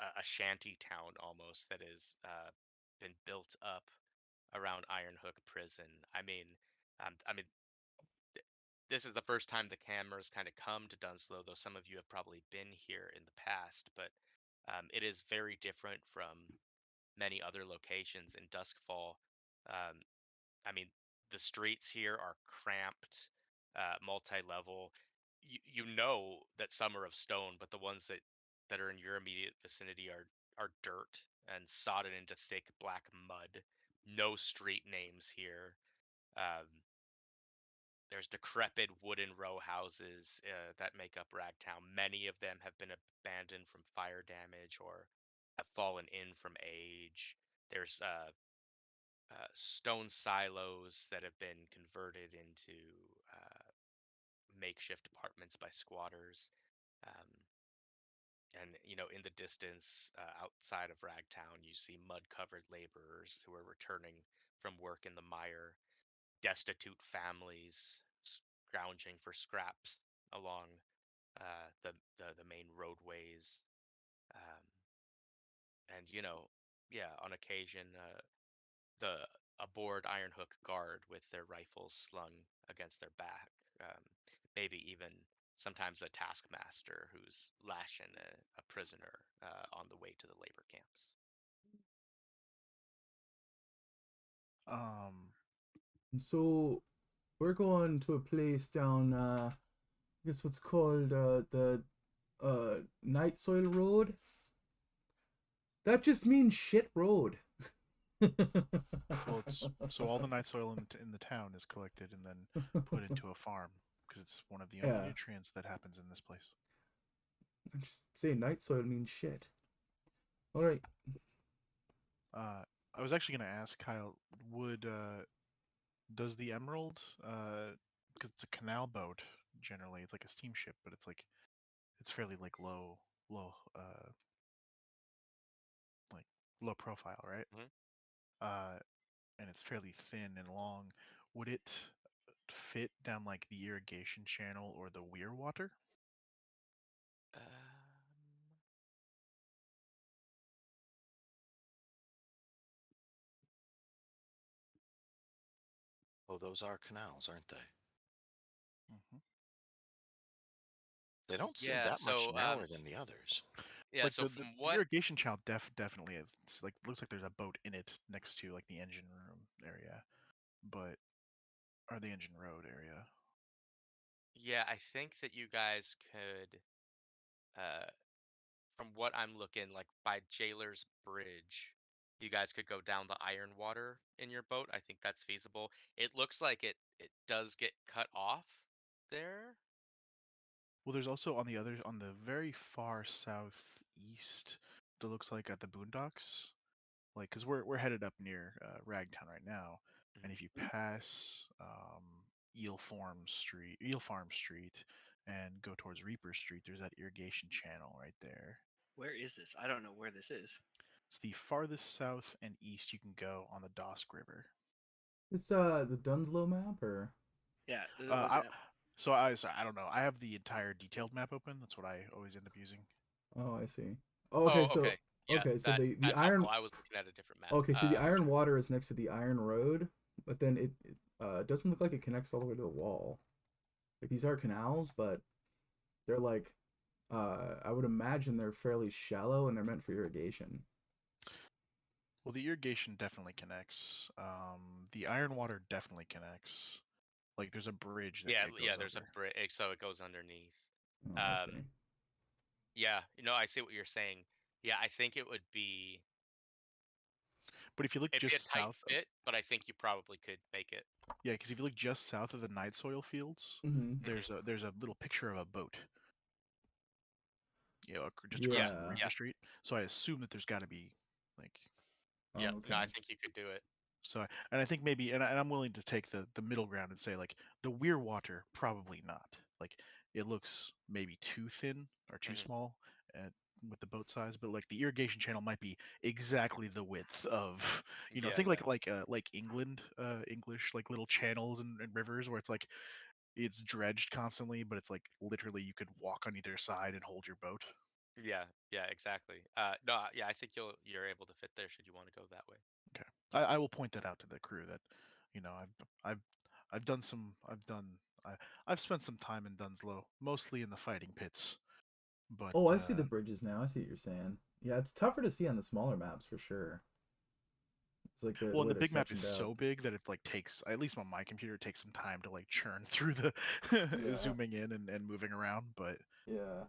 a shanty town almost that has been built up around Iron Hook Prison. I mean, this is the first time the cameras kind of come to Dunslow, though some of you have probably been here in the past, but it is very different from many other locations in Duskfall. Um, I mean, the streets here are cramped, multi-level. You know that some are of stone, but the ones that are in your immediate vicinity are dirt and sodded into thick black mud. No street names here. Um, there's decrepit wooden row houses that make up Ragtown. Many of them have been abandoned from fire damage or have fallen in from age. There's stone silos that have been converted into makeshift apartments by squatters. Um, and in the distance, outside of Ragtown, you see mud-covered laborers who are returning from work in the mire, destitute families scrounging for scraps along the main roadways. Um, and yeah, on occasion, the aboard Iron Hook guard with their rifles slung against their back. Maybe even sometimes a taskmaster who's lashing a prisoner on the way to the labor camps. And so we're going to a place down, I guess what's called the Night Soil Road. That just means shit road. Well, so all the night soil in the town is collected and then put into a farm because it's one of the only Yeah. nutrients that happens in this place. I'm just saying night soil means shit. All right. I was actually going to ask Kyle, does the Emerald, because it's a canal boat generally, it's like a steamship, but it's fairly like low, like low profile, right? Mhm. And it's fairly thin and long. Would it fit down like the irrigation channel or the weir water? Um, Oh, those are canals, aren't they? Mm-hmm. They don't seem yeah, that much so narrower than the others. yeah, Like so the from what irrigation channel definitely is. It's like looks like there's a boat in it next to like the engine room area, but or the engine road area. yeah, I think that you guys could from what I'm looking like by Jailer's Bridge, you guys could go down the Iron Water in your boat. I think that's feasible. It looks like it does get cut off there. Well, there's also on the very far southeast. That looks like at the boondocks, like because we're headed up near Ragtown right now, and Mhm. if you pass Eel Farm Street, and go towards Reaper Street, there's that irrigation channel right there. Where is this? I don't know where this is. It's the farthest south and east you can go on the Dosk River. It's the Dunslow map or Yeah. I don't know. I have the entire detailed map open. That's what I always end up using. oh, I see. Oh, Oh, okay. Yeah, so the that's iron helpful. I was looking at a different map. okay, so the Iron Water is next to the Iron Road, but then it doesn't look like it connects all the way to the wall. Like these are canals, but they're like I would imagine they're fairly shallow and they're meant for irrigation. Well, the irrigation definitely connects. The iron water definitely connects. Like there's a bridge that Yeah, it yeah. goes There's a over. bridge, so it goes underneath. Oh, I Um, see. yeah, I see what you're saying. Yeah, I think it would be But if you look it'd be a just tight south of, fit, but I think you probably could make it. yeah, because if you look just south of the night soil fields, Mm-hmm. there's a little picture of a boat. Just Yeah, across the Yeah. ranger street. So I assume that there's got to be like yeah. Oh, No, I okay. think you could do it. so. And I think maybe, and I'm willing to take the middle ground and say like the weir water probably not. Like it looks maybe too thin or too Hmm. small with the boat size, but like the irrigation channel might be exactly the width of Yeah, think yeah, like England English like little channels and rivers where it's like it's dredged constantly, but it's like literally you could walk on either side and hold your boat. yeah, yeah. Exactly. No, yeah. I think you're able to fit there should you want to go that way. Okay, I will point that out to the crew that I've I've done some I've spent some time in Dunslow, mostly in the fighting pits, but Oh, I see the bridges now. I see what you're saying. Yeah, it's tougher to see on the smaller maps for sure. It's like the well, and way the they're big map is sectioned out. so big that it like takes, at least on my computer, it takes some time to like churn through the Yeah. zooming in and moving around. But Yeah.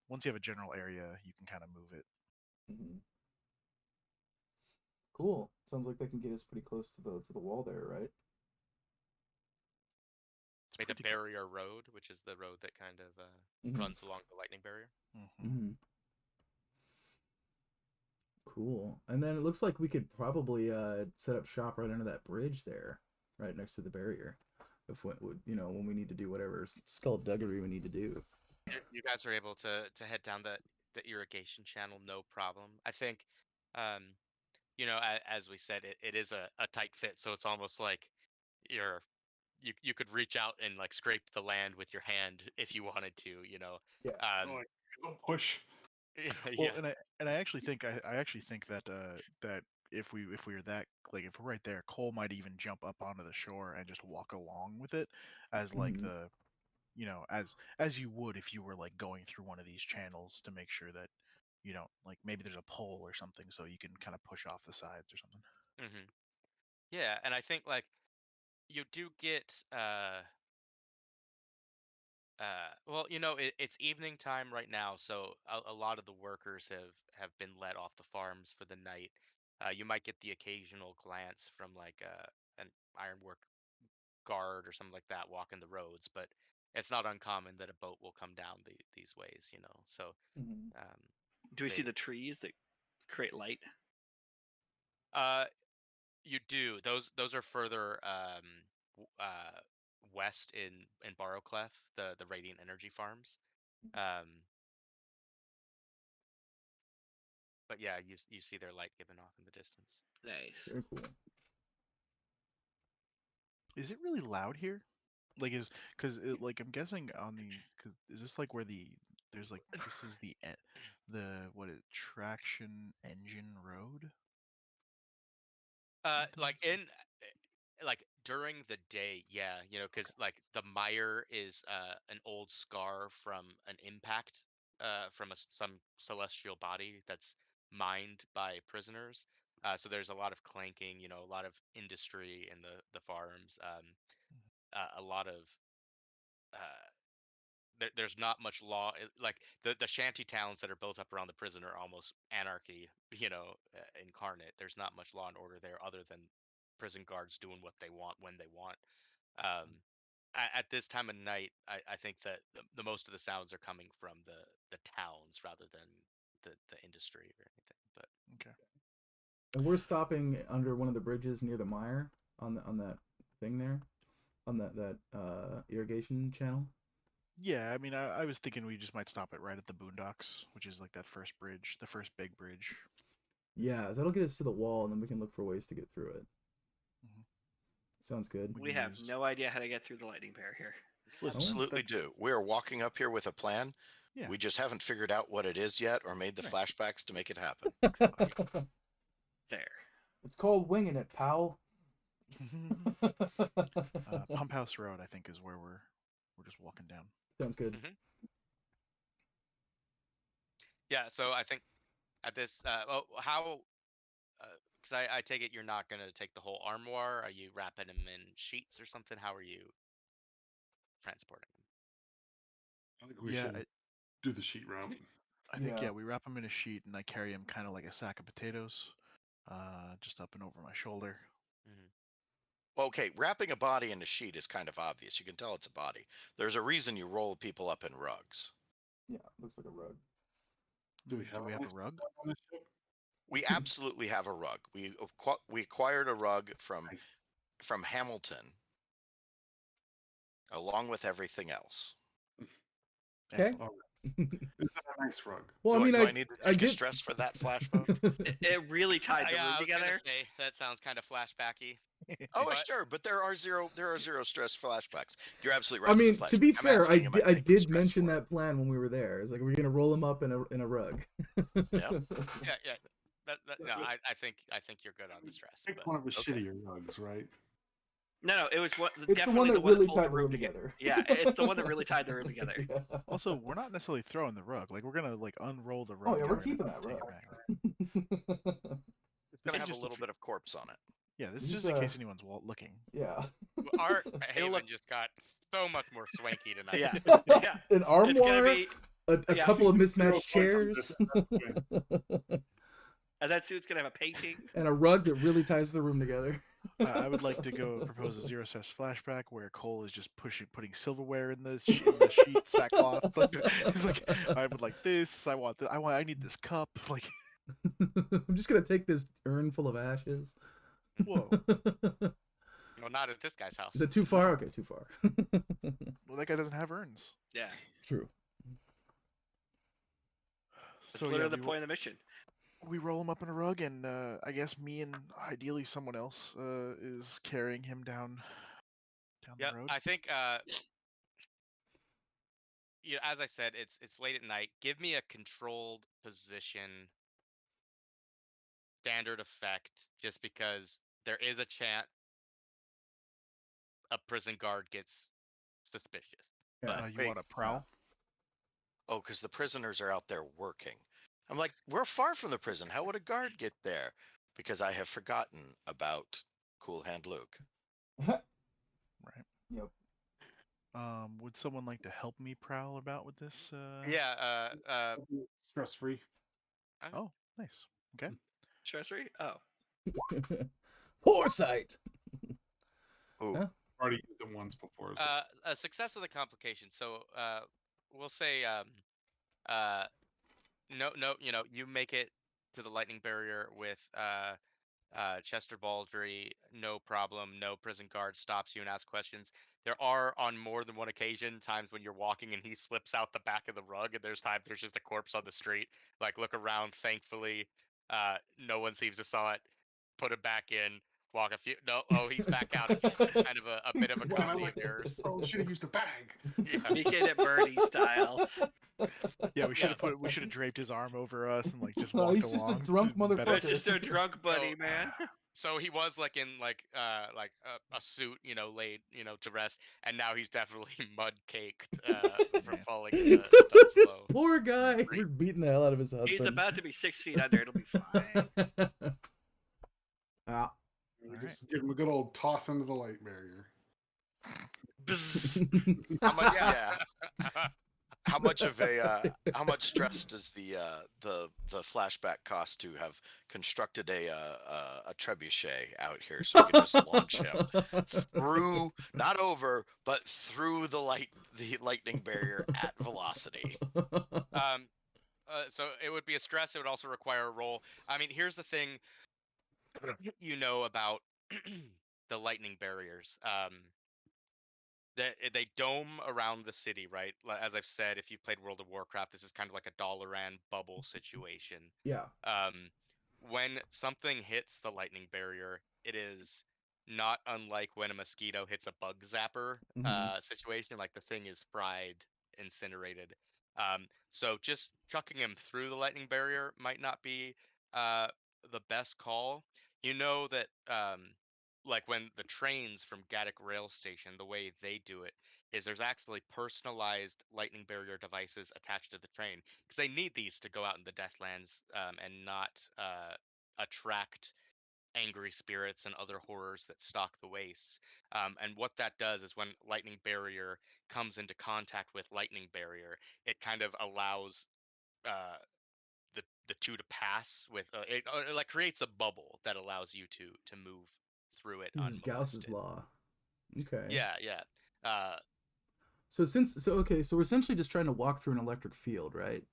once you have a general area, you can kind of move it. Hmm. Cool. Sounds like they can get us pretty close to the wall there, right? It's Made a pretty good. barrier road, which is the road that kind of Mm-hmm. runs along the lightning barrier. Hmm. Mm-hmm. Cool. And then it looks like we could probably set up shop right under that bridge there, right next to the barrier. If when we need to do whatever skullduggery we need to do. You guys are able to head down the irrigation channel, no problem. I think, um, as we said, it is a tight fit, so it's almost like you're you could reach out and like scrape the land with your hand if you wanted to. Yeah. Um, Push. Well, yeah, and I actually think I actually think that that if we were that like if we're right there, Cole might even jump up onto the shore and just walk along with it as like Mm-hmm. the as you would if you were like going through one of these channels to make sure that like maybe there's a pole or something so you can kind of push off the sides or something. hmm yeah, and I think like you do get well, it's evening time right now, so a lot of the workers have been let off the farms for the night. You might get the occasional glance from like an ironwork guard or something like that walking the roads, but it's not uncommon that a boat will come down these ways. So Mm-hmm. um, Do we see they the trees that create light? uh you do those are further west in Barrowclef, the Radiant Energy farms. Um, but yeah, you see their light giving off in the distance. Nice. Very cool. Is it really loud here? Like is because like I'm guessing on the cause is this like where there's like this is the what is traction engine road? Something Like so- like during the day, yeah, because like the mire is an old scar from an impact from some celestial body that's mined by prisoners. So there's a lot of clanking, a lot of industry in the farms, a lot of uh, there's not much law. Like the shanty towns that are built up around the prison are almost anarchy, incarnate. There's not much law and order there other than prison guards doing what they want when they want. Um, at this time of night, I think that the most of the sounds are coming from the towns rather than the industry or anything. But Okay. And we're stopping under one of the bridges near the mire on that thing there, on that irrigation channel. Yeah, I mean I was thinking we just might stop it right at the Boondocks, which is like that first bridge, the first big bridge. Yeah, that'll get us to the wall, and then we can look for ways to get through it. Mhm. Sounds good. We We can have use no idea how to get through the lightning barrier. listen, Absolutely that's do. We are walking up here with a plan. yeah. We just haven't figured out what it is yet or made the Right. flashbacks to make it happen. There. It's called winging it, pal. Pump House Road, I think, is where we're just walking down. Sounds good. Mhm. yeah, so I think at this, well, how Because I take it you're not gonna take the whole armoire. Are you wrapping him in sheets or something? How are you transporting him? I think we Yeah, should do the sheet route. I think Yeah. we wrap him in a sheet and I carry him kind of like a sack of potatoes, just up and over my shoulder. Okay, wrapping a body in a sheet is kind of obvious. You can tell it's a body. There's a reason you roll people up in rugs. Yeah, looks like a rug. Do we have, a nice rug? on this ship? We absolutely have a rug. We acquired a rug from Nice. Hamilton, along with everything else. Okay. Excellent. Is that a nice rug? Well, do I I need to I take a did. stress for that flashback? It really tied the Yeah, room I was gonna together. say that sounds kind of flashbacky. Oh, But- sure, but there are zero stress flashbacks. You're absolutely right. I mean, it's a to be flashback. I'm fair, asking, am I taking did stress mention for it? that plan when we were there. It's like we're gonna roll him up in a rug. Yeah. Yeah. No, I think you're good on the stress. Pick But one of the Okay. shittier rugs, right? No, it was It's definitely the one that the one really that pulled tied the room together. Yeah, it's the one that really tied the room together. Yeah. Also, we're not necessarily throwing the rug. Like, we're gonna like unroll the rug. Oh yeah, and we're gonna keeping that take rug. it back. It's gonna is have a just a little few- bit of corpse on it. Yeah, this is Just, just in case anyone's looking. Yeah. our It'll Haven look- just got so much more swanky tonight. Yeah, An it's gonna armoire, be, a yeah. couple of mismatched Zero chairs, and that suit's gonna have a painting. and a rug that really ties the room together. I would like to propose a zero stress flashback where Cole is just putting silverware in the sheet sackcloth. He's like, I would like this. I need this cup. Like, I'm just gonna take this urn full of ashes. whoa. Well, not at this guy's house. Is it too far? Okay, too far. Well, that guy doesn't have urns. Yeah, True. that's So literally yeah, the point of the mission. we roll him up in a rug, and I guess me and ideally someone else is carrying him down Yeah, the road. I think. Yeah, as I said, it's late at night. Give me a controlled position, standard effect, just because there is a chance a prison guard gets suspicious. Yeah. But You Wait, want to prowl? Oh, because the prisoners are out there working. I'm like, we're far from the prison. How would a guard get there? Because I have forgotten about Cool Hand Luke. Right. Yep. Would someone like to help me prowl about with this? yeah, Stress free. Oh, nice. Okay. Stress free? Oh, Foresight. Ooh, Huh? Already used it once before. So. a success with a complication. So we'll say no, you make it to the lightning barrier with Chester Baldry, no problem. No prison guard stops you and asks questions. There are, on more than one occasion, times when you're walking and he slips out the back of the rug, and there's just a corpse on the street. Like, look around. Thankfully, no one seems to saw it. Put it back in. Walk a few. No, oh, he's back out again. Kind of a bit of a Wow, I comedy like of errors. Oh, should have used a bag. Yeah. Mickey and Birdie style. Yeah, we should have draped his arm over us and like just No, walked he's just a along. drunk Better- motherfucker. It's just a drunk buddy, So- man. So he was like in like a suit, laid to rest, and now he's definitely mud caked from Yeah. falling in the This slow. poor guy. Right. We're beating the hell out of his husband. He's about to be 6 feet under. It'll be fine. Ah. Just give him a good old toss into the light barrier. Bzzz. how much? Yeah. How much of a how much stress does the flashback cost to have constructed a trebuchet out here so we can just launch him through, not over, but through the lightning barrier at velocity? So it would be a stress. It would also require a roll. I mean, here's the thing, about the lightning barriers. They dome around the city, right? As I've said, if you've played World of Warcraft, this is kind of like a Dalaran bubble situation. Yeah. When something hits the lightning barrier, it is not unlike when a mosquito hits a bug zapper Mhm. situation. Like, the thing is fried, incinerated. So just chucking him through the lightning barrier might not be the best call. You know that like when the trains from Gaddock Rail Station, the way they do it is there's actually personalized lightning barrier devices attached to the train, because they need these to go out in the Deathlands and not attract angry spirits and other horrors that stalk the wastes. And what that does is when lightning barrier comes into contact with lightning barrier, it kind of allows uh, the two to pass with it like creates a bubble that allows you to move through it This is Gauss's unmolested. law. Okay. Yeah, yeah. Uh, So okay, so we're essentially just trying to walk through an electric field, right?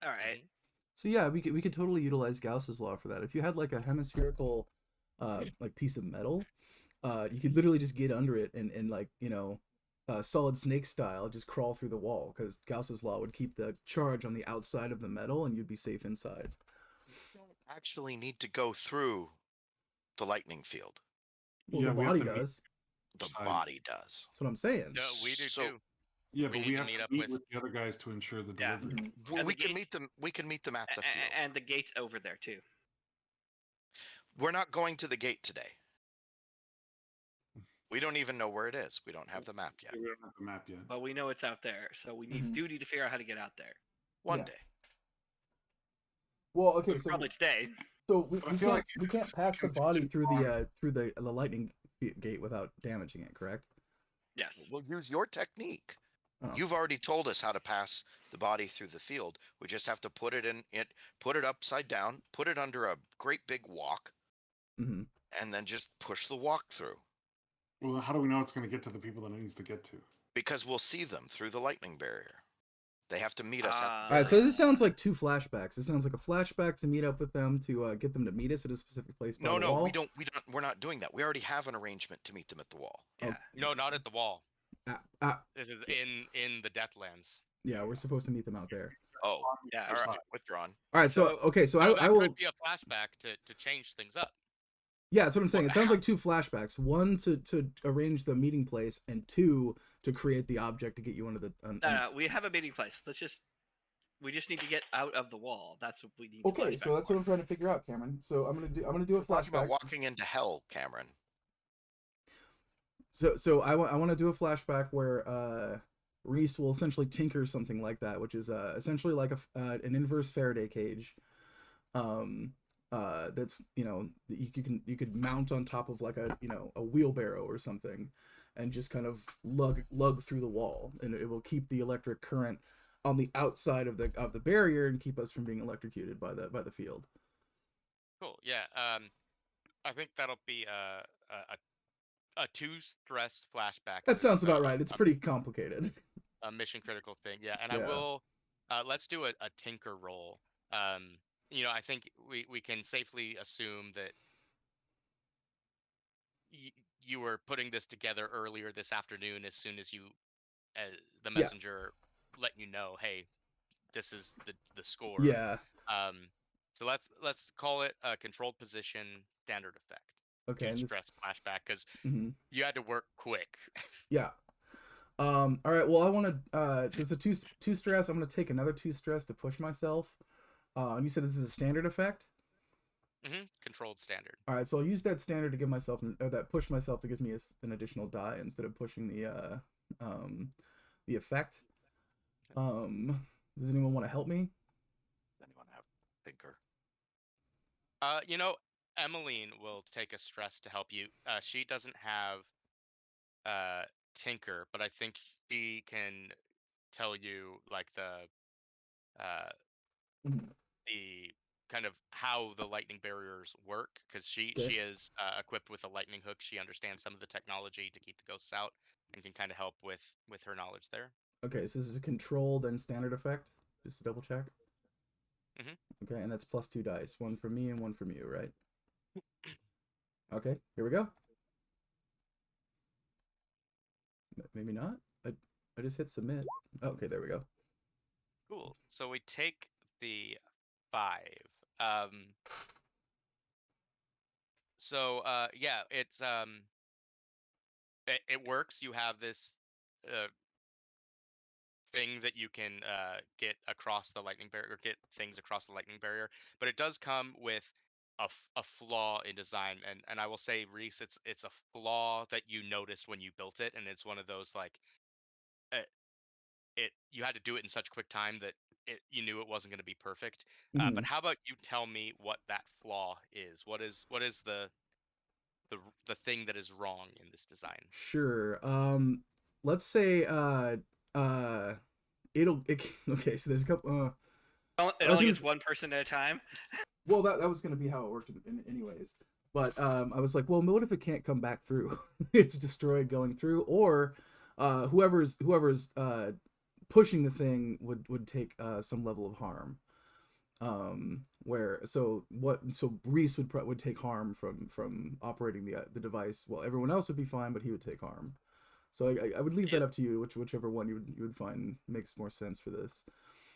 All right. So yeah, we could totally utilize Gauss's law for that. If you had like a hemispherical like piece of metal, you could literally just get under it and like, solid snake style, just crawl through the wall, because Gauss's law would keep the charge on the outside of the metal and you'd be safe inside. You don't actually need to go through the lightning field. Well, Yeah, the we have body to meet does. The Side. body does. That's what I'm saying. no, we do So- too. Yeah, We but need we to have meet to up meet with- with the other guys to ensure the Yeah. delivery. Well, And we the can gates- meet them. We can meet them at the field. And the gate's over there too. We're not going to the gate today. We don't even know where it is. We don't have the map yet. We don't have the map yet. But we know it's out there, so we need Mhm. duty to figure out how to get out there. One Yeah. day. Well, okay, so Probably today. we I feel can't pass the body through the lightning gate without damaging it, correct? Yes. We'll use your technique. Oh. You've already told us how to pass the body through the field. We just have to put it upside down, put it under a great big walk, Mm-hmm. and then just push the walk through. Well, how do we know it's going to get to the people that it needs to get to? Because we'll see them through the lightning barrier. They have to meet us at Ah. the All right, so barrier. this sounds like two flashbacks. It sounds like a flashback to meet up with them to get them to meet us at a specific place. By the No, wall. we're not doing that. We already have an arrangement to meet them at the wall. Yeah. No, not at the wall. Ah, This is in the Deathlands. yeah, we're supposed to meet them out there. Oh, Yeah. all right, withdrawn. All right, so okay, so No, I that will. could be a flashback to change things up. Yeah, that's what I'm saying. It Well, sounds like two flashbacks. One to arrange the meeting place, and two to create the object to get you into the. No, we have a meeting place. We just need to get out of the wall. That's what we need. the Okay, so flashback that's for. what I'm trying to figure out, Cameron. So I'm gonna do a Talking about flashback. walking into hell, Cameron. So I want to do a flashback where Reese will essentially tinker something like that, which is essentially like an inverse Faraday cage. That's that you could mount on top of like a wheelbarrow or something, and just kind of lug through the wall, and it will keep the electric current on the outside of the barrier and keep us from being electrocuted by the field. Cool. Yeah. I think that'll be a two-stress flashback. That sounds It's about right. It's pretty complicated. a mission critical thing. Yeah, and Yeah. I will. Let's do a tinker roll. I think we can safely assume that you were putting this together earlier this afternoon as soon as the Yeah. messenger let you know, hey, this is the score. Yeah. So let's call it a controlled position standard effect. Okay. Two and this- stress flashback because mhm. you had to work quick. Yeah. All right. Well, I want to. So it's a two stress. I'm going to take another 2 stress to push myself. And you said this is a standard effect. Controlled standard. All right. So I'll use that standard to give myself that push myself to give me an additional die instead of pushing the effect. Does anyone want to help me? Does anyone have thinker? Emmeline will take a stress to help you. She doesn't have tinker, but I think she can tell you like Mhm. the kind of how the lightning barriers work because she Okay. is equipped with a lightning hook. She understands some of the technology to keep the ghosts out and can kind of help with her knowledge there. Okay. So this is a controlled and standard effect. Just to double check. Mhm. Okay, and that's plus 2 dice. One from me and one from you, right? Okay. Here we go. Maybe not. I just hit submit. Okay, there we go. Cool. So we take the 5. Yeah, it's it works. You have this thing that you can get across the lightning barrier, or get things across the lightning barrier, but it does come with a flaw in design, and I will say, Reese, it's a flaw that you noticed when you built it, and it's one of those like you had to do it in such quick time that you knew it wasn't going to be perfect. Mhm. But how about you tell me what that flaw is? What is the thing that is wrong in this design? Sure. Let's say okay. So there's a couple. It I was only gonna gets s- one person at a time. well, that was gonna be how it worked anyways. But I was like, well, what if it can't come back through? It's destroyed going through, or whoever's pushing the thing would take some level of harm. Where so Reese would take harm from operating the device, while everyone else would be fine, but he would take harm. So I would leave that Yeah, up to you, whichever one you would find makes more sense for this.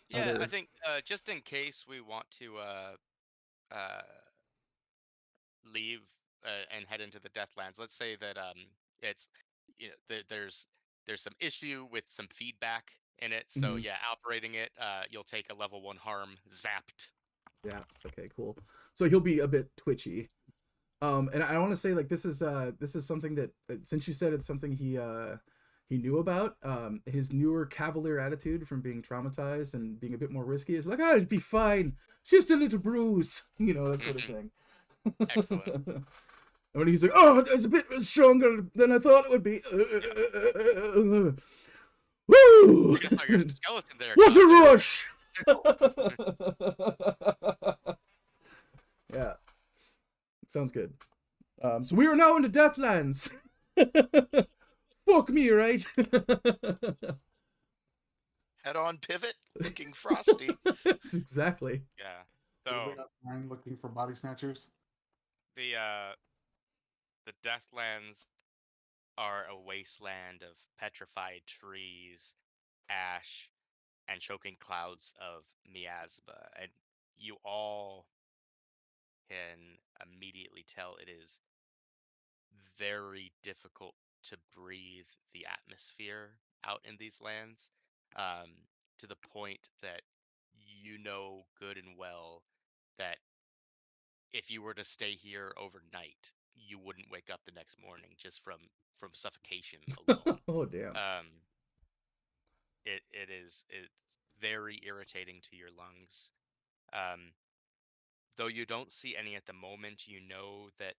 yeah. I Either think just in case we want to uh, leave and head into the Deathlands. Let's say that it's there's some issue with some feedback in it. So Mhm. yeah, operating it, you'll take a level 1 harm, zapped. Yeah, okay, cool. So he'll be a bit twitchy. And I want to say, like, this is something that since you said it's something he knew about, his newer cavalier attitude from being traumatized and being a bit more risky is like, I'll be fine, just a little bruise, that sort of Hmm. thing. Excellent. And when he's like, oh, it's a bit stronger than I thought it would be. Yeah. Woo! I guess not your skeleton there, What a Conte. rush! Yeah, sounds good. So we are now in the Deathlands. Fuck me, right? Head on pivot, looking frosty. Exactly. Yeah. So So they got mine looking for body snatchers. the Deathlands are a wasteland of petrified trees, ash, and choking clouds of miasma, and you all can immediately tell it is very difficult to breathe the atmosphere out in these lands, um, to the point that you know good and well that if you were to stay here overnight, you wouldn't wake up the next morning just from suffocation alone. Oh damn. Um, it's very irritating to your lungs. Um, Though you don't see any at the moment, you know that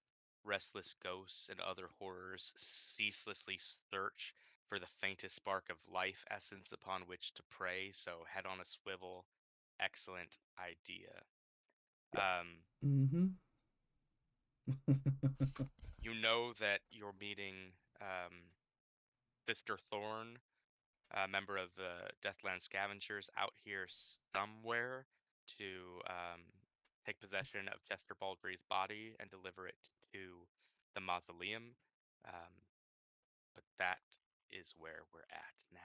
restless ghosts and other horrors ceaselessly search for the faintest spark of life essence upon which to prey. So head on a swivel. Excellent idea. Um, Mm-hmm. you know that you're meeting Sister Thorn, a member of the Deathland Scavengers, out here somewhere to take possession of Chester Baldry's body and deliver it to the mausoleum. Um, but that is where we're at now.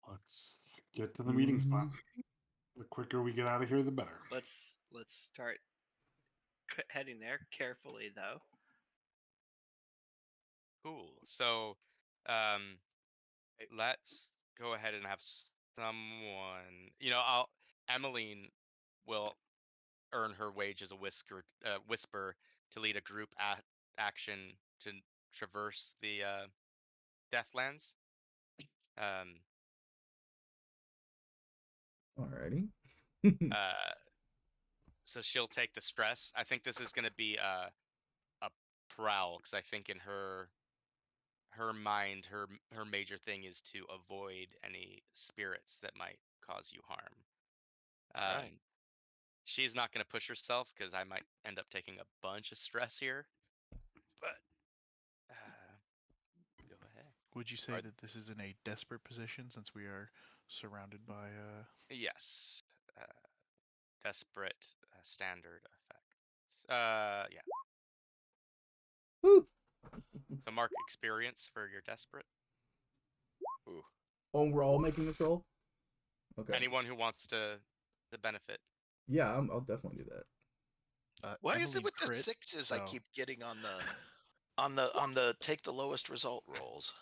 Let's get to the meeting spot. Mhm. The quicker we get out of here, the better. Let's start heading there carefully, though. Cool. So, um, let's go ahead and have someone. Emmeline will earn her wage as a whisper to lead a group action to traverse the Deathlands. Um, Alrighty. uh, so she'll take the stress. I think this is going to be a prowl because I think in her mind, her major thing is to avoid any spirits that might cause you harm. All right. She's not going to push herself because I might end up taking a bunch of stress here. But go ahead. Would you say Right. that this is in a desperate position since we are surrounded by Yes. Uh, Desperate standard effects. Yeah. Woo. So mark experience for your desperate. Ooh. Oh, we're all making this roll. Okay. Anyone who wants to benefit. Yeah, I'll definitely do that. What is it Emily with the crit? sixes I Oh. keep getting on the take the lowest result rolls?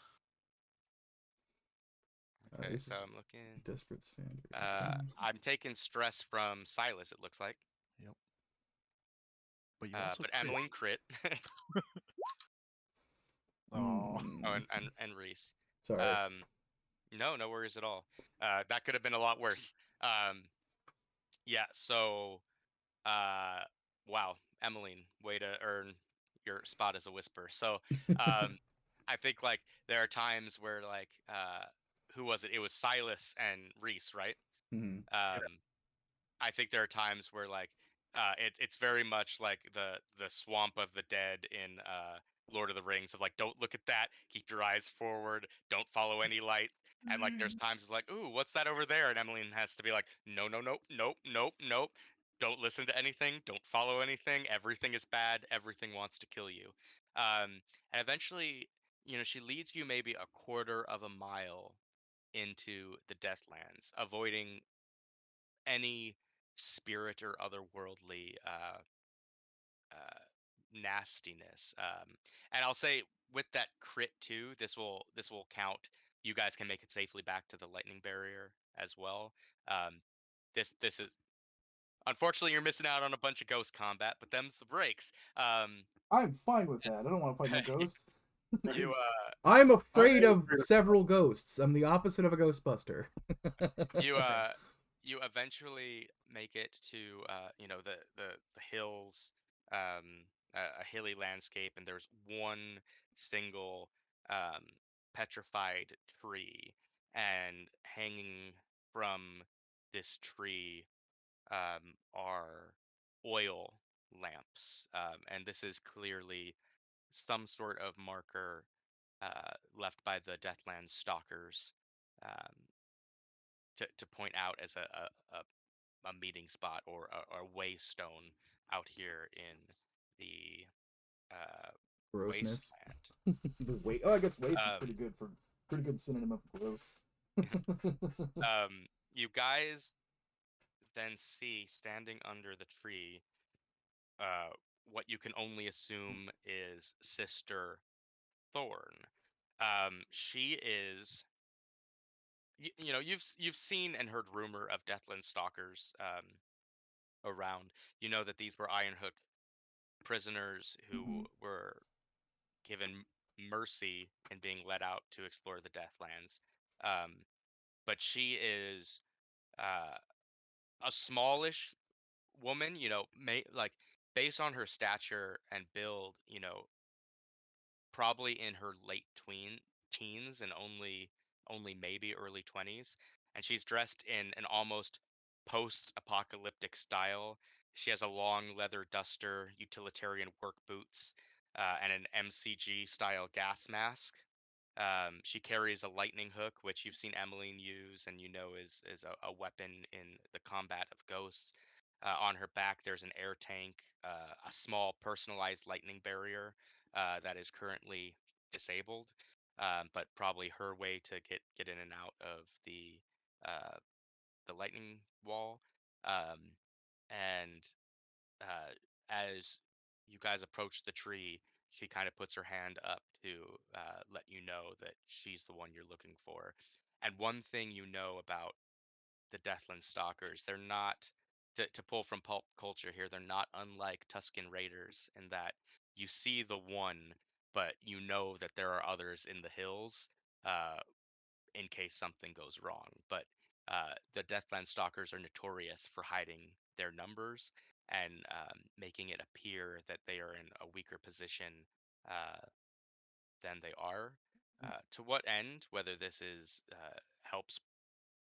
Okay, This so is I'm looking. desperate standard. Okay. I'm taking stress from Silas. It looks like. Yep. But you also But crit. Emmeline crit. Oh. Oh, and Reese. Sorry. No worries at all. That could have been a lot worse. Yeah. So, wow, Emmeline, way to earn your spot as a whisper. So, I think like there are times where like, who was it? It was Silas and Reese, right? Mhm. I think there are times where like it's very much like the swamp of the dead in Lord of the Rings of like don't look at that, keep your eyes forward, don't follow any light. And like there's times it's like, ooh, what's that over there? And Emmeline has to be like, no, no, no, nope, nope, nope. Don't listen to anything, don't follow anything, everything is bad, everything wants to kill you. And eventually, she leads you maybe a quarter of a mile into the Deathlands, avoiding any spirit or otherworldly nastiness. And I'll say with that crit too, this will count. You guys can make it safely back to the lightning barrier as well. Um, this is unfortunately you're missing out on a bunch of ghost combat, but them's the breaks. I'm fine with that. I don't want to fight no ghost. You I'm afraid I'm of afraid of several ghosts. I'm the opposite of a ghostbuster. you you eventually make it to the hills, a hilly landscape, and there's one single um, petrified tree, and hanging from this tree are oil lamps, and this is clearly some sort of marker left by the Deathland stalkers, um, to point out as a meeting spot or a waystone out here in the Grossness. wasteland. The weight. Oh, I guess waste is Um, pretty good synonym of gross. you guys then see standing under the tree uh, what you can only assume is Sister Thorn. She is, you've seen and heard rumor of Deathland stalkers around. You know that these were Ironhook prisoners who Mhm. were given mercy and being let out to explore the Deathlands. Um, but she is uh, a smallish woman, like based on her stature and build, probably in her late teens and only maybe early 20s, and she's dressed in an almost post-apocalyptic style. She has a long leather duster, utilitarian work boots, and an MCG style gas mask. She carries a lightning hook, which you've seen Emmeline use, and is a weapon in the combat of ghosts. On her back, there's an air tank, a small personalized lightning barrier that is currently disabled, but probably her way to get in and out of the lightning wall. Um, and as you guys approach the tree, she kind of puts her hand up to let you know that she's the one you're looking for. And one thing you know about the Deathland Stalkers, they're not, to pull from pulp culture here, they're not unlike Tusken Raiders in that you see the one, but you know that there are others in the hills uh, in case something goes wrong. But the Deathland Stalkers are notorious for hiding their numbers and making it appear that they are in a weaker position uh, than they are. To what end? Whether this is helps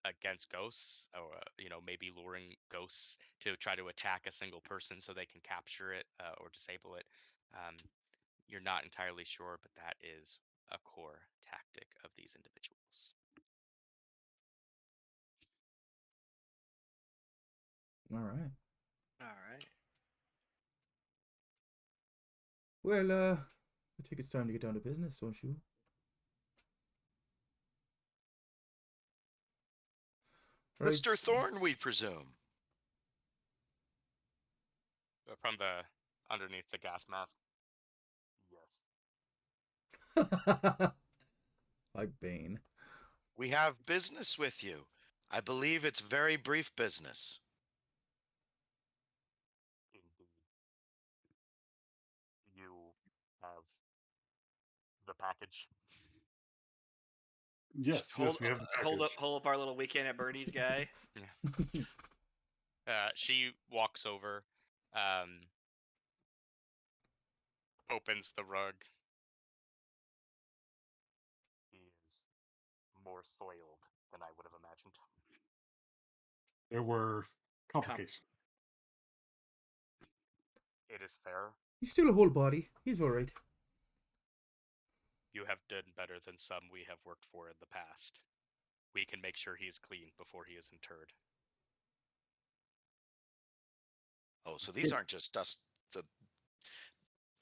against ghosts, or maybe luring ghosts to try to attack a single person so they can capture it or disable it. Um, you're not entirely sure, but that is a core tactic of these individuals. All right. All right. Well, I think it's time to get down to business, don't you? Right. Mr. Thorne, we presume. From the underneath the gas mask. Yes. Like Bane. We have business with you. I believe it's very brief business. Indeed. You have the package. Yes, hold we have the hold up package. hold up our little weekend at Bernie's guy. She walks over, opens the rug. He is more soiled than I would have imagined. There were complications. It is fair. He's still a whole body. He's all right. You have done better than some we have worked for in the past. We can make sure he is clean before he is interred. Oh, so these aren't just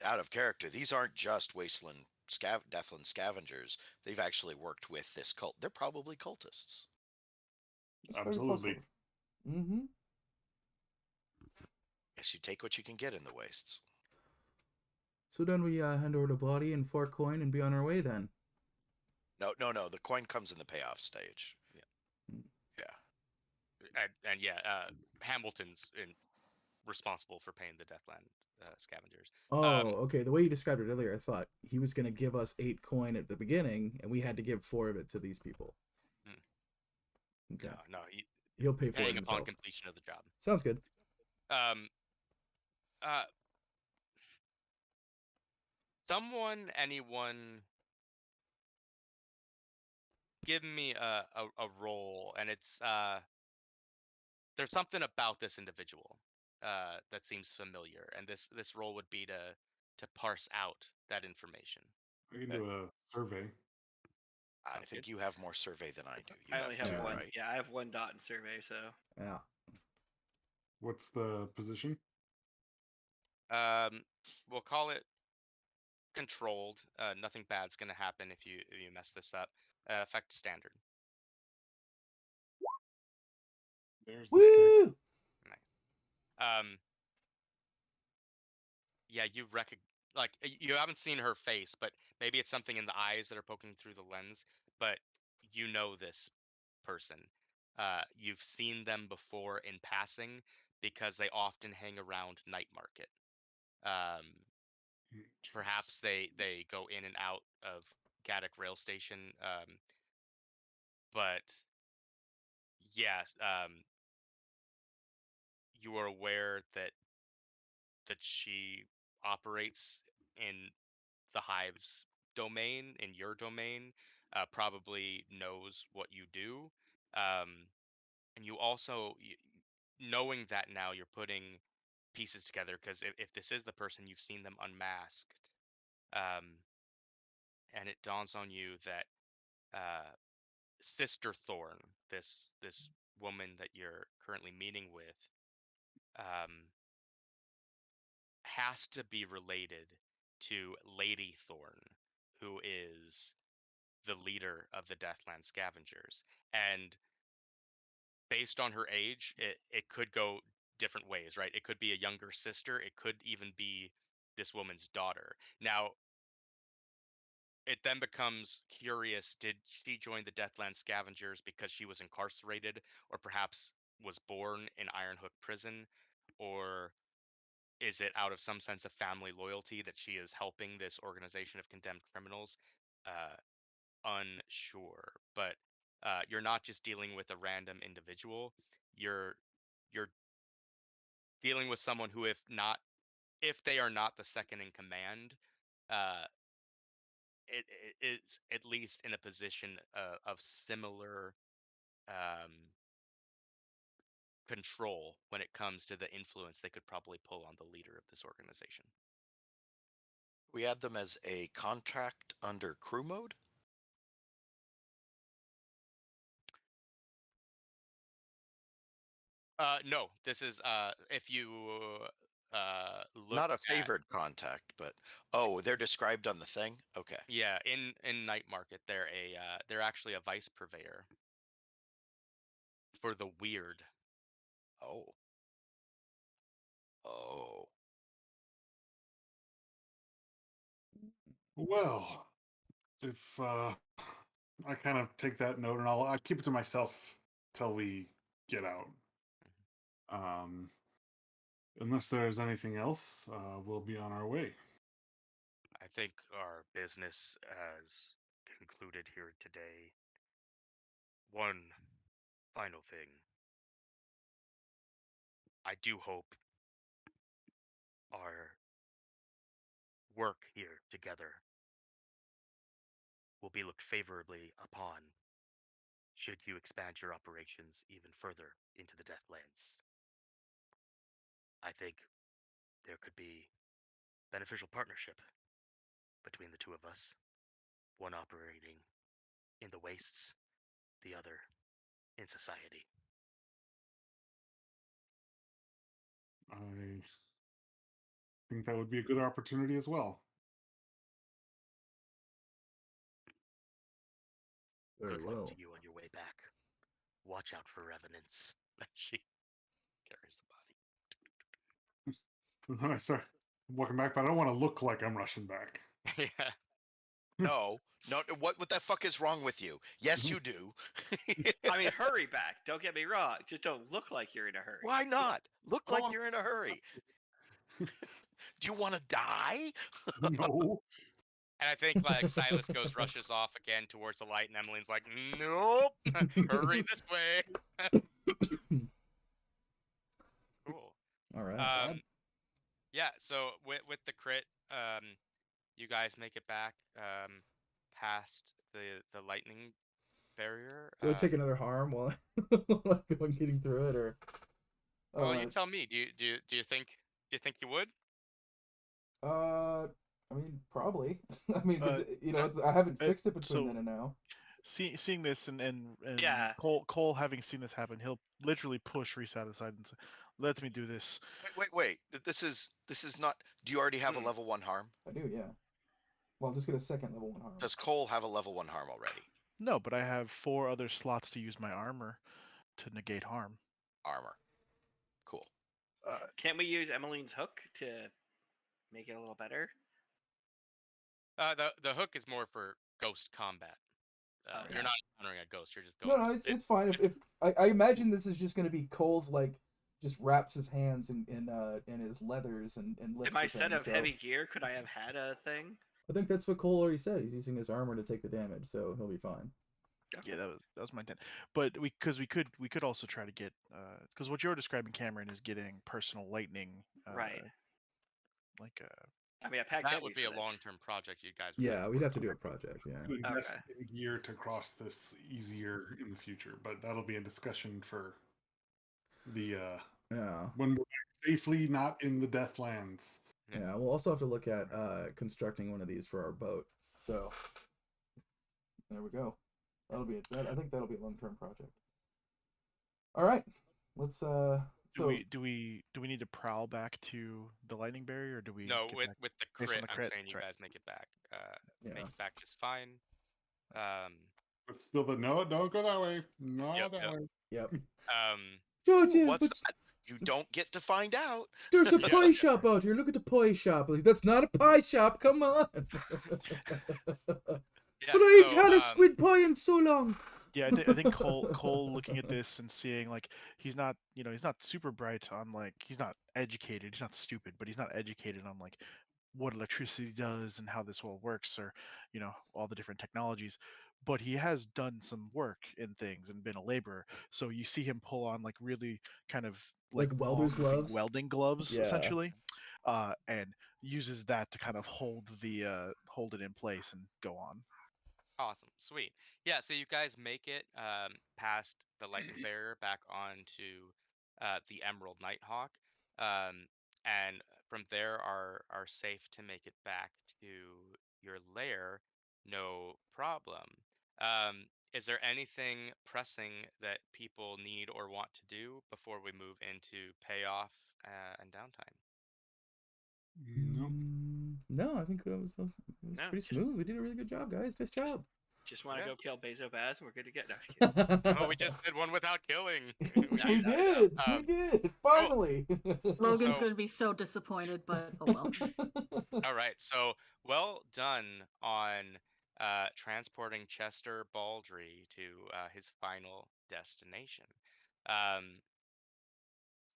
out of character. These aren't just wasteland Deathland scavengers. They've actually worked with this cult. They're probably cultists. It's very Absolutely. possible. Mm-hmm. Yes, you take what you can get in the wastes. So then we hand over the body and 4 coin and be on our way then. No. The coin comes in the payoff stage. Yeah. Hamilton's responsible for paying the Deathland scavengers. Oh, okay. The way you described it earlier, I thought he was going to give us 8 coin at the beginning, and we had to give 4 of it to these people. Okay. No, He'll pay for it paying himself. upon completion of the job. Sounds good. Anyone, give me a roll, and it's there's something about this individual that seems familiar, and this roll would be to parse out that information. I can do a survey. I Sounds think good. you have more survey than I do. You I only have 2, one. right? Yeah, I have 1 dot in survey. So Yeah. What's the position? We'll call it controlled. Nothing bad's gonna happen if you mess this up. Effect standard. There's the 6. Woo! Yeah, you haven't seen her face, but maybe it's something in the eyes that are poking through the lens. But you know this person. You've seen them before in passing because they often hang around night market. Perhaps they go in and out of Gaddock rail station. But yeah, you are aware that she operates in the hive's domain, in your domain, probably knows what you do. And you also, knowing that now, you're putting pieces together, because if this is the person, you've seen them unmasked. And it dawns on you that Sister Thorn, this woman that you're currently meeting with, has to be related to Lady Thorn, who is the leader of the Deathland Scavengers. And based on her age, it could go different ways, right? It could be a younger sister. It could even be this woman's daughter. Now, it then becomes curious, did she join the Deathland Scavengers because she was incarcerated, or perhaps was born in Ironhook prison? Or is it out of some sense of family loyalty that she is helping this organization of condemned criminals? Unsure. But you're not just dealing with a random individual. You're dealing with someone who, if they are not the second in command, it is at least in a position of similar control when it comes to the influence they could probably pull on the leader of this organization. We add them as a contract under crew mode. No, this is if you look Not a at, favored contact, but they're described on the thing. Okay. yeah, in Night Market, they're actually a vice purveyor for the weird. Oh. Oh. Well, if I kind of take that note and I'll keep it to myself till we get out. Unless there's anything else, we'll be on our way. I think our business has concluded here today. One final thing. I do hope our work here together will be looked favorably upon should you expand your operations even further into the Deathlands. I think there could be beneficial partnership between the two of us, one operating in the wastes, the other in society. I think that would be a good opportunity as well. Very Good luck well. to you on your way back. Watch out for revenants. She carries the And then I start walking back, but I don't want to look like I'm rushing back. body. Yeah. No, what the fuck is wrong with you? Yes, you do. I mean, hurry back. Don't get me wrong. Just don't look like you're in a hurry. Why not? Look Like like you're in a hurry. Do you want to die? No. And I think like Silas rushes off again towards the light, and Emmeline's like, "Nope, hurry this way." Cool. All right. Yeah. So with the crit, you guys make it back past the lightning barrier. Do I take another harm while I'm getting through it, or? Well, you tell me. Do you think you would? I mean, probably. I mean, 'cause, yeah. I haven't fixed it between so- then and now. Seeing this and Yeah. Cole having seen this happen, he'll literally push Reese out of the side and say, "Let me do this." Wait. This is not. Do you already have a level 1 harm? I do, yeah. Well, I'll just get a second level 1 harm. Does Cole have a level 1 harm already? No, but I have 4 other slots to use my armor to negate harm. Armor. Cool. Can't we use Emmeline's hook to make it a little better? The hook is more for ghost combat. Okay. You're not encountering a ghost. You're just going. No, it's fine. If I imagine this is just going to be Cole's just wraps his hands in his leathers and lifts. In my the set thing, of so heavy gear, could I have had a thing? I think that's what Cole already said. He's using his armor to take the damage, so he'll be fine. Yeah, that was my intent. But we could also try to get because what you're describing, Cameron, is getting personal lightning. Right. Like I mean, I packed that heavy would be for a this. long-term project. You guys. Would Yeah, we'd have to do a project. Yeah. To invest Okay. in gear to cross this easier in the future, but that'll be a discussion for the Yeah. when we're safely not in the Deathlands. Yeah, we'll also have to look at constructing one of these for our boat. So there we go. That'll be I think that'll be a long-term project. All right, let's. do we need to prowl back to the lightning barrier, or do we? No, get with back? with the Based on crit, the I'm crit, saying you that's right. guys make it back. Yeah. Make it back just fine. But still, don't go that way. No, Yep, that yep. way. Yep. Ooh, George, what's that? You don't get to find out. There's a Yeah. pie shop out here. Look at the pie shop. That's not a pie shop. Come on. Yeah, But I ain't so, had a squid pie in so long. Yeah, I think Cole looking at this and seeing like he's not super bright on he's not educated, he's not stupid, but he's not educated on what electricity does and how this all works, or all the different technologies. But he has done some work in things and been a laborer, so you see him pull on really kind of Like welder's long, big gloves? welding gloves, Yeah. essentially, and uses that to kind of hold it in place and go on. Awesome, sweet. Yeah, so you guys make it past the lightning barrier back onto the Emerald Nighthawk, and from there are safe to make it back to your lair, no problem. Is there anything pressing that people need or want to do before we move into payoff and downtime? Nope. No, I think it was No, pretty just- smooth. We did a really good job, guys. Nice job. Just want to Yeah. go kill Bezo Baz and we're good to get. No, just kidding. Oh, we just did one without killing. we did. We did. Finally. Logan's So- going to be so disappointed, but oh well. All right, so well done on transporting Chester Baldry to his final destination.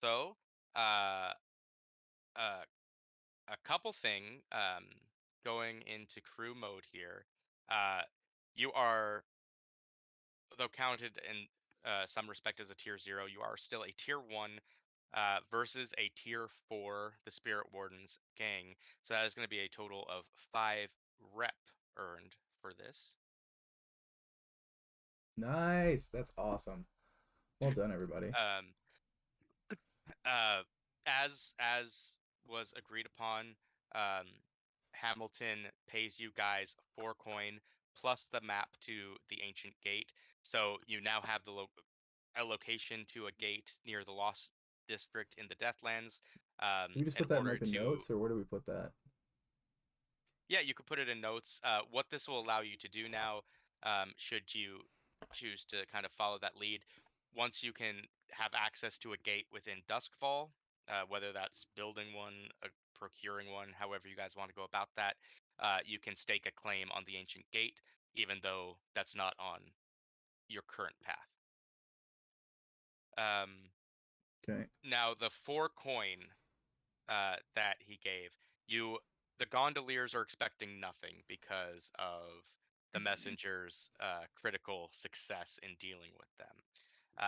So, a couple thing going into crew mode here, you are, though counted in some respect as a tier 0, you are still a tier 1 versus a tier 4, the Spirit Wardens gang. So that is going to be a total of 5 rep earned for this. Nice. That's awesome. Well done, everybody. As was agreed upon, um, Hamilton pays you guys 4 coin plus the map to the ancient gate. So you now have the a location to a gate near the Lost District in the Deathlands. Do we just In put that in order like the to, notes, or where do we put that? yeah, you could put it in notes. What this will allow you to do now, should you choose to kind of follow that lead, once you can have access to a gate within Duskfall, whether that's building one, procuring one, however you guys want to go about that, you can stake a claim on the ancient gate, even though that's not on your current path. Okay. Now, the 4 coin that he gave you, the gondoliers are expecting nothing because of the messenger's critical success in dealing with them.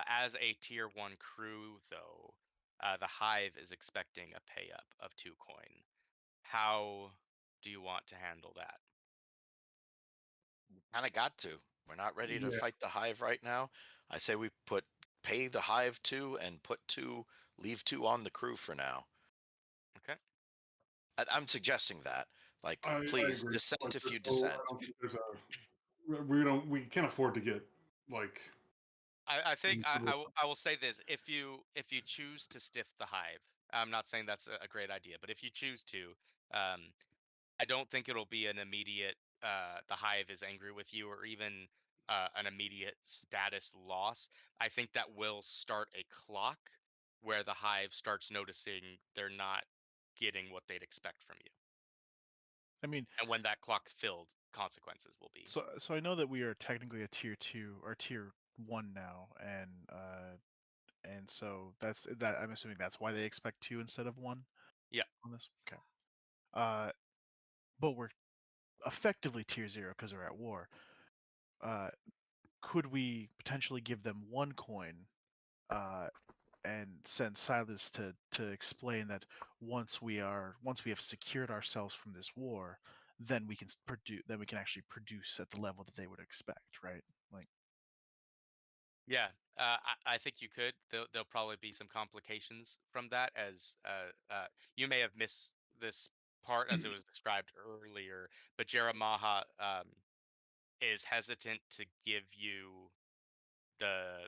As a tier 1 crew, though, the hive is expecting a pay up of 2 coin. How do you want to handle that? Kind of got to. We're not ready to Yeah. fight the hive right now. I say we pay the hive 2 and put 2, leave 2 on the crew for now. Okay. I'm suggesting that. Like, I please agree. dissent Like, if there's you no, I dissent. don't think there's a. We can't afford to get like. I think in trouble. I will say this: if you choose to stiff the hive, I'm not saying that's a great idea, but if you choose to, um, I don't think it'll be an immediate the hive is angry with you, or even an immediate status loss. I think that will start a clock where the hive starts noticing they're not getting what they'd expect from you, I mean, and when that clock's filled, consequences will be. so I know that we are technically a tier 2 or tier 1 now, and so that's that. I'm assuming that's why they expect 2 instead of 1. Yeah. On this. Okay. But we're effectively tier 0 because we're at war. Could we potentially give them 1 coin, and send Silas to explain that once we have secured ourselves from this war, then we can actually produce at the level that they would expect, right? Like, Yeah, I think you could. There'll probably be some complications from that, as you may have missed this part as it was described earlier. But Jeremiah is hesitant to give you the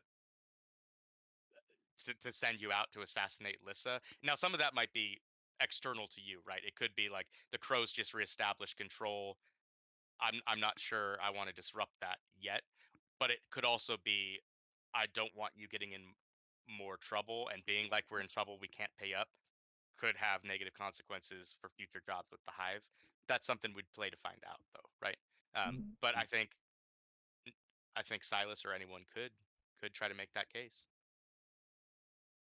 to send you out to assassinate Lissa. Now, some of that might be external to you, right? It could be like the crows just reestablished control. I'm not sure I want to disrupt that yet, but it could also be I don't want you getting in more trouble, and being like we're in trouble, we can't pay up, could have negative consequences for future jobs with the hive. That's something we'd play to find out, though, right? But I think Silas or anyone could try to make that case.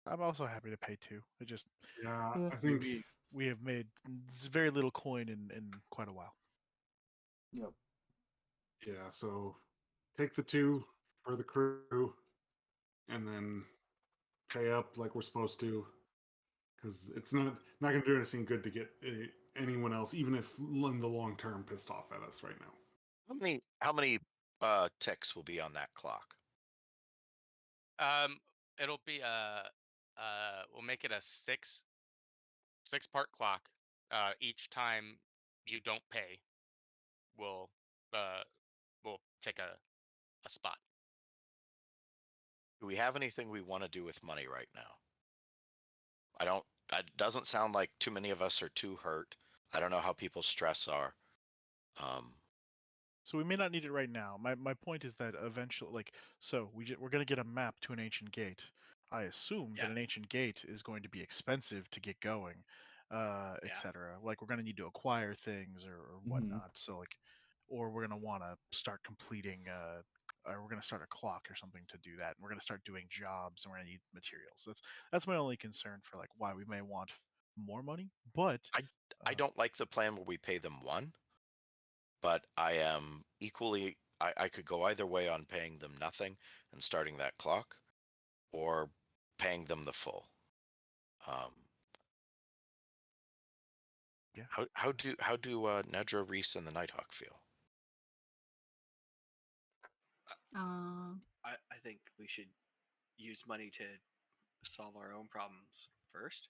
I'm also happy to pay 2. It just Yeah, Yeah. I think. we have made very little coin in quite a while. Yep. Yeah, so take the 2 for the crew, and then pay up like we're supposed to, because it's not going to do anything good to get anyone else, even if in the long term, pissed off at us right now. How many ticks will be on that clock? It'll be we'll make it a six part clock. Each time you don't pay, we'll uh we'll take a spot. Do we have anything we want to do with money right now? I don't. It doesn't sound like too many of us are too hurt. I don't know how people's stress are. Um, So we may not need it right now. My point is that eventually, like, so we're going to get a map to an ancient gate. I assume that Yeah. an ancient gate is going to be expensive to get going, Yeah. etc. Like, we're going to need to acquire things or whatnot. So like, or we're going to want to start completing, or we're going to start a clock or something to do that. And we're going to start doing jobs, and we're going to need materials. That's my only concern for like why we may want more money. But I don't like the plan where we pay them 1. but I am equally. I could go either way on paying them nothing and starting that clock, or paying them the full. Yeah. How do Nedra, Reese, and the Nighthawk feel? I think we should use money to solve our own problems first.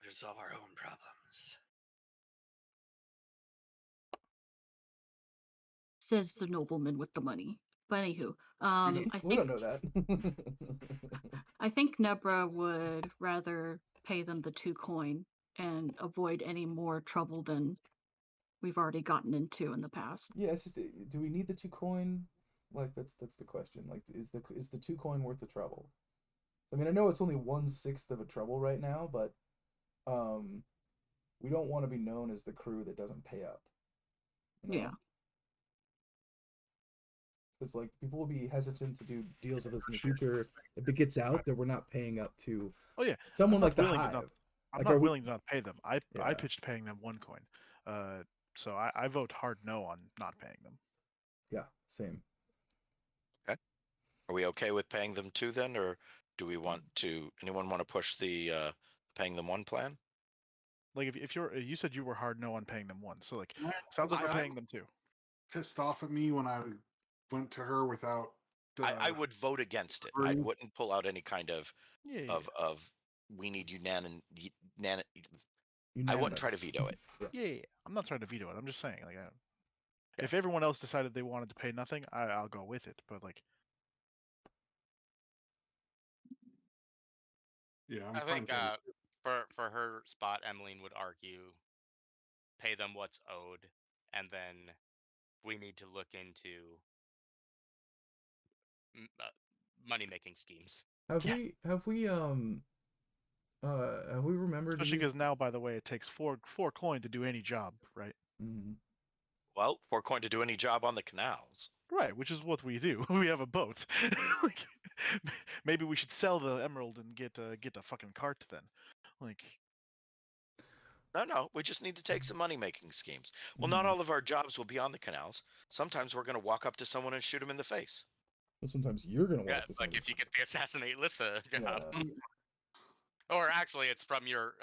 We should solve our own problems. Says the nobleman with the money. But anywho, I We don't think know that. I think Nebra would rather pay them the 2 coin and avoid any more trouble than we've already gotten into in the past. Yeah, it's just, do we need the 2 coin? Like, that's the question. Like, is the 2 coin worth the trouble? I mean, I know it's only 1/6 of a trouble right now, but we don't want to be known as the crew that doesn't pay up. You know? Yeah. Because like people will be hesitant to do deals with us in the future if it gets out that we're not paying up to. Oh yeah, someone like the willing Hive. to not, I'm Like, not are we- willing to not pay them. I Yeah. pitched paying them 1 coin. So I vote hard no on not paying them. Yeah, same. Are we okay with paying them 2 then, or do we want to? Anyone want to push the paying them 1 plan? Like if you said you were hard no on paying them 1, so like Yeah, sounds like we're I- paying them 2. Pissed off at me when I went to her without. I would vote against it. I agree. wouldn't pull out any kind of Yeah. of we need I wouldn't try to veto it. Yeah. I'm not trying to veto it. I'm just saying, like, if everyone else decided they wanted to pay nothing, I'll go with it. But like, Yeah, I'm I fine think paying it. for her spot, Emmeline would argue pay them what's owed, and then we need to look into money making schemes. Have Yeah. we remembered? especially because now, by the way, it takes four coin to do any job, right? Mhm. Well, we're going to do any job on the canals. Right, which is what we do. We have a boat. Like, maybe we should sell the emerald and get a fucking cart then. Like, No, we just need to take some money making schemes. Well, not Mhm. all of our jobs will be on the canals. Sometimes we're going to walk up to someone and shoot them in the face. Well, sometimes you're gonna walk Yeah, to like somebody. if you get the assassinate Lissa job. Yeah. Or actually, it's from your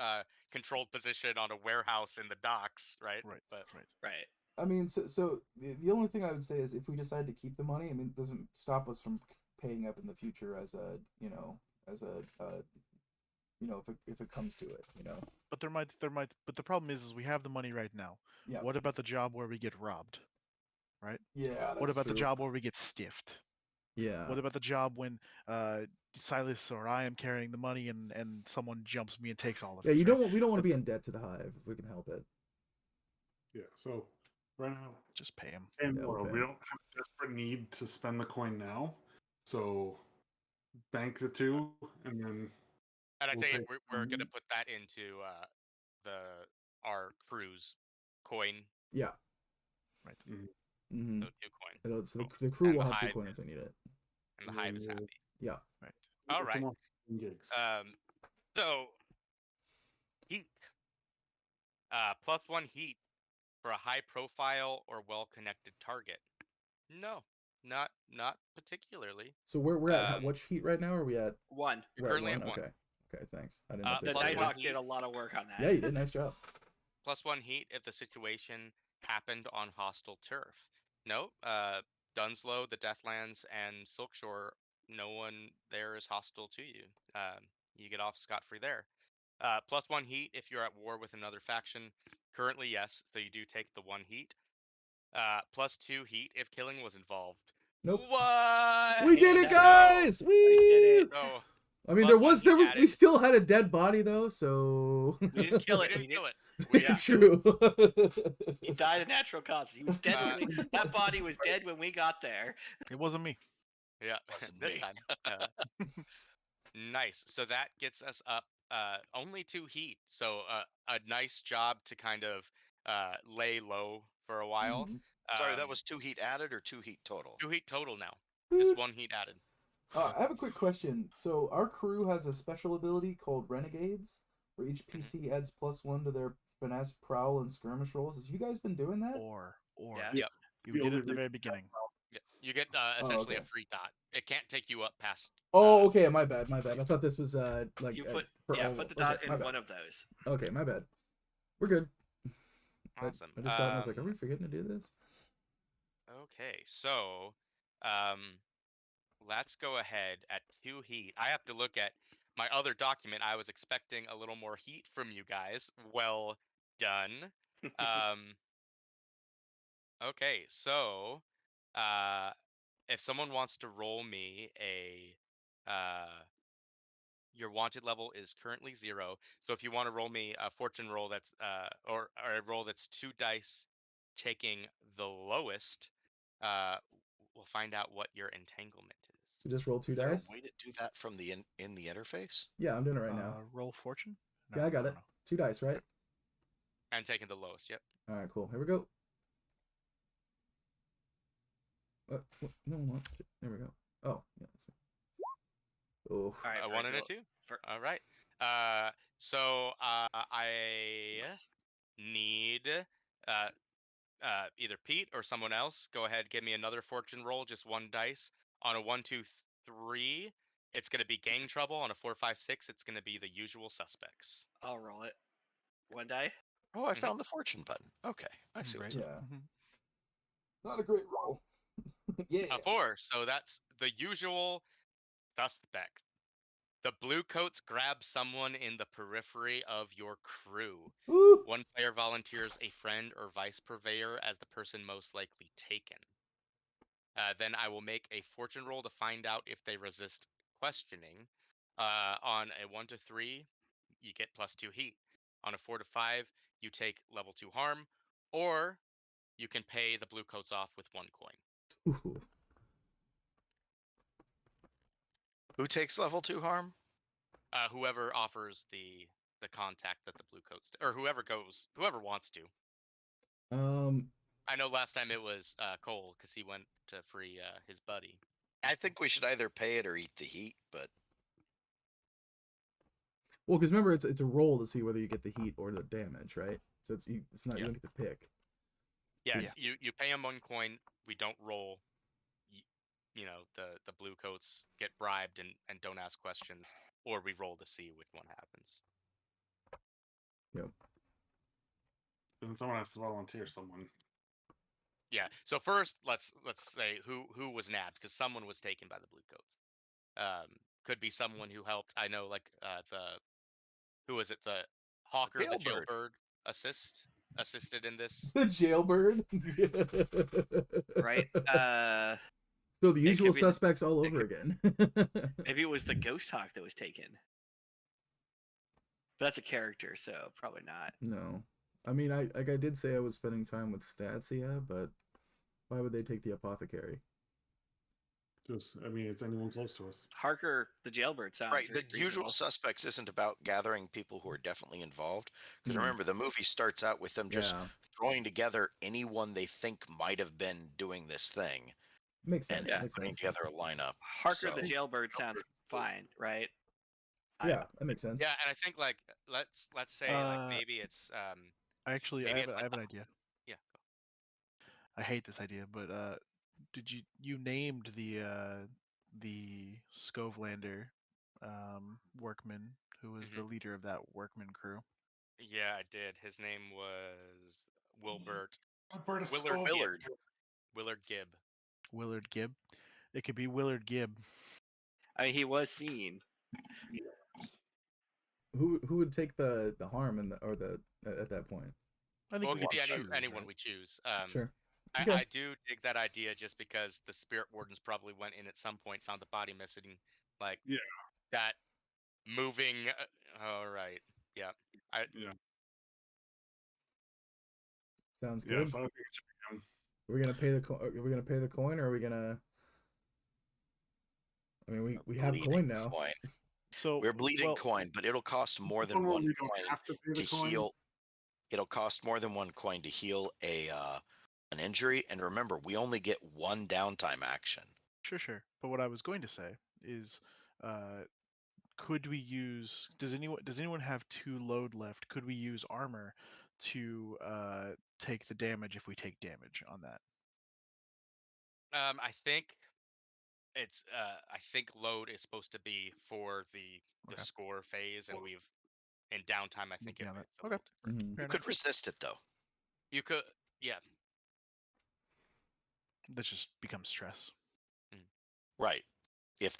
controlled position on a warehouse in the docks, right? right, But right. Right. I mean, so the only thing I would say is if we decide to keep the money, I mean, it doesn't stop us from paying up in the future as a if it comes to it, But there might. But the problem is we have the money right now. Yeah. What about the job where we get robbed? Right. Yeah. What that's about the true. job where we get stiffed? Yeah. What about the job when Silas or I am carrying the money and someone jumps me and takes all of it? Yeah, right? we don't want to be in debt to the Hive if we can help it. Yeah, so right now, Just pay him. and Yeah, we'll we pay. don't have a desperate need to spend the coin now. So bank the 2, and then and I'd we'll say take we're gonna put that into our crew's coin, Yeah. Right. Mm-hmm. so 2 coin, So the crew And will the have 2 Hive coin if they need it. and the Hive is happy. Yeah. Right. All right. Gigs. So heat. +1 heat for a high profile or well connected target. No, not particularly. So we're at which heat right now? Are we at? 1. You're currently at 1. Okay. Okay. Thanks. I didn't. The update that. Nighthawk heat. did a lot of work on that. Yeah, you did. Nice job. +1 heat if the situation happened on hostile turf. No, Dunslow, the Deathlands, and Silkshore, no one there is hostile to you. You get off scot-free there. +1 heat if you're at war with another faction. Currently, yes, so you do take the 1 heat. +2 heat if killing was involved. Nope. What? We did it, No. guys! We did it. So I mean, +1 heat we added. still had a dead body though, so. We didn't kill We it. didn't kill it. It's true. He died of natural causes. He was dead. That body was dead when we got there. It wasn't me. Yeah, Wasn't this me. time. Nice. So that gets us up only 2 heat. So a nice job to kind of lay low for a while. Mhm. Sorry, that was 2 heat added or 2 heat total? 2 heat total now. Woot. Just 1 heat added. I have a quick question. So our crew has a special ability called Renegades, where each PC adds +1 to their finesse, prowl, and skirmish rolls. Has you guys been doing that? Or orb. Yeah. Yep. You The get it only at the very beginning. Yeah. You get essentially okay. a free dot. It can't take you up past. Oh, okay. My bad. My bad. I thought this was like You put for all. put the Okay, dot my in bad. one of those. Okay, my bad. We're good. Awesome. I just saw it and I was like, are we forgetting to do this? Okay, so um, let's go ahead at 2 heat. I have to look at my other document. I was expecting a little more heat from you guys. Well done. Um, okay, so if someone wants to roll me your wanted level is currently 0. So if you want to roll me a fortune roll that's or a roll that's 2 dice, taking the lowest, uh, we'll find out what your entanglement is. So just roll 2 Is there dice. a way to do that from the in the interface? Yeah, I'm doing it right now. Roll fortune. Yeah, I got don't it. know. 2 dice, right? And taking the lowest. Yep. All right, cool. Here we go. No, what? There we go. Oh, yeah. Oh, All right, A 1 and a Virgil. 2. All right. So I Yes. need either Pete or someone else. Go ahead, give me another fortune roll, just 1 dice. On a 1, 2, 3, it's going to be gang trouble. On a 4, 5, 6, it's going to be the usual suspects. I'll roll it. 1 die. Oh, I Mhm. found the fortune button. Okay, I see what's Great. up. yeah. Mhm. Not a great roll. Yeah. A 4, so that's the usual suspect. The blue coats grab someone in the periphery of your crew. Woo! One player volunteers a friend or vice purveyor as the person most likely taken. Then I will make a fortune roll to find out if they resist questioning. On a 1 to 3, you get +2 heat. On a 4 to 5, you take level 2 harm, or you can pay the blue coats off with 1 coin. Ooh. Who takes level 2 harm? Whoever offers the contact that the blue coats, or whoever wants to. I know last time it was Cole because he went to free his buddy. I think we should either pay it or eat the heat, but Well, because remember, it's a roll to see whether you get the heat or the damage, right? So it's not you Yeah. don't get to pick. Yeah, Yeah. it's, you pay him 1 coin. We don't roll. You know, the blue coats get bribed and don't ask questions, or we roll to see which one happens. Yep. And then someone has to volunteer someone. Yeah. So first, let's say who was nabbed, because someone was taken by the blue coats. Could be someone who helped. I know, like who was it? The hawker, the jailbird. jailbird assisted in this. The jailbird. Right. So the It usual could be the- suspects all it over could- again. Maybe it was the ghost hawk that was taken. But that's a character, so probably not. No, I mean, I did say I was spending time with Stasia, but why would they take the apothecary? Just, I mean, it's anyone close to us. Harker, the jailbird sounds Right, the very usual reasonable. suspects isn't about gathering people who are definitely involved. Because Mhm. remember, the movie starts out with them just Yeah, throwing together anyone they think might have been doing this thing makes sense. and Yeah. Makes putting sense. together a lineup. Harker, the So- jailbird sounds fine, right? Yeah, that makes sense. Yeah, and I think like let's say like maybe it's Actually, maybe I it's have like an idea. yeah. I hate this idea, but did you named the Skovelander workman who was the leader of that workman crew? Yeah, I did. His name was Wilbert Alberta Willard Scoville. Willard. Willard Gibb. Willard Gibb. It could be Willard Gibb. I mean, he was seen. Who would take the harm at that point? I think Well, it we could be can choose, anyone right? we choose. Sure. Okay. I do dig that idea just because the spirit wardens probably went in at some point, found the body missing, like Yeah. that moving. All right, yeah. Yeah. Sounds Yeah, good. so I think it should be him. Are we gonna pay the coin, or are we gonna? I mean, we have Bleeding coin now. coin. So We're bleeding well, coin, but it'll cost more One than where 1 we don't coin have to pay the to coin. heal. It'll cost more than 1 coin to heal an injury. And remember, we only get 1 downtime action. Sure. But what I was going to say is, could we use? Does anyone have 2 load left? Could we use armor to take the damage if we take damage on that? I think it's I think load is supposed to be for the Okay. score phase, and we've in downtime. I think Yeah, that it's a okay. little different. Mhm. Fair You enough. could resist it though. You could, yeah. That just becomes stress. Right. If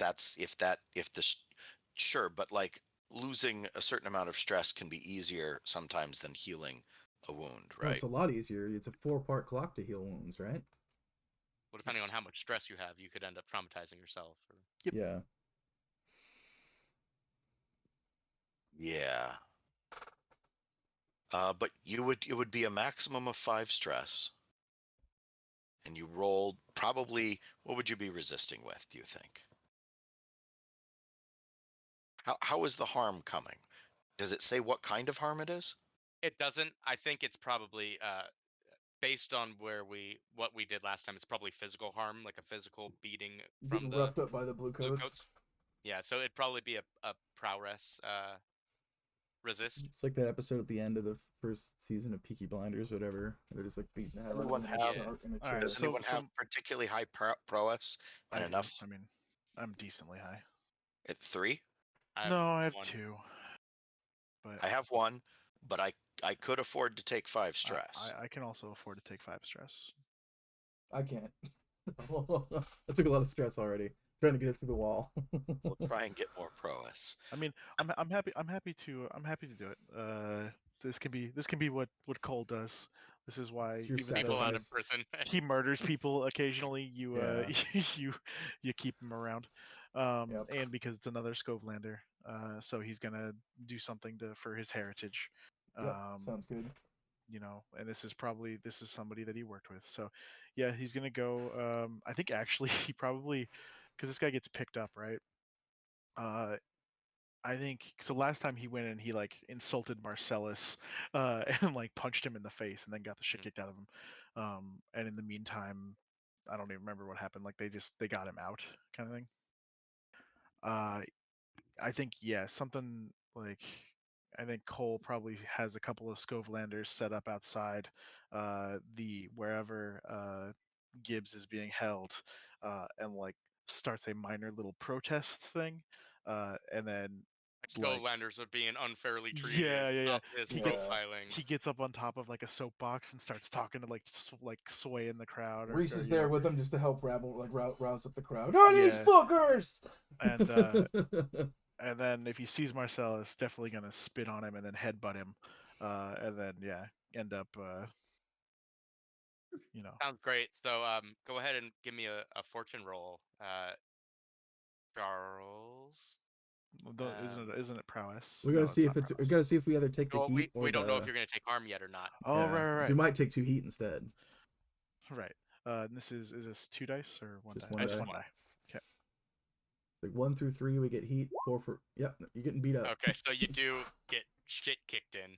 sure, but like losing a certain amount of stress can be easier sometimes than healing a wound, No, right? it's a lot easier. It's a 4-part clock to heal wounds, right? Well, depending on how much stress you have, you could end up traumatizing yourself. Or... Yep. Yeah. Yeah. But it would be a maximum of 5 stress. And you rolled probably, what would you be resisting with, do you think? How is the harm coming? Does it say what kind of harm it is? It doesn't. I think it's probably based on what we did last time. It's probably physical harm, like a physical beating from Getting the roughed up by the blue blue coats. coats. Yeah, so it'd probably be a prowess resist. It's like that episode at the end of the first season of Peaky Blinders, whatever. They're just like beating the hell out of Anyone him have- in a All chair. right, Does anyone so- have particularly high prowess I and do. enough I mean, I'm decently high. at 3? No, I have one. 2. But I have 1, but I could afford to take 5 stress. I can also afford to take 5 stress. I can't. I took a lot of stress already trying to get us to the wall. We'll try and get more prowess. I mean, I'm happy to do it. This can be what Cole does. This is why It's your even People though out of sacrifice. prison. he murders people occasionally, you Yeah. you keep him around. Yep. And because it's another Scovelander, so he's gonna do something for his heritage. Yep. Sounds good. You know, and this is somebody that he worked with. So yeah, he's gonna go. I think actually he probably, because this guy gets picked up, right? I think so. Last time he went in, he like insulted Marcellus, and like punched him in the face, and then got the shit kicked out of him. And in the meantime, I don't even remember what happened. Like they got him out, kind of thing. I think something like, I think Cole probably has a couple of Scovelanders set up outside the wherever Gibbs is being held, and like starts a minor little protest thing, and then like Skulllanders are being unfairly treated. yeah. Stop this He gets profiling. he gets up on top of like a soapbox and starts talking to like sway in the crowd. Reese or, is you there know, with them just to help rouse up the crowd. Oh, these Yeah. fuckers! and and then if he sees Marcellus, definitely gonna spit on him and then headbutt him, and then end up you know. Sounds great. So go ahead and give me a fortune roll, Charles. Isn't it prowess? we No, gotta see not if we prowess. gotta see if we either take the Well, heat or we don't know if the. you're gonna take harm yet or not. Oh Yeah, right. 'cause we might take 2 heat instead. Right. And this is this 2 dice or 1 Just die? one Just die. 1 die. Okay. Like 1 through 3, we get heat. 4 for yep. You're getting beat up. Okay, so you do get shit kicked in.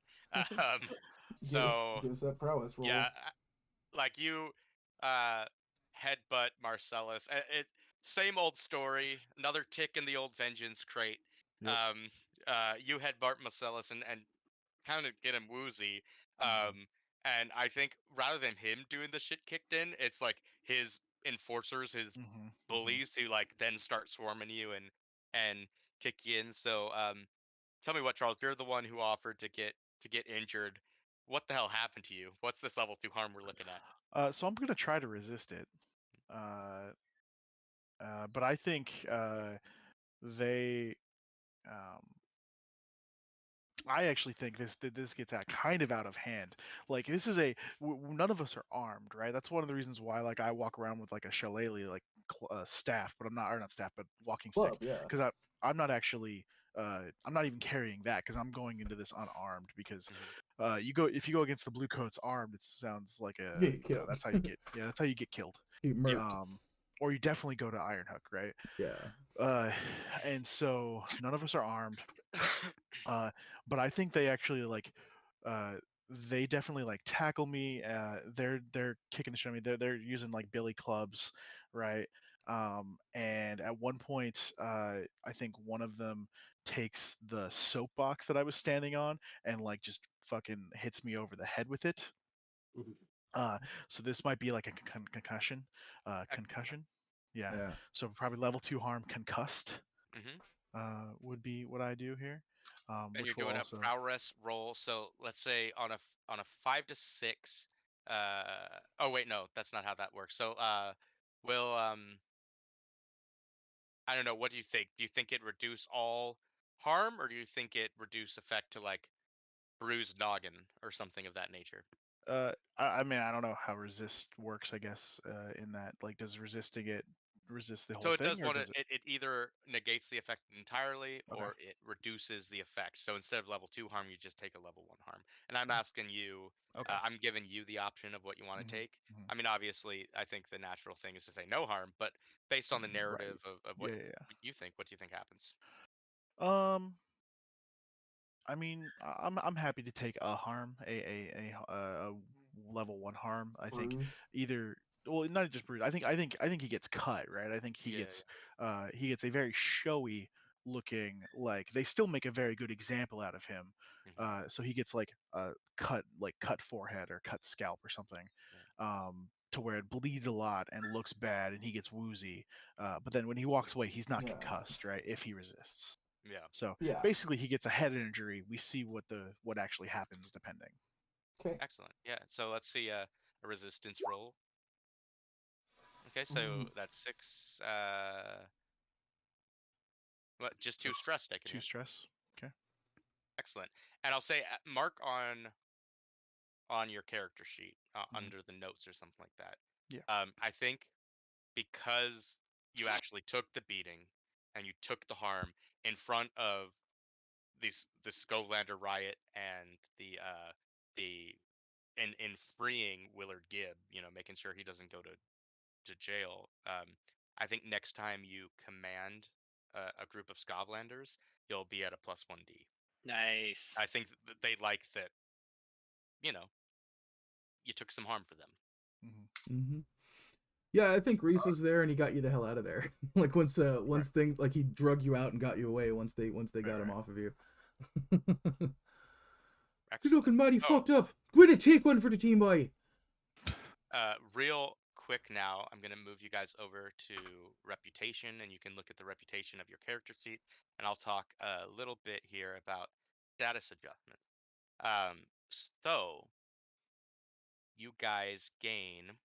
So give us that prowess roll. yeah, like you headbutt Marcellus. Same old story. Another tick in the old vengeance crate. Yep. You headbutt Marcellus and kind of get him woozy. Mhm. And I think rather than him doing the shit kicked in, it's like his enforcers, his Mhm. bullies who like then start swarming you and kick you in. So tell me what, Charles, you're the one who offered to get injured. What the hell happened to you? What's this level 2 harm we're looking at? So I'm gonna try to resist it. But I think they. I actually think this gets kind of out of hand. Like this is none of us are armed, right? That's one of the reasons why like I walk around with like a shillelagh like staff, but I'm not, or not staff, but walking stick, Club, yeah. because I'm not actually I'm not even carrying that because I'm going into this unarmed because if you go against the blue coats armed, it sounds like that's how you get killed. You murked. Or you definitely go to Ironhook, right? Yeah. And so none of us are armed. But I think they actually like they definitely like tackle me. They're kicking the shit out of me. They're using like billy clubs, right? And at one point, I think one of them takes the soapbox that I was standing on and like just fucking hits me over the head with it. So this might be like a concussion. Concussion. Yeah. Yeah. So probably level 2 harm concussed Mm-hmm. would be what I do here. And Which you're will doing also a prowess roll. So let's say on a 5 to 6. Oh wait, no, that's not how that works. So will I don't know. What do you think? Do you think it reduce all harm, or do you think it reduce effect to like bruised noggin or something of that nature? I mean, I don't know how resist works, I guess, in that, like, does resisting it resist the So whole it does thing, or what it, does it? it either negates the effect entirely Okay. or it reduces the effect. So instead of level 2 harm, you just take a level 1 harm. And I'm asking you, Okay. I'm giving you the option of what you want to Mhm, take. mhm. I mean, obviously, I think the natural thing is to say no harm, but based on the Right. narrative of what Yeah, yeah, you think, what do you think happens? yeah. I mean, I'm happy to take a harm, a level 1 harm. I think Bruised. either, well, not just bruise. I think he gets cut, right? I think Yeah, he gets a very showy looking, like, they still make a very good example out of him. yeah. Hmm. So he gets like a cut forehead or cut scalp or something. Yeah. To where it bleeds a lot and looks bad and he gets woozy. But then when he walks away, he's not Yeah. concussed, right? If he resists. Yeah. So Yeah. basically, he gets a head injury. We see what actually happens depending. Okay. Excellent. Yeah. So let's see a resistance roll. Okay, so Ooh. that's 6. What? Just 2 That's stress taken, 2 yeah. stress. Okay. Excellent. And I'll say mark on your character sheet Mhm. under the notes or something like that. Yeah. I think because you actually took the beating and you took the harm in front of the Scovelander riot and the in freeing Willard Gibb, making sure he doesn't go to jail. I think next time you command a group of Scovlanders, you'll be at a +1D. Nice. I think they like that, you know, you took some harm for them. Hmm. Mm-hmm. Yeah, I think Reese was there and he got you the hell out of there. Like once Right. things, like he drug you out and got you away once they got him Right. off of you. You're Excellent. looking mighty Oh, fucked up. Going to take one for the team, boy. real quick now, I'm going to move you guys over to reputation, and you can look at the reputation of your character sheet, and I'll talk a little bit here about status adjustment. So, you guys gain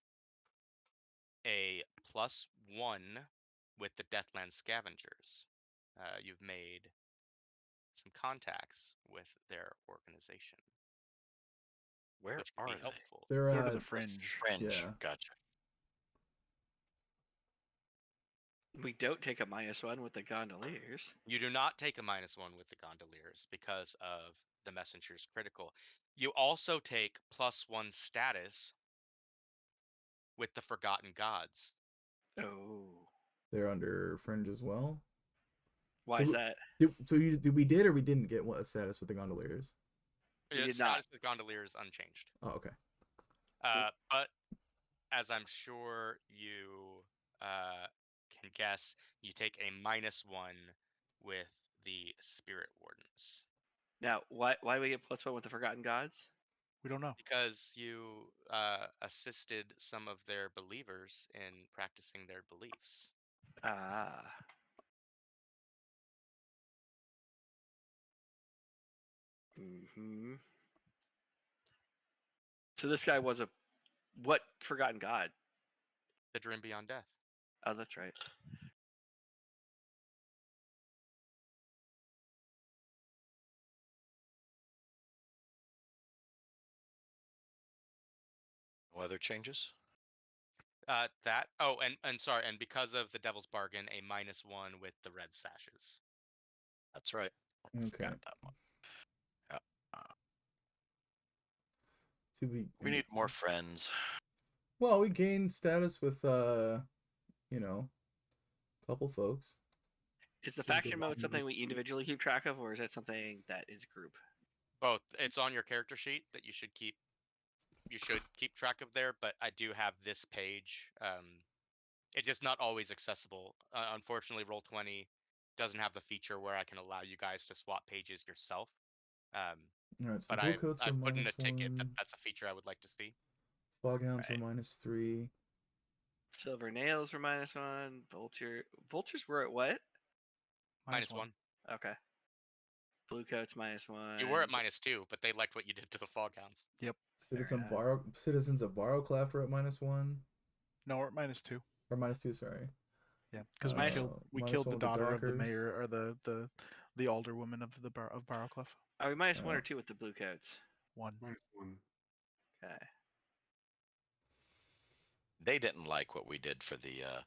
a +1 with the Deathland Scavengers. You've made some contacts with their organization, Where which could are be they? helpful. They're They're to the The fringe. French. yeah. Gotcha. We don't take a -1 with the gondoliers. You do not take a -1 with the Gondoliers because of the Messenger's critical. You also take +1 status with the Forgotten Gods. Oh, They're under fringe as well. why is So that? we did or we didn't get a status with the gondoliers? We did not. Status with Gondoliers unchanged. Oh, okay. But as I'm sure you can guess, you take a -1 with the Spirit Wardens. Now, why do we get +1 with the Forgotten Gods? We don't know. Because you assisted some of their believers in practicing their beliefs. Ah. Hmm. So this guy was what Forgotten God? The Dream Beyond Death. Oh, that's right. No other changes? And sorry, and because of the Devil's Bargain, a -1 with the Red Sashes. That's right. I Okay. forgot that one. Yeah. So We need more friends. Well, we gained status with you know, a couple folks. Is the Pretty faction good mode something we individually keep track of, or is that something that is group? Both. It's on your character sheet that you should keep track of there, but I do have this page. It's just not always accessible. Unfortunately, Roll20 doesn't have the feature where I can allow you guys to swap pages yourself. All right, so But the gold coats I were put in a ticket that -1. that's a feature I would like to see. Fog Hounds Right. were -3. Silver nails were -1. Vultures were at what? -1. Okay. Blue coats -1. You were at -2, but they liked what you did to the Fog Hounds. Yep. Citizens of Barrowcraft were at -1. No, we're at -2. Or -2, sorry. Yeah, because we killed the daughter of the mayor or the alderwoman of Barrowclough. Are we -1 or 2 with the blue coats? 1. -1. Okay. They didn't like what we did for the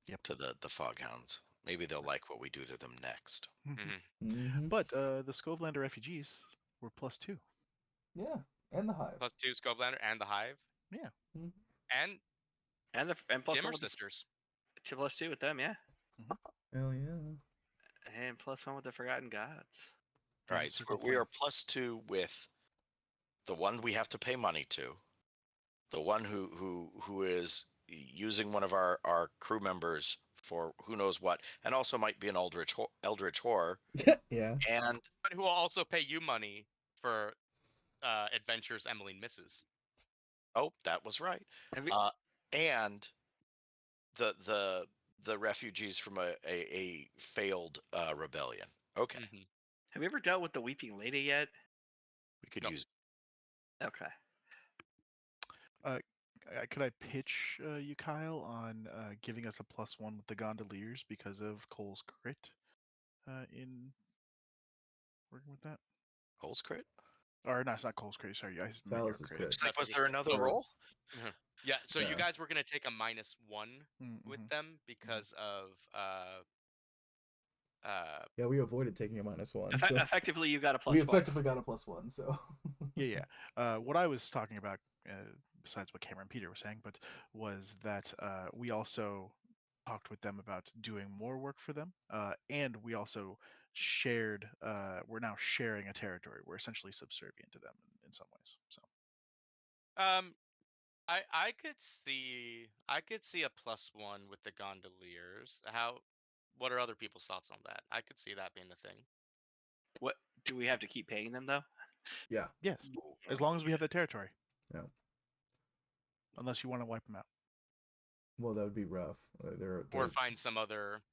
Yep. to the Fog Hounds. Maybe they'll like what we do to them next. But the Scovelander refugees were +2. Yeah, and the Hive. +2 Scovelander and the Hive. Yeah. And plus Dimmer 1 with Sisters. 2 + 2 with them, yeah. Hell yeah. And +1 with the Forgotten Gods. All right, so we are +2 with the one we have to pay money to, the one who is using one of our crew members for who knows what, and also might be an eldritch horror. Yeah. And but who will also pay you money for adventures Emmeline misses. Oh, that was right. And the refugees from a failed rebellion. Okay. Have you ever dealt with the Weeping Lady yet? We could use. Okay. Could I pitch you, Kyle, on giving us a +1 with the gondoliers because of Cole's crit in working with that? Cole's crit? Or no, it's not Cole's crit. Sorry, I meant your Salus's crit. crit. Like, was there another roll? Yeah, so Yeah. you guys were going to take a -1 with them because of Yeah, we avoided taking a -1. So Effectively, you got a +1. we effectively got a +1. So Yeah. What I was talking about, besides what Cameron and Peter were saying, but was that we also talked with them about doing more work for them, and we also shared. We're now sharing a territory. We're essentially subservient to them in some ways. So. I could see a +1 with the gondoliers. What are other people's thoughts on that? I could see that being the thing. What do we have to keep paying them though? Yeah. Yes, as long as we have that territory. Yeah. Unless you want to wipe them out. Well, that would be rough. Or find some other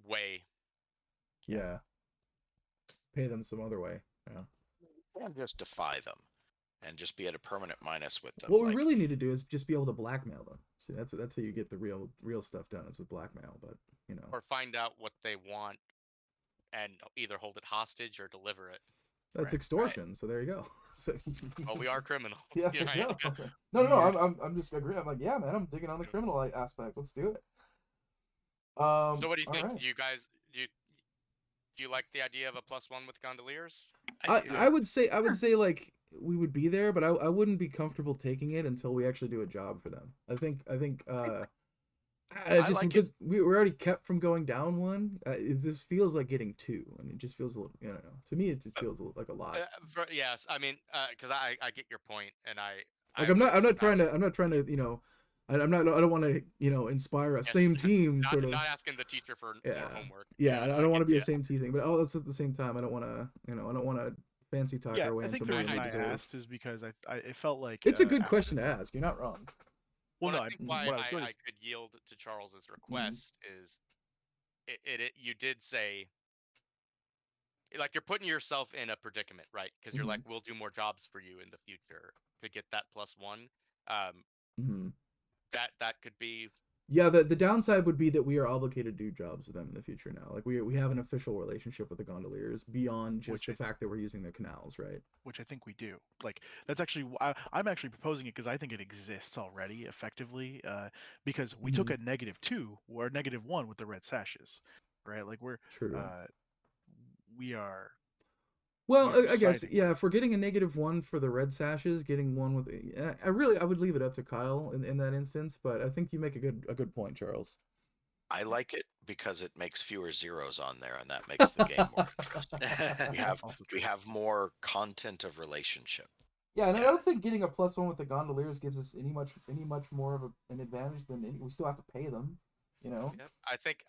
way. Yeah. Pay them some other way. Yeah. And just defy them, and just be at a permanent minus with them. What we really need to do is just be able to blackmail them. See, that's how you get the real stuff done. It's with blackmail, but Or find out what they want, and either hold it hostage or deliver it. That's extortion. So there you go. Well, we are criminals. Yeah. Right? No. I'm just agreeing. I'm like, yeah, man. I'm digging on the criminal aspect. Let's do it. So what do you think? Right. You guys, do you like the idea of a +1 with gondoliers? I would say like we would be there, but I wouldn't be comfortable taking it until we actually do a job for them. I think just like because we're already kept from going down one, it just feels like getting 2, and it just feels a little, to me it just feels like a lot. Yes, I mean, because I get your point, and I'm not trying to I don't want to inspire a same team not, sort of. Not asking the teacher for more homework. Yeah, I don't want to be a same team thing, but that's at the same time I don't want to I don't want to fancy talk our way I think into the more than reason we I deserve. asked is because it felt like It's a good question to ask. You're not wrong. Well, no, I think why what I was going I to could yield to Charles's request is you did say, like, you're putting yourself in a predicament, right? Because you're like, we'll do more jobs for you in the future to get that +1. That could be. Yeah, the downside would be that we are obligated to do jobs with them in the future now. Like we have an official relationship with the gondoliers beyond just the fact that we're using their canals, right? Which I think we do. Like that's actually I'm actually proposing it because I think it exists already effectively. Because we took a -2 or a -1 with the red sashes, right? Like we're true. We are. Well, I guess if we're getting a -1 for the red sashes, getting one with I would leave it up to Kyle in that instance, but I think you make a good point, Charles. I like it because it makes fewer zeros on there, and that makes the game more interesting. we have more content of relationship. Yeah, and I don't think getting a +1 with the gondoliers gives us any much more of an advantage than we still have to pay them. Yep. I think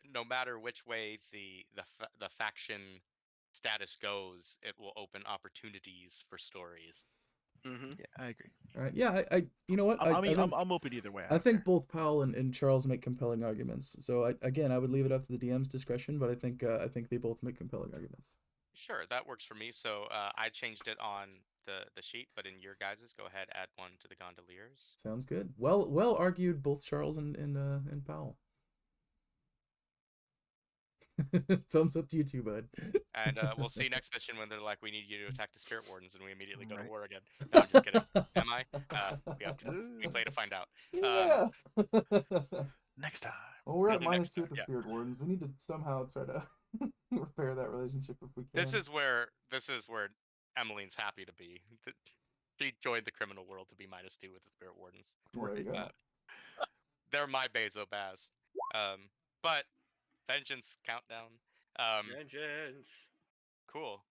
no matter which way the faction status goes, it will open opportunities for stories. Mm-hmm. Yeah, I agree. All right. Yeah, you know what? I mean, think, I'm open either way. I think both Powell and Charles make compelling arguments. So I would leave it up to the DM's discretion, but I think they both make compelling arguments. Sure, that works for me. So I changed it on the sheet, but in your guys's, go ahead, add one to the gondoliers. Sounds good. Well argued, both Charles and Powell. Thumbs up to you too, bud. And we'll see next mission when they're like, we need you to attack the spirit wardens, and we immediately go to war again. No, I'm just kidding. Am I? We have to. We play to find out. Yeah. Next time. Well, we're at Maybe next -2 time, with the yeah. spirit wardens. We need to somehow try to repair that relationship if we can. This is where Emmeline's happy to be. She joined the criminal world to be -2 with the spirit wardens. There you go. They're my Bezo Baz. But vengeance countdown. Vengeance. Cool.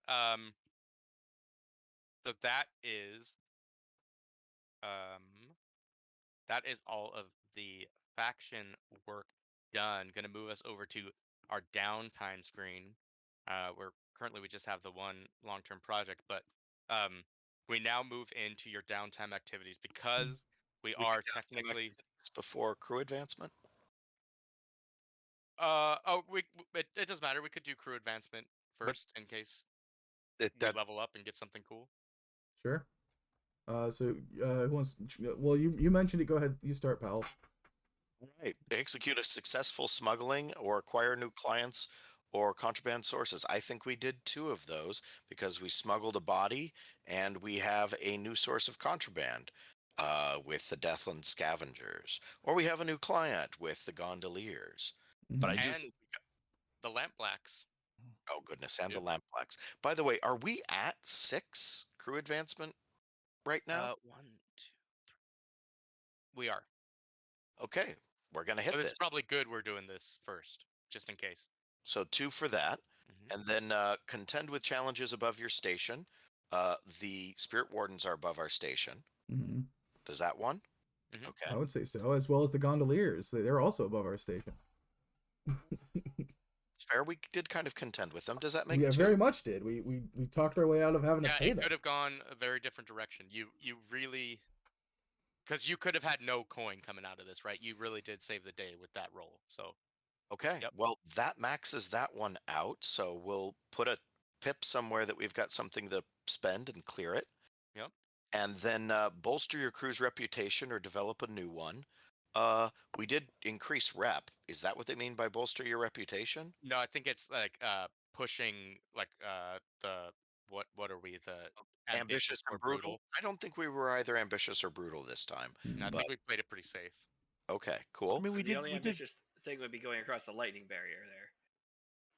So that is all of the faction work done. Gonna move us over to our downtime screen. Where currently we just have the one long-term project, but we now move into your downtime activities because we do are downtime technically activities before crew advancement. it doesn't matter. We could do crew advancement first in case we level up and get something cool. Sure. So who wants? Well, you mentioned it. Go ahead. You start, pal. Right. Execute a successful smuggling or acquire new clients or contraband sources. I think we did 2 of those because we smuggled a body and we have a new source of contraband with the Deathland Scavengers, or we have a new client with the Gondoliers. But I do And think the lamp blacks. oh goodness, and the Yep. lamp blacks. By the way, are we at 6 crew advancement right now? 1, 2, 3. We are. Okay, we're gonna hit But it's this. probably good we're doing this first, just in case. So 2 for that. Mhm. And then contend with challenges above your station. The spirit wardens are above our station. Mm-hmm. Does that one? Mhm. Okay. I would say so, as well as the gondoliers. They're also above our station. It's fair. We did kind of contend with them. Does that make Yeah, 2? very much did. We talked our way out of having to Yeah, pay it them. could have gone a very different direction. You really, because you could have had no coin coming out of this, right? You really did save the day with that roll. So Okay. Yep. Well, that maxes that one out. So we'll put a pip somewhere that we've got something to spend and clear it. Yep. And then bolster your crew's reputation or develop a new one. We did increase rep. Is that what they mean by bolster your reputation? No, I think it's like pushing like the what are we, the ambitious or brutal? I don't think we were either ambitious or brutal this time. I But think we played it pretty safe. okay, cool. I mean, The only ambitious thing would be going across the lightning barrier there.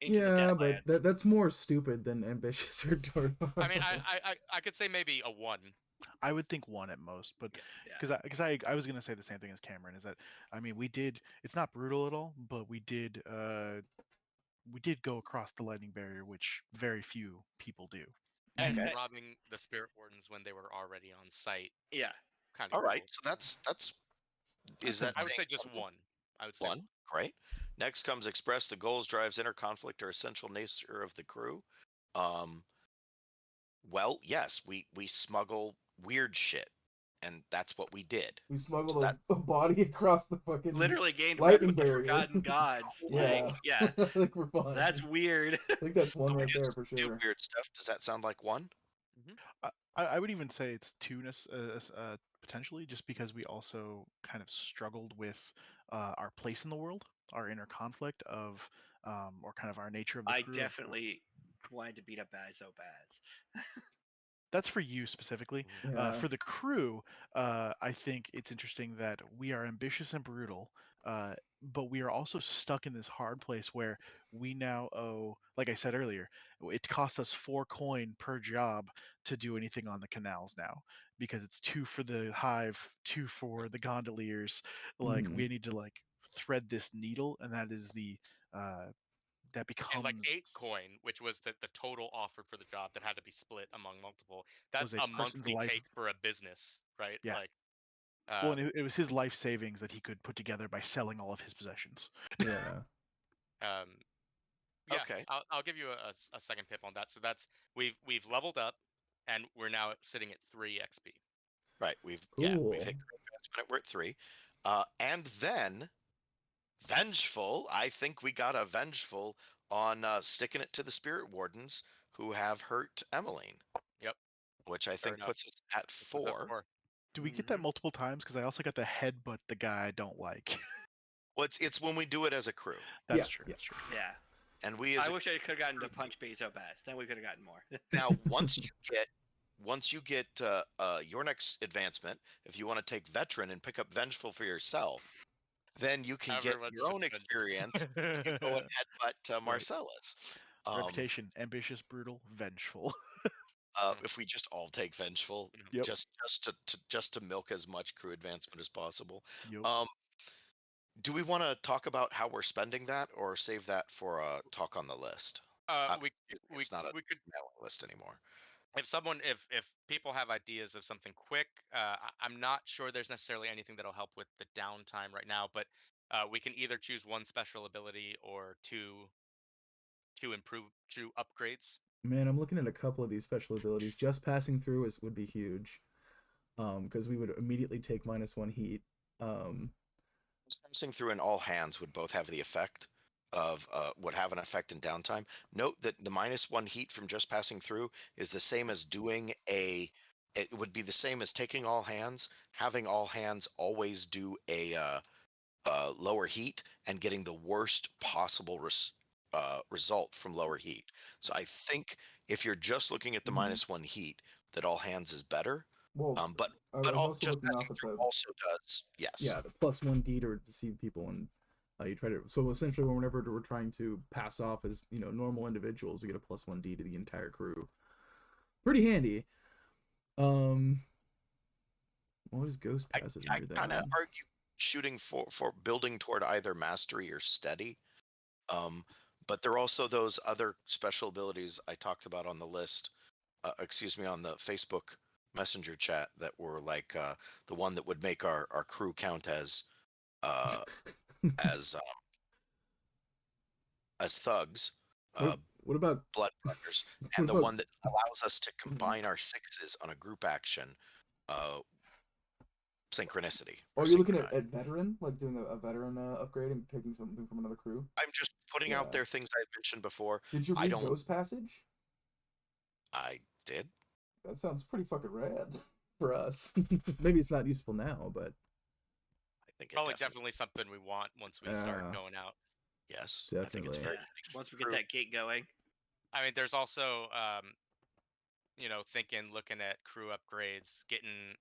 Into the Yeah, Deadlands. but that's more stupid than ambitious or I mean, I could say maybe a 1. I would think 1 at most, but Yeah. because I was gonna say the same thing as Cameron, is that I mean we did, it's not brutal at all, but we did go across the lightning barrier, which very few people do. And Okay. robbing the spirit wardens when they were already on site. Yeah. Kind of All right. cool. So that's is that I would say saying just 1. I would say 1? Great. Next comes express the goals, drives, inner conflict, or essential nature of the crew. Well, yes, we smuggle weird shit, and that's what we did. We smuggled So that- a body across the fucking Literally gained lightning rep with the barrier. Forgotten Gods. Yeah. Like, yeah. I think we're fine. That's weird. I think that's 1 we right did there some for new sure. weird stuff. Does that sound like 1? I would even say it's 2 potentially, just because we also kind of struggled with our place in the world, our inner conflict of, or kind of our nature of the I crew. definitely wanted to beat up Bazo Baz. That's for you specifically. Yeah. For the crew, I think it's interesting that we are ambitious and brutal, but we are also stuck in this hard place where we now owe, like I said earlier, it costs us 4 coin per job to do anything on the canals now, because it's 2 for the hive, 2 for the gondoliers. Like Mhm. we need to like thread this needle, and that is the that becomes and like 8 coin, which was the total offered for the job that had to be split among multiple. That's a a person's monthly life. take for a business, right? Yeah. Like Well, and it was his life savings that he could put together by selling all of his possessions. Yeah. Yeah, Okay. I'll give you a second pip on that. So that's we've leveled up. and we're now sitting at 3 XP. Right. We've Cool. hit crew advancement. We're at 3. And then Vengeful. I think we got a Vengeful on sticking it to the Spirit Wardens who have hurt Emmeline. Yep. Which I Fair think enough. puts us at Puts us at 4. 4. Do we get that multiple times? Because I also got the headbutt the guy I don't like. Well, it's when we do it as a crew. That's true. That's true. Yeah. And we as I a wish I could have gotten to punch Bezo Bass. Then we could have gotten more. Now, once you get your next advancement, if you want to take Veteran and pick up Vengeful for yourself, then you can get Everyone's your just own vengeful. experience. You go and headbutt Marcellus. Reputation: ambitious, brutal, vengeful. If we just all take Vengeful, Yep. just to milk as much crew advancement as possible. Yep. Do we want to talk about how we're spending that, or save that for a talk on the list? It's not a we could, mailing list anymore. if people have ideas of something quick, I'm not sure there's necessarily anything that'll help with the downtime right now, but we can either choose one special ability or two upgrades. Man, I'm looking at a couple of these special abilities. Just passing through would be huge, because we would immediately take -1 heat. Passing through and all hands would both have the effect of would have an effect in downtime. Note that the -1 heat from just passing through is the same as doing it would be the same as taking all hands, having all hands always do a lower heat, and getting the worst possible result from lower heat. So I think if you're just looking at the -1 heat, that all hands is better. Well, But I was all also just looking passing off at through the also does, yes. yeah, the +1D to deceive people, and you try to. So essentially, whenever we're trying to pass off as normal individuals, we get a +1D to the entire crew. Pretty handy. What is Ghost Passive? I kind of argue shooting for building toward either mastery or steady. But there are also those other special abilities I talked about on the list. On the Facebook Messenger chat that were like the one that would make our crew count as as thugs. What about blood runners, and the one that allows us to combine our 6s on a group action synchronicity. Are you looking at veteran, like doing a veteran upgrade and taking something from another crew? I'm just putting out there things I mentioned before. Did you read Ghost Passage? I did. That sounds pretty fucking rad for us. Maybe it's not useful now, but I think probably definitely something we want once we start going out. Yes, definitely. I think it's very once we get that gate going. I mean, there's also looking at crew upgrades, getting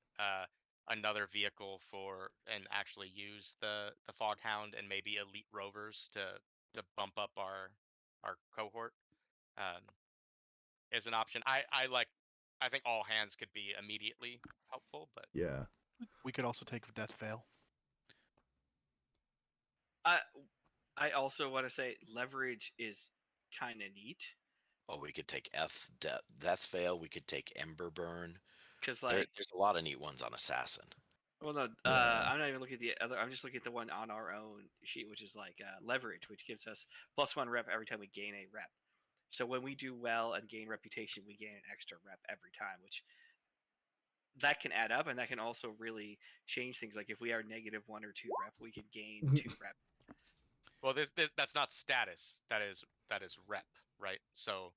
another vehicle for and actually use the Fog Hound and maybe elite rovers to bump up our cohort is an option. I think all hands could be immediately helpful, but yeah, we could also take Death Veil. I also want to say leverage is kind of neat. Oh, we could take Death Veil. We could take Ember Burn. Because there's a lot of neat ones on Assassin. Well, no, I'm not even looking at the other. I'm just looking at the one on our own sheet, which is like leverage, which gives us +1 rep every time we gain a rep. So when we do well and gain reputation, we gain an extra rep every time, which that can add up, and that can also really change things. Like if we are -1 or 2 rep, we could gain 2 rep. Well, that's not status. That is rep, right? So,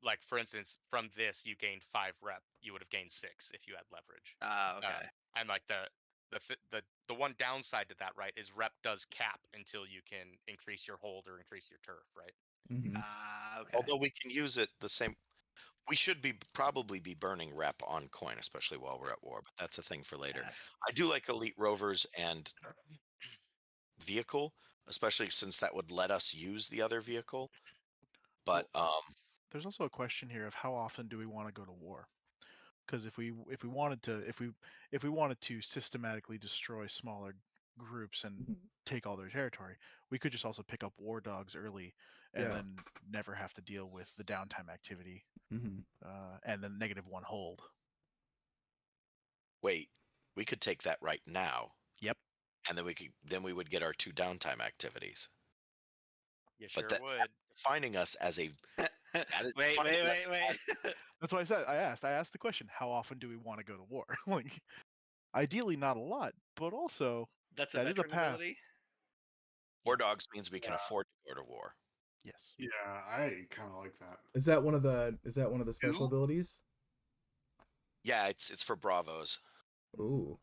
like for instance, from this you gained 5 rep. You would have gained 6 if you had leverage. Okay. And like the one downside to that, right, is rep does cap until you can increase your hold or increase your turf, right? Okay. Although we can use it the same. We should probably be burning rep on coin, especially while we're at war, but that's a thing for later. Yeah. I do like elite rovers and vehicle, especially since that would let us use the other vehicle. But there's also a question here of how often do we want to go to war? Because if we wanted to systematically destroy smaller groups and take all their territory, we could just also pick up war dogs early and then never have to deal with the downtime activity and then -1 hold. Wait, we could take that right now. Yep. And then we would get our 2 downtime activities. You sure but would. Defining us as a That is wait, funny. wait. That's why I said I asked the question: how often do we want to go to war? Like, ideally, not a lot, but also That's a that is a veteran path. ability. War dogs means we can Yeah. afford to go to war. Yes. Yeah, I kind of like that. Is that one of the special Two? abilities? Yeah, it's for bravos. Ooh.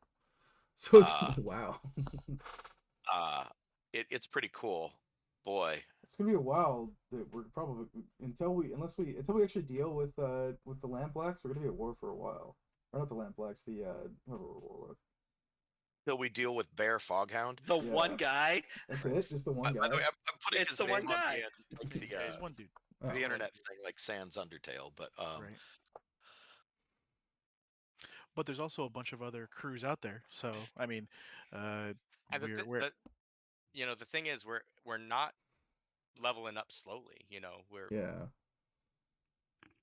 So it's Uh, wow. It's pretty cool. Boy, It's gonna be a while that we're probably until we actually deal with the Lampblacks, we're gonna be at war for a while. Or not the Lampblacks, the whoever we're at war with. till we deal with Bear Foghound. The Yeah. one guy. That's it? Just the one guy? By the way, I'm putting It's his the name one on guy. the end, like the Yeah, he's one dude. Oh. the internet thing, like Sans Undertale. But Right. But there's also a bunch of other crews out there. So I mean, And we're the thing is, we're not leveling up slowly. We're Yeah.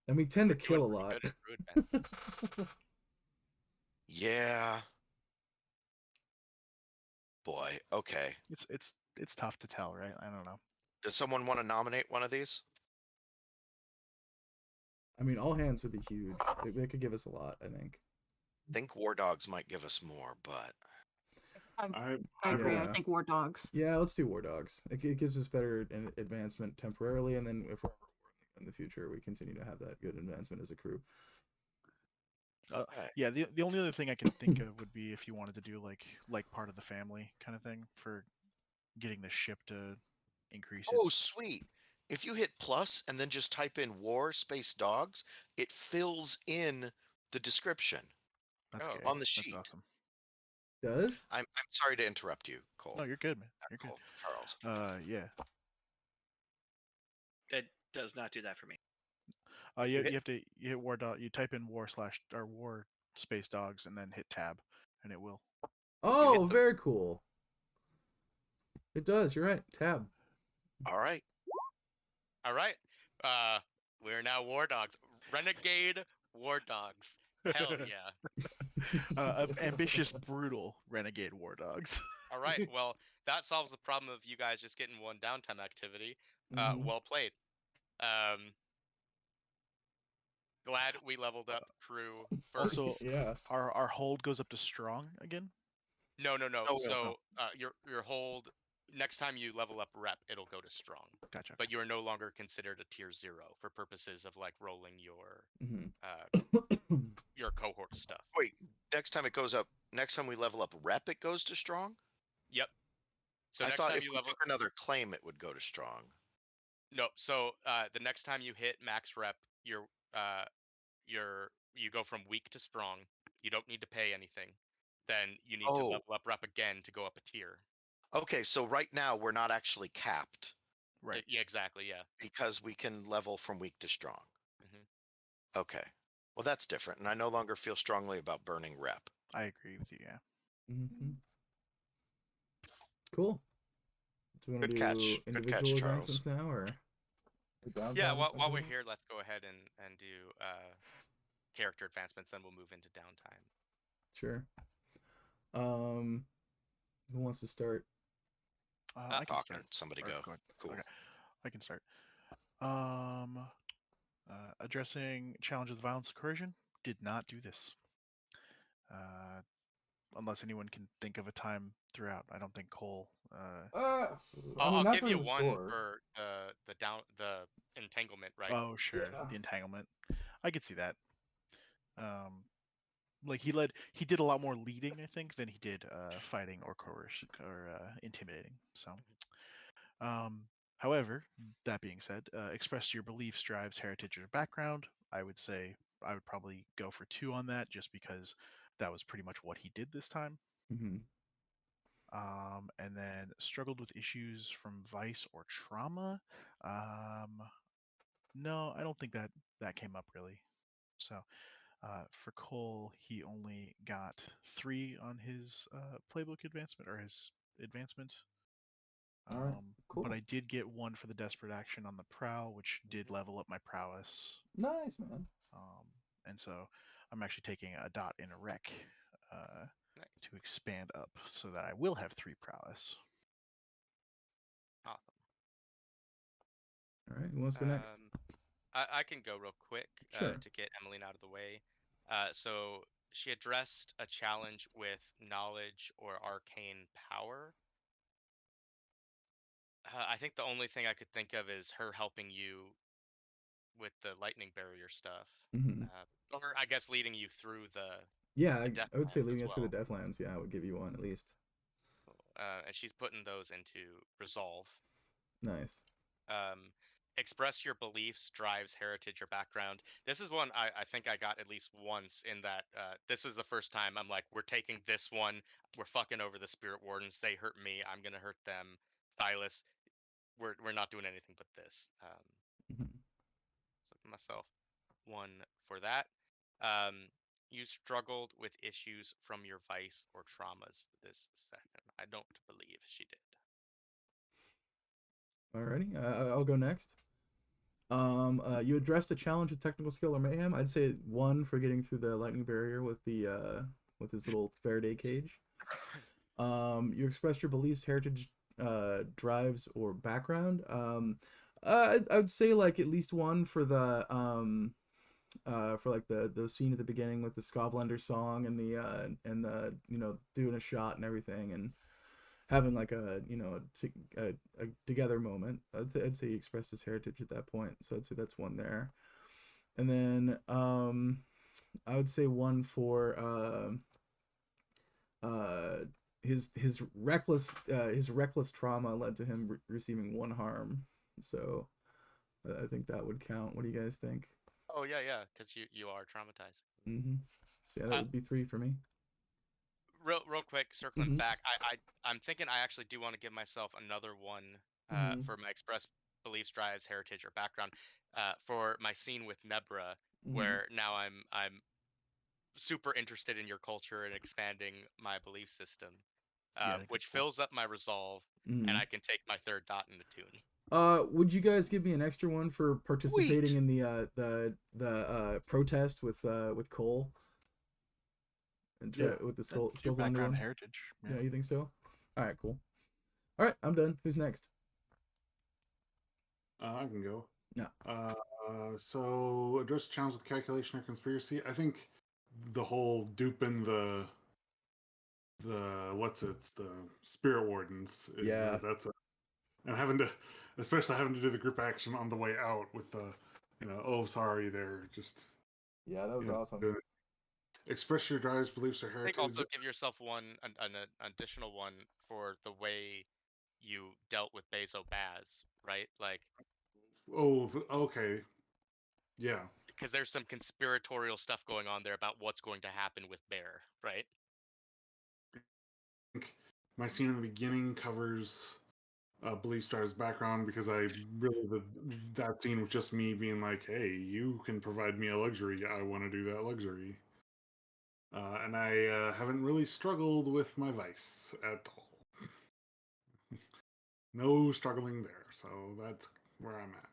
And we tend to doing kill a pretty lot. good at crew advancement. yeah, boy. Okay. it's tough to tell, right? I don't know. Does someone want to nominate one of these? I mean, all hands would be huge. They could give us a lot, I think. I think War Dogs might give us more, but I agree. I Yeah. think War Dogs. Yeah, let's do War Dogs. It gives us better advancement temporarily, and then if we're in the future, we continue to have that good advancement as a crew. Yeah, the only other thing I can think of would be if you wanted to do like part of the family kind of thing for getting the ship to increase oh, its. sweet. If you hit plus and then just type in war space dogs, it fills in the description That's Oh, good. on the That's sheet. awesome. Does? I'm sorry to interrupt you, Cole. No, you're good, man. You're Cole, Charles. good. Yeah. It does not do that for me. You hit- have to hit war dog. You type in war space dogs and then hit tab, and it will. Oh, very cool. It does. You're right. Tab. All right. All right. We're now War Dogs. Renegade War Dogs. Hell yeah. Ambitious, brutal renegade war dogs. All right. Well, that solves the problem of you guys just getting one downtime activity. Mhm. Well played. Glad we leveled up crew first. Also, yeah. our hold goes up to strong again. No. Oh, So your hold next time you level up rep, it'll go to strong. Gotcha. But you are no longer considered a tier 0 for purposes of like rolling your Mhm. your cohort stuff. Wait, next time it goes up, next time we level up rep, it goes to strong? Yep. So I next thought time if you we level took another claim, it would go to strong. No, so the next time you hit max rep, you go from weak to strong. You don't need to pay anything. Then you need to Oh. level up rep again to go up a tier. Okay, so right now we're not actually capped Right. Yeah, exactly. Yeah. because we can level from weak to strong. Mhm. Okay. Well, that's different, and I no longer feel strongly about burning rep. I agree with you. Yeah. Mhm. Cool. Do you want to Good do catch. Good individual catch, Charles. advancements now, or Yeah. downtime While we're activities? here, let's go ahead and do character advancements. Then we'll move into downtime. Sure. Who wants to start? I can Talking. start. Somebody Or go. ahead. Cool. Okay, I can start. Addressing challenge of violence and coercion. Did not do this. Unless anyone can think of a time throughout. I don't think Cole. I I'll mean, not give you during the one store. for the entanglement, right? Oh sure, Yeah. the entanglement. I could see that. Like he did a lot more leading, I think, than he did fighting or coercion or intimidating. So, however, that being said, express your beliefs, drives, heritage, or background. I would say I would probably go for 2 on that, just because that was pretty much what he did this time. Mm-hmm. And then struggled with issues from vice or trauma. No, I don't think that came up really. So for Cole, he only got 3 on his playbook advancement or his advancement. All right, cool. But I did get 1 for the desperate action on the prowl, which did level up my prowess. Nice, man. And so I'm actually taking a dot in a rec Nice. to expand up so that I will have 3 prowess. Awesome. All right, who wants to go next? I can go real quick Sure. to get Emmeline out of the way. So she addressed a challenge with knowledge or arcane power. I think the only thing I could think of is her helping you with the lightning barrier stuff, Hmm. or I guess leading you through Yeah, the I would say Deathlands as leading us through well. the Deathlands. Yeah, I would give you one at least. And she's putting those into resolve. Nice. Um, express your beliefs, drives, heritage, or background. This is one I think I got at least once in that this was the first time I'm like, we're taking this one. We're fucking over the spirit wardens. They hurt me. I'm gonna hurt them. Silas, we're not doing anything but this. Hmm. So give myself one for that. Um, you struggled with issues from your vice or traumas this session. I don't believe she did. Alrighty, I'll go next. You addressed a challenge with technical skill or mayhem. I'd say 1 for getting through the lightning barrier with the with his little Faraday cage. You expressed your beliefs, heritage, drives, or background. I'd say like at least 1 for like the scene at the beginning with the Skovlander song and the doing a shot and everything and having like a together moment. I'd say he expressed his heritage at that point, so I'd say that's 1 there. And then I would say 1 for his reckless trauma led to him receiving 1 harm. So I think that would count. What do you guys think? Oh yeah, because you are traumatized. Mm-hmm. So yeah, that would be 3 for me. Real quick, circling Mm-hmm. back, I'm thinking I actually do want to give myself another one Mm-hmm. for my express beliefs, drives, heritage, or background for my scene with Nebra, Mm-hmm. where now I'm super interested in your culture and expanding my belief system, Yeah, I think which that's cool. fills up my resolve, and Mm-hmm. I can take my 3rd dot in the tune. Would you guys give me an extra 1 for participating Sweet. in the protest with Cole and try Yeah. with the That skull your grinder background one? heritage. Yeah, you think so? All right, cool. All right, I'm done. Who's next? I can go. No. So address challenge with calculation or conspiracy. I think the whole duping the it's the spirit wardens is Yeah. that's a and having to especially having to do the group action on the way out with the oh sorry they're just Yeah, that was awesome. doing it. Express your drives, beliefs, or I think heritage. also give yourself an additional one for the way you dealt with Bezo Baz, right? Like, Oh, okay, yeah. because there's some conspiratorial stuff going on there about what's going to happen with Bear, right? I think my scene in the beginning covers Beliefs drives background because I really that scene was just me being like, "Hey, you can provide me a luxury. I want to do that luxury." And I haven't really struggled with my vice at all. No struggling there, so that's where I'm at.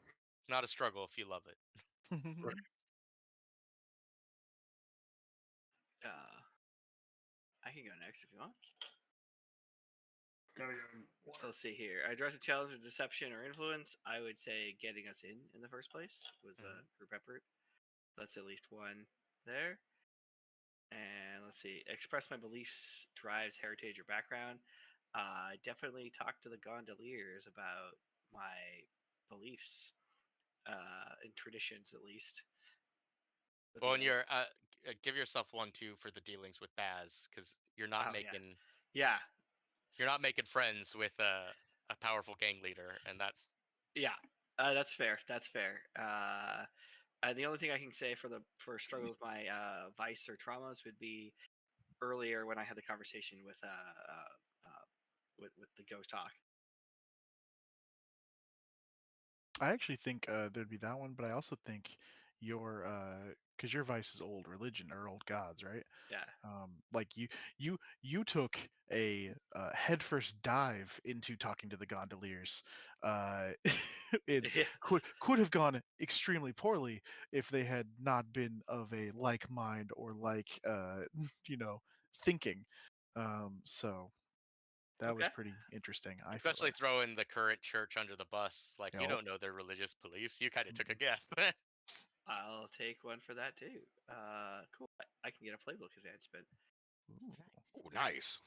Not a struggle if you love it. Right. I can go next if you want. Gotta get So let's see here. I address a challenge of deception or influence. I would say getting us in the first place was a group effort. That's at least 1 there. And let's see. Express my beliefs, drives, heritage, or background. I definitely talk to the gondoliers about my beliefs and traditions, at least. But Well, they and won't. you're give yourself 1 too for the dealings with Baz, because Oh yeah, you're not making friends with a powerful gang leader, and that's yeah. That's fair. That's fair. The only thing I can say for struggle with my vice or traumas would be earlier when I had the conversation with the ghost talk. I actually think there'd be that one, but I also think your because your vice is old religion or old gods, right? Yeah. Like you took a headfirst dive into talking to the gondoliers. It Yeah. could have gone extremely poorly if they had not been of a like mind or like you know thinking. So that was Okay. pretty interesting. I feel especially like. throwing the current church under the bus. Like, You you know, don't know their religious beliefs. You kind of took a guess. I'll take one for that too. Cool. I can get a playbook advancement. Ooh, Ooh, nice.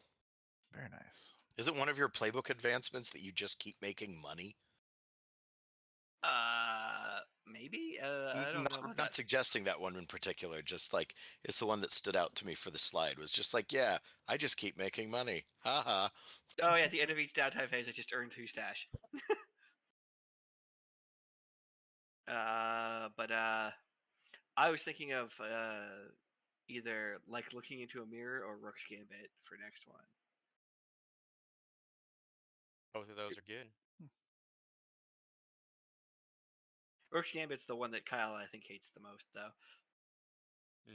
very nice. Is it one of your playbook advancements that you just keep making money? Maybe. I don't know I'm about not that. suggesting that one in particular. Just like it's the one that stood out to me for the slide. Was just like, yeah, I just keep making money. Ha ha. Oh yeah, at the end of each downtime phase, I just earn 2 stash. But I was thinking of either like looking into a mirror or Rook's Gambit for next one. Both of those are good. Rook's Gambit's the one that Kyle I think hates the most though,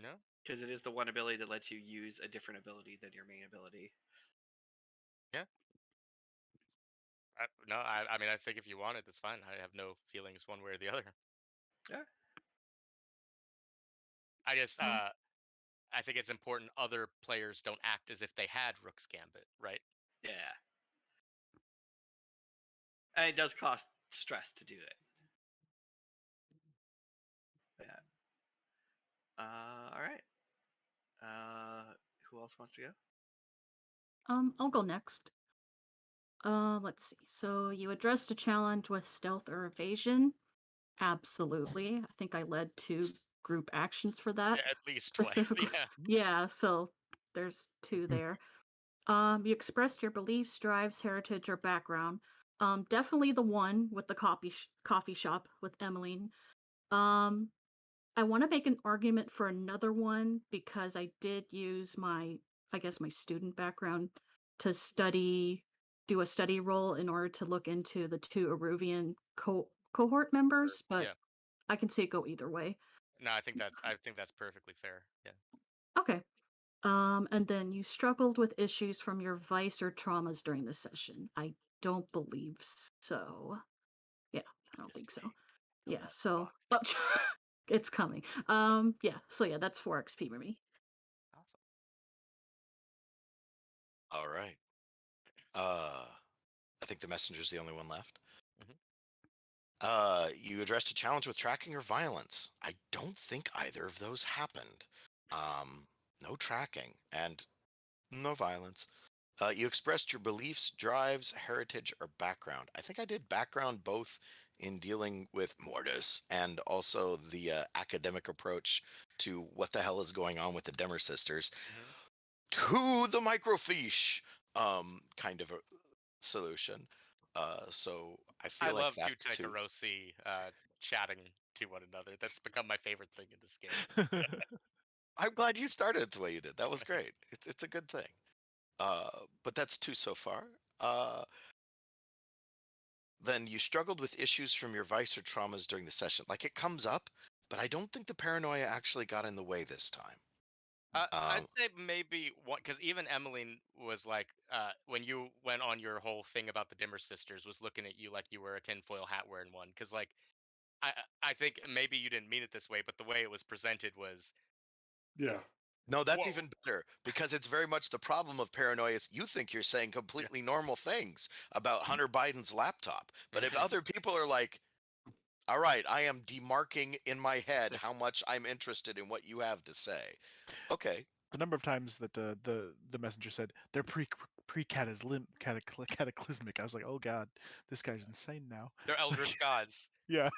No, because it is the one ability that lets you use a different ability than your main ability. I mean, I think if you want it, that's fine. I have no feelings one way or the other. Yeah. I just, Um, I think it's important other players don't act as if they had Rook's Gambit, right? Yeah. And it does cost stress to do it. Yeah. All right. Who else wants to go? I'll go next. Let's see. So you addressed a challenge with stealth or evasion. Absolutely. I think I led 2 group actions for that Yeah, at least twice. specifically. Yeah. Yeah, so there's 2 there. You expressed your beliefs, drives, heritage, or background. Definitely the one with the coffee shop with Emmeline. Um, I want to make an argument for another one because I did use I guess, my student background to do a study role in order to look into the 2 Aruvian cohort members, but Yeah. I can see it go either way. No, I think that's perfectly fair. Yeah. Okay. And then you struggled with issues from your vice or traumas during the session. I don't believe so. Yeah, I don't think so. Mistake. Yeah, Don't so fuck. it's coming. Yeah, so yeah, that's 4 XP for me. Awesome. All right. I think the messenger's the only one left. You addressed a challenge with tracking or violence. I don't think either of those happened. No tracking and no violence. You expressed your beliefs, drives, heritage, or background. I think I did background both in dealing with Mortis and also the academic approach to what the hell is going on with the Demmer sisters to the microfiche kind of a solution. So I feel I like love that's Q-Tech two. or OC chatting to one another. That's become my favorite thing in this game. I'm glad you started the way you did. That was great. It's a good thing. But that's 2 so far. Then you struggled with issues from your vice or traumas during the session. Like it comes up, but I don't think the paranoia actually got in the way this time. I'd Um, say maybe one, because even Emmeline was like, when you went on your whole thing about the Dimmer sisters, was looking at you like you were a tinfoil hat wearing one. Because like, I think maybe you didn't mean it this way, but the way it was presented was, Yeah. no, that's whoa. even better because it's very much the problem of paranoia is you think you're saying completely normal things about Hunter Biden's laptop. But if other people are like, all right, I am demarking in my head how much I'm interested in what you have to say. Okay. The number of times that the messenger said they're cataclysmic, I was like, oh god, this guy's insane now. They're eldritch gods. Yeah.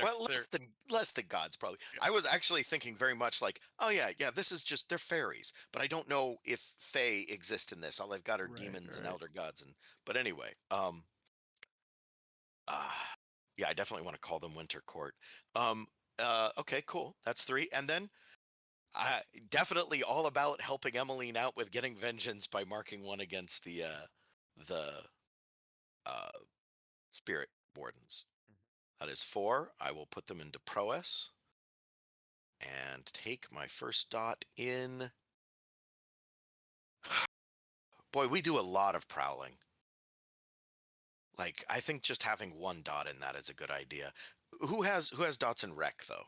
Well, They're less than gods probably. Yeah. I was actually thinking very much like, oh yeah, this is just they're fairies, but I don't know if fae exist in this. All I've got are Right, demons and right. elder gods, and but anyway, yeah, I definitely want to call them Winter Court. Okay, cool. That's 3, and then definitely all about helping Emmeline out with getting vengeance by marking 1 against the uh, spirit wardens. That is 4. I will put them into prowess and take my first dot in. Boy, we do a lot of prowling. Like, I think just having 1 dot in that is a good idea. Who has dots in rec though?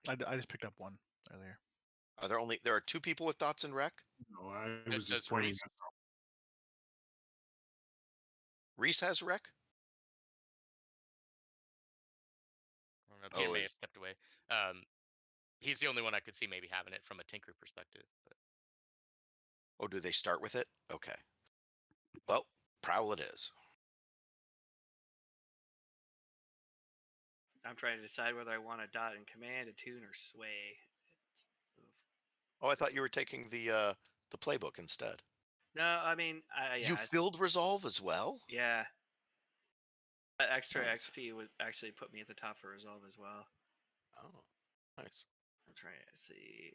I just picked up 1 earlier. There are 2 people with dots in rec? No, I was Does just pointing. Reese? Reese has rec? Ian Oh, may have stepped away. He's the only one I could see maybe having it from a tinker perspective. But do they start with it? Okay. Well, prowl it is. I'm trying to decide whether I want to dot and command, attune, or sway. Oof. Oh, I thought you were taking the playbook instead. No, I mean, You filled resolve as well? yeah. That extra Nice. XP would actually put me at the top for resolve as well. Oh, nice. I'm trying to see.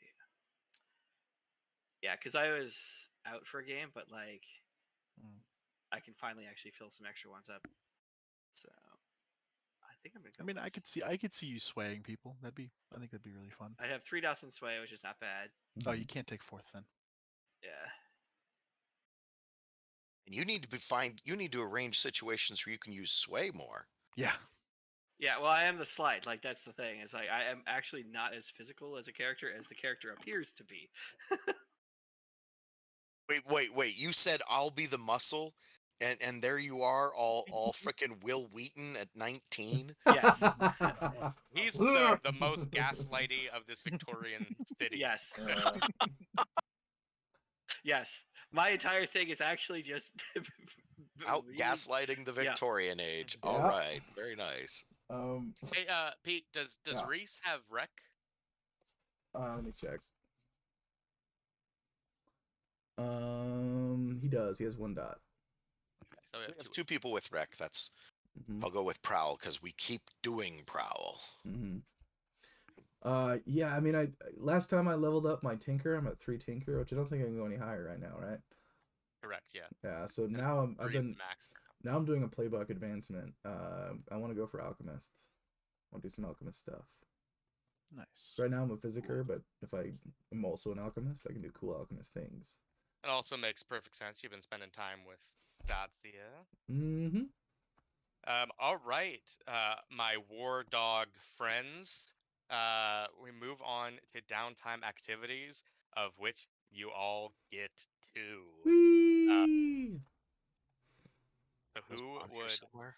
Yeah, because I was out for a game, but like, Mm. I can finally actually fill some extra ones up. So, I think I'm gonna go. I mean, with I could see you swaying people. I think that'd be really fun. I have 3 dots in sway, which is not bad. Oh, you can't take fourth then. Yeah. And you need to arrange situations where you can use sway more. Yeah. Yeah, well, I am the slide. Like, that's the thing. Is like I am actually not as physical as a character as the character appears to be. Wait. You said I'll be the muscle, and there you are, all frickin' Will Wheaton at 19. Yes. he's the most gaslighty of this Victorian city. Yes. Yes. My entire thing is actually just Out really- gaslighting the Yeah. Victorian age. All Yeah. right, very nice. Hey, Pete, does Yeah. Reese have rec? Let me check. He does. He has 1 dot. Okay, so we We have have two. 2 people with rec. That's Mhm. I'll go with prowl because we keep doing prowl. Mm-hmm. Yeah, I mean, last time I leveled up my tinker, I'm at 3 tinker, which I don't think I can go any higher right now, right? Correct. Yeah. Yeah, so now I've Three is been the max. now I'm doing a playbook advancement. I want to go for alchemists. I want to do some alchemist stuff. Nice. So right now I'm a physiker, but if I am also an alchemist, I can do cool alchemist things. It also makes perfect sense. You've been spending time with Dacia. Mm-hmm. All right, my war dog friends. We move on to downtime activities, of which you all get 2. Whee! So Was who on here would? somewhere?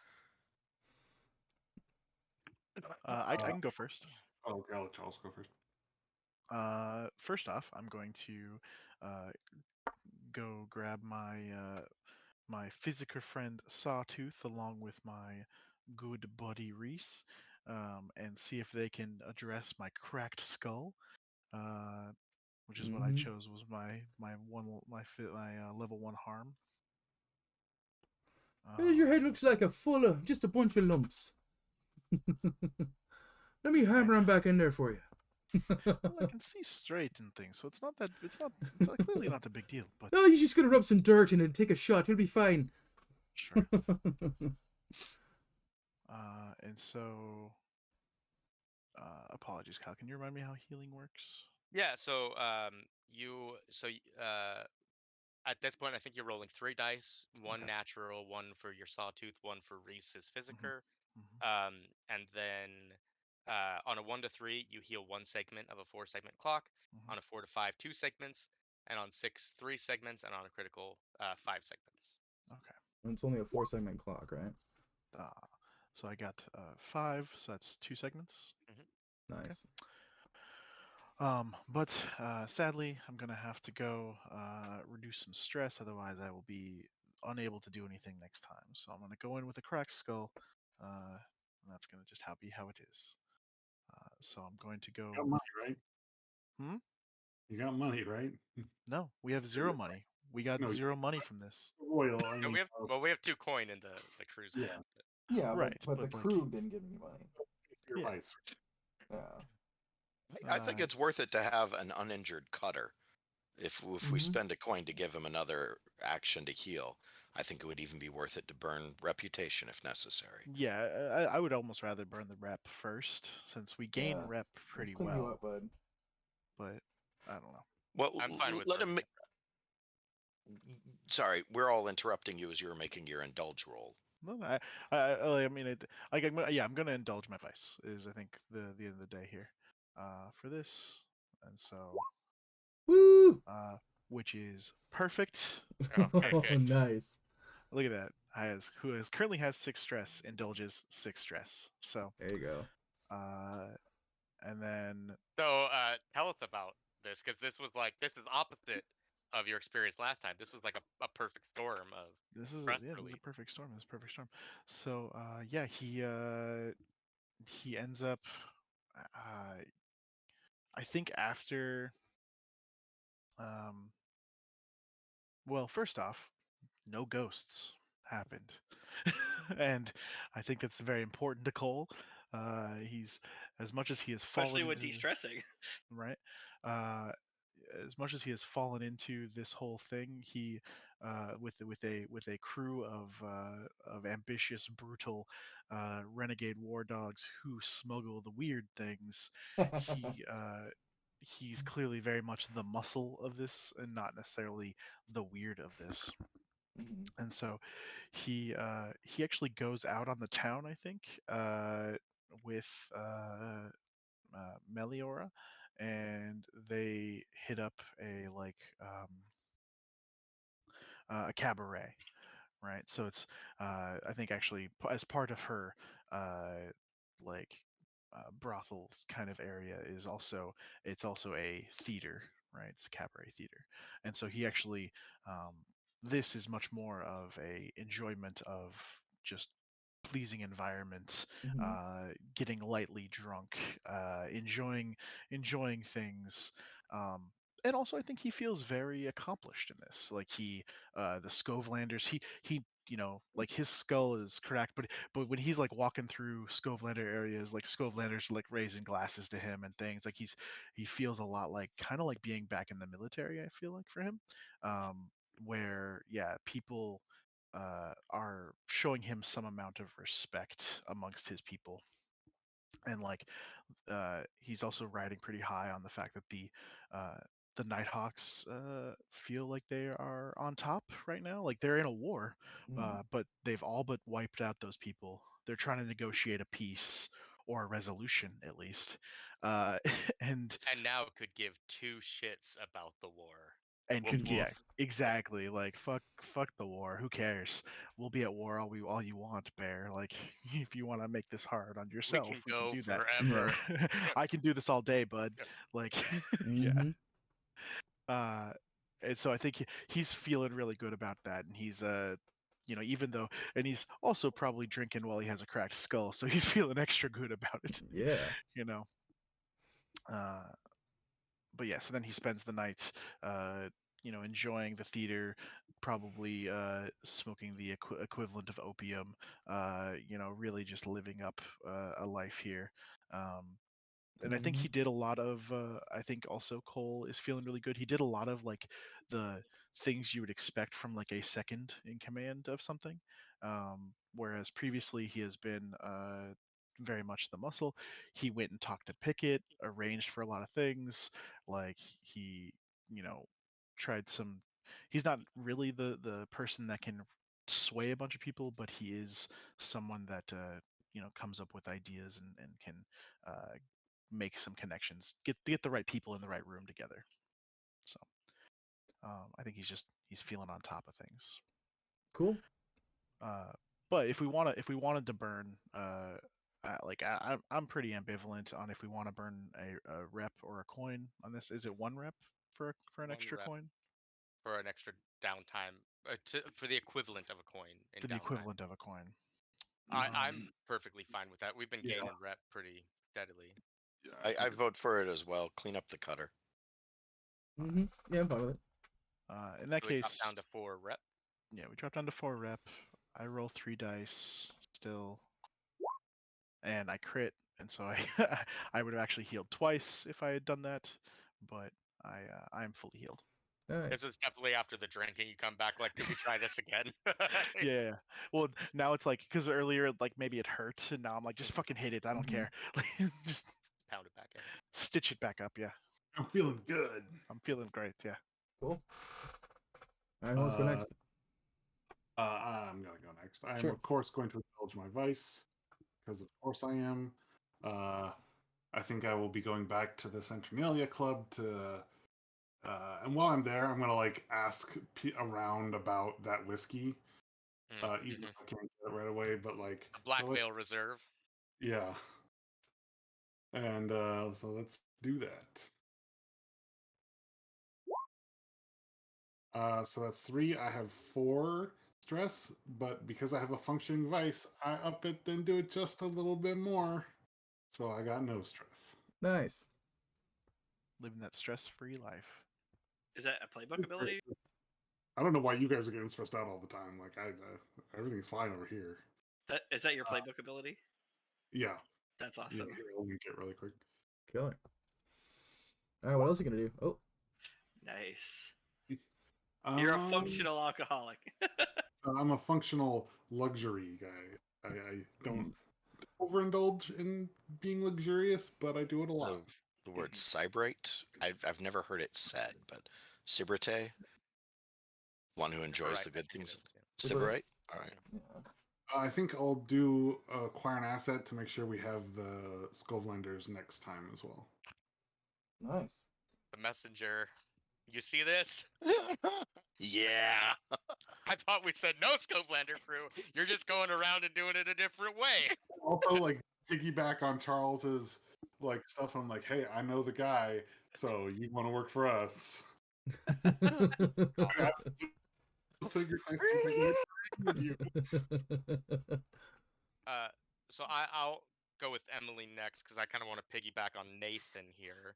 I can go first. Oh, okay, I'll let Charles go first. First off, I'm going to go grab my physiker friend Sawtooth along with my good buddy Reese, and see if they can address my cracked skull, which is what I Mhm. chose was my level 1 harm. Your head looks like just a bunch of lumps. Let me hammer him back in there for you. Well, I can see straight and things, so it's clearly not a big deal. But No, you're just gonna rub some dirt in it and take a shot. You'll be fine. sure. And so, apologies, Cal. Can you remind me how healing works? Yeah. So at this point, I think you're rolling 3 dice, 1 Okay. natural, 1 for your Sawtooth, 1 for Reese's Physiker. Mhm. And then on a 1 to 3, you heal 1 segment of a 4-segment clock. Mhm. On a 4 to 5, 2 segments. And on 6, 3 segments. And on a critical, 5 segments. Okay. And it's only a 4-segment clock, right? So I got 5, so that's 2 segments. Nice. But sadly, I'm gonna have to go reduce some stress. Otherwise, I will be unable to do anything next time. So I'm gonna go in with a cracked skull, and that's gonna just be how it is. So I'm going to go. You got money, right? Hmm? You got money, right? No, we have 0 money. We got No, 0 money from this. Royal. I No, mean, we have 2 coin in the cruise. Yeah. account, but- Yeah, Right, but the but, like- crew didn't give me money. your Yeah. vice. Yeah. I think it's worth it to have an uninjured cutter. If we Mhm. spend a coin to give him another action to heal, I think it would even be worth it to burn reputation if necessary. Yeah, I would almost rather burn the rep first, since we gain Yeah. rep Let's pretty clean you well. up, bud. But I don't know. Well, I'm fine with let him. burning Sorry, we're all interrupting you as you were making your indulge roll. No, I'm gonna indulge my vice. Is I think the end of the day here, for this, and so, Woo! which is perfect. Oh, Oh, perfect. nice. Look at that. Currently has 6 stress, indulges 6 stress. So There you go. And then So tell us about this, because this is opposite of your experience last time. This was like a perfect storm of this is press this is a release. perfect storm. This is a perfect storm. So yeah, he ends up. I think after. Well, first off, no ghosts happened, and I think that's very important to Cole. He's as much as he has Especially fallen with into de-stressing. right. Uh, as much as he has fallen into this whole thing, he with a crew of ambitious, brutal renegade war dogs who smuggle the weird things. He he's clearly very much the muscle of this, and not necessarily the weird of this. And so he actually goes out on the town, I think, with Meliora, and they hit up a cabaret, right? So it's I think actually as part of her uh, like brothel kind of area is also it's also a theater, right? It's a cabaret theater, and so he actually this is much more of a enjoyment of just pleasing environment, getting lightly drunk, enjoying things. And also, I think he feels very accomplished in this. Like the Skovlanders, he like his skull is cracked, but when he's like walking through Skovelander areas, like Skovlanders are, like raising glasses to him and things. Like he feels a lot like kind of like being back in the military. I feel like for him, where yeah, people are showing him some amount of respect amongst his people, and like he's also riding pretty high on the fact that uh, the Nighthawks feel like they are on top right now. Like they're in a war, but they've all but wiped out those people. They're trying to negotiate a peace or a resolution at least, uh, and And now could give two shits about the war. and Woof could woof. yeah exactly like fuck the war. Who cares? We'll be at war all you want, Bear. Like if you want to make this hard on We yourself, can we can go do that. forever. I can do this all day, bud. Like yeah. uh and so I think he's feeling really good about that, and he's even though, and he's also probably drinking while he has a cracked skull, so he's feeling extra good about it. Yeah. you know uh but yeah, so then he spends the night enjoying the theater, probably smoking the equivalent of opium, really just living up a life here. And I think he did a lot of. I think also Cole is feeling really good. He did a lot of like the things you would expect from like a second in command of something, whereas previously he has been very much the muscle. He went and talked to Pickett, arranged for a lot of things. Like he, you know, tried some. He's not really the person that can sway a bunch of people, but he is someone that comes up with ideas and can uh, make some connections, get the right people in the right room together. So I think he's feeling on top of things. Cool. But if we wanted to burn, I'm pretty ambivalent on if we want to burn a rep or a coin on this. Is it one rep for an One extra rep coin? for an extra downtime, for the equivalent of a coin in For the downtime. equivalent of a coin. I'm perfectly fine with that. We've been Yeah. gaining rep pretty steadily. Yeah, I vote for it as well. Clean up the cutter. Yeah, I'm fine with it. In that So we drop case, down to 4 rep. yeah, we drop down to 4 rep. I roll 3 dice still, and I crit, and so I I would have actually healed twice if I had done that, but I'm fully healed. This Nice. is definitely after the drinking. You come back like, did we try this again? Yeah. Well, now it's like because earlier like maybe it hurt, and now I'm like just fucking hit it. I don't care. Like just Pound it back in. stitch it back up. Yeah, I'm feeling good. I'm feeling great. Yeah. Cool. All right, who wants to go next? I'm gonna go next. I am Sure. of course going to indulge my vice because of course I am. I think I will be going back to the Centralia Club to, and while I'm there, I'm gonna like ask around about that whiskey. Even if I can't get it right away, but like A Black so Veil Reserve. yeah. And so let's do that. So that's 3. I have 4 stress, but because I have a functioning vice, I up it and do it just a little bit more. So I got no stress. Nice. Living that stress-free life. Is that a playbook ability? I don't know why you guys are getting stressed out all the time. Like everything's fine over here. Is that your playbook ability? Yeah. That's Yeah, awesome. here, I'll link it really quick. Killer. All right, what else are you gonna do? Oh, Nice. You're a Um, functional alcoholic. I'm a functional luxury guy. I don't overindulge in being luxurious, but I do it a lot. The word sybrite, I've never heard it said, but sybrite, one who enjoys Right, the good I think it things. is, yeah. Sybarite? All right. I think I'll do acquire an asset to make sure we have the Skovlanders next time as well. nice. The messenger. You see this? Yeah. I thought we said no Scopelander crew. You're just going around and doing it a different way. Also, like piggyback on Charles's like stuff. I'm like, hey, I know the guy, so you want to work for us? So I'll go with Emily next because I kind of want to piggyback on Nathan here.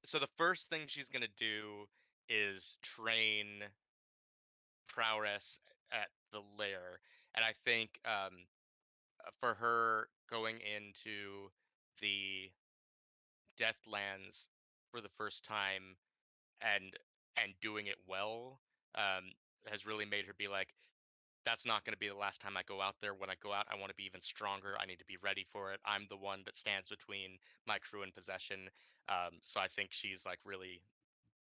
So the first thing she's gonna do is train prowess at the lair, and I think for her going into the Deathlands for the first time and doing it well has really made her be like, that's not going to be the last time I go out there. When I go out, I want to be even stronger. I need to be ready for it. I'm the one that stands between my crew and possession. So I think she's like really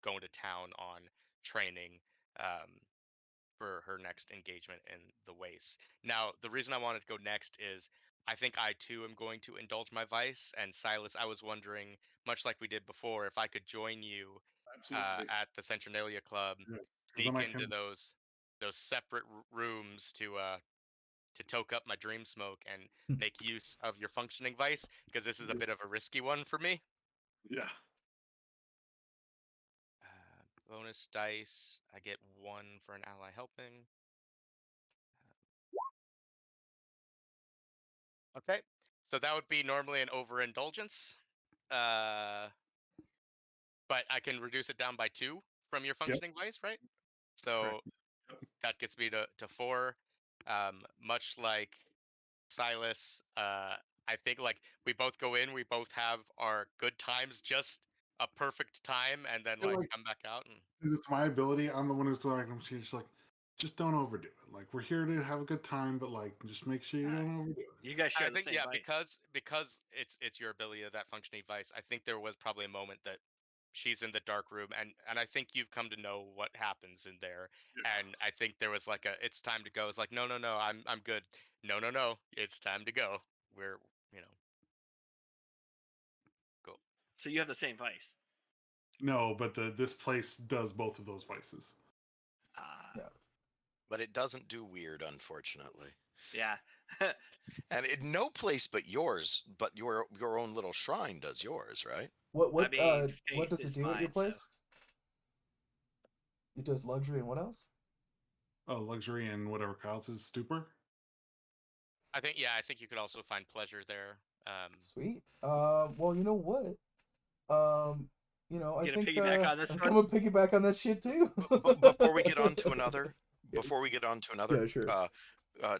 going to town on training um, for her next engagement in the waste. Now, the reason I wanted to go next is I think I too am going to indulge my vice. And Silas, I was wondering, much like we did before, if I could join you Absolutely. at the Centralia Club, Yeah, 'cause then sneak I into can. those separate rooms to toke up my dream smoke and make use of your functioning vice, because this is a bit of a risky one for me. Yeah. Bonus dice, I get 1 for an ally helping. Okay, so that would be normally an overindulgence, but I can reduce it down by 2 from your functioning vice, right? So Correct. that gets me to 4. Much like Silas, I think like we both go in, we both have our good times, just a perfect time, and then I feel like like come back out and this is my ability. I'm the one who's like, she's like, just don't overdo it. Like we're here to have a good time, but like just make sure you don't overdo it. You guys share I the think same yeah, vice. because it's your ability of that functioning vice. I think there was probably a moment that she's in the dark room, and I think you've come to know what happens in there. Yeah. And I think there was like a it's time to go. It's like no, I'm good. No, it's time to go. We're go. So you have the same vice. No, but this place does both of those vices. Yeah. But it doesn't do weird, unfortunately. Yeah. And no place but yours, but your own little shrine does yours, right? What I mean, what faith does it is do at your mine, so- place? It does luxury and what else? Oh, luxury and whatever counts as stupor. I think you could also find pleasure there. Sweet. Well, you know what? I Gonna think piggyback on this I'm one? gonna piggyback on that shit too. Before we get on to another, Yeah, sure.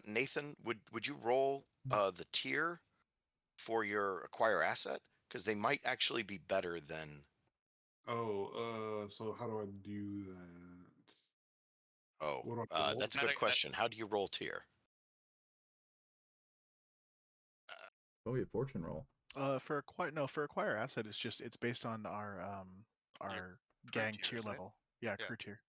Nathan, would you roll the tier for your acquire asset? Because they might actually be better than. Oh, so how do I do that? Oh, What do I roll? that's a good question. How do you roll tier? Oh, yeah, fortune roll. For acquire asset, it's based on our gang tiers, tier right? level. Yeah, Yeah. crew tier.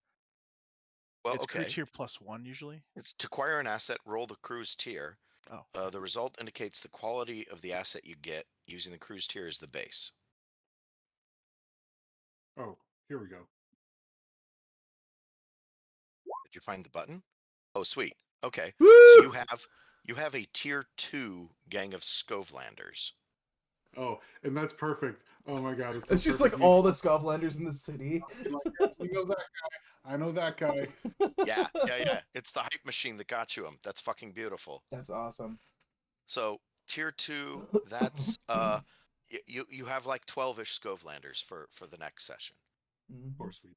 Well, It's crew okay. tier +1 usually. It's to acquire an asset, roll the crew's tier. Oh. The result indicates the quality of the asset you get using the crew's tier as the base. Oh, here we go. Did you find the button? Oh, sweet. Okay. Woo! So you have a tier 2 gang of Skovlanders. Oh, and that's perfect. Oh my god, it's It's so just perfect. like all the Scofflanders in the city. I'm like, yeah, we know that guy. I know that guy. Yeah. It's the hype machine that got you him. That's fucking beautiful. That's awesome. So tier 2, that's you have like 12-ish Scovlanders for the next session. Of course we do.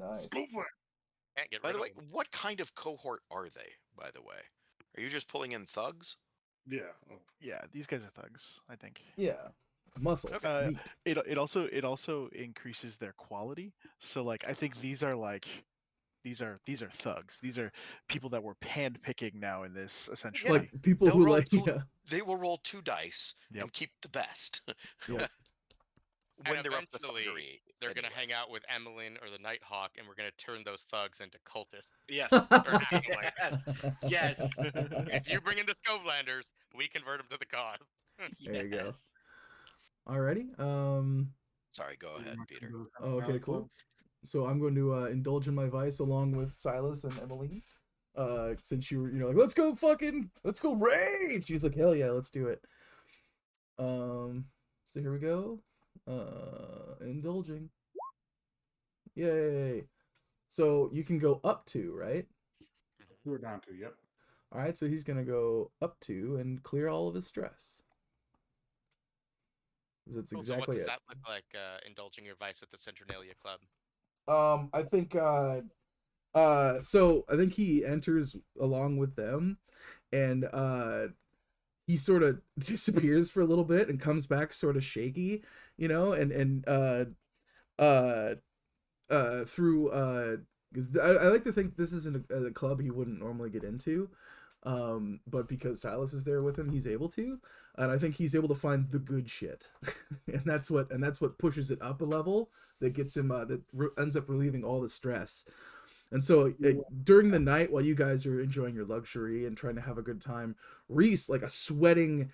Nice. Go for it. Can't get By rid the of way, them. what kind of cohort are they? By the way, are you just pulling in thugs? Yeah. Oh. Yeah, these guys are thugs, I think. Yeah. Muscle. Okay. Meat. It also increases their quality. So like I think these are thugs. These are people that we're hand picking now in this essentially. Like people They'll who roll like two- yeah. They will roll 2 dice Yep. and keep the best. Yeah. when And they're up the eventually, thuggery. they're going to anyway. hang out with Emmeline or the Nighthawk, and we're going to turn those thugs into cultists. Yes. Or acolytes. Yes. If you bring in the Scovelanders, we convert them to the cause. There you go. Yes. Alrighty. Sorry, go ahead, Peter. Oh, okay, cool. So I'm going to indulge in my vice along with Silas and Emily. Since you were, like, let's go raid. She's like, hell yeah, let's do it. So here we go. Indulging. Yay. So you can go up to, right? We're down to, yep. All right, so he's gonna go up to and clear all of his stress. That's Cool, exactly so what does it. that look like, indulging your vice at the Centralia Club? I think so I think he enters along with them, and he sort of disappears for a little bit and comes back sort of shaky, through because I like to think this isn't a club he wouldn't normally get into, but because Silas is there with him, he's able to, and I think he's able to find the good shit, and that's what pushes it up a level, that gets him ends up relieving all the stress. And so during the night, while you guys are enjoying your luxury and trying to have a good time, Reese, like a sweating,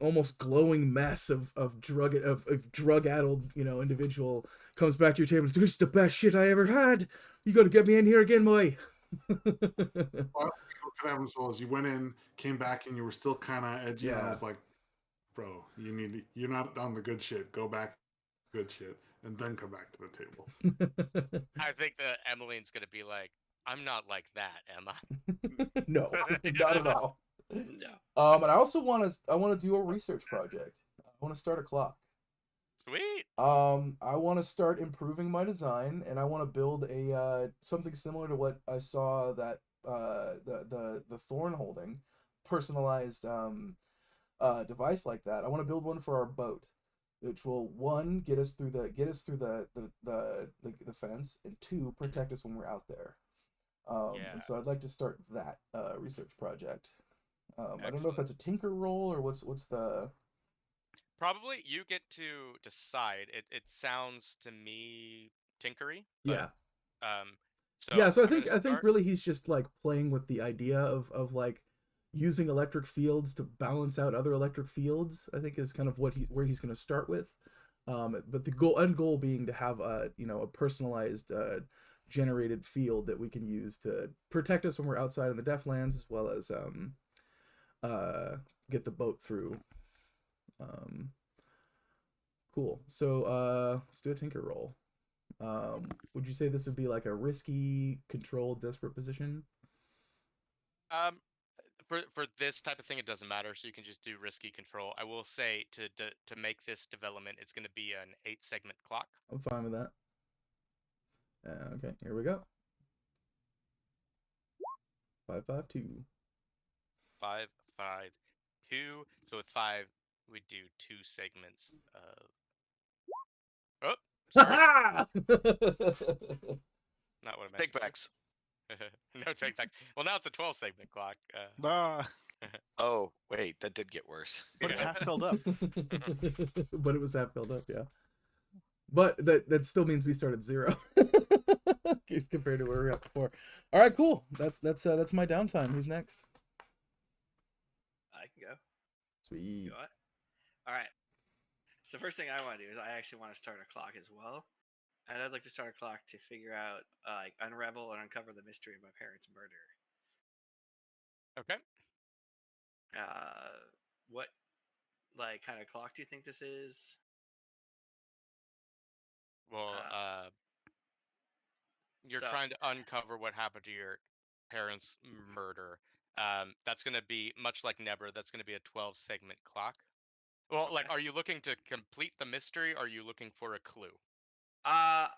almost glowing mess of drug-addled, individual, comes back to your table and says, "This is the best shit I ever had. You got to get me in here again, boy." Well, what could happen as well as you went in, came back, and you were still kind of edgy. And I Yeah. was like, bro, you're not on the good shit. Go back to good shit, and then come back to the table. I think that Emmeline's going to be like, I'm not like that, am I? No, not at all. No. And I also want to do a research project. I want to start a clock. Sweet. I want to start improving my design, and I want to build a something similar to what I saw that the Thorn holding, personalized device like that. I want to build one for our boat, which will, one, get us through the fence, and two, protect us when we're out there. And so I'd like to start that research project. I don't know if that's a tinker roll or what's the. Probably you get to decide. It sounds to me tinkery. Yeah. So Yeah, so I I'm gonna think start- really he's just like playing with the idea of like using electric fields to balance out other electric fields. I think is kind of where he's going to start with. But the end goal being to have a personalized generated field that we can use to protect us when we're outside in the Deathlands, as well as get the boat through. Cool. So let's do a tinker roll. Would you say this would be like a risky, controlled, desperate position? For this type of thing, it doesn't matter. So you can just do risky control. I will say to make this development, it's going to be an 8-segment clock. I'm fine with that. Okay, here we go. 552. 552. So with 5, we do 2 segments of. Oh, sorry. Not what I meant. Take backs. No take backs. Well, now it's a 12-segment clock. Oh, wait, that did get worse. But it's half filled up. But it was half filled up, yeah. But that still means we start at 0 compared to where we were at before. All right, cool. That's my downtime. Who's next? I can go. Sweet. You know what? All right. So first thing I want to do is I actually want to start a clock as well, and I'd like to start a clock to figure out, unravel and uncover the mystery of my parents' murder. Okay. What, like kind of clock do you think this is? Well, you're So trying to uncover what happened to your parents' murder. That's going to be much like Nebra. That's going to be a 12-segment clock. Well, like, Okay. are you looking to complete the mystery? Or are you looking for a clue? I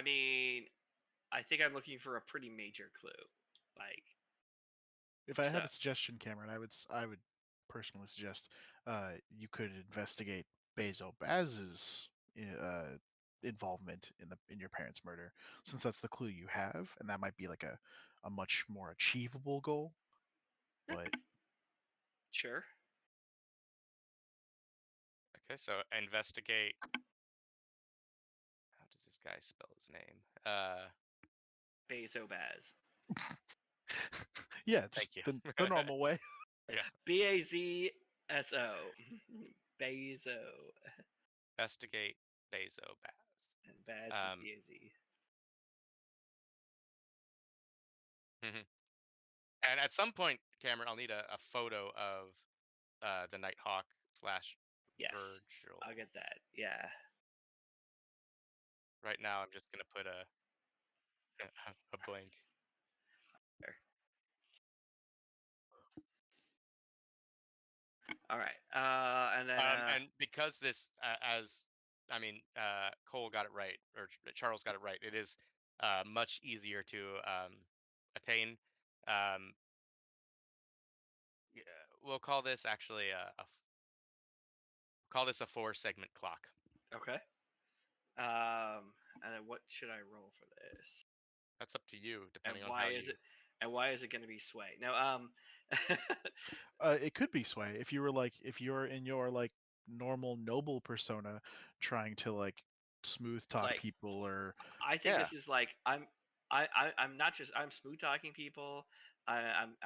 mean, I think I'm looking for a pretty major clue. Like, If I had So- a suggestion, Cameron, I would personally suggest you could investigate Bezo Baz's involvement in your parents' murder, since that's the clue you have, and that might be like a much more achievable goal. But sure. Okay, so investigate. How does this guy spell his name? Bezobaz. yeah, just Thank you. the normal way. Bazso. Bezo. Investigate Bezo Baz. And Baz Um, is BAZ. And at some point, Cameron, I'll need a photo of the Nighthawk / Yes. Virgil. I'll get that. Yeah. Right now, I'm just gonna put a blank. All right. And then And because this, Cole got it right, or Charles got it right. It is much easier to attain. Yeah, we'll call this actually call this a 4-segment clock. okay. And then what should I roll for this? That's up to you, And depending on why how is you. it? And why is it going to be sway? No. It could be sway if you're in your like normal noble persona, trying to like smooth talk Like, people or I think Yeah. this is like I'm not just I'm smooth talking people. I'm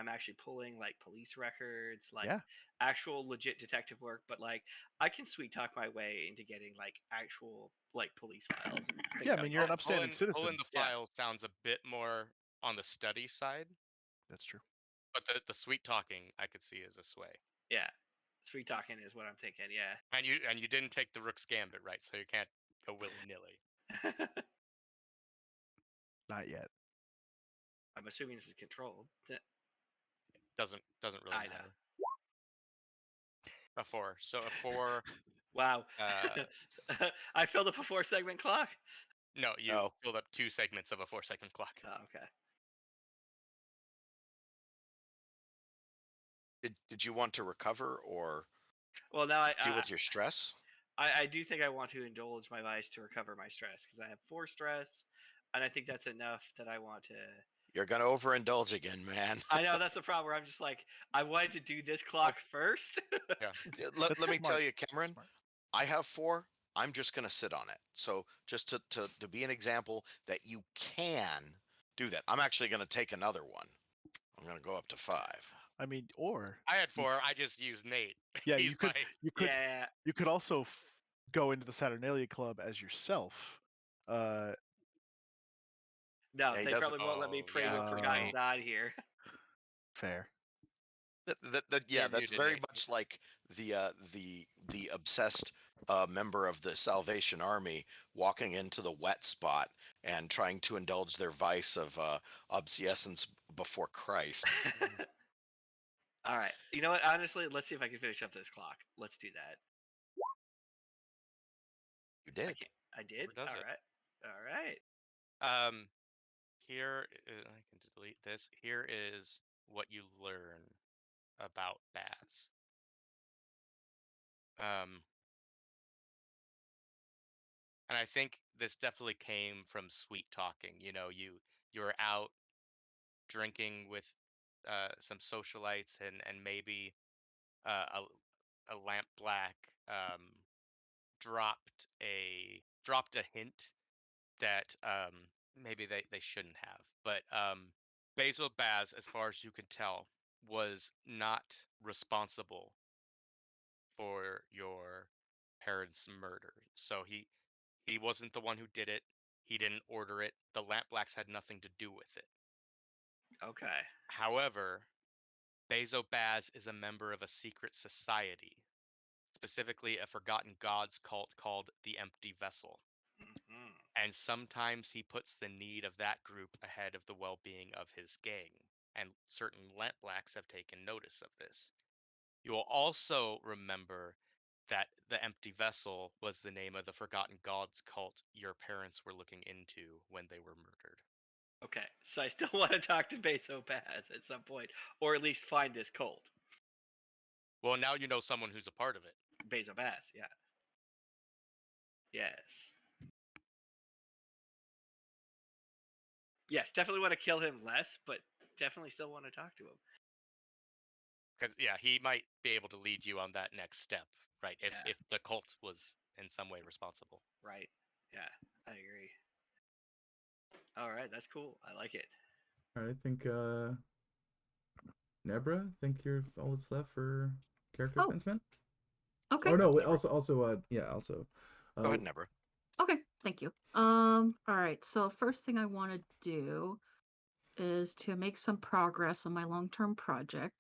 actually pulling like police records, like Yeah. actual legit detective work. But like I can sweet talk my way into getting like actual like police files. And things Yeah, I like mean, you're an that. upstanding citizen. Pulling the Yeah. files sounds a bit more on the study side, That's true. but the sweet talking I could see as a sway. Yeah, sweet talking is what I'm thinking. Yeah. And you didn't take the Rook's Gambit, right? So you can't go willy-nilly. Not yet. I'm assuming this is controlled. Doesn't really I know. matter. A 4. So a 4. Wow. Uh, I filled up a 4-segment clock. no, you Oh. filled up 2 segments of a 4-second clock. Oh, okay. Did you want to recover or Well, now deal with your stress? I do think I want to indulge my vice to recover my stress because I have 4 stress, and I think that's enough that I want to. You're gonna overindulge again, man. I know that's the problem. Where I'm just like I wanted to do this clock first. Yeah. Let me tell Smart. you, Cameron. Smart. I have 4. I'm just gonna sit on it. So just to be an example that you can do that. I'm actually gonna take another one. I'm gonna go up to 5. I mean, or I had 4. I just used Nate. yeah, He's you could my- Yeah. you could also go into the Saturnalia Club as yourself. No, Yeah, he they doesn't- probably won't let me Oh, pray yeah, with Oh. forgotten right. God here. Fair. Yeah, You're that's muted, very Nate. much like the obsessed member of the Salvation Army walking into the wet spot and trying to indulge their vice of obsessence before Christ. All right. You know what? Honestly, let's see if I can finish up this clock. Let's do that. You I did. can't. I did. Where does All it? right. All right. Here I can delete this. Here is what you learn about Baz. And I think this definitely came from sweet talking. You know, you were out drinking with some socialites and maybe a lamp black dropped a hint that maybe they shouldn't have. But Basil Baz, as far as you can tell, was not responsible for your parents' murder. So he wasn't the one who did it. He didn't order it. The lamp blacks had nothing to do with it. Okay. However, Bezobaz is a member of a secret society, specifically a forgotten gods cult called the Empty Vessel. Mhm. And sometimes he puts the need of that group ahead of the well-being of his gang, and certain blacks have taken notice of this. You will also remember that the Empty Vessel was the name of the Forgotten Gods cult your parents were looking into when they were murdered. Okay, so I still want to talk to Bezobaz at some point, or at least find this cult. Well, now you know someone who's a part of it. Bezobaz, yeah. Yes. Yes, definitely want to kill him less, but definitely still want to talk to him. Because, yeah, he might be able to lead you on that next step, right? If, Yeah. if the cult was in some way responsible. Right. Yeah, I agree. All right, that's cool. I like it. All right, I think Nebra, I think you're all that's left for character Oh. advancement. Okay. Or no, Nebra. also Go ahead, Nebra. Okay, thank you. All right. So first thing I want to do is to make some progress on my long-term project.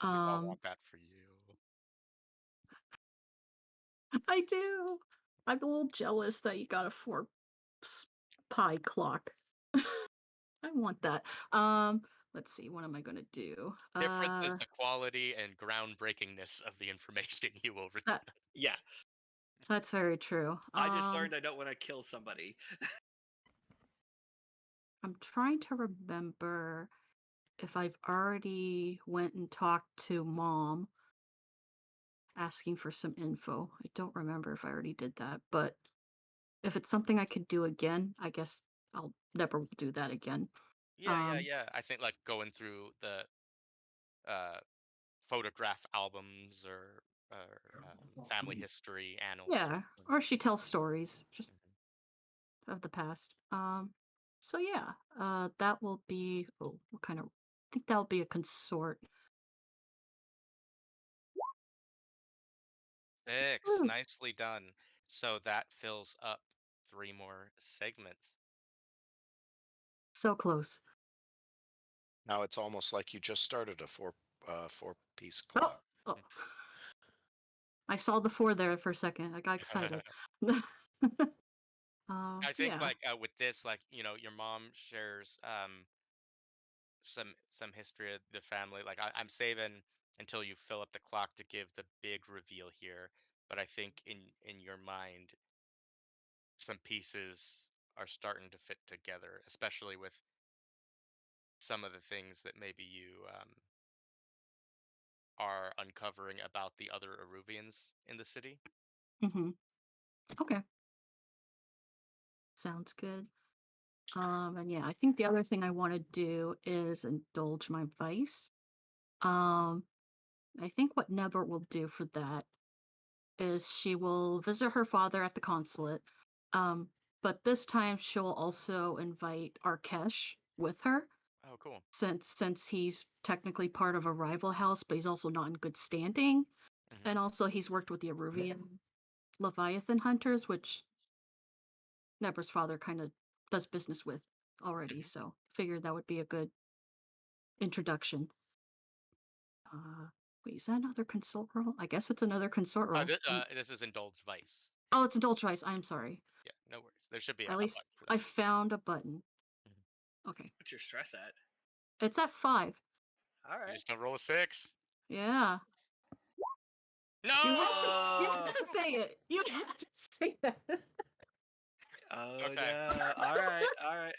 We all want that for you. I do. I'm a little jealous that you got a 4 pi clock. I want that. Let's see. What am I going to do? Difference is the quality and groundbreakingness of the information you will receive. Yeah, That's very true. I just learned I don't want to kill somebody. I'm trying to remember if I've already went and talked to Mom asking for some info. I don't remember if I already did that, but if it's something I could do again, I guess I'll never do that again. Yeah. I think like going through the photograph albums or family history annals. Yeah, or she tells stories just Mhm. of the past. So yeah, that will be, oh, what kind of, I think that'll be a consort. 6, Woo, nicely done. So that fills up 3 more segments. so close. Now it's almost like you just started a four-piece Oh, clock. oh. I saw the 4 there for a second. I got excited. I think Yeah. like with this, like your mom shares some history of the family. Like I'm saving until you fill up the clock to give the big reveal here. But I think in your mind, some pieces are starting to fit together, especially with some of the things that maybe you are uncovering about the other Aruvians in the city. Mm-hmm. Okay. Sounds good. And yeah, I think the other thing I want to do is indulge my vice. I think what Nebert will do for that is she will visit her father at the consulate. Um, but this time she'll also invite Arkesh with her, Oh, cool. since he's technically part of a rival house, but he's also not in good standing. Mhm. And also he's worked with the Aruvian Leviathan hunters, which Nebra's father kind of does business with already. Mhm. So figured that would be a good introduction. Wait, is that another consult roll? I guess it's another consort roll. This is Indulge Vice. Oh, it's indulge vice. I'm sorry. Yeah, no worries. There should be a At least button for that. I found a button. Mhm. Okay. What's your stress at? It's at 5. All You right. just don't roll a 6. Yeah. No! You have to say it. You have to say that. Oh Okay. no! All right, all right.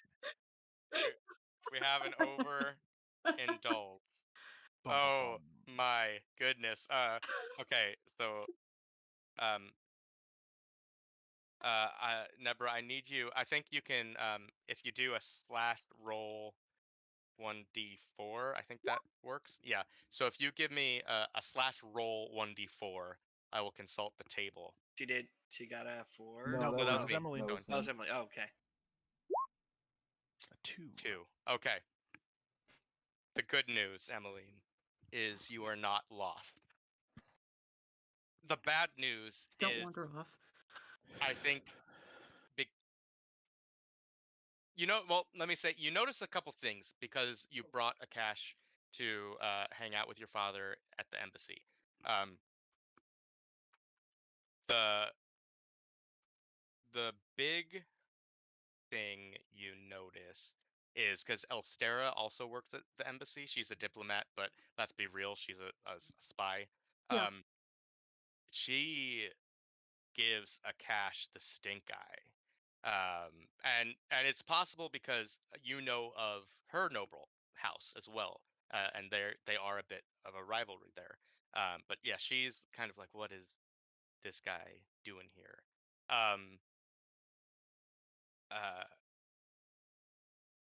We have an overindulge. Bum, Oh bum, bum. my goodness. Okay, so um Nebra, I need you. I think you can if you do a slash roll 1d4, I think that works. Yeah. So if you give me a slash roll 1d4, I will consult the table. She did. She got a 4. No, that was this is me. Emily. Going. Oh, it's Emily. Oh, okay. A 2. 2. Okay. The good news, Emmeline, is you are not lost. The bad news Don't is wander off. I think well, let me say you notice a couple things because you brought a cache to hang out with your father at the embassy. Um, the the big thing you notice is because Elstera also works at the embassy. She's a diplomat, but let's be real, she's a spy. Yeah. She gives Akash the stink eye. And it's possible because you know of her noble house as well, and they are a bit of a rivalry there. But yeah, she's kind of like, what is this guy doing here? Um, uh,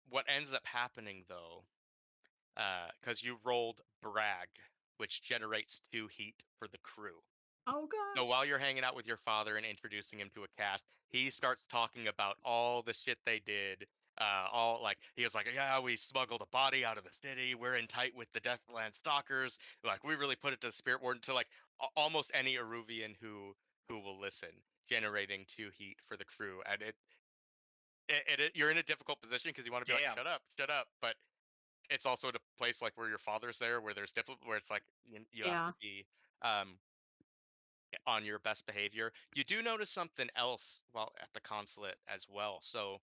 what ends up happening though, because you rolled brag, which generates 2 heat for the crew. Oh god. So while you're hanging out with your father and introducing him to a cast, he starts talking about all the shit they did. All like he was like, yeah, we smuggled a body out of the city. We're in tight with the Deathland Stalkers. Like we really put it to the Spirit Warden to like almost any Eruvian who will listen, generating 2 heat for the crew. And you're in a difficult position because you want to be like, Damn. shut up, but it's also at a place like where your father's there, where there's where it's like you have Yeah. to be um on your best behavior. You do notice something else while at the consulate as well. So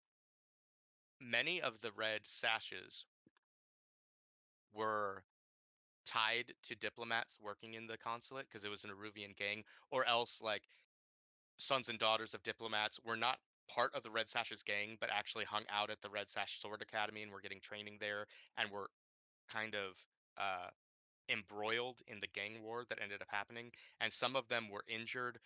many of the red sashes were tied to diplomats working in the consulate because it was an Eruvian gang, or else like sons and daughters of diplomats were not part of the Red Sashes gang, but actually hung out at the Red Sash Sword Academy and were getting training there and were kind of uh, embroiled in the gang war that ended up happening. And some of them were injured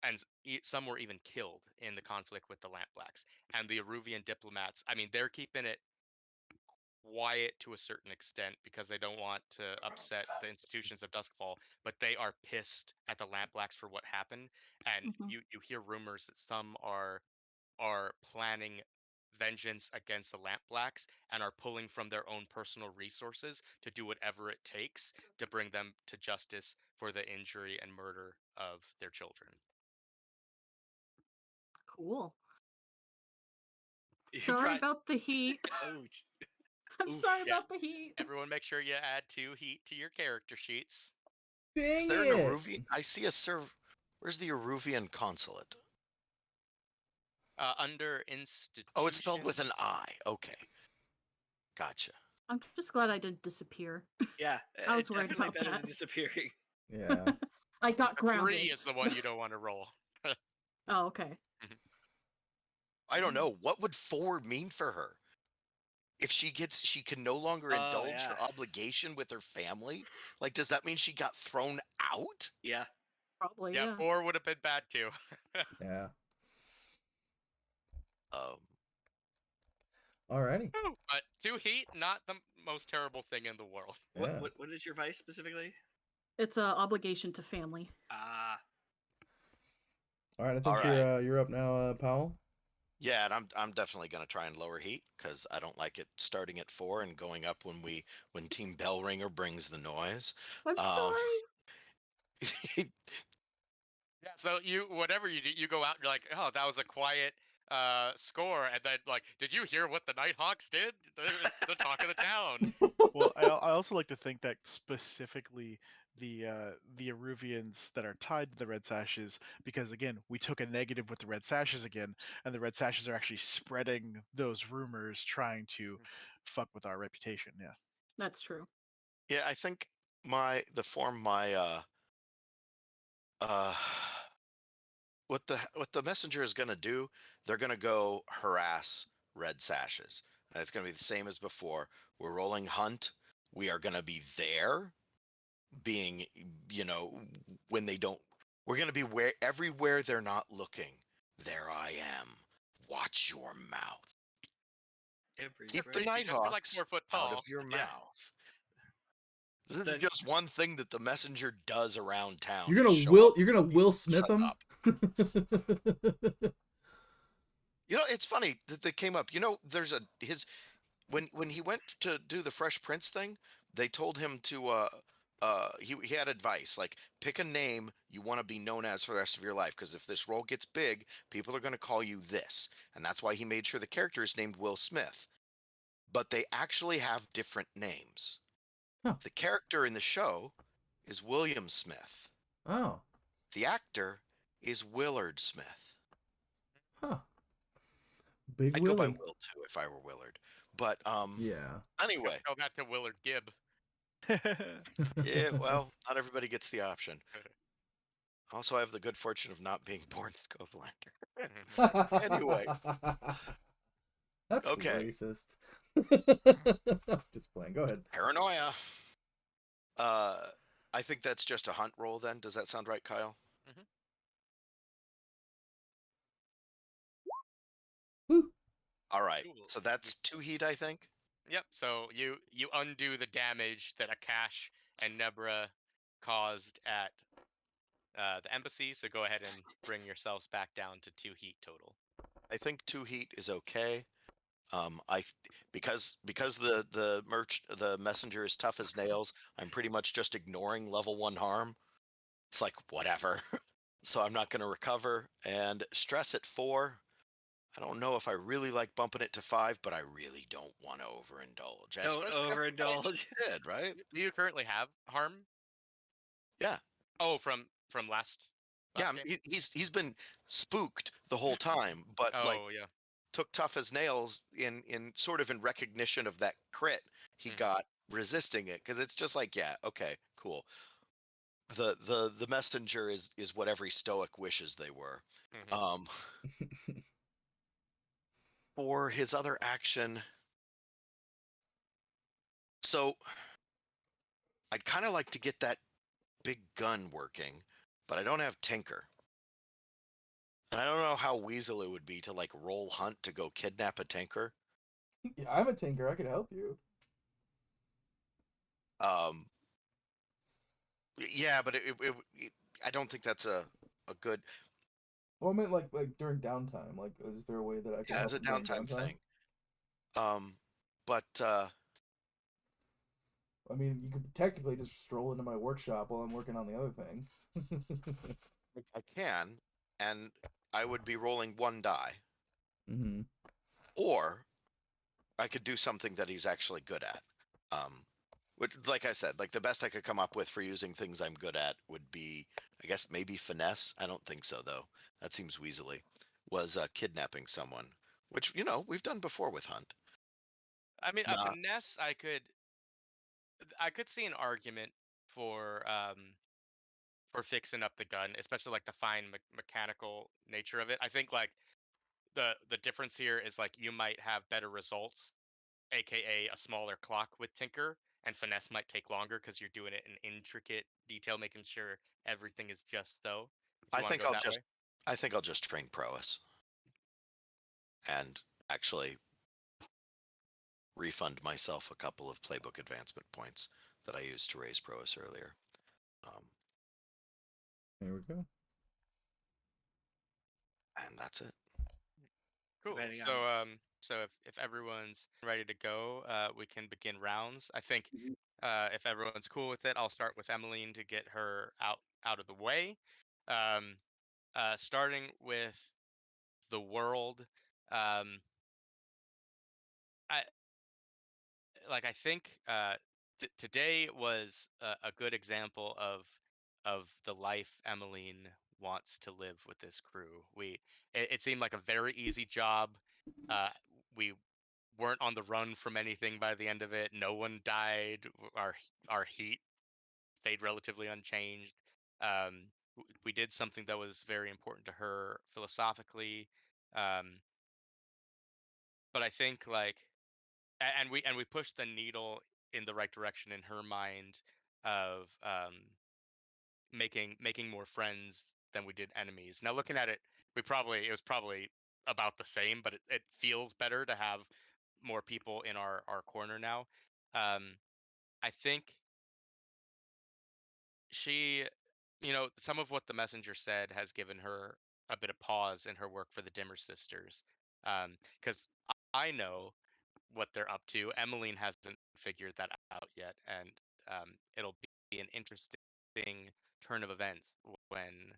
and some were even killed in the conflict with the Lampblacks. And the Eruvian diplomats, I mean, they're keeping it quiet to a certain extent because they don't want to upset the institutions of Duskfall, but they are pissed at the Lampblacks for what happened. And Mhm. you hear rumors that some are planning vengeance against the Lampblacks and are pulling from their own personal resources to do whatever it takes to bring them to justice for the injury and murder of their children. Cool. You Sorry brought- about the heat. Oh, I'm oof, sorry yeah. about the heat. Everyone make sure you add 2 heat to your character sheets. Is Dang there an it! Eruvian? I see a Where's the Eruvian consulate? Under institution. Oh, it's spelled with an I. Okay. Gotcha. I'm just glad I didn't disappear. yeah, I was it's worried definitely about better that. than disappearing. Yeah. I got A grounded. 3 is the one you don't want to roll. Oh, okay. I don't know. What would 4 mean for her? If she can no longer Oh, indulge her yeah. obligation with her family? Like, does that mean she got thrown out? Yeah. Probably, Yeah, yeah. 4 would have been bad too. Yeah. Um, Alrighty. But 2 heat, not the most terrible thing in the world. Yeah. What is your vice specifically? It's an obligation to family. Ah, All right. I think Alright. you're up now, Powell. yeah, and I'm definitely gonna try and lower heat because I don't like it starting at 4 and going up when Team Bellringer brings the noise. I'm Um, sorry. Yeah, so whatever you do, you go out and you're like, oh, that was a quiet score, and then like, did you hear what the Nighthawks did? It's the talk of the town. Well, I also like to think that specifically the Eruvians that are tied to the Red Sashes, because again, we took a negative with the Red Sashes again, and the Red Sashes are actually spreading those rumors, trying to fuck with our reputation. Yeah. That's true. yeah, I think what the messenger is gonna do, they're gonna go harass Red Sashes. And it's gonna be the same as before. We're rolling hunt. We are gonna be there, being, when they don't. We're gonna be everywhere they're not looking. There I am. Watch your mouth. Keep the Pretty- because you're like Nighthawks 4 foot out tall. of your Yeah. mouth. This is Then- just one thing that the messenger does around town. You're to gonna show Will. up You're and gonna tell Will people, Smith "Shut them. up." It's funny that they came up. There's when he went to do the Fresh Prince thing, they told him to he had advice like pick a name you want to be known as for the rest of your life, because if this role gets big, people are going to call you this, and that's why he made sure the character is named Will Smith. But they actually have different names. Huh. The character in the show is William Smith. Oh. The actor is Willard Smith. Huh. Big I'd go by Willie. Will too if I were Willard. But Yeah. anyway, Go back to Willard Gibb. yeah, well, not everybody gets the option. Also, I have the good fortune of not being born Scovelander. Anyway. That's Okay. racist. Just playing. Go ahead. Paranoia. I think that's just a hunt roll then. Does that sound right, Kyle? Woo. All right. Cool. So that's 2 heat, I think. Yep. So you undo the damage that Akash and Nebra caused at the embassy. So go ahead and bring yourselves back down to 2 heat total. I think 2 heat is okay. Because the messenger is tough as nails, I'm pretty much just ignoring level 1 harm. It's like whatever. So I'm not going to recover. And stress at 4. I don't know if I really like bumping it to 5, but I really don't want to overindulge. Don't Especially after what I overindulge. just did, right? Do you currently have harm? Yeah. Oh, from last Yeah, game? he's been spooked the whole time, but like Oh yeah. took tough as nails in sort of in recognition of that crit he got resisting it, because it's just like, yeah, okay, cool. The messenger is what every stoic wishes they were. For his other action, so I'd kind of like to get that big gun working, but I don't have Tinker. And I don't know how weasel it would be to like roll hunt to go kidnap a Tinker. Yeah, I'm a tinker. I could help you. Yeah, but I don't think that's a good. Well, I meant like during downtime. Like, is there a way that I can Yeah, help as a him during downtime downtime? thing. But I mean, you could technically just stroll into my workshop while I'm working on the other things. I can, and I would be rolling 1 die, Mm-hmm. or I could do something that he's actually good at. Which, like I said, like the best I could come up with for using things I'm good at would be, I guess, maybe finesse. I don't think so though. That seems weaselly. Was kidnapping someone, which we've done before with Hunt. I mean, a Nah. finesse, I could see an argument for fixing up the gun, especially like the fine mechanical nature of it. I think like the difference here is like you might have better results, aka a smaller clock with Tinker, and finesse might take longer because you're doing it in intricate detail, making sure everything is just so. If you I want to think go that way. I think I'll just train prowess and actually refund myself a couple of playbook advancement points that I used to raise prowess earlier. There we go. And that's it. Cool. Depending So so if everyone's ready to go, we can begin rounds. I think if everyone's cool with it, I'll start with Emmeline to get her out of the way. Starting with the world. I I think today was a good example of the life Emmeline wants to live with this crew. It seemed like a very easy job. We weren't on the run from anything by the end of it. No one died. Our heat stayed relatively unchanged. We did something that was very important to her philosophically. But I think and we pushed the needle in the right direction in her mind of making more friends than we did enemies. Now looking at it, it was probably about the same, but it feels better to have more people in our corner now. I think she, some of what the messenger said has given her a bit of pause in her work for the Dimmer sisters, because I know what they're up to. Emmeline hasn't figured that out yet, and it'll be an interesting turn of events when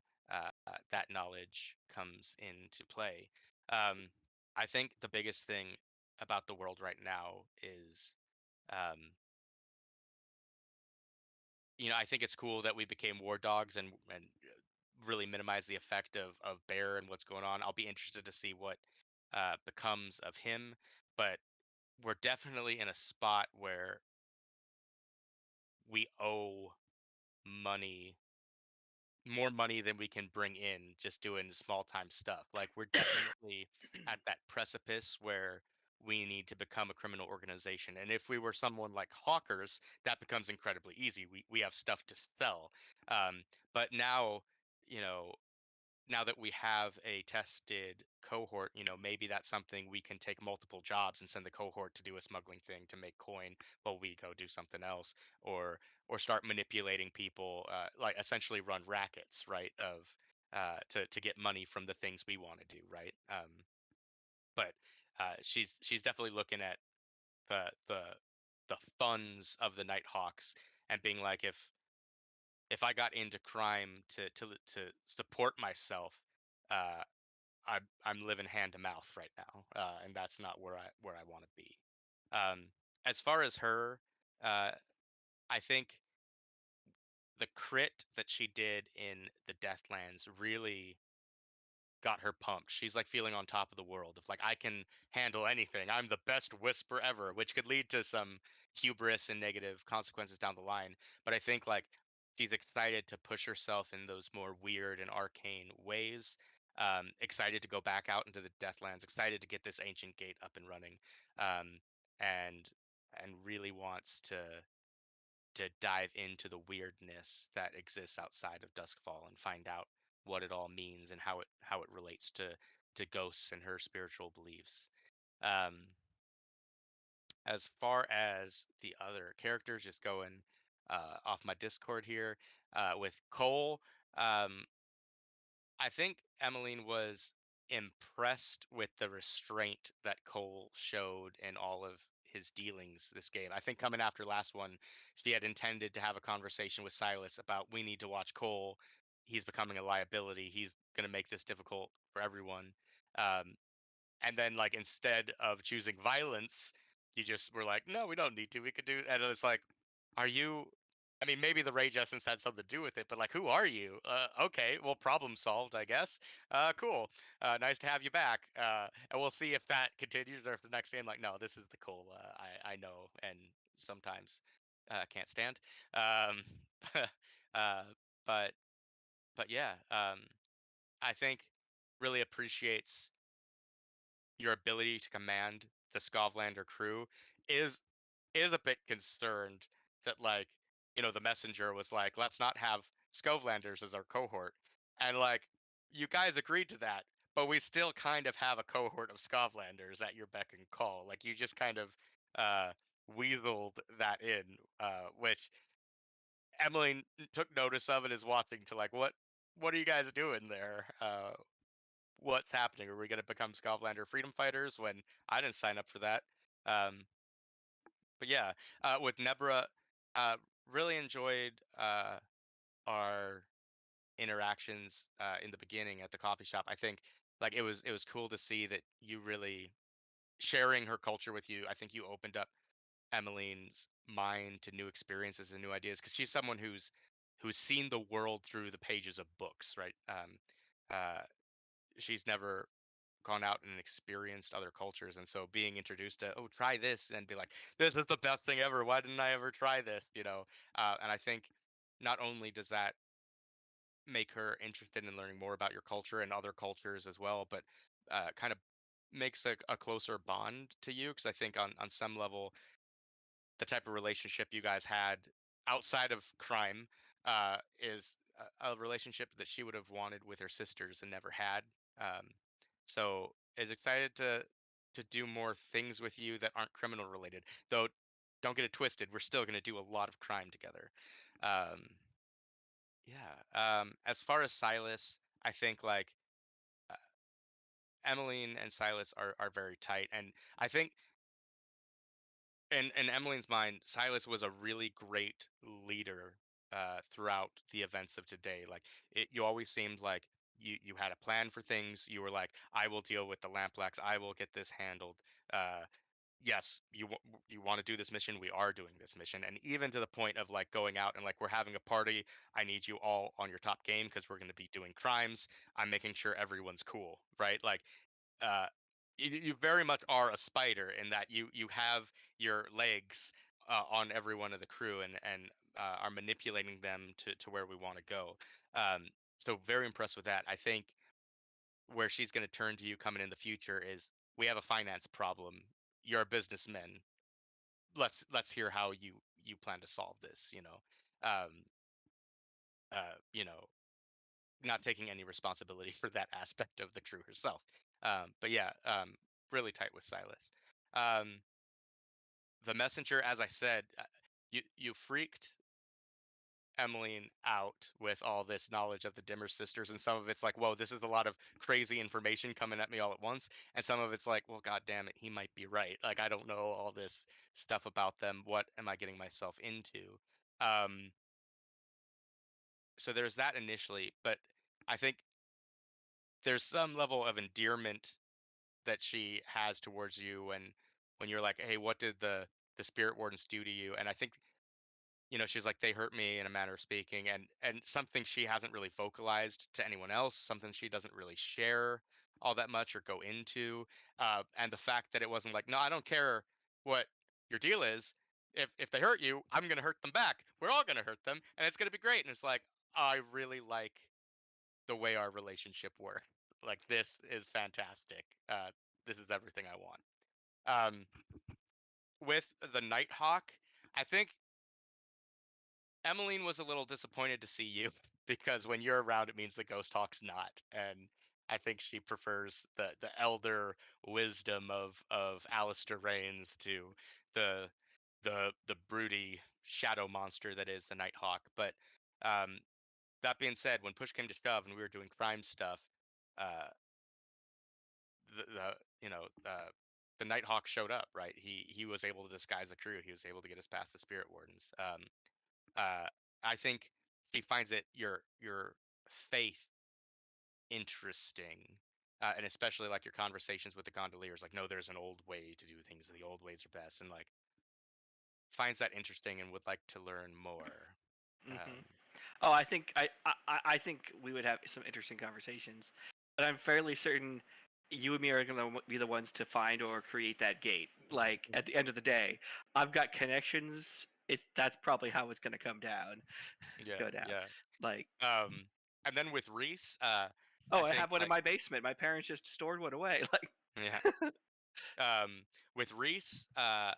that knowledge comes into play. I think the biggest thing about the world right now is I think it's cool that we became war dogs and really minimize the effect of Bear and what's going on. I'll be interested to see what becomes of him, but we're definitely in a spot where we owe money, more money than we can bring in just doing small time stuff. Like we're definitely at that precipice where we need to become a criminal organization. And if we were someone like Hawkers, that becomes incredibly easy. We have stuff to sell. But now, you know, now that we have a tested cohort, maybe that's something we can take multiple jobs and send the cohort to do a smuggling thing to make coin while we go do something else, or start manipulating people, like essentially run rackets, right? Of to get money from the things we want to do, right? But she's definitely looking at the the the funds of the Nighthawks and being like, if I got into crime to support myself, uh, I'm living hand to mouth right now, and that's not where I want to be. Um, as far as her, uh, I think the crit that she did in the Deathlands really got her pumped. She's like feeling on top of the world of like I can handle anything. I'm the best whisper ever, which could lead to some hubris and negative consequences down the line. But I think like she's excited to push herself in those more weird and arcane ways. Excited to go back out into the Deathlands. Excited to get this ancient gate up and running. Um, and and really wants to dive into the weirdness that exists outside of Duskfall and find out what it all means and how it relates to ghosts and her spiritual beliefs. Um, as far as the other characters, just going off my Discord here, with Cole, um, I think Emmeline was impressed with the restraint that Cole showed in all of his dealings this game. I think coming after last one, she had intended to have a conversation with Silas about we need to watch Cole. He's becoming a liability. He's going to make this difficult for everyone. Um, and then like instead of choosing violence, you just were like, no, we don't need to. We could do. And it's like, are you? I mean, maybe the rage essence had something to do with it, but like, who are you? Okay, well, problem solved, I guess. Cool. Nice to have you back. And we'll see if that continues or if the next game, like, no, this is the cool. I know, and sometimes can't stand. Um, uh, but but yeah, I think really appreciates your ability to command the Skovlander crew is is a bit concerned that like the messenger was like, let's not have Skovlanders as our cohort, and like you guys agreed to that, but we still kind of have a cohort of Skovlanders at your beck and call. Like you just kind of uh weaseled that in, which Emily took notice of and is watching to like, what are you guys doing there? What's happening? Are we going to become Skovlander freedom fighters when I didn't sign up for that? Um, but yeah, with Nebra, uh, really enjoyed our interactions in the beginning at the coffee shop. I think like it was cool to see that you really sharing her culture with you. I think you opened up Emmeline's mind to new experiences and new ideas because she's someone who's seen the world through the pages of books, right? Uh, she's never gone out and experienced other cultures, and so being introduced to, oh, try this, and be like, this is the best thing ever, why didn't I ever try this, and I think not only does that make her interested in learning more about your culture and other cultures as well, but kind of makes a closer bond to you, because I think on some level the type of relationship you guys had outside of crime is a relationship that she would have wanted with her sisters and never had. Um, so is excited to do more things with you that aren't criminal related. Though, don't get it twisted. We're still going to do a lot of crime together. Um, yeah. As far as Silas, I think like uh, Emmeline and Silas are very tight, and I think in Emmeline's mind, Silas was a really great leader throughout the events of today. Like you always seemed like you had a plan for things. You were like, I will deal with the Lamplax. I will get this handled. Uh, yes, you want to do this mission, we are doing this mission. And even to the point of like going out and like we're having a party, I need you all on your top game because we're going to be doing crimes. I'm making sure everyone's cool, right? Like uh you very much are a spider in that you have your legs on every one of the crew and are manipulating them to where we want to go. So very impressed with that. I think where she's going to turn to you coming in the future is we have a finance problem. You're a businessman. Let's hear how you plan to solve this. Um, you know, not taking any responsibility for that aspect of the crew herself. But yeah, really tight with Silas. Um, the messenger, as I said, you freaked Emmeline out with all this knowledge of the Dimmer sisters, and some of it's like, whoa, this is a lot of crazy information coming at me all at once, and some of it's like, well, god damn it, he might be right. Like, I don't know all this stuff about them. What am I getting myself into? Um, so there's that initially, but I think there's some level of endearment that she has towards you when you're like, hey, what did the spirit wardens do to you? And I think she's like, they hurt me in a manner of speaking, and something she hasn't really vocalized to anyone else, something she doesn't really share all that much or go into. And the fact that it wasn't like, no, I don't care what your deal is. If they hurt you, I'm gonna hurt them back. We're all gonna hurt them, and it's gonna be great. And it's like, I really like the way our relationship works. Like, this is fantastic. This is everything I want. Um, with the Nighthawk, I think Emmeline was a little disappointed to see you because when you're around, it means the Ghost Hawk's not, and I think she prefers the elder wisdom of Alistair Reigns to the the broody shadow monster that is the Nighthawk. But um, that being said, when push came to shove and we were doing crime stuff, uh, the the Nighthawk showed up. Right, he was able to disguise the crew. He was able to get us past the Spirit Wardens. Uh, I think she finds it your faith interesting, and especially like your conversations with the gondoliers. Like, no, there's an old way to do things, and the old ways are best, and like finds that interesting and would like to learn more. Hmm. Oh, I think we would have some interesting conversations, but I'm fairly certain you and me are going to be the ones to find or create that gate. Like at the end of the day, I've got connections. That's probably how it's going to Yeah, go down. yeah. Like, And then with Reese, oh, I I think have one in like my basement. My parents just stored one away. Like, yeah. With Reese, I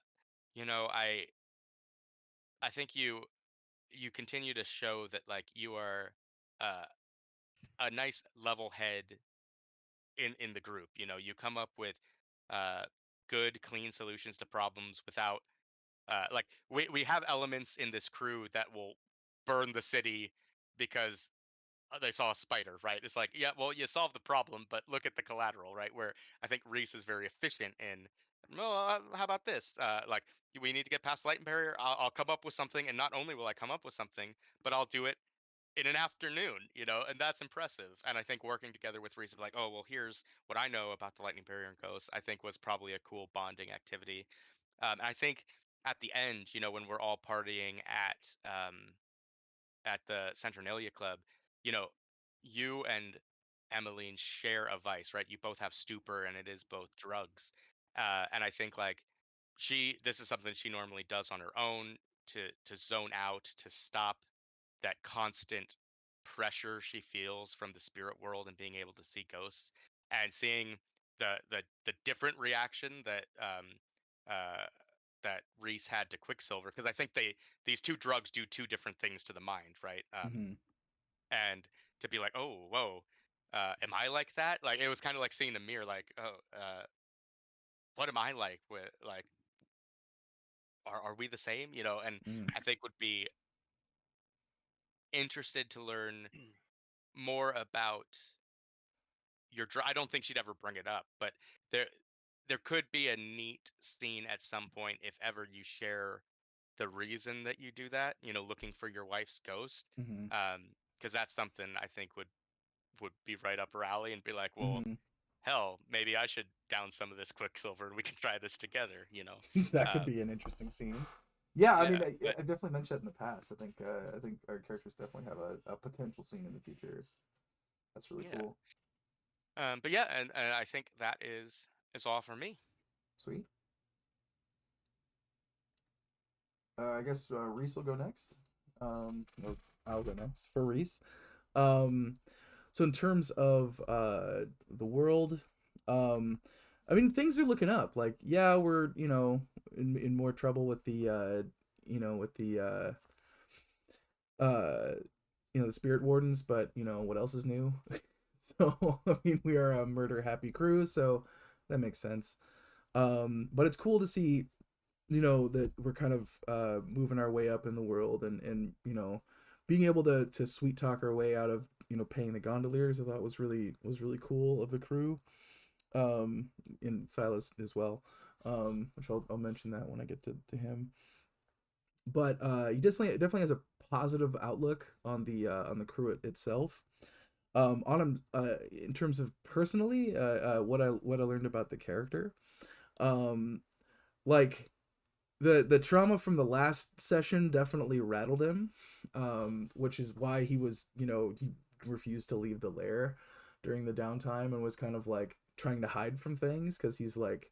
think you continue to show that like you are uh, a nice level head in the group. You come up with uh, good, clean solutions to problems without like we have elements in this crew that will burn the city because they saw a spider, right? It's like, yeah, well, you solved the problem, but look at the collateral, right? Where I think Reese is very efficient in, well, how about this? Like, we need to get past light and barrier. I'll come up with something, and not only will I come up with something, but I'll do it in an afternoon, and that's impressive. And I think working together with Reese, of like, oh, well, here's what I know about the lightning barrier and ghosts, I think was probably a cool bonding activity. I think at the end, when we're all partying at the Centralia Club, you know, you and Emmeline share a vice, right? You both have stupor, and it is both drugs. And I think like this is something she normally does on her own to zone out, to stop that constant pressure she feels from the spirit world and being able to see ghosts and seeing the different reaction uh, that Reese had to Quicksilver, because I think these two drugs do two different things to the mind, right? Mm-hmm. And to be like, oh, whoa, am I like that? Like, it was kind of like seeing the mirror, like, oh, what am I like? With like, are we the same? And Mm-hmm. I think would be interested to learn more about I don't think she'd ever bring it up, but there there could be a neat scene at some point if ever you share the reason that you do that, looking for your wife's ghost. Mm-hmm. Because that's something I think would be right up her alley and be like, well, Mm-hmm. hell, maybe I should down some of this Quicksilver and we can try this together, you know. That could Um, be an interesting scene. Yeah, I mean, yeah, but I definitely mentioned that in the past. I think our characters definitely have a potential scene in the future. That's really yeah. cool. But yeah, and I think that is all for me. Sweet. I guess Reese will go next. Or I'll go next for Reese. Um, so in terms of the world, um, I mean things are looking up. Like yeah, we're in more trouble with the with the the spirit wardens, but what else is new? So I mean we are a murder happy crew, so that makes sense. But it's cool to see that we're kind of moving our way up in the world and being able to sweet talk our way out of paying the gondoliers. I thought was really cool of the crew, and Silas as well, which I'll mention that when I get to him. But he definitely has a positive outlook on the crew itself. On him, in terms of personally, what I learned about the character, um, like the trauma from the last session definitely rattled him, which is why he was he refused to leave the lair during the downtime and was kind of like trying to hide from things because he's like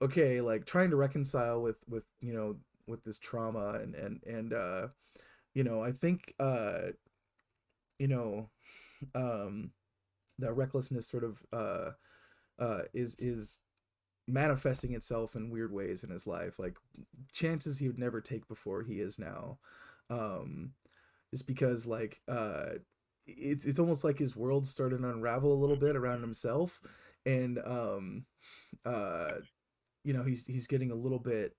okay, like trying to reconcile with with this trauma and I think you know that recklessness sort of is manifesting itself in weird ways in his life, like chances he would never take before he is now, um just because like it's almost like his world started to unravel a little bit around himself, and uh he's getting a little bit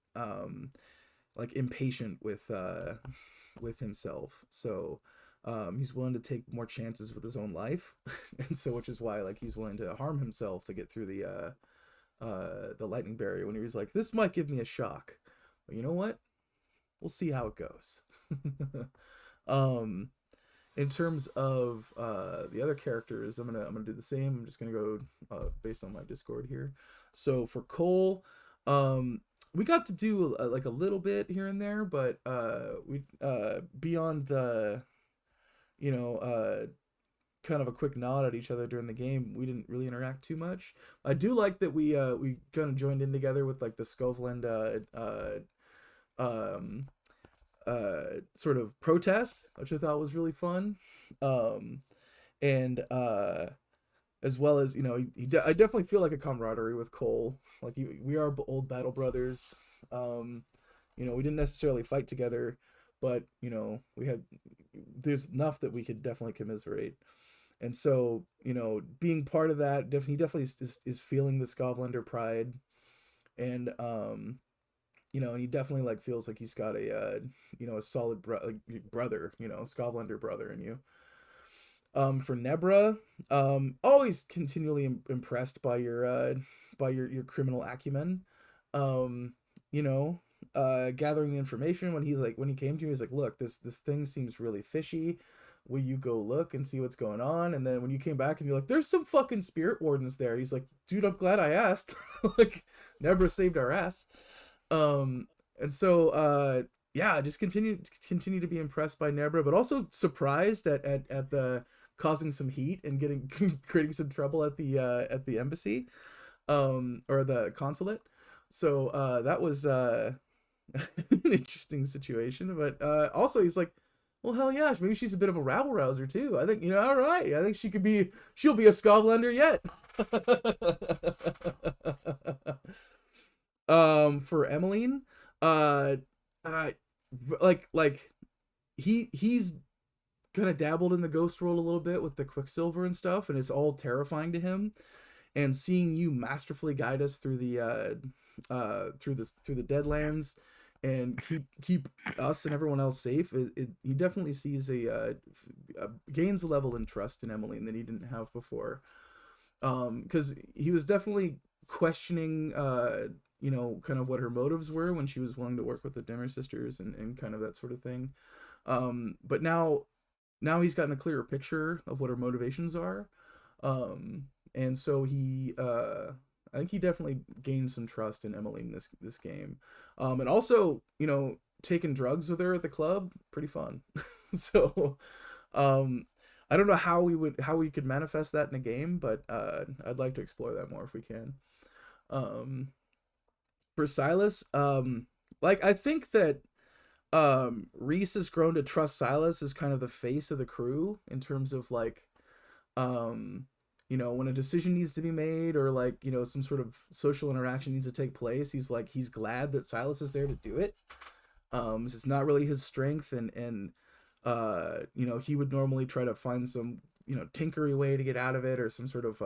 like impatient with himself, so he's willing to take more chances with his own life and so which is why like he's willing to harm himself to get through the lightning barrier when he was like, this might give me a shock, but you know what, we'll see how it goes. um in terms of the other characters, I'm gonna do the same. I'm just gonna go based on my Discord here. So for Cole, we got to do like a little bit here and there, but we beyond the you know kind of a quick nod at each other during the game, we didn't really interact too much. I do like that we kind of joined in together with like the Skovland um sort of protest, which I thought was really fun. Um and as well as I definitely feel like a camaraderie with Cole. Like we are old battle brothers. We didn't necessarily fight together, but we had there's enough that we could definitely commiserate. And so being part of that, definitely is feeling the Skovlander pride, and and he definitely like feels like he's got a solid brother, Skovlander brother in you. For Nebra, always continually impressed by your criminal acumen. Um, Gathering the information when he came to me, he was like, look, this thing seems really fishy. Will you go look and see what's going on? And then when you came back and you're like, there's some fucking spirit wardens there. He's like, dude, I'm glad I asked. Like, Nebra saved our ass. And so yeah, just continue to be impressed by Nebra, but also surprised at the causing some heat and getting creating some trouble at the embassy, or the consulate. So that was an interesting situation, but also he's like, well, hell yeah, maybe she's a bit of a rabble rouser too. I think all right, I think she'll be a Skovlander yet. For Emmeline, uh, uh like he's kind of dabbled in the ghost world a little bit with the Quicksilver and stuff, and it's all terrifying to him. And seeing you masterfully guide us through the Deadlands and keep us and everyone else safe, he definitely sees gains a level in trust in Emmeline that he didn't have before. Because he was definitely questioning kind of what her motives were when she was willing to work with the Dimmer sisters and kind of that sort of thing. But now he's gotten a clearer picture of what her motivations are. and so I think he definitely gained some trust in Emily in this game, and also taking drugs with her at the club, pretty fun. So, I don't know how we could manifest that in a game, but I'd like to explore that more if we can. Um, for Silas, like I think that Reese has grown to trust Silas as kind of the face of the crew in terms of like when a decision needs to be made or like some sort of social interaction needs to take place, he's glad that Silas is there to do it. It's not really his strength, and he would normally try to find some tinkery way to get out of it, or some sort of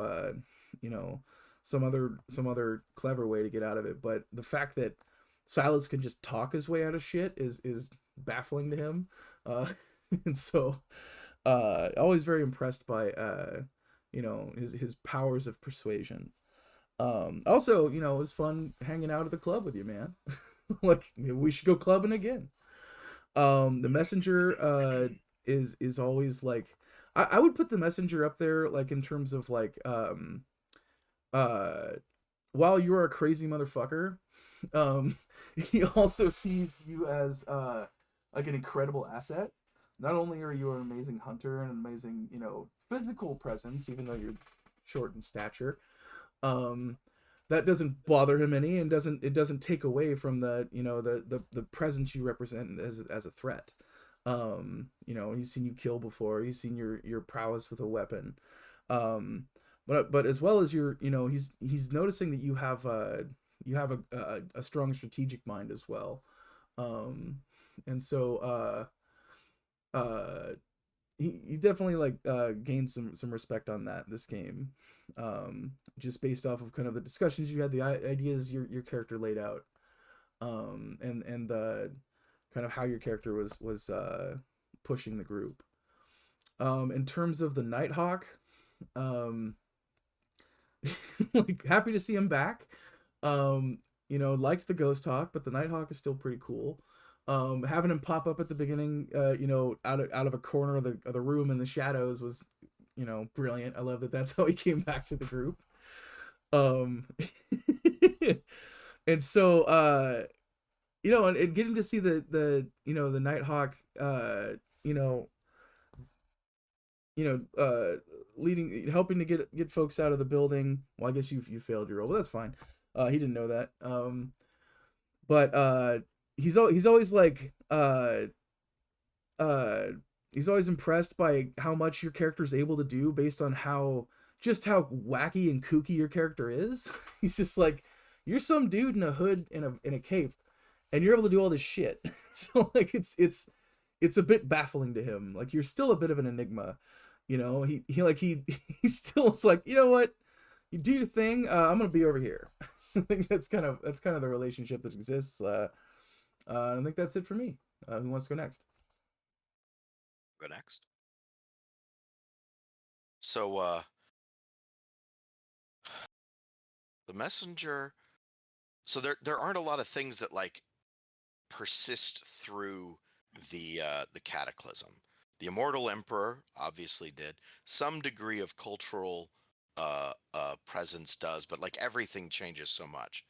some other clever way to get out of it. But the fact that Silas can just talk his way out of shit is baffling to him. And so always very impressed by his powers of persuasion. Also, it was fun hanging out at the club with you, man. Like, maybe we should go clubbing again. The messenger is always like, I would put the messenger up there, like, in terms of like while you're a crazy motherfucker, he also sees you as like an incredible asset. Not only are you an amazing hunter and an amazing physical presence, even though you're short in stature, that doesn't bother him any, and it doesn't take away from the the presence you represent as a threat. He's seen you kill before. He's seen your prowess with a weapon. But as well as he's noticing that you have a strong strategic mind as well. And so he definitely like gained some respect on that this game, just based off of kind of the discussions you had, the ideas your character laid out, and the kind of how your character was pushing the group. In terms of the Nighthawk, like, happy to see him back. Liked the Ghost Hawk, but the Nighthawk is still pretty cool. Having him pop up at the beginning, out of a corner of the room in the shadows was, brilliant. I love that that's how he came back to the group. And so, and getting to see the Nighthawk, helping to get folks out of the building. Well, I guess you failed your role, but that's fine. He didn't know that. But he's always like he's always impressed by how much your character is able to do based on how wacky and kooky your character is. He's just like, you're some dude in a hood and a cape, and you're able to do all this shit. So like it's a bit baffling to him. Like, you're still a bit of an enigma. He still is like, you know what? You do your thing. I'm gonna be over here. I think that's kind of the relationship that exists. I think that's it for me. Who wants to go next? Go next. So the messenger. So there aren't a lot of things that like persist through the cataclysm. The Immortal Emperor obviously did. Some degree of cultural presence does, but like everything changes so much.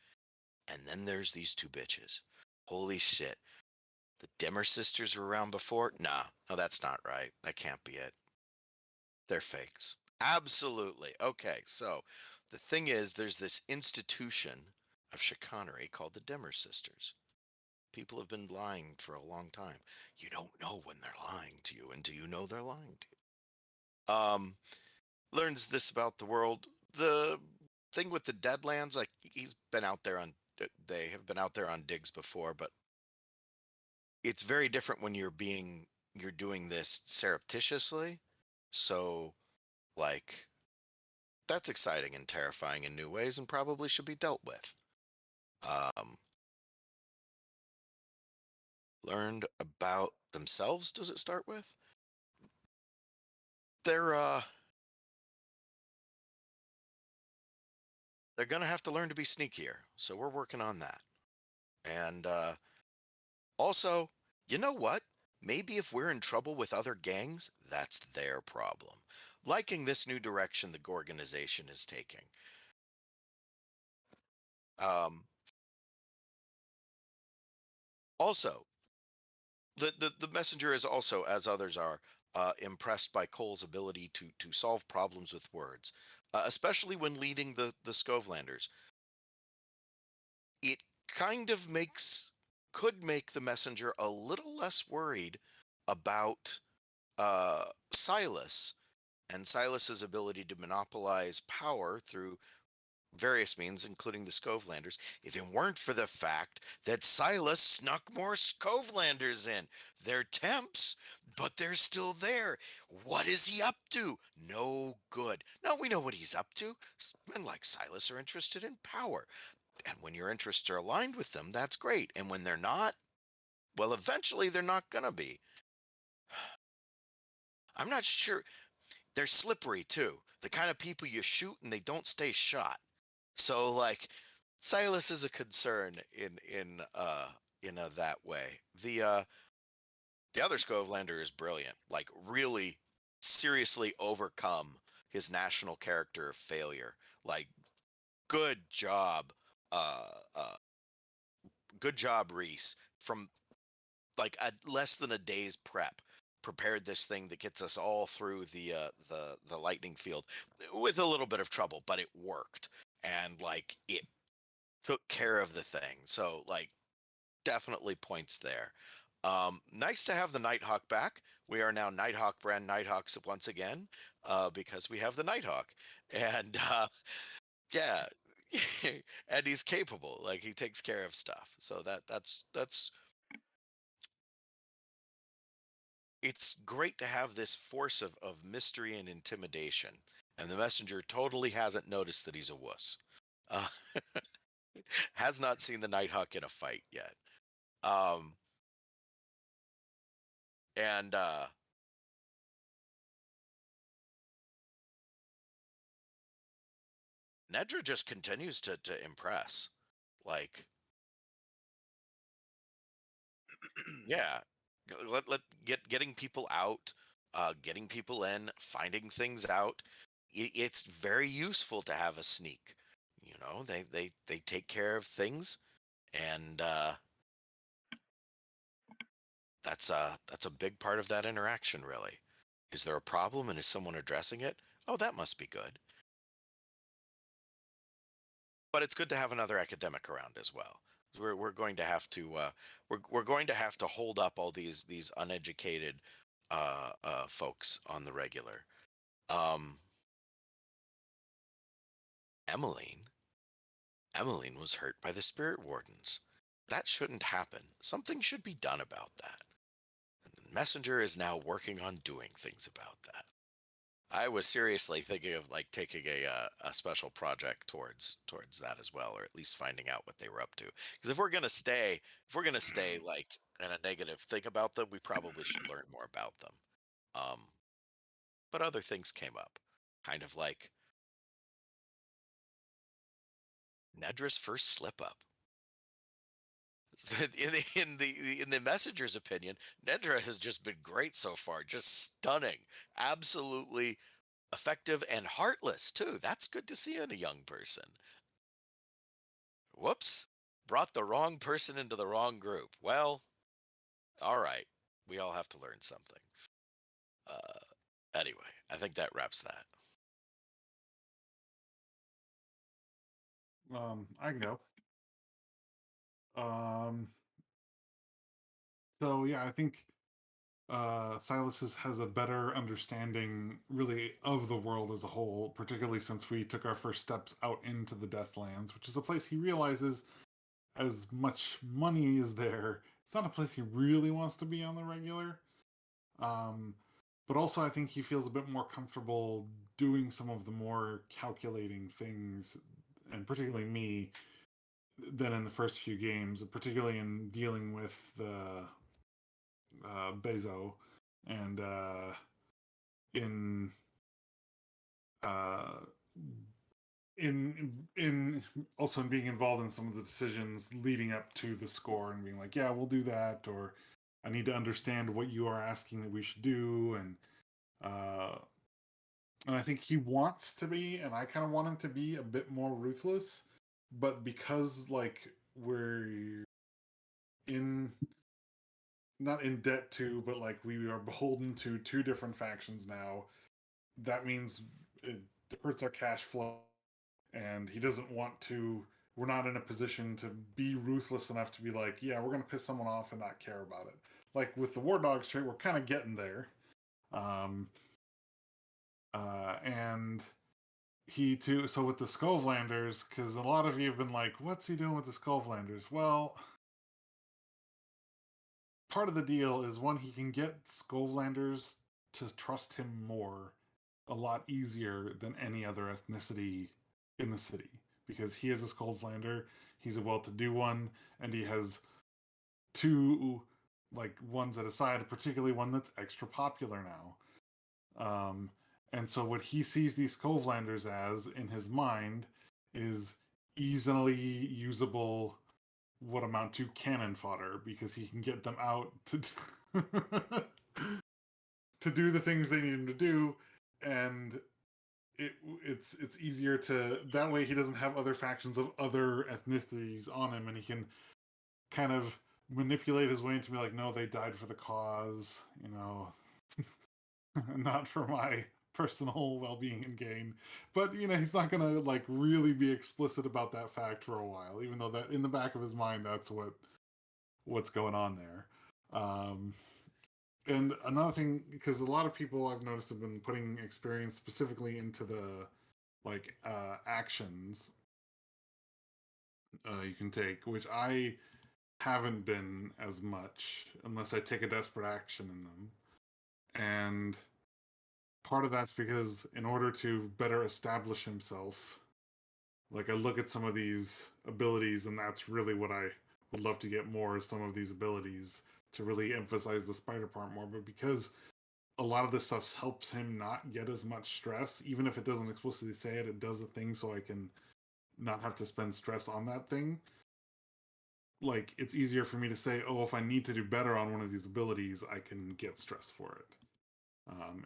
And then there's these two bitches. Holy shit. The Dimmer sisters were around before? No, that's not right. That can't be it. They're fakes. Absolutely. Okay, so the thing is, there's this institution of chicanery called the Dimmer sisters. People have been lying for a long time. You don't know when they're lying to you until you know they're lying to you. Learns this about the world. The thing with the Deadlands, like, they have been out there on digs before, but it's very different when you're doing this surreptitiously. So, like, that's exciting and terrifying in new ways and probably should be dealt with. Learned about themselves, does it start with? They're gonna have to learn to be sneakier, so we're working on that. And also, you know what? Maybe if we're in trouble with other gangs, that's their problem. liking this new direction the organization is taking. Also, the messenger is also, as others are, impressed by Cole's ability to solve problems with words, especially when leading the Scovelanders. It kind of could make the messenger a little less worried about Silas and Silas's ability to monopolize power through various means, including the Scovelanders, if it weren't for the fact that Silas snuck more Scovelanders in. They're temps, but they're still there. What is he up to? No good. Now we know what he's up to. Men like Silas are interested in power. And when your interests are aligned with them, that's great. And when they're not, well, eventually they're not going to be. I'm not sure. They're slippery too. The kind of people you shoot and they don't stay shot. So like Silas is a concern in that way. The other Scovelander is brilliant. Like really seriously overcome his national character of failure. Like good job Reese, from like less than a day's prep. Prepared this thing that gets us all through the lightning field with a little bit of trouble, but it worked, and like it took care of the thing. So like definitely points there. Nice to have the Nighthawk back. We are now Nighthawk brand Nighthawks once again, because we have the Nighthawk, and yeah, and he's capable. Like he takes care of stuff. So that's it's great to have this force of mystery and intimidation. And the messenger totally hasn't noticed that he's a wuss. Uh, has not seen the Nighthawk in a fight yet. And Nedra just continues to impress. Like, yeah, getting people out, getting people in, finding things out. It's very useful to have a sneak. You know, they take care of things, and that's a big part of that interaction. Really, is there a problem, and is someone addressing it? Oh, that must be good. But it's good to have another academic around as well. We're going to have to we're going to have to hold up all these uneducated folks on the regular. Emmeline was hurt by the spirit wardens. That shouldn't happen. Something should be done about that. And the messenger is now working on doing things about that. I was seriously thinking of like taking a special project towards that as well, or at least finding out what they were up to. Because if we're gonna stay like in a negative thing about them, we probably should learn more about them. But other things came up, kind of like Nedra's first slip up. In the messenger's opinion, Nedra has just been great so far, just stunning, absolutely effective and heartless too. That's good to see in a young person. Whoops, brought the wrong person into the wrong group. Well, all right, we all have to learn something. Anyway, I think that wraps that. I can go. So yeah, I think Silas has a better understanding, really, of the world as a whole, particularly since we took our first steps out into the Deathlands, which is a place he realizes, as much money is there, it's not a place he really wants to be on the regular. But also, I think he feels a bit more comfortable doing some of the more calculating things, and particularly me, than in the first few games, particularly in dealing with the Bezo, and in also in being involved in some of the decisions leading up to the score, and being like, yeah, we'll do that, or I need to understand what you are asking that we should do, and And I think he wants to be, and I kind of want him to be a bit more ruthless. But because like we're in not in debt to, but like we are beholden to two different factions now, that means it hurts our cash flow, and he doesn't want to. We're not in a position to be ruthless enough to be like, yeah, we're gonna piss someone off and not care about it. Like with the War Dogs trait, we're kind of getting there. And he too. So with the Skovlanders, because a lot of you have been like, what's he doing with the Skovlanders? Well, part of the deal is one, he can get Skovlanders to trust him more a lot easier than any other ethnicity in the city, because he is a Skovlander, he's a well-to-do one, and he has two like ones at a side, particularly one that's extra popular now. And so what he sees these Skovlanders as in his mind is easily usable, what amount to cannon fodder, because he can get them out to to do the things they need him to do, and it's easier to that way he doesn't have other factions of other ethnicities on him, and he can kind of manipulate his way into be like, no, they died for the cause, you know, not for my personal well-being and gain. But you know, he's not gonna like really be explicit about that fact for a while, even though that in the back of his mind that's what's going on there. And another thing, because a lot of people I've noticed have been putting experience specifically into the like actions you can take, which I haven't been as much unless I take a desperate action in them. And part of that's because in order to better establish himself, like I look at some of these abilities, and that's really what I would love to get more, is some of these abilities to really emphasize the spider part more. But because a lot of this stuff helps him not get as much stress, even if it doesn't explicitly say it, it does a thing so I can not have to spend stress on that thing. Like, it's easier for me to say, oh, if I need to do better on one of these abilities, I can get stress for it.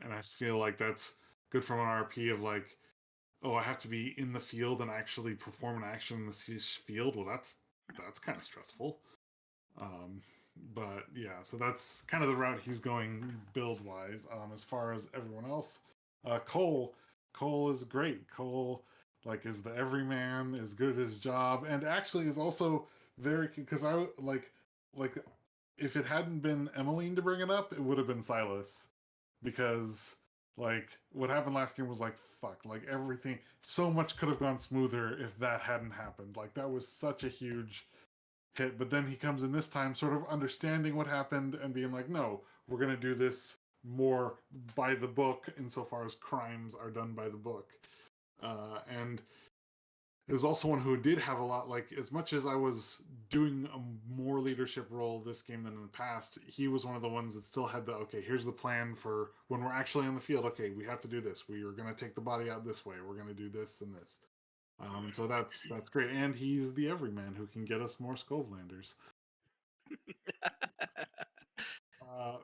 And I feel like that's good from an RP of like, oh, I have to be in the field and actually perform an action in the field. Well, that's kind of stressful. But yeah, so that's kind of the route he's going build wise. As far as everyone else, Cole is great. Cole like is the everyman, is good at his job, and actually is also very, because I like if it hadn't been Emmeline to bring it up, it would have been Silas, because like what happened last game was like fuck, like everything, so much could have gone smoother if that hadn't happened. Like that was such a huge hit. But then he comes in this time sort of understanding what happened and being like, no, we're going to do this more by the book insofar as crimes are done by the book. And it was also one who did have a lot, like, as much as I was doing a more leadership role this game than in the past, he was one of the ones that still had the, okay, here's the plan for when we're actually on the field. Okay, we have to do this. We are going to take the body out this way. We're going to do this and this. So that's great. And he's the everyman who can get us more Skovlanders.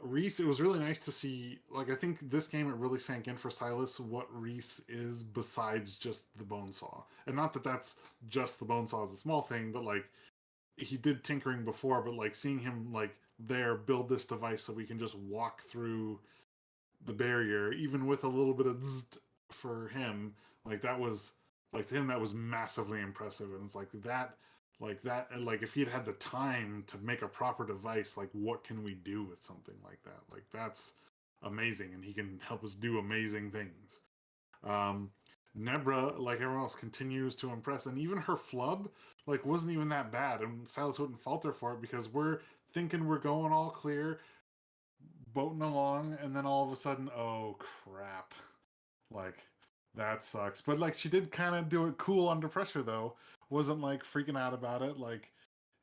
Reese, it was really nice to see, like, I think this game, it really sank in for Silas what Reese is besides just the bone saw. And not that that's just the bone saw is a small thing, but like, he did tinkering before, but like seeing him like there build this device so we can just walk through the barrier, even with a little bit of zzzt for him, like that was, like to him, that was massively impressive. And it's like that, like if he had had the time to make a proper device, like what can we do with something like that? Like that's amazing, and he can help us do amazing things. Nebra, like everyone else, continues to impress, and even her flub, like, wasn't even that bad, and Silas wouldn't falter for it, because we're thinking we're going all clear, boating along, and then all of a sudden, oh crap, like that sucks. But like she did kind of do it cool under pressure though, wasn't like freaking out about it, like,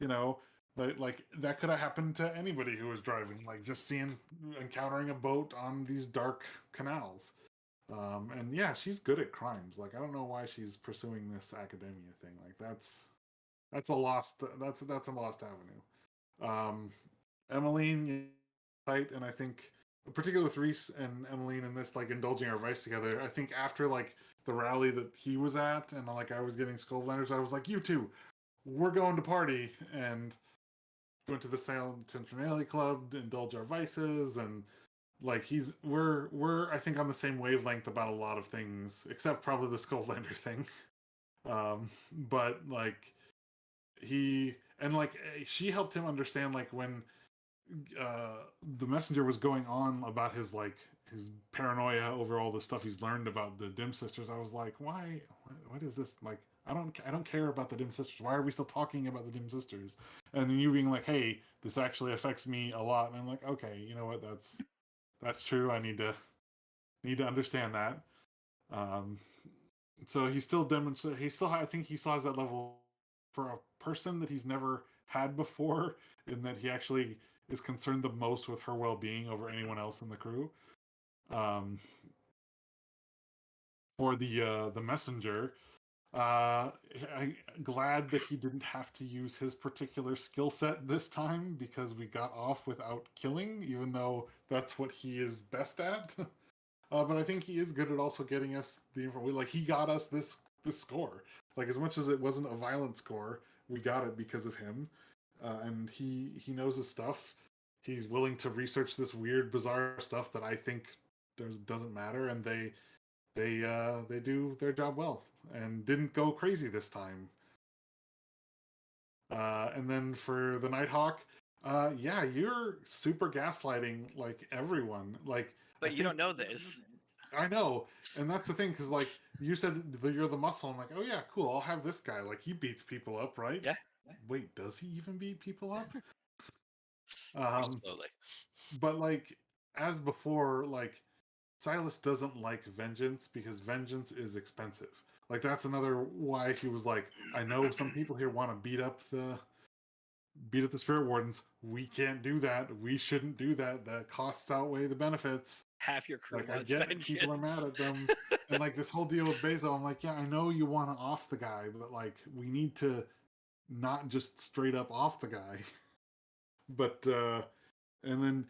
you know, like that could have happened to anybody who was driving, like just encountering a boat on these dark canals. And yeah, she's good at crimes. Like I don't know why she's pursuing this academia thing. Like that's a lost avenue. Emmeline, tight, and I think particularly with Reese and Emmeline and this, like, indulging our vice together. I think after, like, the rally that he was at and, like, I was getting skullblinders, I was like, you two, we're going to party, and went to the Salem Alley Club to indulge our vices, and like we're I think on the same wavelength about a lot of things, except probably the skullblander thing. But like he and like she helped him understand, like, when the messenger was going on about his paranoia over all the stuff he's learned about the Dim Sisters. I was like, why? What is this? Like, I don't care about the Dim Sisters. Why are we still talking about the Dim Sisters? And then you being like, hey, this actually affects me a lot. And I'm like, okay, you know what? That's true. I need to understand that. So he still demonstrates. I think he still has that level for a person that he's never had before, in that he actually is concerned the most with her well-being over anyone else in the crew. For the messenger, I'm glad that he didn't have to use his particular skill set this time, because we got off without killing, even though that's what he is best at. But I think he is good at also getting us the information. Like, he got us this score. Like, as much as it wasn't a violent score, we got it because of him. And he knows his stuff. He's willing to research this weird, bizarre stuff that I think doesn't matter, and they do their job well and didn't go crazy this time. And then for the Nighthawk, yeah, you're super gaslighting, like, everyone. Like, But you don't know this. I know, and that's the thing, because, like, you said that you're the muscle. I'm like, oh yeah, cool. I'll have this guy. Like, he beats people up, right? Yeah. Wait, does he even beat people up? Slowly. But like, as before, like, Silas doesn't like vengeance because vengeance is expensive. Like, that's another why he was like, I know some people here want to beat up the spirit wardens. We can't do that. We shouldn't do that. The costs outweigh the benefits. Half your crew Like, I wants get vengeance. people are mad at them. And like, this whole deal with Bezo, I'm like, yeah, I know you want to off the guy, but like, we need to not just straight up off the guy. But and then,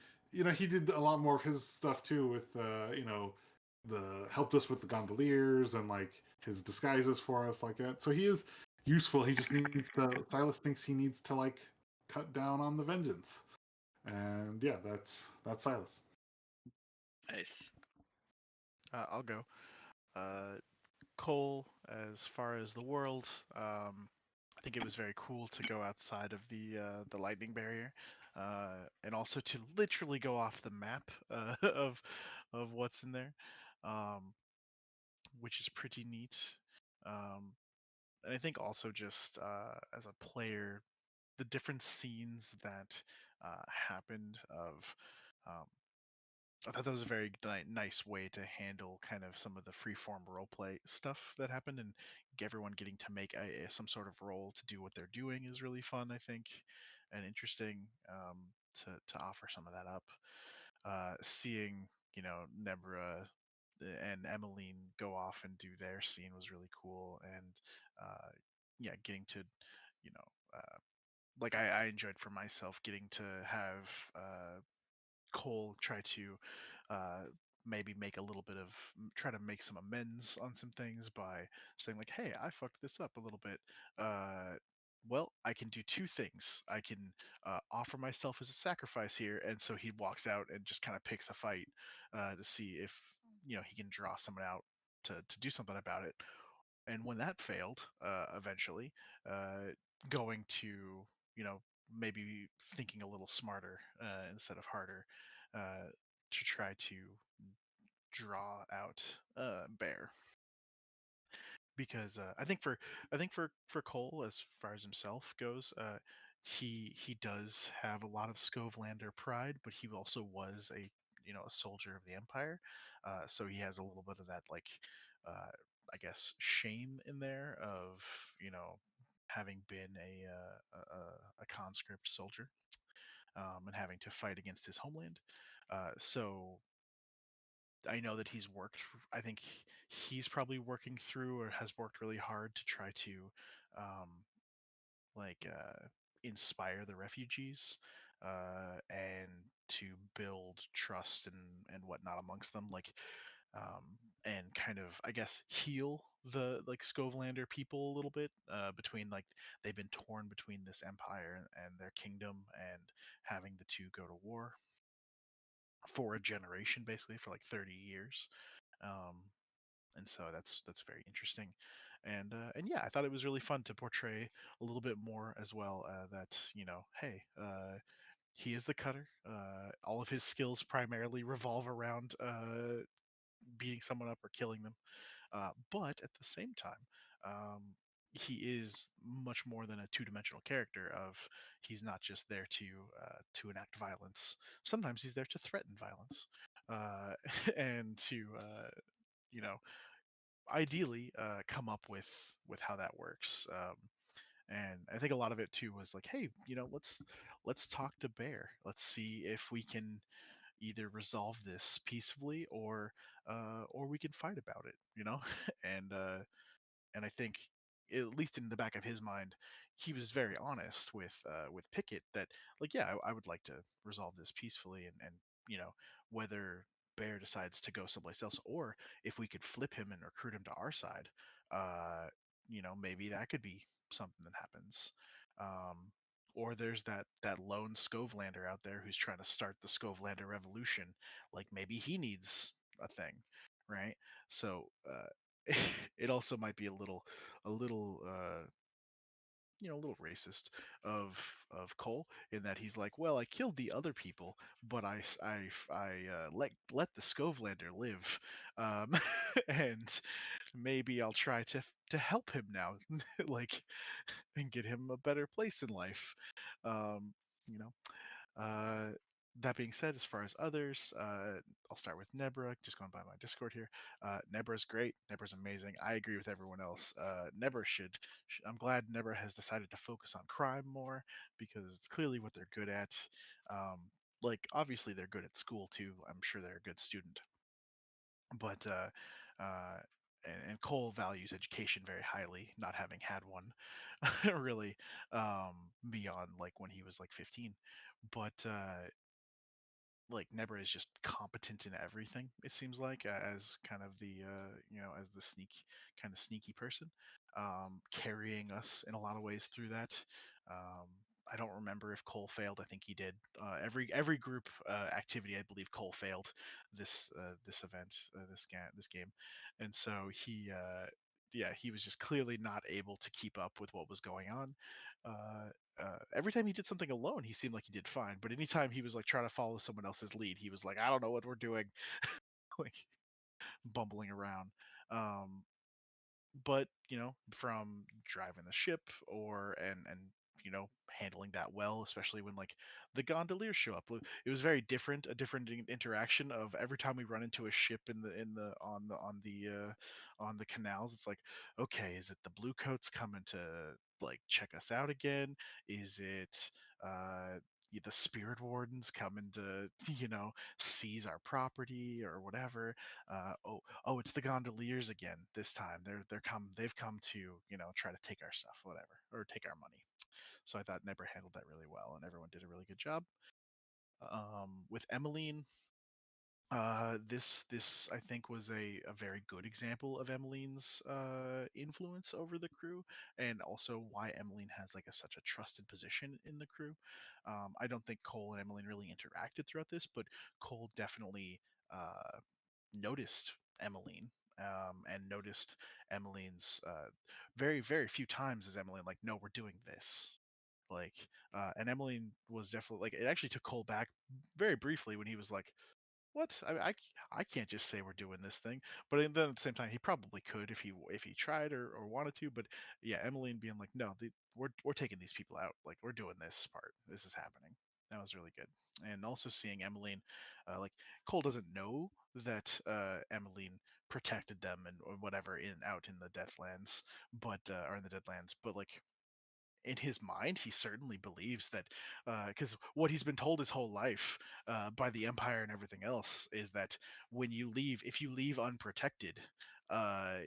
he did a lot more of his stuff too, with the helped us with the gondoliers and like his disguises for us, like that. So he is useful. He just needs to. Silas thinks he needs to, like, cut down on the vengeance, and yeah, that's Silas. Nice. I'll go. Cole, as far as the world, I think it was very cool to go outside of the lightning barrier, and also to literally go off the map of what's in there, um, which is pretty neat. And I think also just as a player, the different scenes that happened of um, I thought that was a very nice way to handle kind of some of the freeform roleplay stuff that happened, and everyone getting to make some sort of role to do what they're doing is really fun, I think, and interesting, to offer some of that up. Seeing, Nebra and Emmeline go off and do their scene was really cool, and yeah, getting to, you know, like I enjoyed for myself getting to have Cole try to uh, maybe make a little bit of try to make some amends on some things by saying like, "Hey, I fucked this up a little bit. Uh, well, I can do two things. I can offer myself as a sacrifice here," and so he walks out and just kind of picks a fight to see if he can draw someone out to do something about it. And when that failed, eventually, uh, going to maybe thinking a little smarter instead of harder to try to draw out Bear, because I think for Cole, as far as himself goes, he does have a lot of Skovelander pride, but he also was a soldier of the Empire, so he has a little bit of that, like, uh, I guess, shame in there of having been a conscript soldier, and having to fight against his homeland. So I know that he's worked. I think he's probably working through or has worked really hard to try to, um, like, inspire the refugees, and to build trust and whatnot amongst them, and kind of, I guess, heal the like Skovelander people a little bit, between like they've been torn between this empire and their kingdom, and having the two go to war for a generation, basically for like 30 years. um, and so that's very interesting. And yeah, I thought it was really fun to portray a little bit more as well, that, hey, he is the cutter. All of his skills primarily revolve around beating someone up or killing them. But at the same time, um, he is much more than a two-dimensional character. Of He's not just there to enact violence. Sometimes he's there to threaten violence, and to you know ideally come up with how that works. And I think a lot of it too was like, hey, let's talk to Bear. Let's see if we can either resolve this peacefully, or we can fight about it. and and I think, at least in the back of his mind, he was very honest with Pickett that, like, yeah, I would like to resolve this peacefully, and whether Bear decides to go someplace else, or if we could flip him and recruit him to our side, maybe that could be something that happens. Um, or there's that lone Skovelander out there who's trying to start the Skovelander revolution. Like, maybe he needs a thing, right? So it also might be a little racist of Cole, in that he's like, well, I killed the other people, but I let the Skovelander live, um, and maybe I'll try to help him now, like, and get him a better place in life. Um, you know, uh, that being said, as far as others, I'll start with Nebra. Just going by my Discord here. Nebra's great. Nebra's amazing. I agree with everyone else. Nebra I'm glad Nebra has decided to focus on crime more, because it's clearly what they're good at. Um, like, obviously they're good at school too. I'm sure they're a good student, but and Cole values education very highly, not having had one really, beyond like when he was like 15. But like, Nebra is just competent in everything. It seems like, as kind of as the sneaky person, carrying us in a lot of ways through that. Um, I don't remember if Cole failed. I think he did. Every group activity, I believe Cole failed this event, this game, and so he was just clearly not able to keep up with what was going on. Every time he did something alone, he seemed like he did fine. But anytime he was like trying to follow someone else's lead, he was like, I don't know what we're doing, like, bumbling around. Um, but from driving the ship, or and handling that well, especially when like the gondoliers show up, it was very different, a different interaction of every time we run into a ship on the canals. It's like, okay, is it the blue coats coming to like check us out again? Is it uh the spirit wardens coming to seize our property or whatever? Oh, it's the gondoliers again this time. They've come to try to take our stuff, whatever, or take our money. So I thought Nebra handled that really well, and everyone did a really good job. With Emmeline, this I think was a very good example of Emmeline's influence over the crew, and also why Emmeline has like such a trusted position in the crew. I don't think Cole and Emmeline really interacted throughout this, but Cole definitely noticed Emmeline, and noticed Emmeline's very, very few times as Emmeline like, no, we're doing this. Like, and Emmeline was definitely like, it actually took Cole back very briefly when he was like, what? I can't just say we're doing this thing. But then at the same time, he probably could if he tried or wanted to. But yeah, Emmeline being like, no, we're taking these people out. Like, we're doing this part. This is happening. That was really good. And also seeing Emmeline, like, Cole doesn't know that Emmeline protected them and or whatever out in the Deathlands, but or in the Deadlands. But like, in his mind, he certainly believes that, because what he's been told his whole life, by the Empire and everything else, is that if you leave unprotected, uh,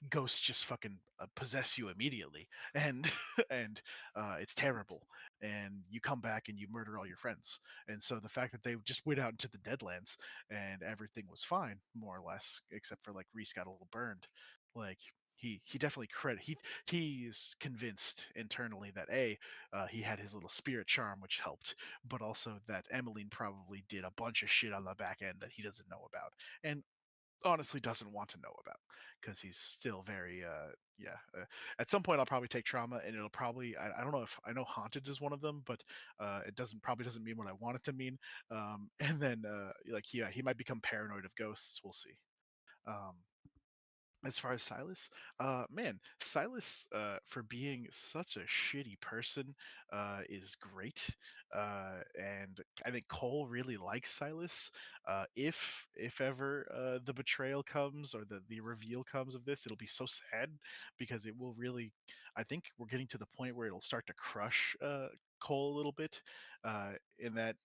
ghosts just fucking possess you immediately, and and it's terrible, and you come back and you murder all your friends. And so the fact that they just went out into the Deadlands and everything was fine, more or less, except for like Reese got a little burned, like he definitely he is convinced internally that he had his little spirit charm which helped, but also that Emmeline probably did a bunch of shit on the back end that he doesn't know about, and honestly doesn't want to know about, because he's still very at some point I'll probably take trauma, and it'll probably, I don't know if I know haunted is one of them, but it doesn't mean what I want it to mean. And then like he might become paranoid of ghosts, we'll see. um, as far as Silas, man, Silas, for being such a shitty person, is great. And I think Cole really likes Silas. If ever the betrayal comes, or the reveal comes of this, it'll be so sad, because it will really. I think we're getting to the point where it'll start to crush Cole a little bit, in that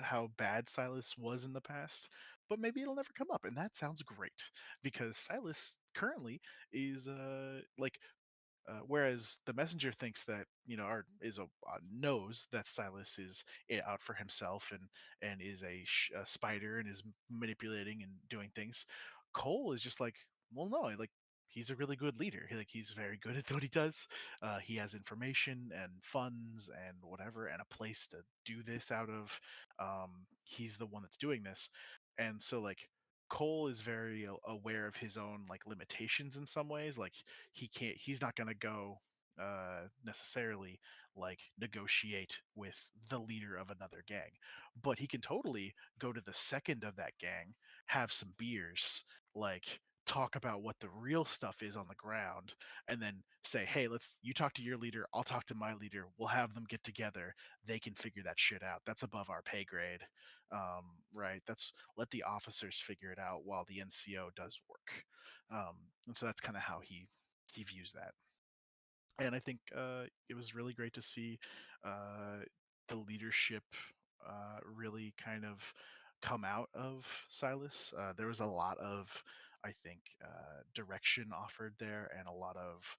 how bad Silas was in the past. But maybe it'll never come up, and that sounds great, because Silas currently is like, whereas the messenger thinks that, or knows that Silas is out for himself, and is a spider, and is manipulating and doing things. Cole is just like, well, no, like, he's a really good leader. He's very good at what he does. He has information and funds and whatever, and a place to do this out of. He's the one that's doing this, and so like Cole is very aware of his own like limitations in some ways. Like he's not going to go necessarily like negotiate with the leader of another gang, but he can totally go to the second of that gang, have some beers, like talk about what the real stuff is on the ground, and then say, hey, let's you talk to your leader, I'll talk to my leader, we'll have them get together, they can figure that shit out, that's above our pay grade. Right, that's, let the officers figure it out while the NCO does work. And so that's kind of how he views that. And I think it was really great to see uh, the leadership really kind of come out of Silas. There was a lot of, I think, direction offered there, and a lot of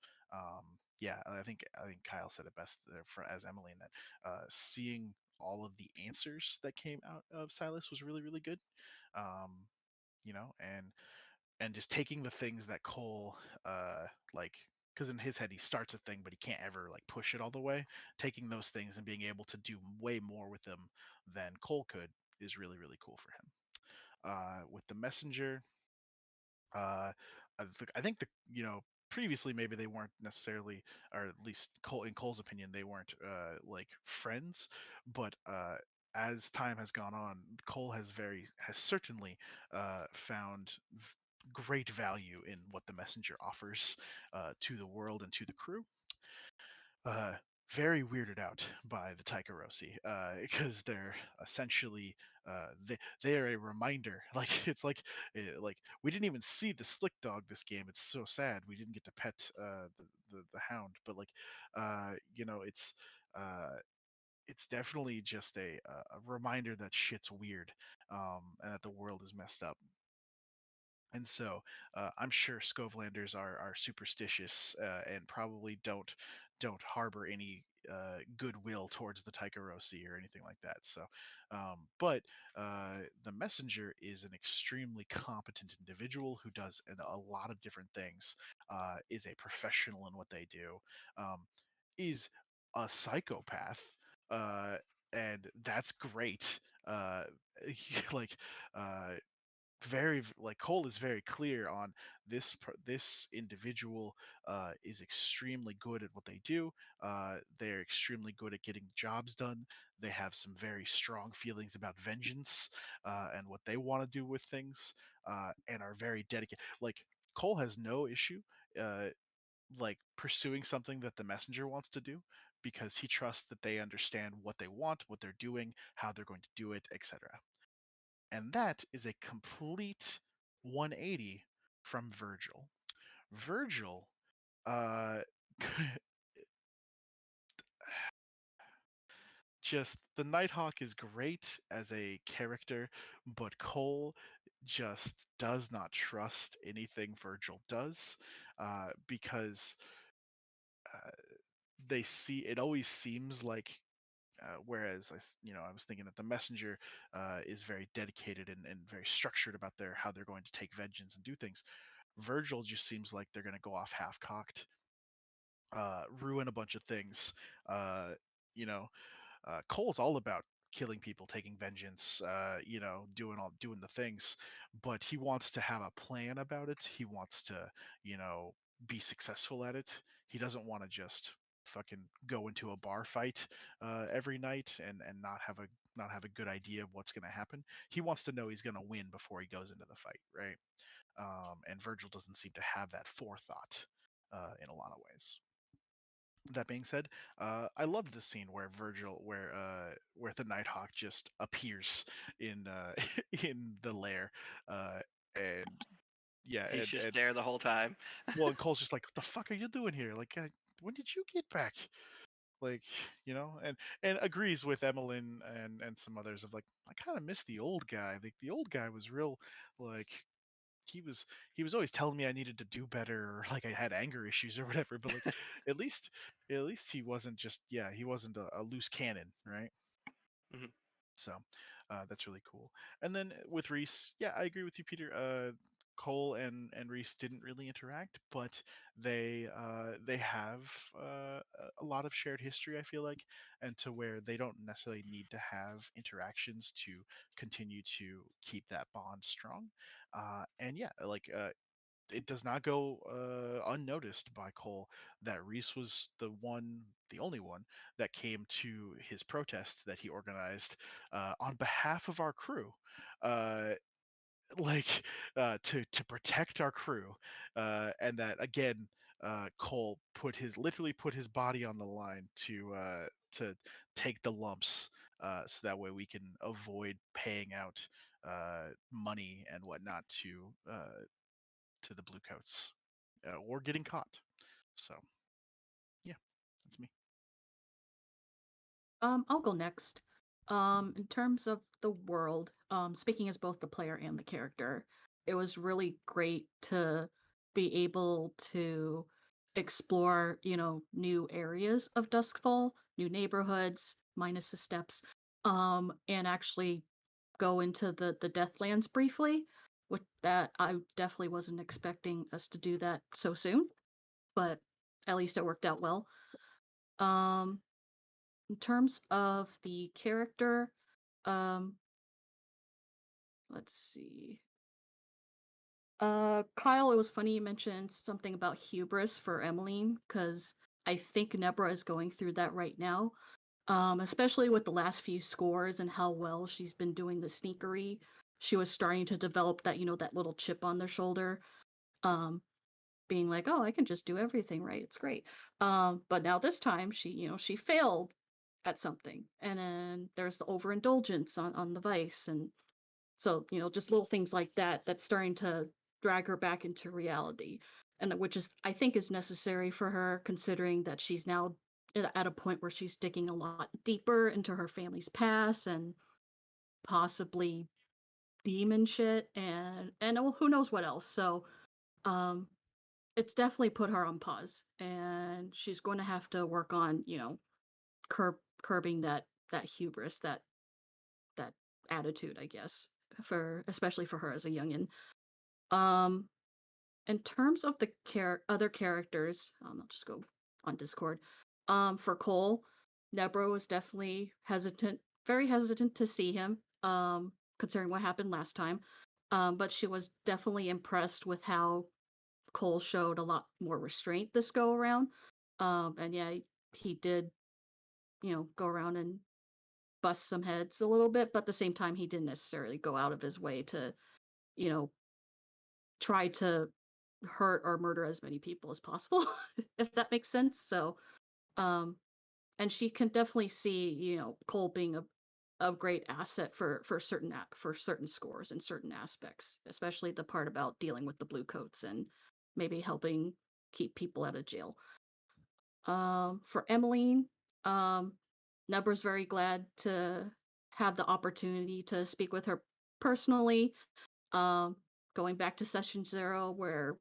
yeah. I think Kyle said it best there as Emily, that seeing all of the answers that came out of Silas was really really good. Um, and just taking the things that Cole like, because in his head he starts a thing but he can't ever like push it all the way, taking those things and being able to do way more with them than Cole could is really really cool for him. With the messenger, uh, I think the previously maybe they weren't necessarily, or at least in Cole's opinion, they weren't like friends, but as time has gone on, Cole has certainly found great value in what the messenger offers to the world and to the crew. uh, Very weirded out by the Taikarosi, because they're essentially they are a reminder. Like it's like we didn't even see the slick dog this game. It's so sad we didn't get to pet the hound. But like uh, it's definitely just a reminder that shit's weird, and that the world is messed up. And so I'm sure Scovelanders are superstitious, and probably don't harbor any goodwill towards the Taikarosi or anything like that. So, but the messenger is an extremely competent individual who does a lot of different things. Is a professional in what they do. Um, is a psychopath, uh, and that's great. Like uh, like Cole is very clear on this individual is extremely good at what they do. They're extremely good at getting jobs done. They have some very strong feelings about vengeance, and what they want to do with things, and are very dedicated. Like Cole has no issue uh, like pursuing something that the messenger wants to do, because he trusts that they understand what they want, what they're doing, how they're going to do it, etc. And that is a complete 180 from Virgil. Virgil, uh, just the Nighthawk is great as a character, but Cole just does not trust anything Virgil does. because they see it always seems like. Whereas I was thinking that the messenger is very dedicated and very structured about how they're going to take vengeance and do things. Virgil just seems like they're going to go off half-cocked, ruin a bunch of things. Uh, you know, Cole's all about killing people, taking vengeance, doing the things, but he wants to have a plan about it. He wants to, be successful at it. He doesn't want to just fucking go into a bar fight every night and not have a good idea of what's going to happen. He wants to know he's going to win before he goes into the fight, right? And Virgil doesn't seem to have that forethought in a lot of ways. That being said, I loved the scene where where the Nighthawk just appears in in the lair, and yeah, He's just and there the whole time. well, and Cole's just like, "What the fuck are you doing here? Like, when did you get back?" Like, and agrees with Emmeline and some others of like, I kind of miss the old guy. Like, the old guy was real, like he was he was always telling me I needed to do better, or like I had anger issues or whatever. But like at least he wasn't just he wasn't a loose cannon, right? Mhm. So that's really cool. And then with Reese, yeah, I agree with you, Peter. Cole and Reese didn't really interact, but they have a lot of shared history. I feel like, and to where they don't necessarily need to have interactions to continue to keep that bond strong. And yeah, like it does not go unnoticed by Cole that Reese was the only one that came to his protest that he organized on behalf of our crew, uh, like to protect our crew, and that again, Cole literally put his body on the line to take the lumps. So that way we can avoid paying out money and whatnot to the Bluecoats, or getting caught. So yeah, that's me. I'll go next. In terms of the world, speaking as both the player and the character, it was really great to be able to explore, new areas of Duskfall, new neighborhoods, minus the steps, and actually go into the Deathlands briefly. With that, I definitely wasn't expecting us to do that so soon, but at least it worked out well. Um, in terms of the character, um, let's see. Kyle, it was funny you mentioned something about hubris for Emmeline, because I think Nebra is going through that right now. Especially with the last few scores and how well she's been doing the sneakery. She was starting to develop that, that little chip on their shoulder. Um, being like, oh, I can just do everything right. It's great. But now this time she failed at something. And then there's the overindulgence on the vice. And so, just little things like that that's starting to drag her back into reality. And which is I think is necessary for her, considering that she's now at a point where she's digging a lot deeper into her family's past and possibly demon shit and who knows what else. So um it's definitely put her on pause, and she's going to have to work on curbing that hubris, that attitude, I guess, for especially for her as a youngin. um in terms of the other characters, I'll just go on Discord. For Cole, Nebra was definitely hesitant, very hesitant to see him, considering what happened last time. But she was definitely impressed with how Cole showed a lot more restraint this go around. And yeah, he did, go around and bust some heads a little bit, but at the same time, he didn't necessarily go out of his way to, you know, try to hurt or murder as many people as possible, if that makes sense. So, um, and she can definitely see, Cole being a great asset for for certain scores and certain aspects, especially the part about dealing with the blue coats and maybe helping keep people out of jail. For Emmeline, um, Nebra's very glad to have the opportunity to speak with her personally. Um, going back to session 0, where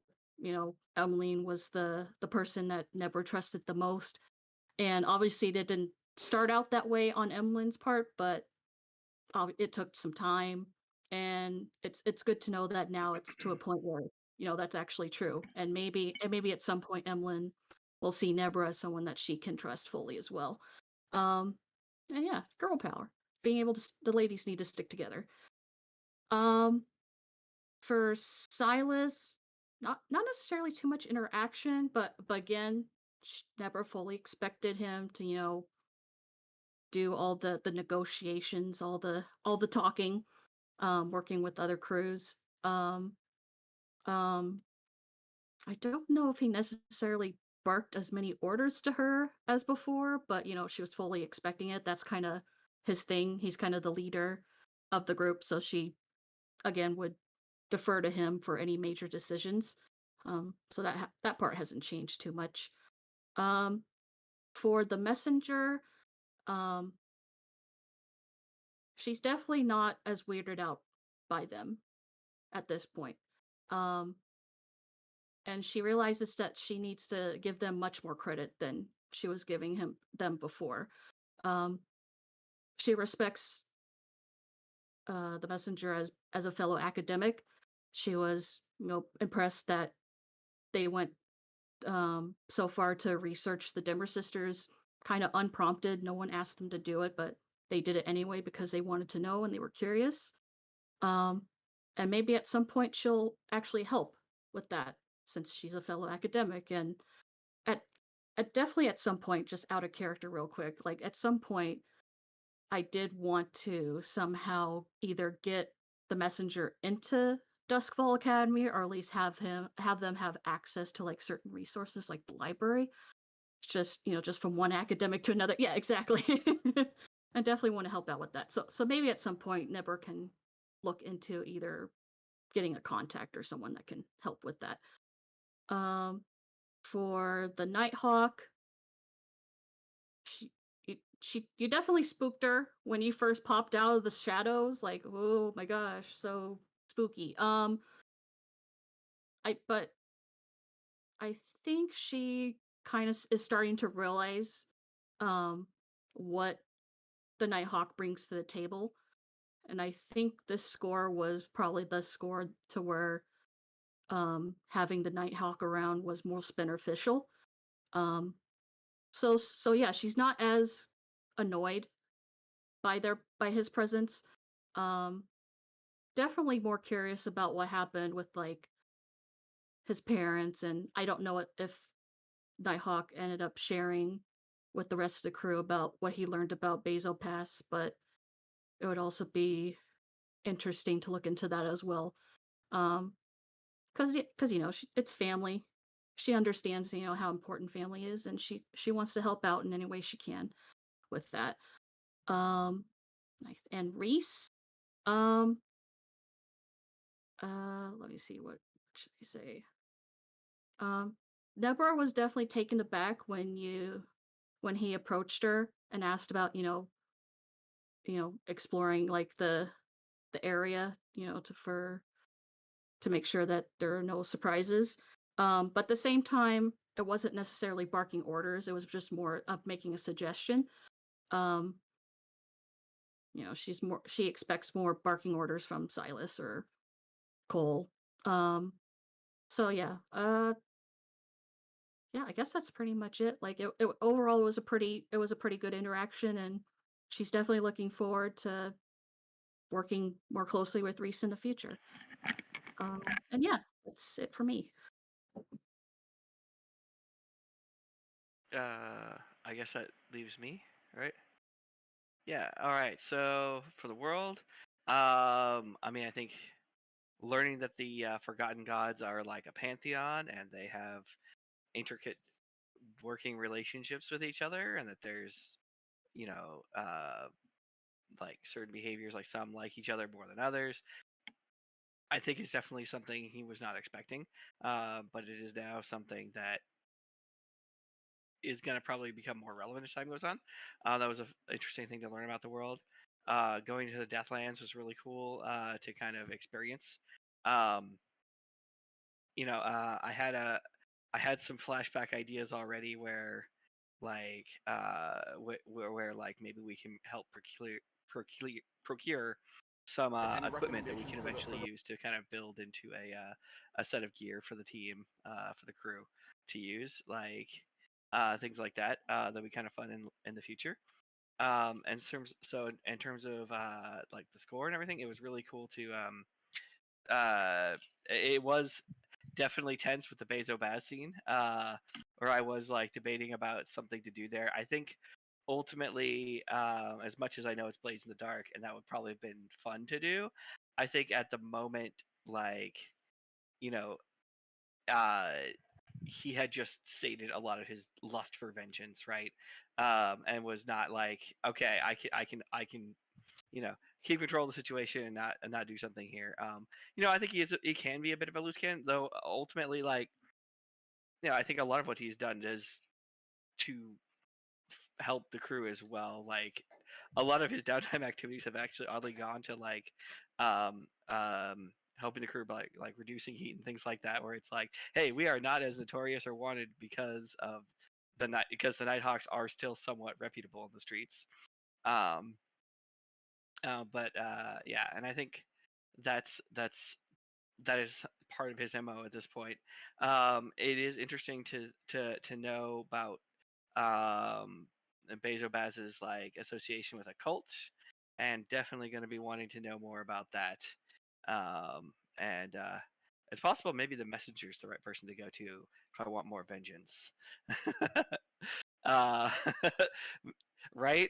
Emmeline was the person that Nebra trusted the most. And obviously, it didn't start out that way on Emmeline's part, but it took some time. And it's good to know that now it's to a point where that's actually true. And maybe at some point Emmeline will see Nebra as someone that she can trust fully as well. And yeah, girl power. Being able to, the ladies need to stick together. For Silas, not necessarily too much interaction, but again, never fully expected him to do all the negotiations, all the talking, working with other crews. Um, um, I don't know if he necessarily barked as many orders to her as before, but she was fully expecting it. That's kind of his thing. He's kind of the leader of the group, so she again would defer to him for any major decisions. So that part hasn't changed too much. For the messenger, um, she's definitely not as weirded out by them at this point. Um, and she realizes that she needs to give them much more credit than she was giving them before. Um, she respects the messenger as a fellow academic. She was impressed that they went so far to research the Dimmer sisters kind of unprompted. No one asked them to do it, but they did it anyway because they wanted to know and they were curious. Um, and maybe at some point she'll actually help with that since she's a fellow academic. And at, definitely at some point, just out of character real quick, like at some point I did want to somehow either get the messenger into Duskfall Academy or at least have them have access to like certain resources like the library. Just just from one academic to another. Yeah, exactly. I definitely want to help out with that. So maybe at some point Nebber can look into either getting a contact or someone that can help with that. For the Nighthawk, she you definitely spooked her when you first popped out of the shadows. Like, oh my gosh, so spooky. But I think she kind of is starting to realize what the Nighthawk brings to the table. And I think this score was probably the score to where having the Nighthawk around was most beneficial. Um, so yeah, she's not as annoyed by his presence. Um, Definitely more curious about what happened with like his parents, and I don't know if Nighthawk ended up sharing with the rest of the crew about what he learned about Basil Pass, but it would also be interesting to look into that as well. Because it's family. She understands how important family is, and she wants to help out in any way she can with that. Um, and Reese, um, let me see, what should I say? Deborah was definitely taken aback when he approached her and asked about exploring like the area to make sure that there are no surprises. But at the same time, it wasn't necessarily barking orders. It was just more of making a suggestion. Um, she expects more barking orders from Silas or Cole. So yeah, yeah, I guess that's pretty much it. Like it overall was a pretty good interaction, and she's definitely looking forward to working more closely with Reese in the future. And yeah, that's it for me. I guess that leaves me, right? Yeah. All right. So for the world, I mean, I think learning that the Forgotten Gods are like a pantheon and they have intricate working relationships with each other, and that there's, you know, like certain behaviors, like some like each other more than others. I think it's definitely something he was not expecting, but it is now something that is going to probably become more relevant as time goes on. That was an interesting thing to learn about the world. Going to the Deathlands was really cool to kind of experience. I had some flashback ideas already where like where like maybe we can help procure some equipment that we can eventually use to kind of build into a set of gear for the team, for the crew to use, like things like that that'll be kind of fun in the future. And in terms of like the score and everything, it was really cool to it was definitely tense with the Bezobaz scene, where I was like debating about something to do there. I think ultimately, as much as I know it's Blaze in the Dark, and that would probably have been fun to do, I think at the moment, like, you know, uh, he had just sated a lot of his lust for vengeance, right? And was not like, okay, I can, keep control of the situation and not do something here. I think he can be a bit of a loose cannon, though. Ultimately, like, I think a lot of what he's done is to help the crew as well. Like, a lot of his downtime activities have actually oddly gone to like, helping the crew by like reducing heat and things like that. Where it's like, hey, we are not as notorious or wanted because the Nighthawks are still somewhat reputable in the streets. But yeah, and I think that is part of his MO at this point. It is interesting to know about Bezobaz's like association with a cult, and definitely going to be wanting to know more about that. And it's possible maybe the messenger is the right person to go to if I want more vengeance. uh, right?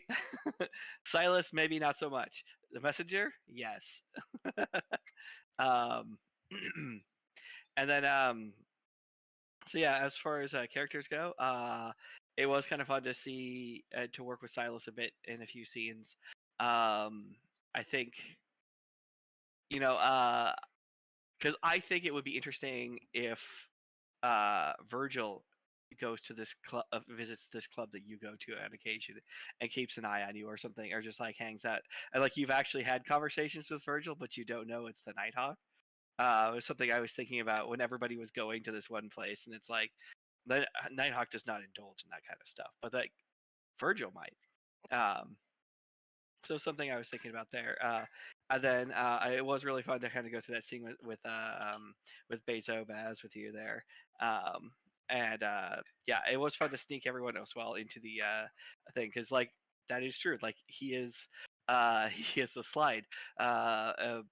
Silas, maybe not so much. The messenger, yes. um, and then so yeah, as far as characters go, it was kind of fun to see to work with Silas a bit in a few scenes. I think because I think it would be interesting if Virgil goes to this club, visits this club that you go to on occasion, and keeps an eye on you or something, or just like hangs out, and like you've actually had conversations with Virgil, but you don't know it's the Nighthawk. It was something I was thinking about when everybody was going to this one place, and it's like the Nighthawk does not indulge in that kind of stuff, but like Virgil might. So something I was thinking about there. And then it was really fun to kind of go through that scene with Bezobaz with you there. And yeah, it was fun to sneak everyone else well into the thing, because like that is true. Like he is he is the slide. And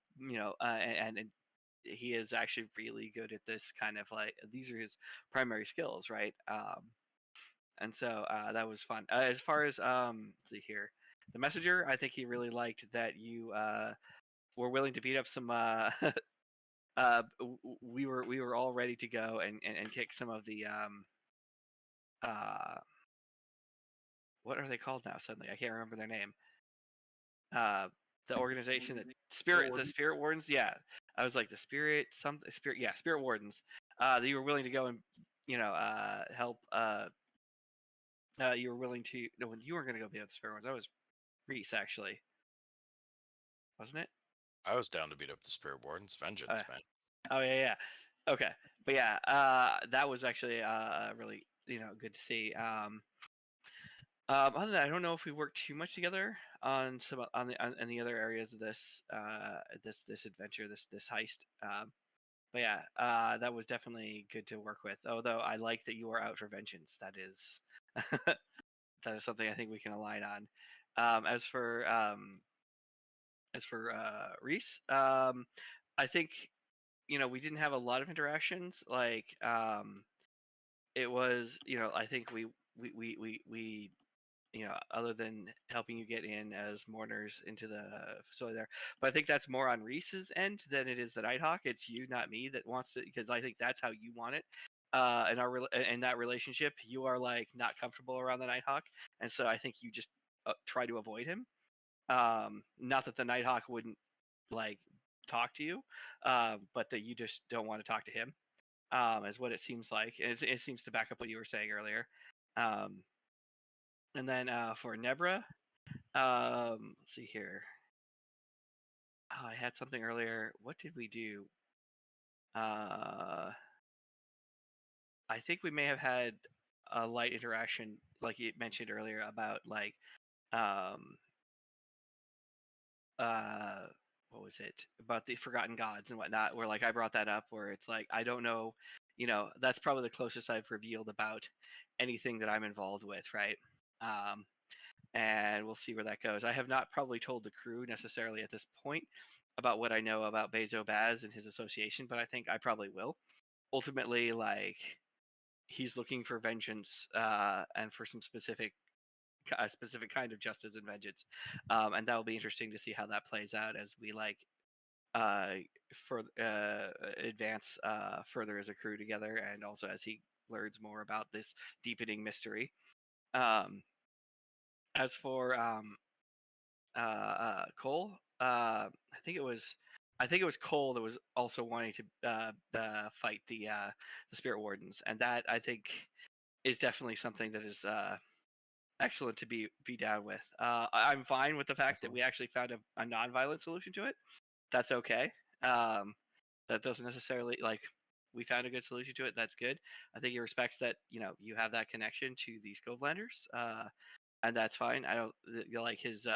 he is actually really good at this kind of like, these are his primary skills, right? And so that was fun. As far as let's see here, the messenger, I think he really liked that you were willing to beat up some. We were all ready to go and kick some of the uh, what are they called now? Suddenly, I can't remember their name. The organization that the Spirit Wardens. Yeah, I was like the Spirit Spirit Wardens. That you were willing to go and help. You were willing to. No, when you weren't going to go beat up the Spirit Wardens, that was Reese, actually, wasn't it? I was down to beat up the Spirit Wardens. Vengeance, man. Oh yeah. Okay, but yeah, that was actually really good to see. Other than that, I don't know if we worked too much together on some on the other areas of this this adventure, this heist. But yeah, that was definitely good to work with. Although I like that you are out for vengeance. That is that is something I think we can align on. As for Reese, I think we didn't have a lot of interactions. Like it was I think we other than helping you get in as mourners into the facility there. But I think that's more on Reese's end than it is the Nighthawk. It's you, not me, that wants to, because I think that's how you want it. In that relationship, you are like not comfortable around the Nighthawk, and so I think you just try to avoid him. Not that the Nighthawk wouldn't like talk to you, but that you just don't want to talk to him. Is what it seems like. It seems to back up what you were saying earlier. And then for Nebra, let's see here. Oh, I had something earlier. What did we do? I think we may have had a light interaction, like you mentioned earlier, about like what was it, about the forgotten gods and whatnot, where like I brought that up, where it's like I don't know, that's probably the closest I've revealed about anything that I'm involved with, right? And we'll see where that goes. I have not probably told the crew necessarily at this point about what I know about Bezo Baz and his association, but I think I probably will. Ultimately, like, he's looking for vengeance, and for some a specific kind of justice and vengeance, and that will be interesting to see how that plays out as we like for advance further as a crew together, and also as he learns more about this deepening mystery. As for Cole, I think it was Cole that was also wanting to fight the spirit wardens, and that I think is definitely something that is excellent to be down with. I'm fine with the fact that we actually found a non-violent solution to it. That's okay. That doesn't necessarily like we found a good solution to it. That's good. I think he respects that you have that connection to the Scovelanders, and that's fine. I don't like his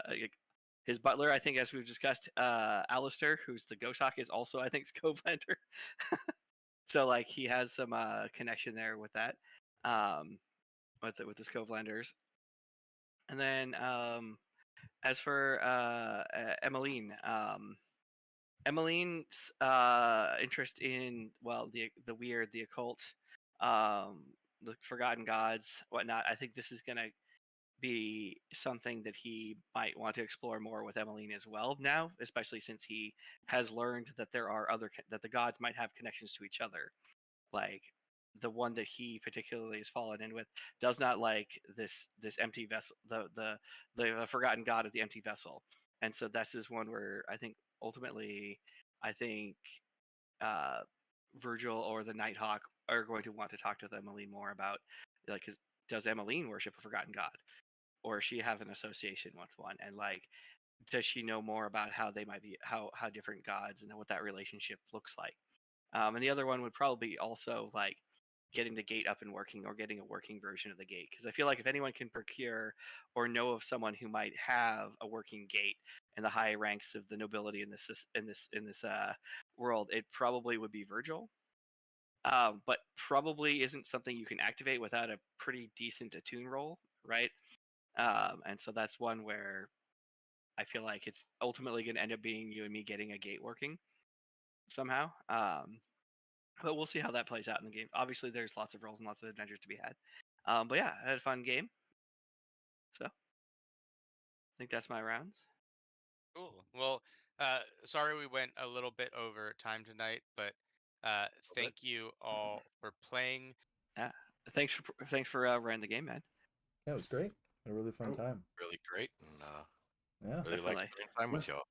butler. I think, as we've discussed, Alistair, who's the Ghost Hawk, is also, I think, Scovelander. So like he has some connection there with that, with the Scovelanders. And then as for Emmeline, Emmeline's interest in the weird, the occult, the forgotten gods, whatnot. I think this is gonna be something that he might want to explore more with Emmeline as well now, especially since he has learned that there are that the gods might have connections to each other. Like the one that he particularly has fallen in with does not like this empty vessel, the forgotten god of the empty vessel, and so that's is one where I think ultimately Virgil or the Nighthawk are going to want to talk to Emmeline more about, like, does Emmeline worship a forgotten god, or does she have an association with one, and like does she know more about how they might be how different gods and what that relationship looks like. And the other one would probably also like getting the gate up and working, or getting a working version of the gate, because I feel like if anyone can procure or know of someone who might have a working gate in the high ranks of the nobility in this world, it probably would be Virgil. But probably isn't something you can activate without a pretty decent attune roll, right? And so that's one where I feel like it's ultimately going to end up being you and me getting a gate working somehow. But we'll see how that plays out in the game. Obviously, there's lots of roles and lots of adventures to be had. But yeah, I had a fun game. So I think that's my rounds. Cool. Well, sorry we went a little bit over time tonight, but thank you all for playing. Yeah, thanks for running the game, man. Yeah, it was great. A really fun time. Really great, and Yeah, really like Definitely. spending time with y'all.